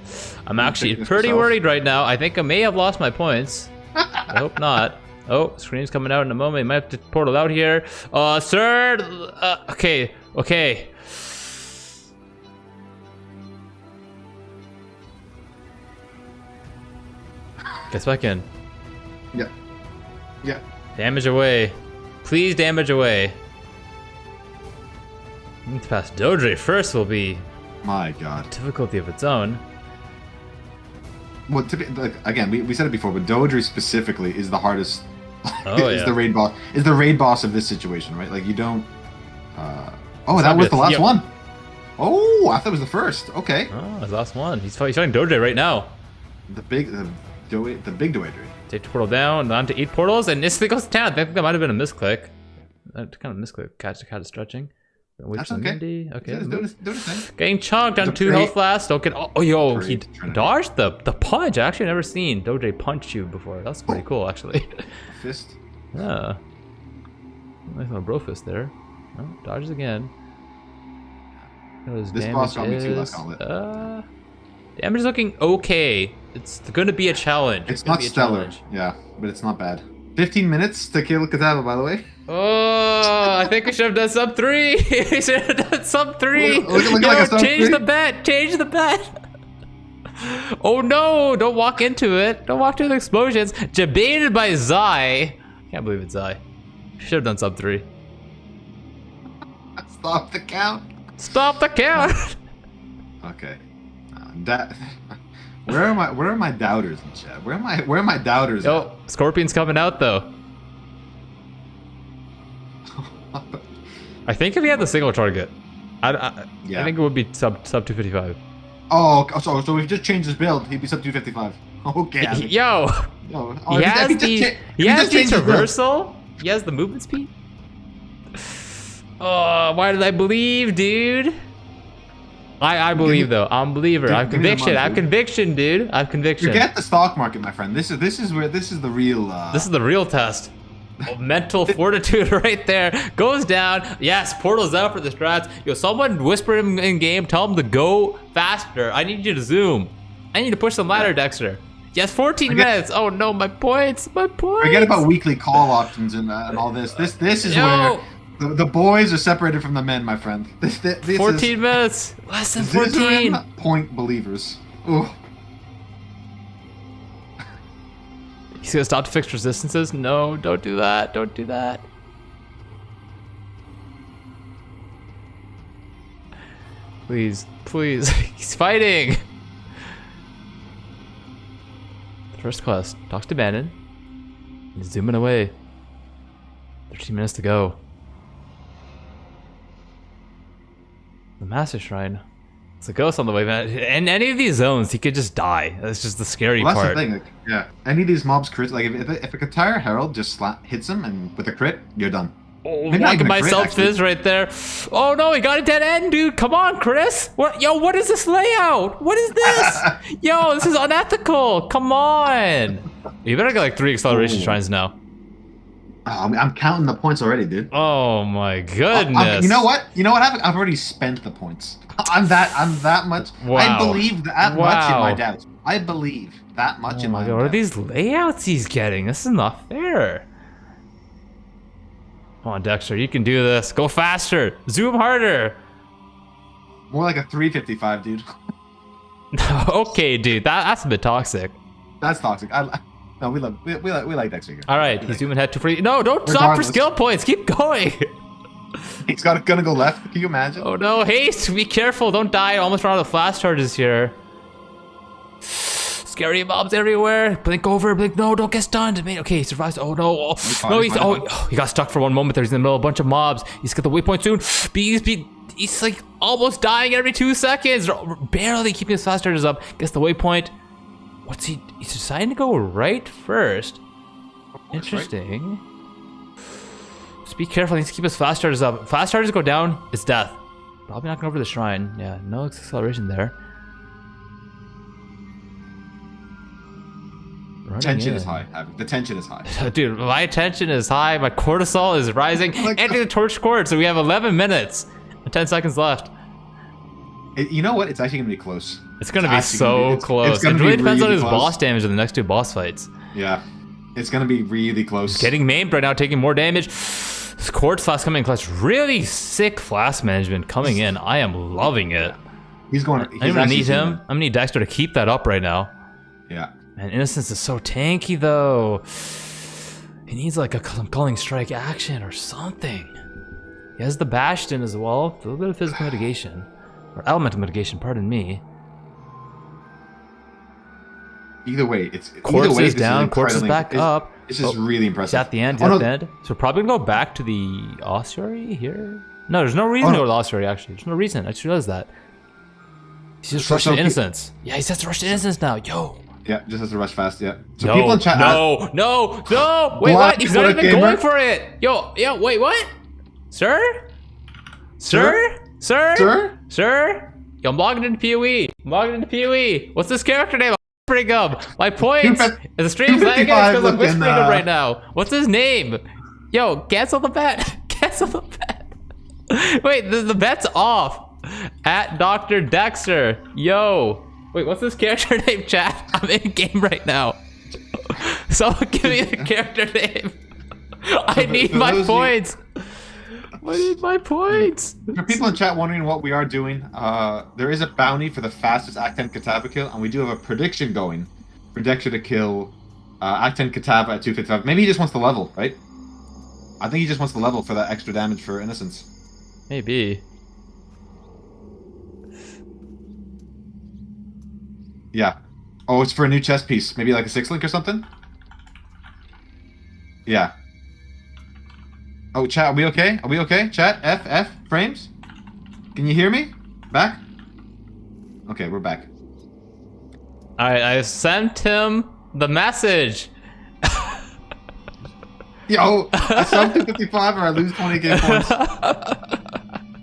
I'm actually pretty worried right now. I think I may have lost my points. I hope not. Oh, screen's coming out in a moment. Might have to portal out here. Sir. Okay. Gets back in. Yeah. Damage away. Please damage away. Need to pass Dodre first will be... My God. Difficulty of its own. Well, again, we said it before, but Dodre specifically is the hardest. Is yeah. the raid boss. Is the raid boss of this situation, right? Like you don't. Oh, that was the last one. Oh, I thought it was the first. Okay. Oh, his last one. He's fighting Dodre right now. The big Dodre. Take the portal down to 8 portals, and this thing goes to 10. I think that might have been a misclick. Kind of misclick. Catch the cat is stretching. That's okay. Okay. Do his thing. Getting chunked on 2 health last. Don't get. Oh, yo, he dodged the punch. I actually never seen Dodre punch you before. That's pretty cool, actually. Fist. Yeah. Nice little bro fist there. Oh, dodges again. This boss got me too last Gauntlet. Damage is looking okay. It's going to be a challenge. It's not stellar. Yeah, but it's not bad. 15 minutes to kill Katana, by the way. Oh, I think we should have done sub 3. We should have done sub 3. Look Yo, like change the bet. Change the bet. Oh no, don't walk into it. Don't walk to the explosions. Debated by Zai. Can't believe it's Zai. Should have done sub 3. Stop the count. Stop the count. Okay. Where are my doubters in chat? Where are my doubters? Yo, Scorpion's coming out though. I think if he had the single target, I think it would be sub 255. Oh, so if he just changed his build, he'd be sub 255. Okay. Yo, he has the traversal. He has the movement speed. Oh, why did I believe, dude? I believe though. I'm a believer. I have conviction. I have conviction, dude. I have conviction. Forget the stock market, my friend. This is the real. This is the real test. Oh, mental fortitude right there. Goes down. Yes, portal's out for the strats. Yo, someone whisper him in game. Tell him to go faster. I need you to zoom. I need to push the ladder, Dexter. Yes, 14 minutes. Oh no, my points. My points. Forget about weekly call options and all this. This is where the boys are separated from the men, my friend. This 14 minutes. Less than 14. Zizaran point believers. Ooh. He's gonna stop to fix resistances? No, don't do that. Don't do that. Please, please. He's fighting. First quest. Talks to Bannon. He's zooming away. 13 minutes to go. The Master Shrine. It's a ghost on the way, man. In any of these zones, he could just die. That's just the scary part. That's the thing. Like, yeah, any of these mobs crit, like if a Katara Herald just hits him and with a crit, you're done. Oh, look at myself fizz right there. Oh no, he got a dead end, dude. Come on, Chris. What? Yo, what is this layout? What is this? Yo, this is unethical. Come on. You better get like 3 acceleration shrines now. Oh, I'm counting the points already, dude. Oh my goodness. You know what? You know what happened? I've already spent the points. I'm that much. Wow. I believe that much in my doubts. I believe that much in my doubts. What are these layouts he's getting? This is not fair. Come on, Dexter, you can do this. Go faster. Zoom harder. More like a 355, dude. Okay, dude, that's a bit toxic. That's toxic. No, we like Dexter here. All right, he's zooming head to free. No, don't stop for skill points. Keep going. He's gonna go left. Can you imagine? Oh no, haste! Be careful, don't die. Almost ran out of flash charges here. Scary mobs everywhere. Blink over, blink. No, don't get stunned. Okay, he survives. Oh no. No, he got stuck for one moment there. He's in the middle of a bunch of mobs. He's got the waypoint soon. He's like almost dying every 2 seconds. Barely keeping his flash charges up. Gets the waypoint. What's he? He's deciding to go right first. Interesting. Right. Just be careful. He needs to keep his fast charges up. Fast charges go down, it's death. Probably not going over the shrine. Yeah, no acceleration there. Tension is high, Havoc. The tension is high. Dude, my tension is high. My cortisol is rising. Enter the torch court. So we have 11 minutes and 10 seconds left. You know what? It's actually going to be close. It's going to be so close. It really depends on his boss damage in the next 2 boss fights. Yeah. It's going to be really close. He's getting maimed right now, taking more damage. This Quartz Flask coming in clutch. Really sick flask management coming in. I am loving it. He's going. I'm going to need him. I'm going to need Dexter to keep that up right now. Yeah. And Innocence is so tanky, though. He needs like a Culling Strike action or something. He has the Bastion as well. A little bit of physical mitigation. Or elemental mitigation, pardon me. Either way, it's Quartz is down, Quartz is back up. This is really impressive. At the end, at the end. So we're probably gonna go back to the ossuary here. No, there's no reason to go to the ossuary. Actually, there's no reason. I just realized that. He's just rushed to Innocence. Yeah, he has to rush to Innocence now. Yo. Yeah, just has to rush fast. Yeah. So no, people in chat. No. Wait, what? He's not even going for it. Yo, wait, what? Sir? Yo, I'm logging into PoE. What's this character name? I'm whispering up. My points. Is the stream lagging? Because I'm whispering up right now. What's his name? Yo, cancel the bet. Wait, the bet's off. At Dr. Dexter. Yo. Wait, what's this character name, chat? I'm in game right now. Someone give me the character name. I need my points. I need my points. For people in chat wondering what we are doing, there is a bounty for the fastest Act 10 Kataba kill, and we do have a prediction going for Dexter to kill Act 10 Kataba at 255. Maybe he just wants the level, right? I think he just wants the level for that extra damage for Innocence. Maybe. Yeah. Oh, it's for a new chess piece. Maybe like a 6-link or something? Yeah. Oh, chat, are we okay? Are we okay? Chat, F, frames? Can you hear me? Back? Okay, we're back. I sent him the message. Yo, I sub to 55 or I lose 20 game points.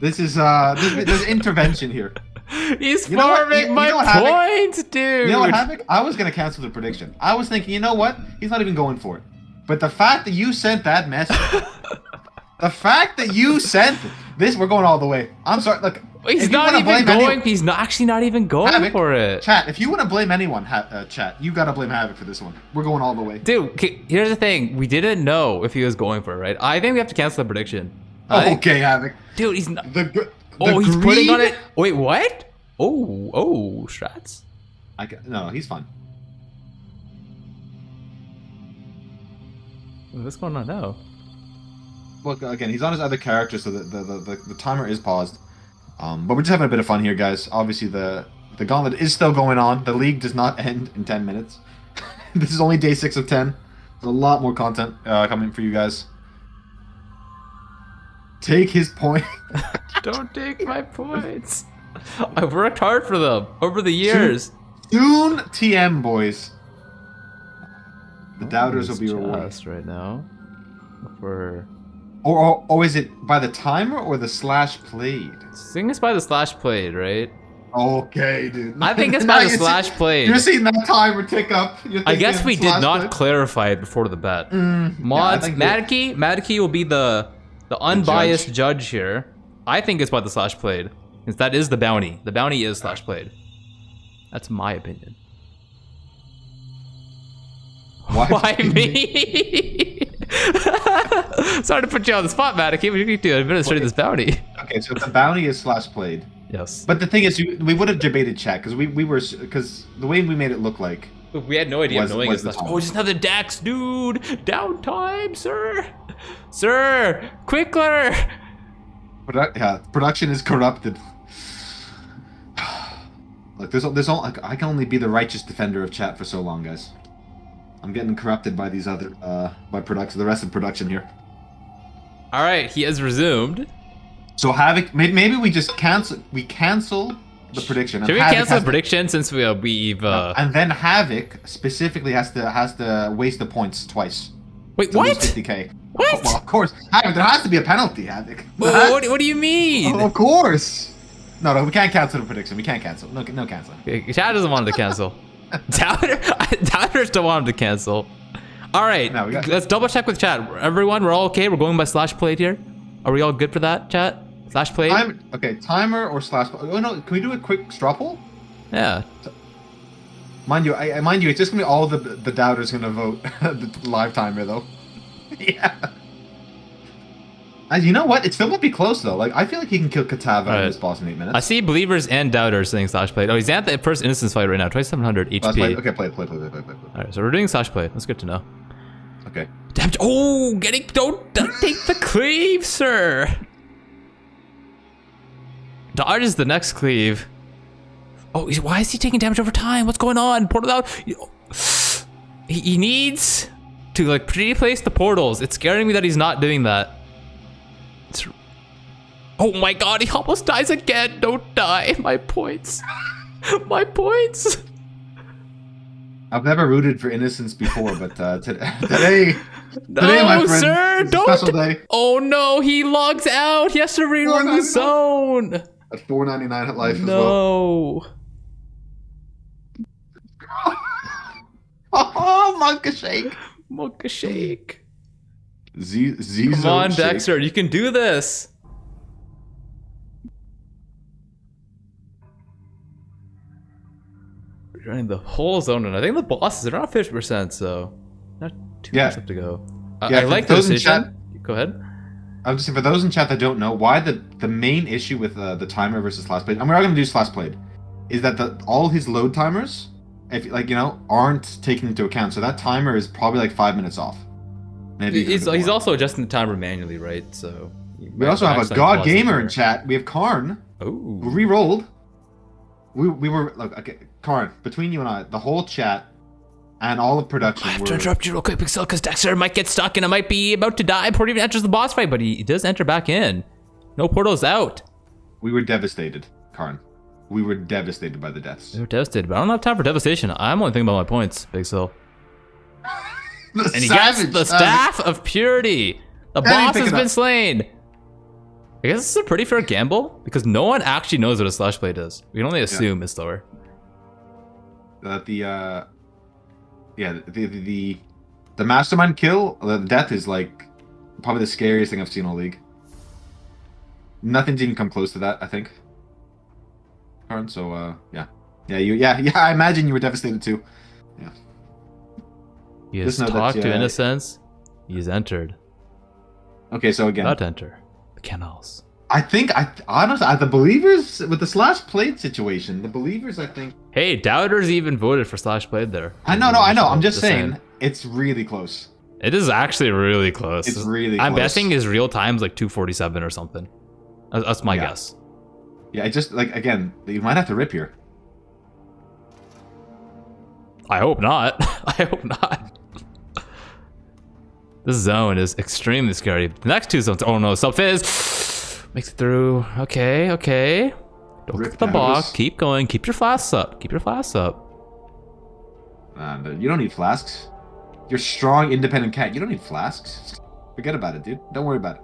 This is, there's intervention here. He's farming my points, dude. You know what, Havoc? I was going to cancel the prediction. I was thinking, you know what? He's not even going for it. But the fact that you sent that message... The fact that you sent this, we're going all the way. I'm sorry. Look, he's not even going. He's not actually not even going Havoc, for it. Chat, if you want to blame anyone, chat, you gotta blame Havoc for this one. We're going all the way. Dude, here's the thing: we didn't know if he was going for it, right? I think we have to cancel the prediction. Okay, Havoc. Dude, he's not. He's putting on it. Wait, what? Oh, strats. No, he's fine. What's going on now? Look, again, he's on his other character, so the timer is paused. But we're just having a bit of fun here, guys. Obviously, the Gauntlet is still going on. The league does not end in 10 minutes. This is only day 6 of 10. There's a lot more content coming for you guys. Take his point. Don't take my points. I worked hard for them over the years. Soon TM, boys. The doubters will be rewarded right now. For... Or is it by the timer or the slash played? I think it's by the slash played, right? Okay, dude. I think it's by the slash played. You're seeing that timer tick up. I guess we did not clarify it before the bet. Mods, Madiki will be the unbiased judge here. I think it's by the slash played. Because that is the bounty. The bounty is slash played. That's my opinion. Why me? Sorry to put you on the spot, Madiki, but you need to administrate this bounty. Okay, so the bounty is slash played. Yes. But the thing is, we would have debated chat because because the way we made it look like. We had no idea knowing it's slash. Oh, just another Dax, dude. Downtime, sir. Sir, quicker. Production is corrupted. Look, I can only be the righteous defender of chat for so long, guys. I'm getting corrupted by these other, by production, the rest of production here. All right, he has resumed. So Havoc, maybe we just cancel the prediction. Should we cancel the prediction since we've? And then Havoc specifically has to waste the points twice. Wait, what? 50K. What? Well, of course, Havoc, there has to be a penalty, Havoc. What do you mean? Of course. No, we can't cancel the prediction. We can't cancel. No canceling. Chad doesn't want him to cancel. Doubters don't want him to cancel. All right, let's double check with chat. Everyone, we're all okay? We're going by /played here? Are we all good for that, chat? /played? Okay, timer or /. Oh, no, can we do a quick straw poll? Yeah. Mind you, it's just gonna be all the doubters gonna vote the live timer though. Yeah. And you know what? It still won't be close though. Like I feel like he can kill Katava in this boss in 8 minutes. I see believers and doubters saying /played. Oh, he's at the first innocence fight right now. 2700 HP. Okay, play. All right, so we're doing /played. That's good to know. Okay. Damn! Oh, don't take the cleave, sir. Dodge is the next cleave. Oh, why is he taking damage over time? What's going on? Portal out. He needs to like pre-place the portals. It's scaring me that he's not doing that. Oh my god, he almost dies again. Don't die. My points. My points. I've never rooted for innocence before, but today, no, my friend, sir, it's a special day. Oh no, he logs out. He has to rerun the zone. At 4.99 at life as well. No. Oh, Monka Shake. Monka Shake. Zizaran. Come on, Dexter, you can do this. We're running the whole zone, and I think the bosses are around 50%, so not too much left to go. I like the decision. Go ahead. I'm just saying, for those in chat that don't know, why the main issue with the timer versus /played, and we're not going to do /played, is that all his load timers, if aren't taken into account. So that timer is probably like 5 minutes off. Maybe he's also adjusting the timer manually, right? So we also have a God Gamer in chat. We have Karn, who re-rolled. We were okay, Karn. Between you and I, the whole chat and all of production. I have to interrupt you real quick, BigSil, because Dexter might get stuck and it might be about to die before he even enters the boss fight, but he does enter back in. No portals out. We were devastated, Karn. We were devastated by the deaths. We were devastated, but I don't have time for devastation. I'm only thinking about my points, BigSil. And he gets the Staff of Purity. The boss has been slain. I guess this is a pretty fair gamble because no one actually knows what a /played does. We can only assume it's slower. The mastermind kill, the death is like probably the scariest thing I've seen all league. Nothing's even come close to that, I think. Karn, so I imagine you were devastated too. Yeah. He has talked to innocence. He's entered. Okay, so again, about to enter the canals. I think honestly the believers with the /played situation, the believers I think. Hey, doubters even voted for /played there. I know. I'm just saying it's really close. It is actually really close. It's really close. I'm guessing his real time's like 2:47 or something. That's my guess. Yeah, it just again, you might have to rip here. I hope not. I hope not. This zone is extremely scary. The next two zones. Oh no, Subfizz makes it through. Okay. Don't rip the box. Keep going. Keep your flasks up. You don't need flasks. You're strong, independent cat. You don't need flasks. Forget about it, dude. Don't worry about it.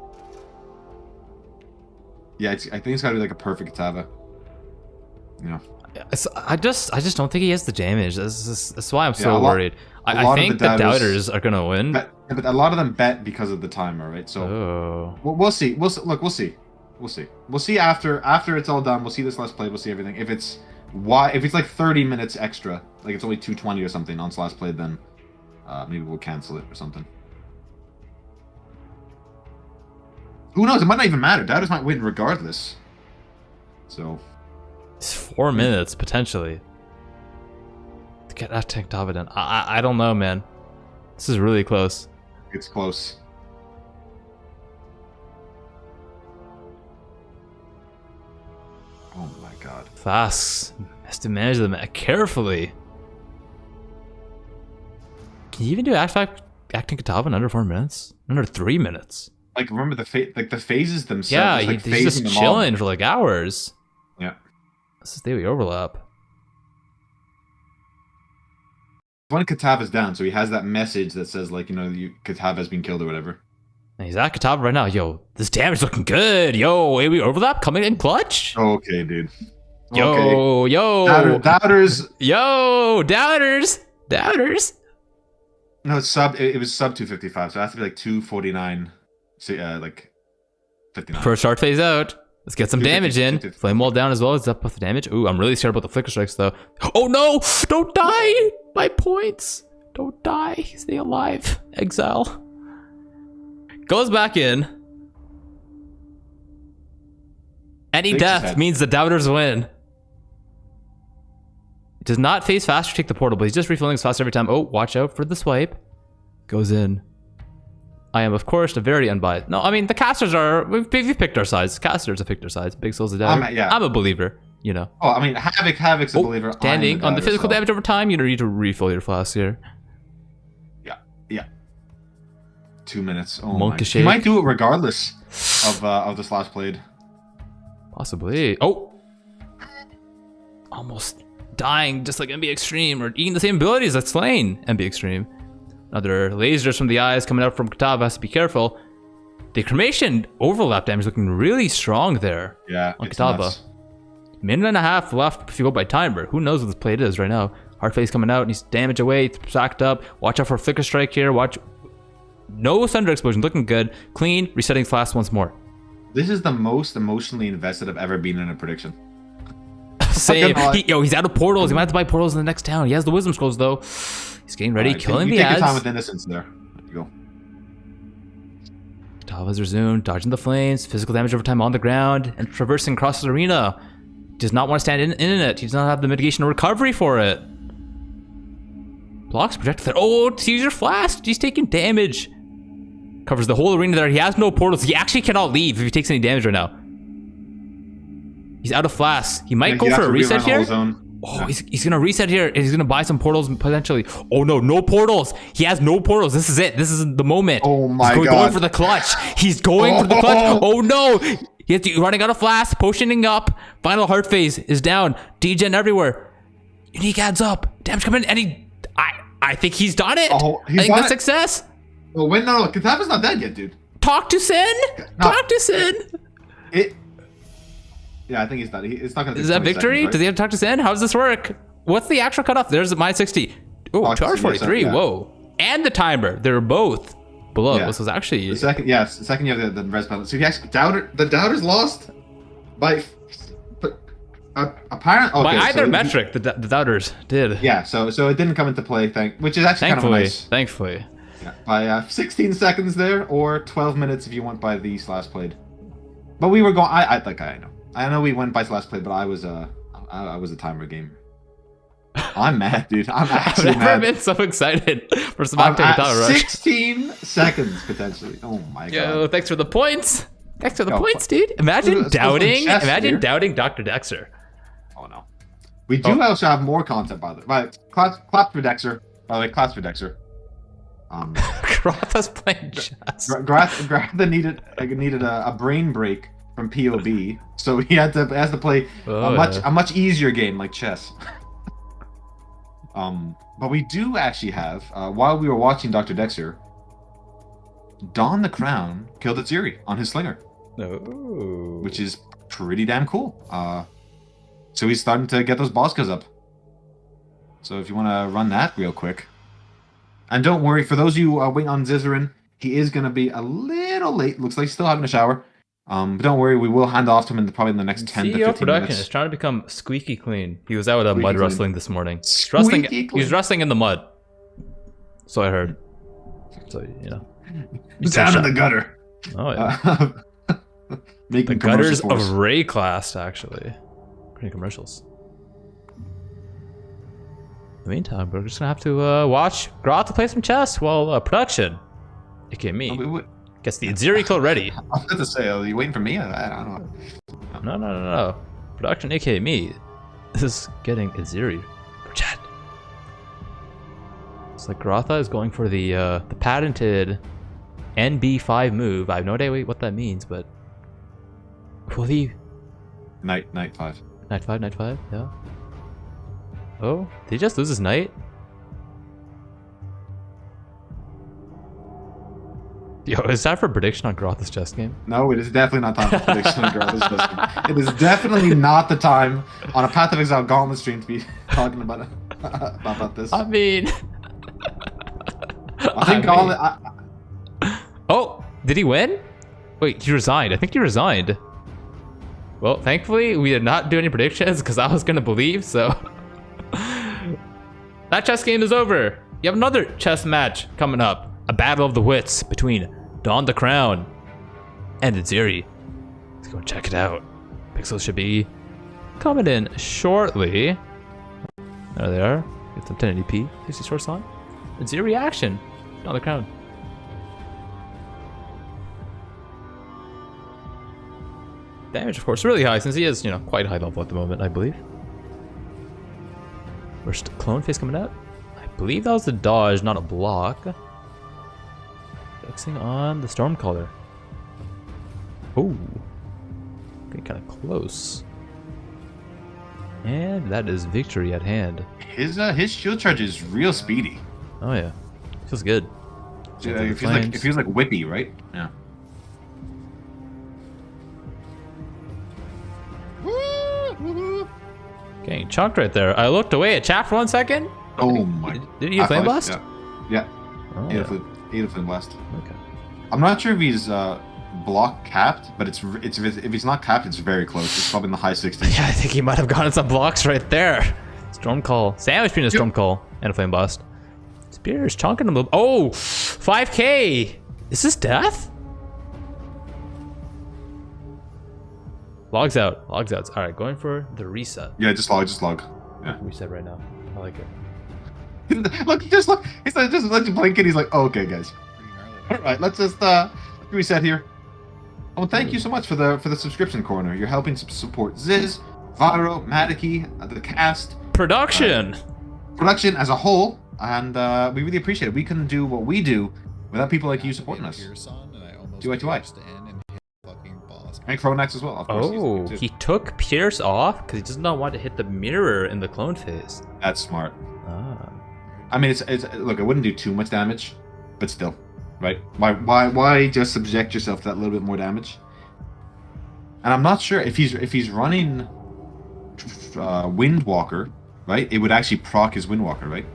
Yeah, I think it's gotta be like a perfect Katava. I just don't think he has the damage. That's why I'm so worried. I think the doubters are gonna win. But a lot of them bet because of the timer, right? So we'll see. We'll see. We'll see after it's all done. We'll see this /played. We'll see everything. If it's like 30 minutes extra, like it's only 220 or something on /played, then maybe we'll cancel it or something. Who knows? It might not even matter. Doubters might win regardless. So. It's 4 minutes, potentially. To get that tank Tava done. I don't know, man. This is really close. It's close. Oh my god. Fast. Has to manage them carefully. Can you even do acting Katava in under 4 minutes? Under 3 minutes? Like, remember the phases themselves? Yeah, he's just chilling for like hours. Yeah. This is daily overlap. One Katava's down, so he has that message that says, like, Katava has been killed or whatever. And he's at Kataba right now. Yo, this damage is looking good. Yo, we overlap coming in clutch. Okay, dude. Yo, okay. yo. Doubters. Yo, doubters. Doubters. No, it's it was sub 255, so it has to be like 249. So, like 59. First start phase out. Let's get some damage in. Flame wall down as well. It's up with the damage. Ooh, I'm really scared about the flicker strikes though. Oh no! Don't die! My points! Don't die. Stay alive. Exile. Goes back in. Any death means the doubters win. Does not phase fast or take the portal, but he's just refilling his fast every time. Oh, watch out for the swipe. Goes in. I am, of course, a very unbiased. No, I mean, the casters are... We've picked our sides. Casters have picked our sides. BigSil's a doubter. Yeah. I'm a believer, you know. Oh, I mean, Havoc's a believer. Standing on the physical damage over time, you don't need to refill your flask here. Yeah. 2 minutes. Oh my. He might do it regardless of the slash played. Possibly. Oh! Almost dying just like MB Extreme, or eating the same abilities that's slain MB Extreme. Another lasers from the eyes coming out from Kataba, has to be careful. The cremation overlap damage looking really strong there. Yeah, on Kataba. Minute and a half left if you go by timer. Who knows what this plate is right now? Hard phase coming out, needs damage away, sacked up. Watch out for a flicker strike here. Watch. No thunder explosion, looking good. Clean, resetting flash once more. This is the most emotionally invested I've ever been in a prediction. Same. He's out of portals. He might have to buy portals in the next town. He has the wisdom scrolls though. He's getting ready, killing the ads. Take your time with innocence there. There you go. Kataba's resumed, dodging the flames, physical damage over time on the ground, and traversing across the arena. Does not want to stand in it. He does not have the mitigation or recovery for it. Blocks projected there. Oh, Caesar flask. He's taking damage. Covers the whole arena there. He has no portals. He actually cannot leave if he takes any damage right now. He's out of flasks. He might go for a reset here. Oh, yeah. He's gonna reset here, and he's gonna buy some portals potentially. Oh no, no portals. He has no portals. This is it. This is the moment. Oh my God. He's going for the clutch. He's going for the clutch. Oh no. He's running out of flasks, potioning up. Final heart phase is down. Degen everywhere. Unique adds up. Damage coming in, and I think he's done it. I think that's success. Well, wait, no, Kataba's not dead yet, dude. Talk to Sin. Talk to Sin. Yeah, I think he's done. It's not gonna. Is that victory? Seconds, right? Does he have to talk to Sin? How does this work? What's the actual cutoff? There's my 60. Oh, 243. Yeah. Whoa. And the timer. They're both below. Yeah. This was actually the second. Yes, the second you have the res penalty. So he actually the doubters lost by. Apparently, okay, by either metric, the doubters did. Yeah, so it didn't come into play, which is actually kind of nice. Thankfully. Yeah, by 16 seconds there, or 12 minutes if you went by the slash played. But we were going. I know we went by slash played, but I was a timer gamer. I'm mad, dude. I'm actually I've never been so excited for some Octane Rush. 16 seconds potentially. Oh my God. Yo, thanks for the points. Thanks for the points, dude. Imagine doubting Dr. Dexter. Oh no. We do also have more content by the way. Claps for Dexter. By the way, claps for Dexter. Gratha's playing chess. Gratha needed a brain break from POB, so he has to play a much easier game like chess. But we do actually have, while we were watching Dr. Dexter, Don the Crown killed Atziri on his slinger. Oh. Which is pretty damn cool. So he's starting to get those boss kills up. So if you want to run that real quick. And don't worry, for those of you waiting on Zizaran, he is going to be a little late. Looks like he's still having a shower. But don't worry, we will hand off to him probably in the next 10 to 15 production minutes. is trying to become squeaky clean. He was out with mud rustling this morning. He was rustling in the mud. So I heard. So, you know. He's down in the gutter. Oh, yeah. The gutters of Ray class, actually. Pretty commercials. In the meantime, we're just going to have to watch Grot to play some chess while production, aka me, gets the Atziri kill ready. I was about to say, are you waiting for me? I don't know. No. Production, aka me, is getting Atziri for chat. It's like Grotha is going for the patented NB5 move. I have no idea what that means, but will he? Knight 5. Knight 5, yeah. Oh, did he just lose his knight? Yo, is that for prediction on Groth's chess game? No, it is definitely not time for prediction on Groth's chess game. It is definitely not the time on a Path of Exile Gauntlet stream to be talking about this. I mean... I think Gauntlet... Oh, did he win? Wait, he resigned. I think he resigned. Well, thankfully, we did not do any predictions because I was going to believe, so... That chess game is over. You have another chess match coming up. A battle of the wits between Don the Crown and Ziri. Let's go and check it out. BigSil should be coming in shortly. There they are. Get some 1080p. 60 shorts on. And Ziri action. Don the Crown. Damage, of course, really high since he is, you know, quite high level at the moment, I believe. First clone face coming out. I believe that was a dodge, not a block. Focusing on the Stormcaller. Oh, getting kind of close. And that is victory at hand. His shield charge is real speedy. Oh yeah, feels good. Yeah, it feels like whippy, right? Yeah. Getting chunked right there. I looked away at chat for 1 second. Oh my! Did you flame blast? Yeah. Oh, He had a flame blast. Okay. I'm not sure if he's block capped, but if he's not capped, it's very close. It's probably in the high 60s. Yeah, I think he might have gotten some blocks right there. Storm call, sandwich between a storm call and a flame blast. Spears chunking him. Oh, 5K. Is this death? Logs out. Logs out. All right, going for the reset. Yeah, just log. Yeah. Reset right now. I like it. Look. He's like, just let you blink it. He's like, oh, okay, guys. All right, let's just reset here. Oh, thank you so much for the subscription corner. You're helping support Ziz, Viro, Madiki, the cast, production as a whole, and we really appreciate it. We couldn't do what we do without people like you supporting us. Do I. And Cronax as well, of course. Oh, he took Pierce off because he does not want to hit the mirror in the clone phase. That's smart. Ah. I mean, it's look, it wouldn't do too much damage, but still, right? Why just subject yourself to that little bit more damage? And I'm not sure if he's running Windwalker, right? It would actually proc his Windwalker, right?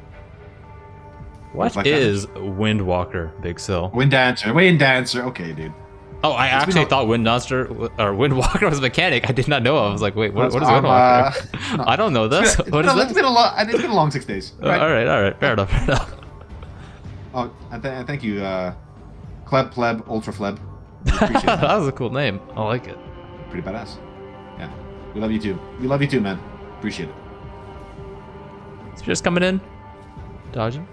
What is Windwalker, BigSil? Wind Dancer. Okay, dude. Oh, I actually thought Windwalker was a mechanic. I did not know. I was like, wait, what is Windwalker? I don't know this. What is this? It's been a long 6 days. Right? All right. Fair enough. Oh, and thank you, Kleb Pleb Ultra Fleb. Appreciate that. That was a cool name. I like it. Pretty badass. Yeah, we love you too. We love you too, man. Appreciate it. Spears coming in, dodging.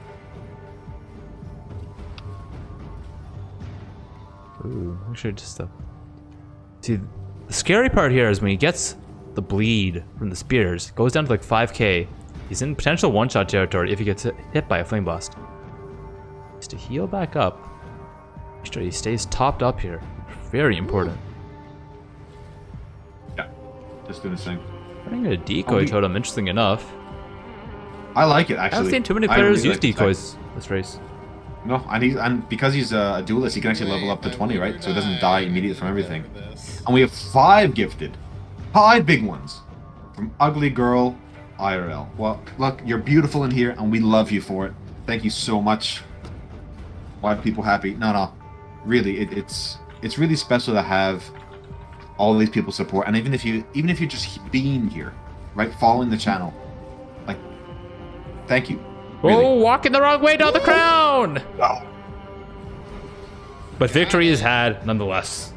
Ooh, actually just see, the scary part here is when he gets the bleed from the spears, goes down to like 5k. He's in potential one-shot territory if he gets hit by a flame blast. Just to heal back up, make sure he stays topped up here. Very important. Yeah, just doing his thing. Running a decoy totem, interesting enough. I like it actually. I haven't seen too many players use decoys this race. No, and because he's a duelist, he can actually level up to 20, right? So he doesn't die immediately from everything. And we have 5 gifted. 5 big ones. From Ugly Girl IRL. Well, look, you're beautiful in here, and we love you for it. Thank you so much. Why are people happy? No. Really, it's really special to have all these people support. And even if you're just being here, right? Following the channel. Like, thank you. Really. Oh, walking the wrong way down the crown! No. But victory is had, nonetheless.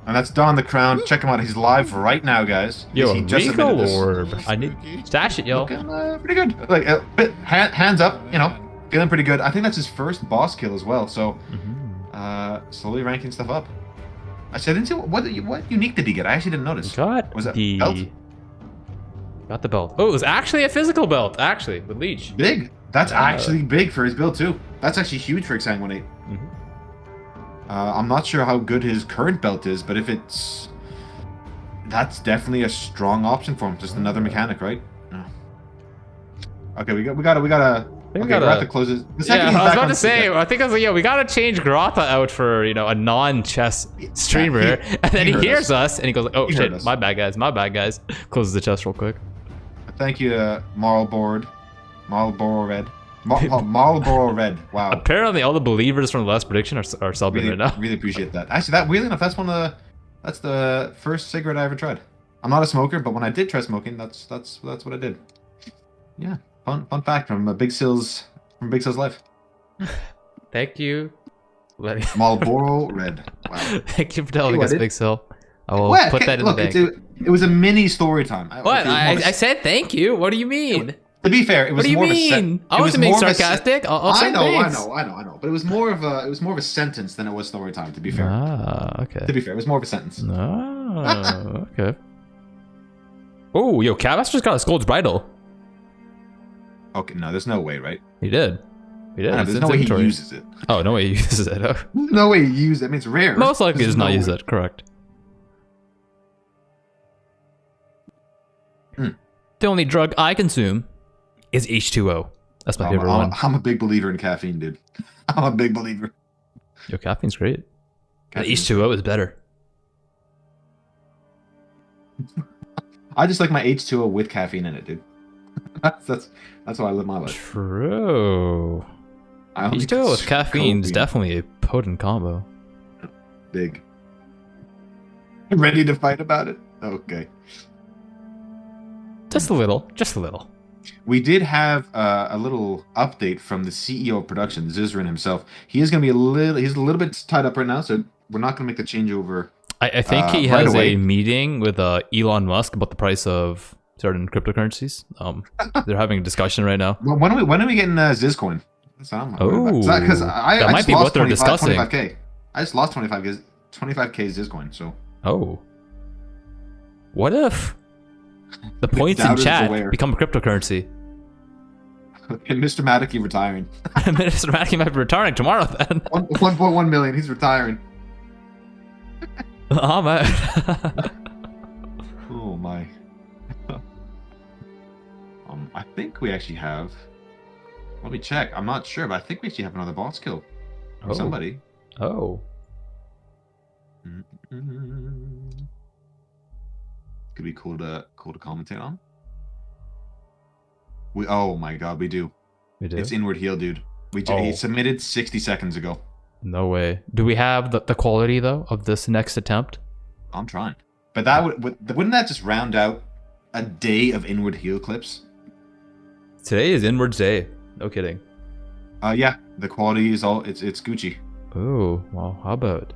And that's Don the Crown. Check him out. He's live right now, guys. Yo, he just Rico Orb. I need stash it, yo. Looking, pretty good. Like, hands up, you know, feeling pretty good. I think that's his first boss kill as well. So, slowly ranking stuff up. Actually, I didn't see what unique did he get. I actually didn't notice. Was that the belt? Got the belt. Oh, it was actually a physical belt, actually, with Leech. Big. That's actually big for his build, too. That's actually huge for Exang 1.8. I'm not sure how good his current belt is, but if it's... That's definitely a strong option for him. Just another mechanic, right? Okay, we got a think Okay, we're about to close this. The second he's I was back about on to say, the- I think I was like, we gotta change Grotha out for, you know, a non-chess streamer. And then he hears us and he goes like, oh shit, my bad guys. Closes the chest real quick. Thank you, Marlboro Red. Marlboro Red. Wow. Apparently all the believers from the last prediction are subbing Really, right now. really appreciate that. Actually, weirdly enough, that's the first cigarette I ever tried. I'm not a smoker, but when I did try smoking, that's what I did. Yeah. Fun fact from BigSil's life. Thank you. Marlboro Red. Wow. Thank you for telling us, BigSil. I will put that in the bank. It was a mini story time. What? I said thank you. What do you mean? To be fair, it was more of a sentence. I wasn't being sarcastic. I know. But it was more of a sentence than it was story time. To be fair. Ah, okay. To be fair, it was more of a sentence. Ah, okay. Oh, yo, Cavas just got a Scold's Bridle. Okay, no, there's no way, right? He did. There's no way he uses it. Oh, no way he uses it. No way he uses it. I mean, it's rare. Most likely he does not use it. Correct. The only drug I consume is H2O. That's my favorite one. I'm a big believer in caffeine, dude. I'm a big believer. Yo, caffeine's great. H2O is better. I just like my H2O with caffeine in it, dude. That's how I live my life. True. H2O with caffeine is definitely a potent combo. Big. Ready to fight about it? Okay. Just a little. We did have a little update from the CEO of production, Zizaran himself. He is going to be he's a little bit tied up right now, so we're not going to make the changeover. I think he has a meeting with Elon Musk about the price of certain cryptocurrencies. They're having a discussion right now. Well, when are we getting Zizcoin? Because that might be what they're discussing. 25K. I just lost 25K Zizcoin, so. Oh. What if the points in chat become a cryptocurrency? And Mr. Madicky retiring. Mr. Madicky might be retiring tomorrow then. 1.1 million, he's retiring. Oh man. Oh my. I think we actually have. Let me check. I'm not sure, but I think we actually have another boss kill from somebody. Oh. Could be cool to commentate on. Oh my god, we do. We do. It's inward heel, dude. He submitted 60 seconds ago. No way. Do we have the quality though of this next attempt? I'm trying, but that wouldn't that just round out a day of inward heel clips? Today is Inward's day. No kidding. Yeah, the quality is it's Gucci. Oh, well, how about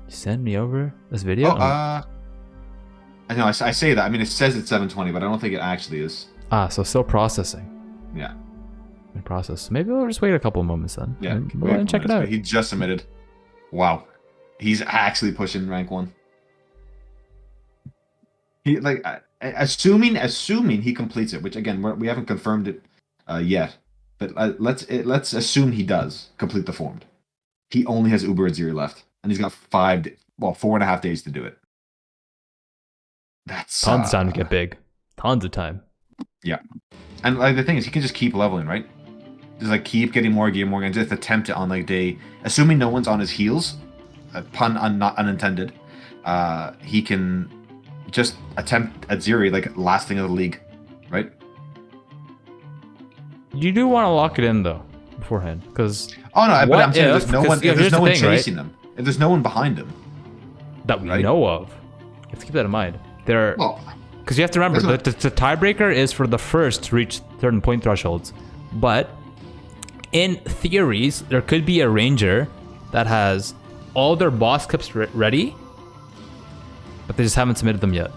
you send me over this video? I know I say that. I mean, it says it's 720, but I don't think it actually is. Ah, so still processing. Yeah. In process. Maybe we'll just wait a couple of moments then. Yeah. Go ahead and check it out. He just submitted. Wow. He's actually pushing rank 1. He assuming he completes it, which again we haven't confirmed it yet, but let's assume he does complete the formed. He only has Uber Aziri left, and he's got 4.5 days to do it. That's tons of time to get big. Tons of time. Yeah, and the thing is, he can just keep leveling, right? Just keep getting more gear, and just attempt it on day. Assuming no one's on his heels, pun not unintended. He can just attempt at Ziri last thing of the league, right? You do want to lock it in though beforehand, because but I'm saying there's no one. If there's no one chasing them, if there's no one behind them that we know of, you have to keep that in mind. Because you have to remember the tiebreaker is for the first to reach certain point thresholds, but in theories there could be a ranger that has all their boss clips ready, but they just haven't submitted them yet.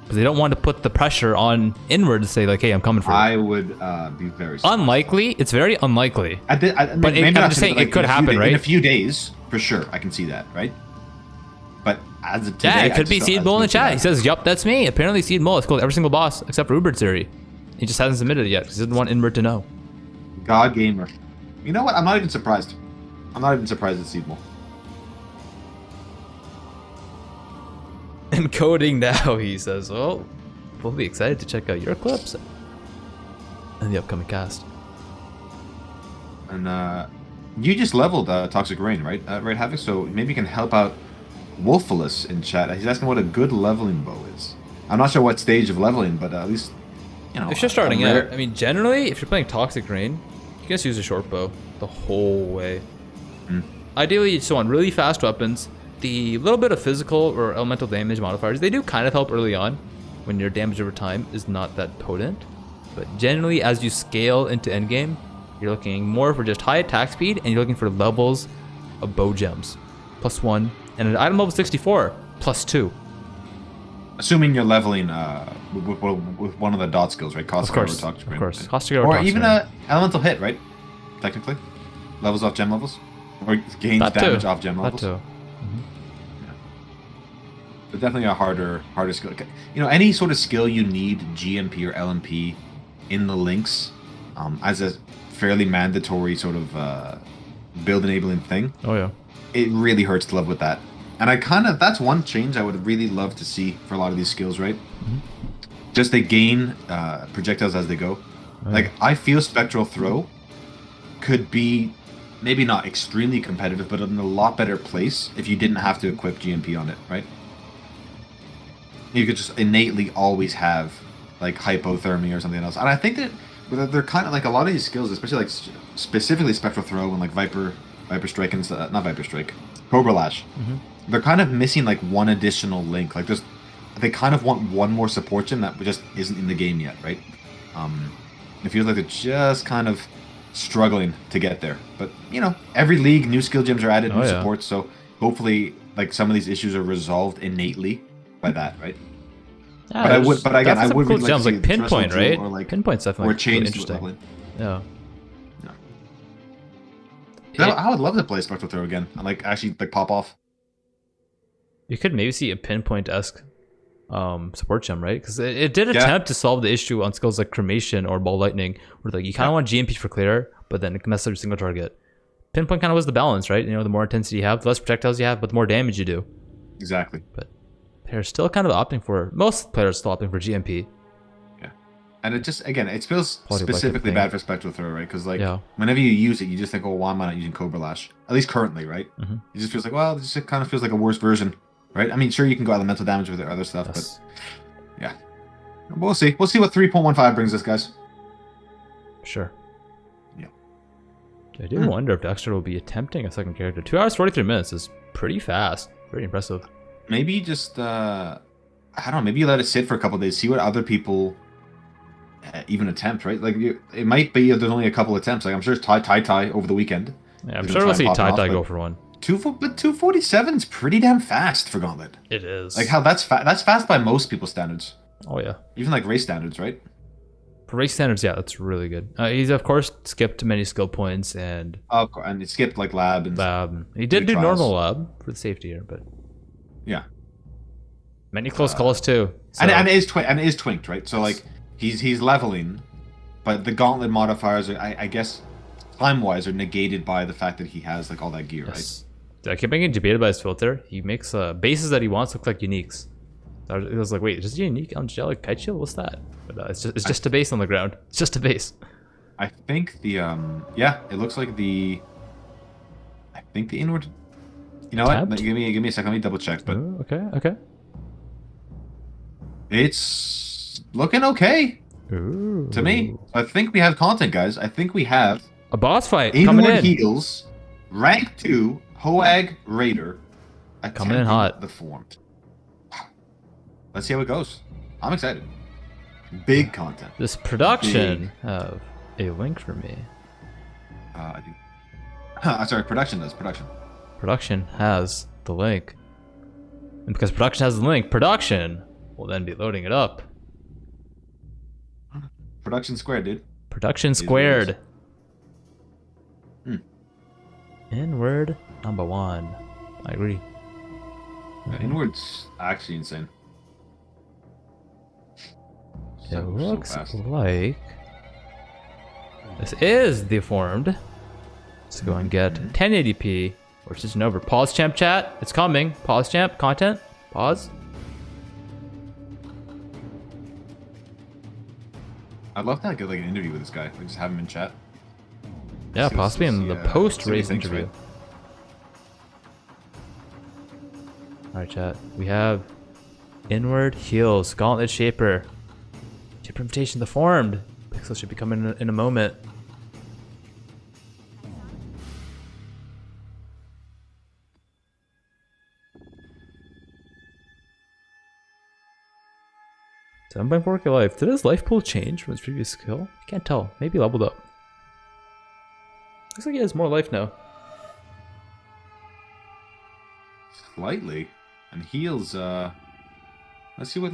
Because they don't want to put the pressure on Inward to say, hey, I'm coming for you. I would be very surprised. Unlikely. It's very unlikely. But I'm just saying it could happen, right? In a few days, for sure, I can see that, right? But as of today... Yeah, it could be Seed Bull in the chat. He says, yup, that's me. Apparently Seed Bull has killed every single boss except for Uber Ziri. He just hasn't submitted it yet because he doesn't want Inward to know. God Gamer. You know what? I'm not even surprised. I'm not even surprised at Seed Bull. Encoding now, he says, well, we'll be excited to check out your clips in the upcoming cast. And you just leveled Toxic Rain, right? Right, Havoc? So maybe you can help out Wolfulus in chat. He's asking what a good leveling bow is. I'm not sure what stage of leveling, but at least, you know. If you're starting out, I mean, generally, if you're playing Toxic Rain, you can just use a short bow the whole way. Ideally, you just want really fast weapons. The little bit of physical or elemental damage modifiers, they do kind of help early on when your damage over time is not that potent. But generally, as you scale into endgame, you're looking more for just high attack speed, and you're looking for levels of bow gems. +1, and an item level 64, +2. Assuming you're leveling with one of the dot skills, right? Cost of course, Toxic Rain. of course. Or even a elemental hit, right? Technically. Levels off gem levels. Or gains that damage too. off gem levels. That too. But definitely a harder skill. You know, any sort of skill you need GMP or LMP in the links as a fairly mandatory sort of build enabling thing. Oh yeah. It really hurts to live with that. And that's one change I would really love to see for a lot of these skills, right? Just they gain projectiles as they go. Like, I feel Spectral Throw could be maybe not extremely competitive, but in a lot better place if you didn't have to equip GMP on it, right? You could just innately always have like hypothermia or something else. And I think that they're kind of like a lot of these skills, especially like specifically Spectral Throw and like Viper Strike and not Viper Strike, Cobra Lash. They're kind of missing like one additional link. Like they kind of want one more support gem that just isn't in the game yet, right? It feels like they're just kind of struggling to get there. But you know, every league, new skill gems are added, new supports. So hopefully, like some of these issues are resolved innately by that, right? Yeah, but again, I would cool really gems like like Pinpoint, right? Or like Pinpoint's definitely or change really interesting. Yeah. I would love to play Spectral Throw again. I like actually like pop off. You could maybe see a Pinpoint-esque support gem, right? Because it did attempt to solve the issue on skills like Cremation or Ball Lightning, where like you kind of want GMP for clear, but then it can mess up your single target. Pinpoint kind of was the balance, right? You know, the more intensity you have, the less projectiles you have, but the more damage you do. Exactly. But they're still kind of opting for, most players still opting for GMP. Yeah. And it just, again, it feels specifically bad for Spectral Throw, right? Because like whenever you use it, you just think, oh, why am I not using Cobra Lash? At least currently, right? It just feels like, well, this just kind of feels like a worse version. Right? I mean, sure, you can go elemental damage with other stuff, but yeah. We'll see. We'll see what 3.15 brings us, guys. Sure. Yeah. I do wonder if Dexter will be attempting a second character. 2 hours, 43 minutes is pretty fast. Very impressive. Maybe just, I don't know, maybe you let it sit for a couple of days, see what other people even attempt, right? Like, it might be there's only a couple attempts. Like, I'm sure it's Tai over the weekend. Yeah, I'm sure we'll see Tai go for one. But 247 is pretty damn fast for Gauntlet. It is. Like how that's fast by most people's standards. Oh yeah. Even like race standards, right? For race standards, yeah, that's really good. He's of course skipped many skill points and. Of course, and he skipped like lab and. He did do normal lab for the safety here, but. Yeah. Many close calls too. So. And it is twinked, right? So like he's leveling, but the Gauntlet modifiers are, I guess, time-wise are negated by the fact that he has like all that gear, right? I keep getting debated by his filter. He makes bases that he wants look like uniques. So I was like, wait, is this a unique angelic kite shield? What's that? But it's just a base on the ground. It's just a base. I think the it looks like the inward. You know what? Give me a second. Let me double check. But okay. It's looking okay to me. I think we have content, guys. I think we have a boss fight coming in. Heels, rank 2. Hoag Raider coming in hot. The Formed. Let's see how it goes. I'm excited. Big content. This production have a link for me. I do. Sorry, production does. Production has the link. And because production has the link, production will then be loading it up. Production squared, dude. Production squared. Inward number 1. I agree. Inward's actually insane. It looks like this is the Formed. Let's go and get 1080p, which is over. Pause champ chat. It's coming. Pause champ content. Pause. I'd love to get like an interview with this guy. Like just have him in chat. Yeah, possibly in the post-race interview. Right? Alright, chat. We have Inward Heals, Gauntlet Shaper. Shaper Invitation, the formed. BigSil should be coming in a moment. So 7.4k life. Did his life pool change from his previous skill? I can't tell. Maybe leveled up. Looks like he has more life now. Slightly. And heals, let's see what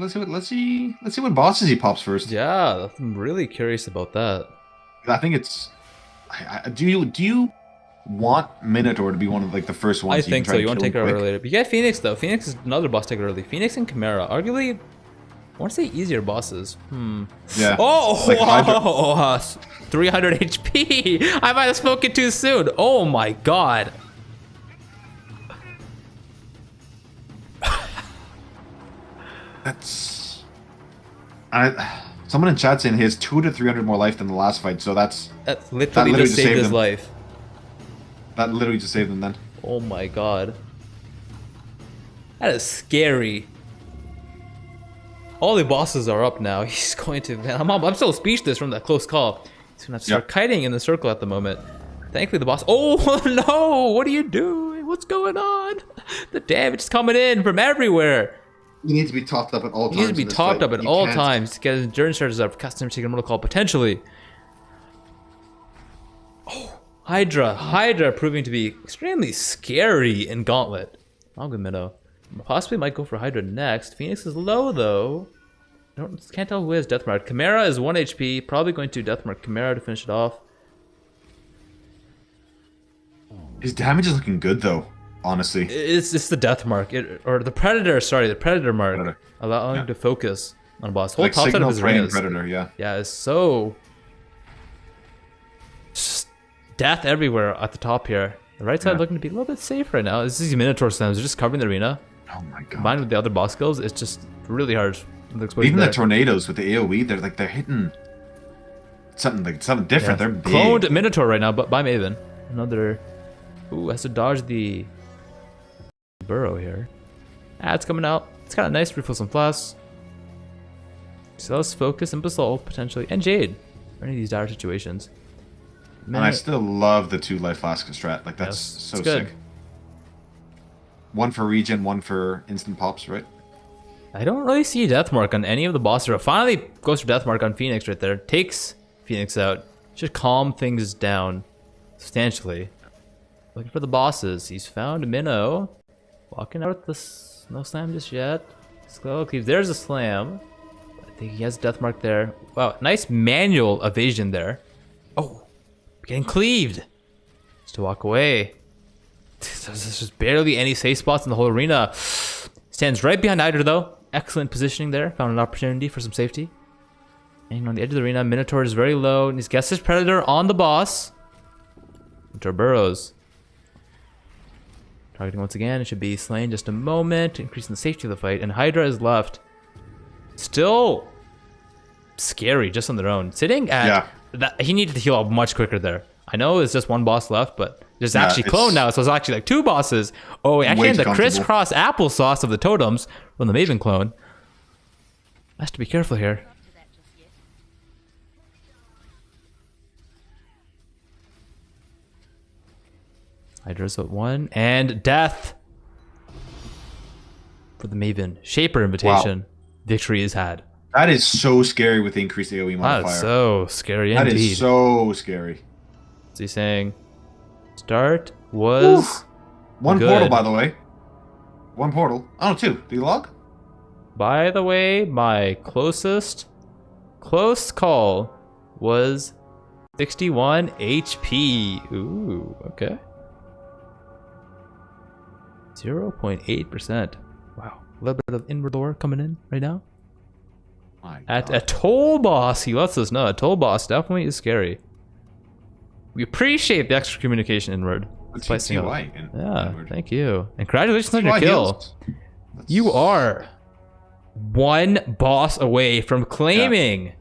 bosses he pops first. Yeah, I'm really curious about that. I think it's do you want Minotaur to be one of like the first ones? I think so. You want to take her over later. But you get Phoenix though. Phoenix is another boss take early. Phoenix and Chimera, arguably, I want to say easier bosses. Yeah. Oh, like wow. 300 HP. I might have spoken too soon. Oh my god. That's. Someone in chat saying he has 200 to 300 more life than the last fight, so that literally just saved his life. That literally just saved him then. Oh my god. That is scary. All the bosses are up now. He's going to... I'm still speechless from that close call. He's going to have to start kiting in the circle at the moment. Thankfully the boss... Oh no! What are you doing? What's going on? The damage is coming in from everywhere. You need to be topped up at all times. You need to be topped up at all times to get his endurance charges up. Custom taking a mortal call potentially. Oh, Hydra proving to be extremely scary in Gauntlet. I'll go Minnow. Possibly might go for Hydra next. Phoenix is low though. Can't tell who has Deathmark. Chimera is 1 HP. Probably going to Deathmark Chimera to finish it off. His damage is looking good though. Honestly, it's the death mark, or the predator. Sorry, the predator mark, allowing him to focus on a boss. Whole like top side of his ring predator, yeah, it's so just death everywhere at the top here. The right side looking to be a little bit safe right now. This is Minotaur slams. They're just covering the arena. Oh my god! Combined with the other boss skills, it's just really hard. Even the tornadoes with the AOE, they're hitting something different. They're big. Cloned Minotaur right now, but by Maven. Another. Ooh, has to dodge the burrow here. It's coming out. It's kind of nice to refill some flasks. So let's focus and BigSil potentially, and Jade for any of these dire situations. And I still love the 2 life flask strat. Like that's so sick. One for regen, one for instant pops, right? I don't really see Deathmark on any of the bosses. Finally goes for Deathmark on Phoenix right there. Takes Phoenix out. Should calm things down substantially. Looking for the bosses. He's found Minnow. Walking out with this. No slam just yet. Slow cleaves. There's a slam. I think he has Death Mark there. Wow, nice manual evasion there. Oh, getting cleaved. Just to walk away. There's just barely any safe spots in the whole arena. Stands right behind Hydra though. Excellent positioning there. Found an opportunity for some safety. Hanging on the edge of the arena. Minotaur is very low. And he's guessed his Predator on the boss. Minotaur burrows. Targeting once again, it should be slain just a moment, increasing the safety of the fight, and Hydra is left. Still scary just on their own. Sitting at that, he needed to heal up much quicker there. I know it's just 1 boss left, but there's actually clone now, so it's actually like 2 bosses. Oh, actually the crisscross applesauce of the totems from the Maven clone. Has to be careful here. Hydra's at 1, and death for the Maven. Shaper invitation. Wow. Victory is had. That is so scary with the increased AoE modifier. That is so scary indeed. That is so scary. What's he saying? Start was Oof. 1 good. Portal, by the way. 1 portal. Oh, 2. Do you log? By the way, my close call was 61 HP. Ooh, okay. 0.8%. Wow. A little bit of inward lore coming in right now. At a toll boss, he lets us know. A toll boss definitely is scary. We appreciate the extra communication inward. Yeah, thank you. And congratulations on your kill. You are 1 boss away from claiming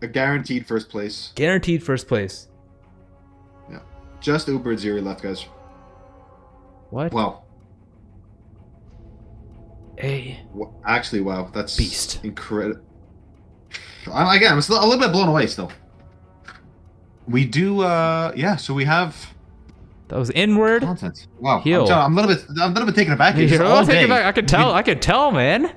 a guaranteed first place. Guaranteed first place. Just Uber Ziri left, guys. What? Wow. Hey. Actually, wow. That's beast. Incredible. I'm still a little bit blown away still. We do, yeah, so we have... That was inward. Content. Wow. Heal. I'm a little bit taken aback. You're all taken aback. I could tell, man.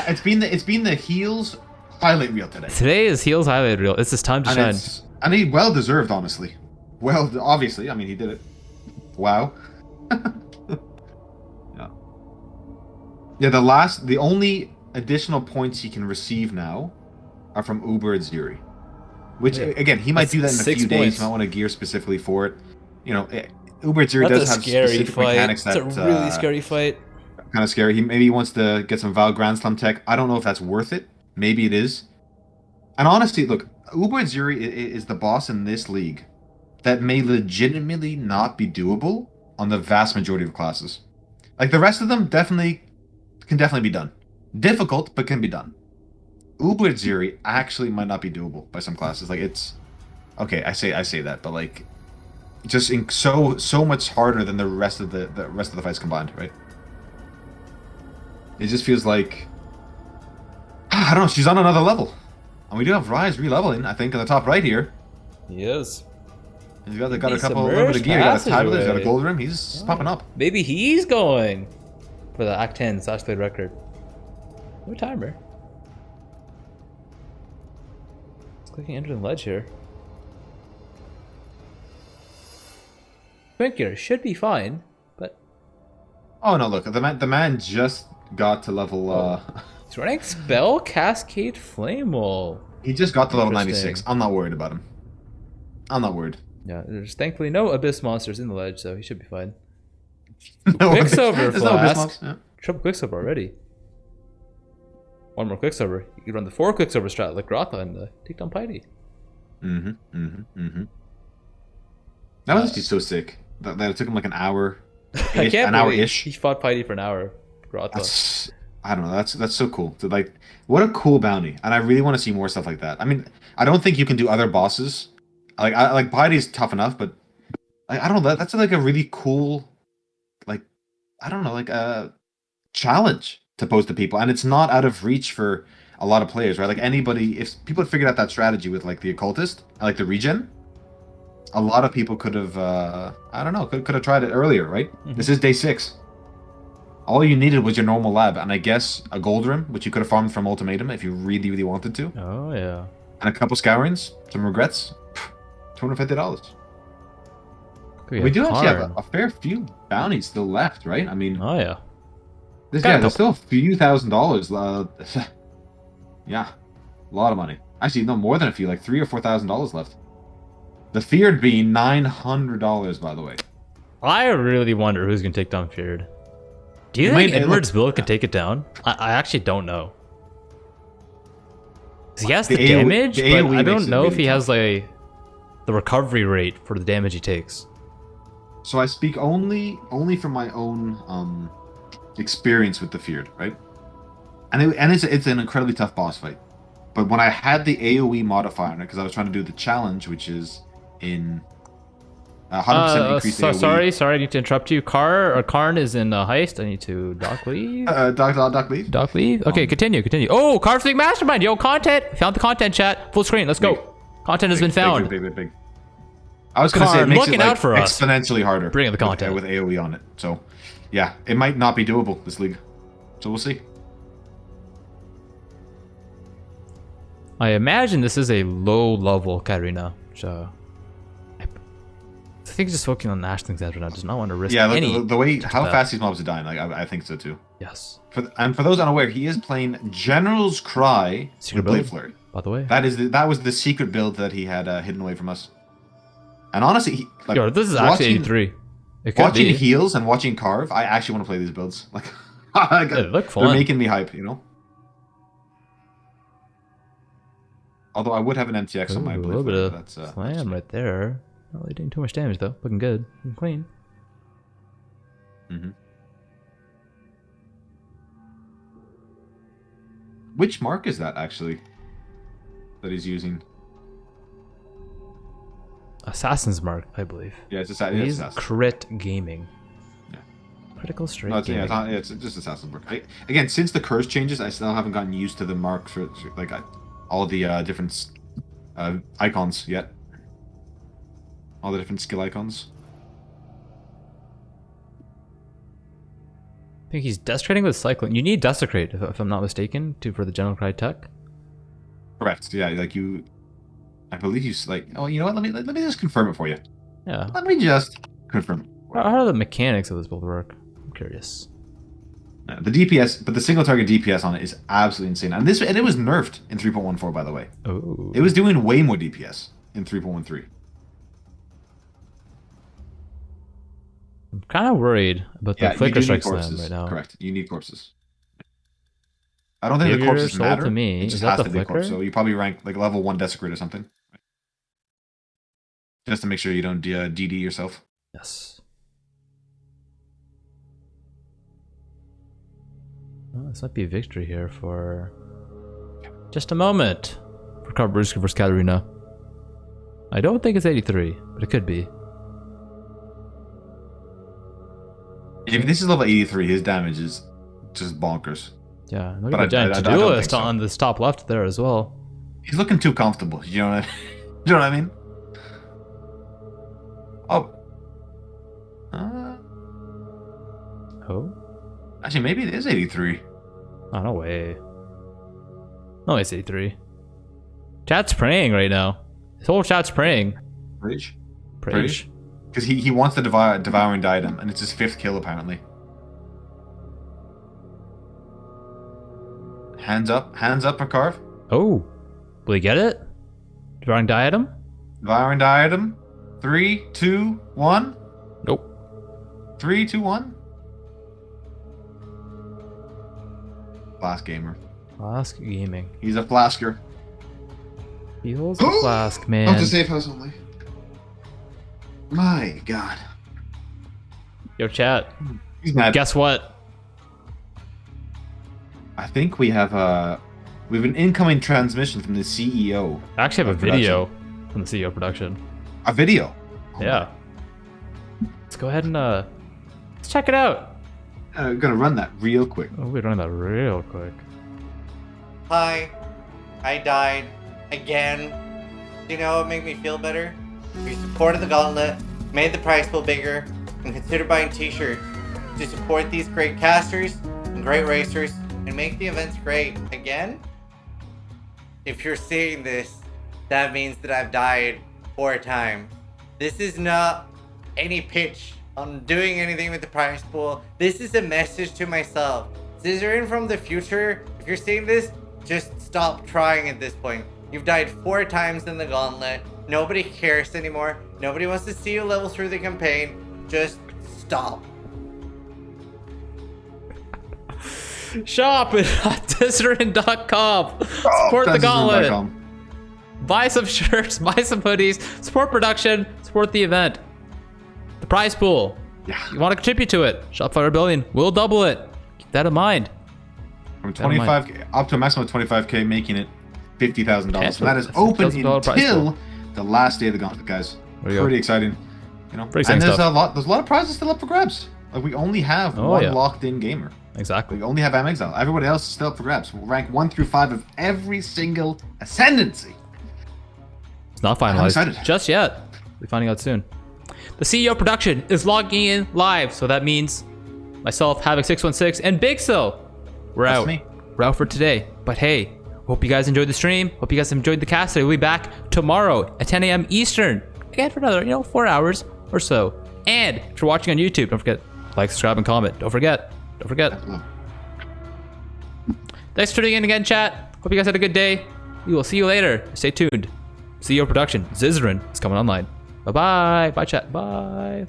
It's been the heels highlight reel today. Today is heels highlight reel. It's his time to shine. And he well deserved, honestly. Well, obviously. I mean, he did it. Wow. Yeah. Yeah. The only additional points he can receive now are from Uber Ziri, which again he might do that in a few days. He might want to gear specifically for it. You know, Uber Ziri does have specific mechanics that it's a really scary fight. Kind of scary. Maybe he wants to get some Val Grand Slam tech. I don't know if that's worth it. Maybe it is. And honestly, look, Uber Ziri is the boss in this league that may legitimately not be doable on the vast majority of classes. Like the rest of them can definitely be done. Difficult, but can be done. Uber Ziri actually might not be doable by some classes. Like it's okay. I say that, but like just so much harder than the rest of the fights combined, right? It just feels like I don't know. She's on another level, and we do have Rise re-leveling. I think in the top right here. He is. He's got a couple little bit of gear. He got a tablet. He's got a gold rim. He's popping up. Maybe he's going for the Act 10 /plate record. No timer. Clicking enter the ledge here. Twink gear should be fine, but oh no! Look, the man just got to level. He's running Spell Cascade Flame Wall. He just got to level 96. I'm not worried about him. I'm not worried. Yeah, there's thankfully no Abyss monsters in the ledge, so he should be fine. No, Quicksilver Flask. No Triple Quicksilver already. One more Quicksilver. You could run the 4 Quicksilver strat like Grotha and take down Piety. That was actually so sick. That it took him like an hour. I can't believe hour-ish. he fought Piety for an hour. Grotha. I don't know. That's so cool. Like, what a cool bounty, and I really want to see more stuff like that. I mean, I don't think you can do other bosses. Like Piety's tough enough, but I don't know. That's like a really cool, like, I don't know, like a challenge to pose to people, and it's not out of reach for a lot of players, right? Like anybody, if people had figured out that strategy with like the occultist, like the regen, a lot of people could have, I don't know, could have tried it earlier, right? This is day 6. All you needed was your normal lab, and I guess a gold rim, which you could have farmed from Ultimatum if you really, really wanted to. Oh yeah. And a couple scourings, some regrets, $250. We do actually have a fair few bounties still left, right? I mean, oh yeah. There's still a few $1,000. Yeah, a lot of money. Actually, no, more than a few, like $3,000 or $4,000 left. The Feared being $900, by the way. I really wonder who's gonna take down Feared. Do you think Edward's build can take it down? I actually don't know. He has the damage, but I don't know if he has like the recovery rate for the damage he takes. So I speak only from my own experience with the Feared, right? And it's an incredibly tough boss fight. But when I had the AoE modifier on it, because I was trying to do the challenge, which is in 100% increased AoE. Sorry, I need to interrupt you. Karn is in heist. I need to dock leave. Dock leave? Dock leave? Okay, continue. Oh, Karn Fleet Mastermind. Yo, content. Found the content chat. Full screen. Let's go. Content has been found. Big. I was going to say it makes it like for us. exponentially harder. Bring the content. With AoE on it. So, yeah, it might not be doable, this league. So we'll see. I imagine this is a low-level Katarina, which I think just focusing on Ashling's right now does not want to risk any. The way how fast these mobs are dying, like I think so too. Yes. And for those unaware, he is playing General's Cry with Blade Flurry. By the way, that was the secret build that he had hidden away from us. And honestly, this is actually 83. Watching heals and watching Carve, I actually want to play these builds. Like, they look fun. They're making me hype, you know. Although I would have an MTX on my Blade. A little bit of slam right there. Not really doing too much damage though. Looking good. Looking clean. Which mark is that actually? That he's using? Assassin's Mark, I believe. Yeah, it's He's Assassin. Crit Gaming. Yeah. Critical Strike No, Gaming. it's just Assassin's Mark. Again, since the curse changes, I still haven't gotten used to the mark for like all the different icons yet. All the different skill icons. I think he's desecrating with cycling. You need desecrate, if I'm not mistaken, for the general cry tech. Correct. Yeah, like you. I believe you like. Oh, you know what? Let me just confirm it for you. Yeah. Let me just confirm it. How do the mechanics of this build work? I'm curious. The DPS, but the single target DPS on it is absolutely insane, and it was nerfed in 3.14, by the way. Oh. It was doing way more DPS in 3.13. I'm kind of worried about the flicker strike slam corpses right now. Correct. You need corpses. I don't think Give the your corpses soul matter. to me. It just Is that has the to be a corpse. flicker? So you probably rank like level 1 desecrate or something, just to make sure you don't DD yourself. Yes. Well, this might be a victory here for just a moment for Carburuska versus Katarina. I don't think it's 83, but it could be. If this is level 83, his damage is just bonkers. Yeah, look But at the giant I to-do don't list think so. on this top left there as well. He's looking too comfortable. You know what I mean? You know what I mean? Oh. Oh? Actually, maybe it is 83. Oh, no way. No, it's 83. Chat's praying right now. His whole chat's praying. Rage? Praise. Because he wants the devouring diadem, and it's his 5th kill apparently. Hands up for Carve. Oh. Will he get it? Devouring Diadem? Devouring diadem. 3, 2, 1. Nope. 3, 2, 1. Flask gamer. Flask Gaming. He's a flasker. He holds the flask, man. Up to safe house only. My God. Yo, chat. He's mad. Guess what? I think we have an incoming transmission from the CEO. I actually have a video from the CEO production. A video. Yeah. Let's go ahead and let's check it out. Gonna run that real quick. Oh, we're running that real quick. Hi, I died again. Do you know what made me feel better? We supported the Gauntlet, made the prize pool bigger, and considered buying t-shirts to support these great casters and great racers and make the events great. Again? If you're seeing this, that means that I've died 4 times. This is not any pitch on doing anything with the prize pool. This is a message to myself. Zizaran from the future, if you're seeing this, just stop trying at this point. You've died 4 times in the Gauntlet. Nobody cares anymore. Nobody wants to see you level through the campaign. Just stop. Shop at Zizaran.com. Support the Gauntlet. Buy some shirts, buy some hoodies, support production, support the event. The prize pool. Yeah. You want to contribute to it? Shopify Rebellion will double it. Keep that in mind. From 25 up to a maximum of 25k, making it $50,000. So that is open until the last day of the Gauntlet, guys. Pretty exciting. You know, and there's a lot of prizes still up for grabs. Like we only have one locked-in gamer. Exactly. We only have Exile. Everybody else is still up for grabs. We'll rank 1 through 5 of every single ascendancy. It's not finalized just yet. We'll be finding out soon. The CEO production is logging in live, so that means myself, Havoc616, and BigSil. We're out. We're out for today. But hey, hope you guys enjoyed the stream. Hope you guys enjoyed the cast. We'll be back tomorrow at 10 a.m. Eastern. Again for another, 4 hours or so. And if you're watching on YouTube, don't forget, like, subscribe, and comment. Don't forget. Don't forget. Thanks for tuning in again, chat. Hope you guys had a good day. We will see you later. Stay tuned. CEO production. Zizaran is coming online. Bye-bye. Bye, chat. Bye.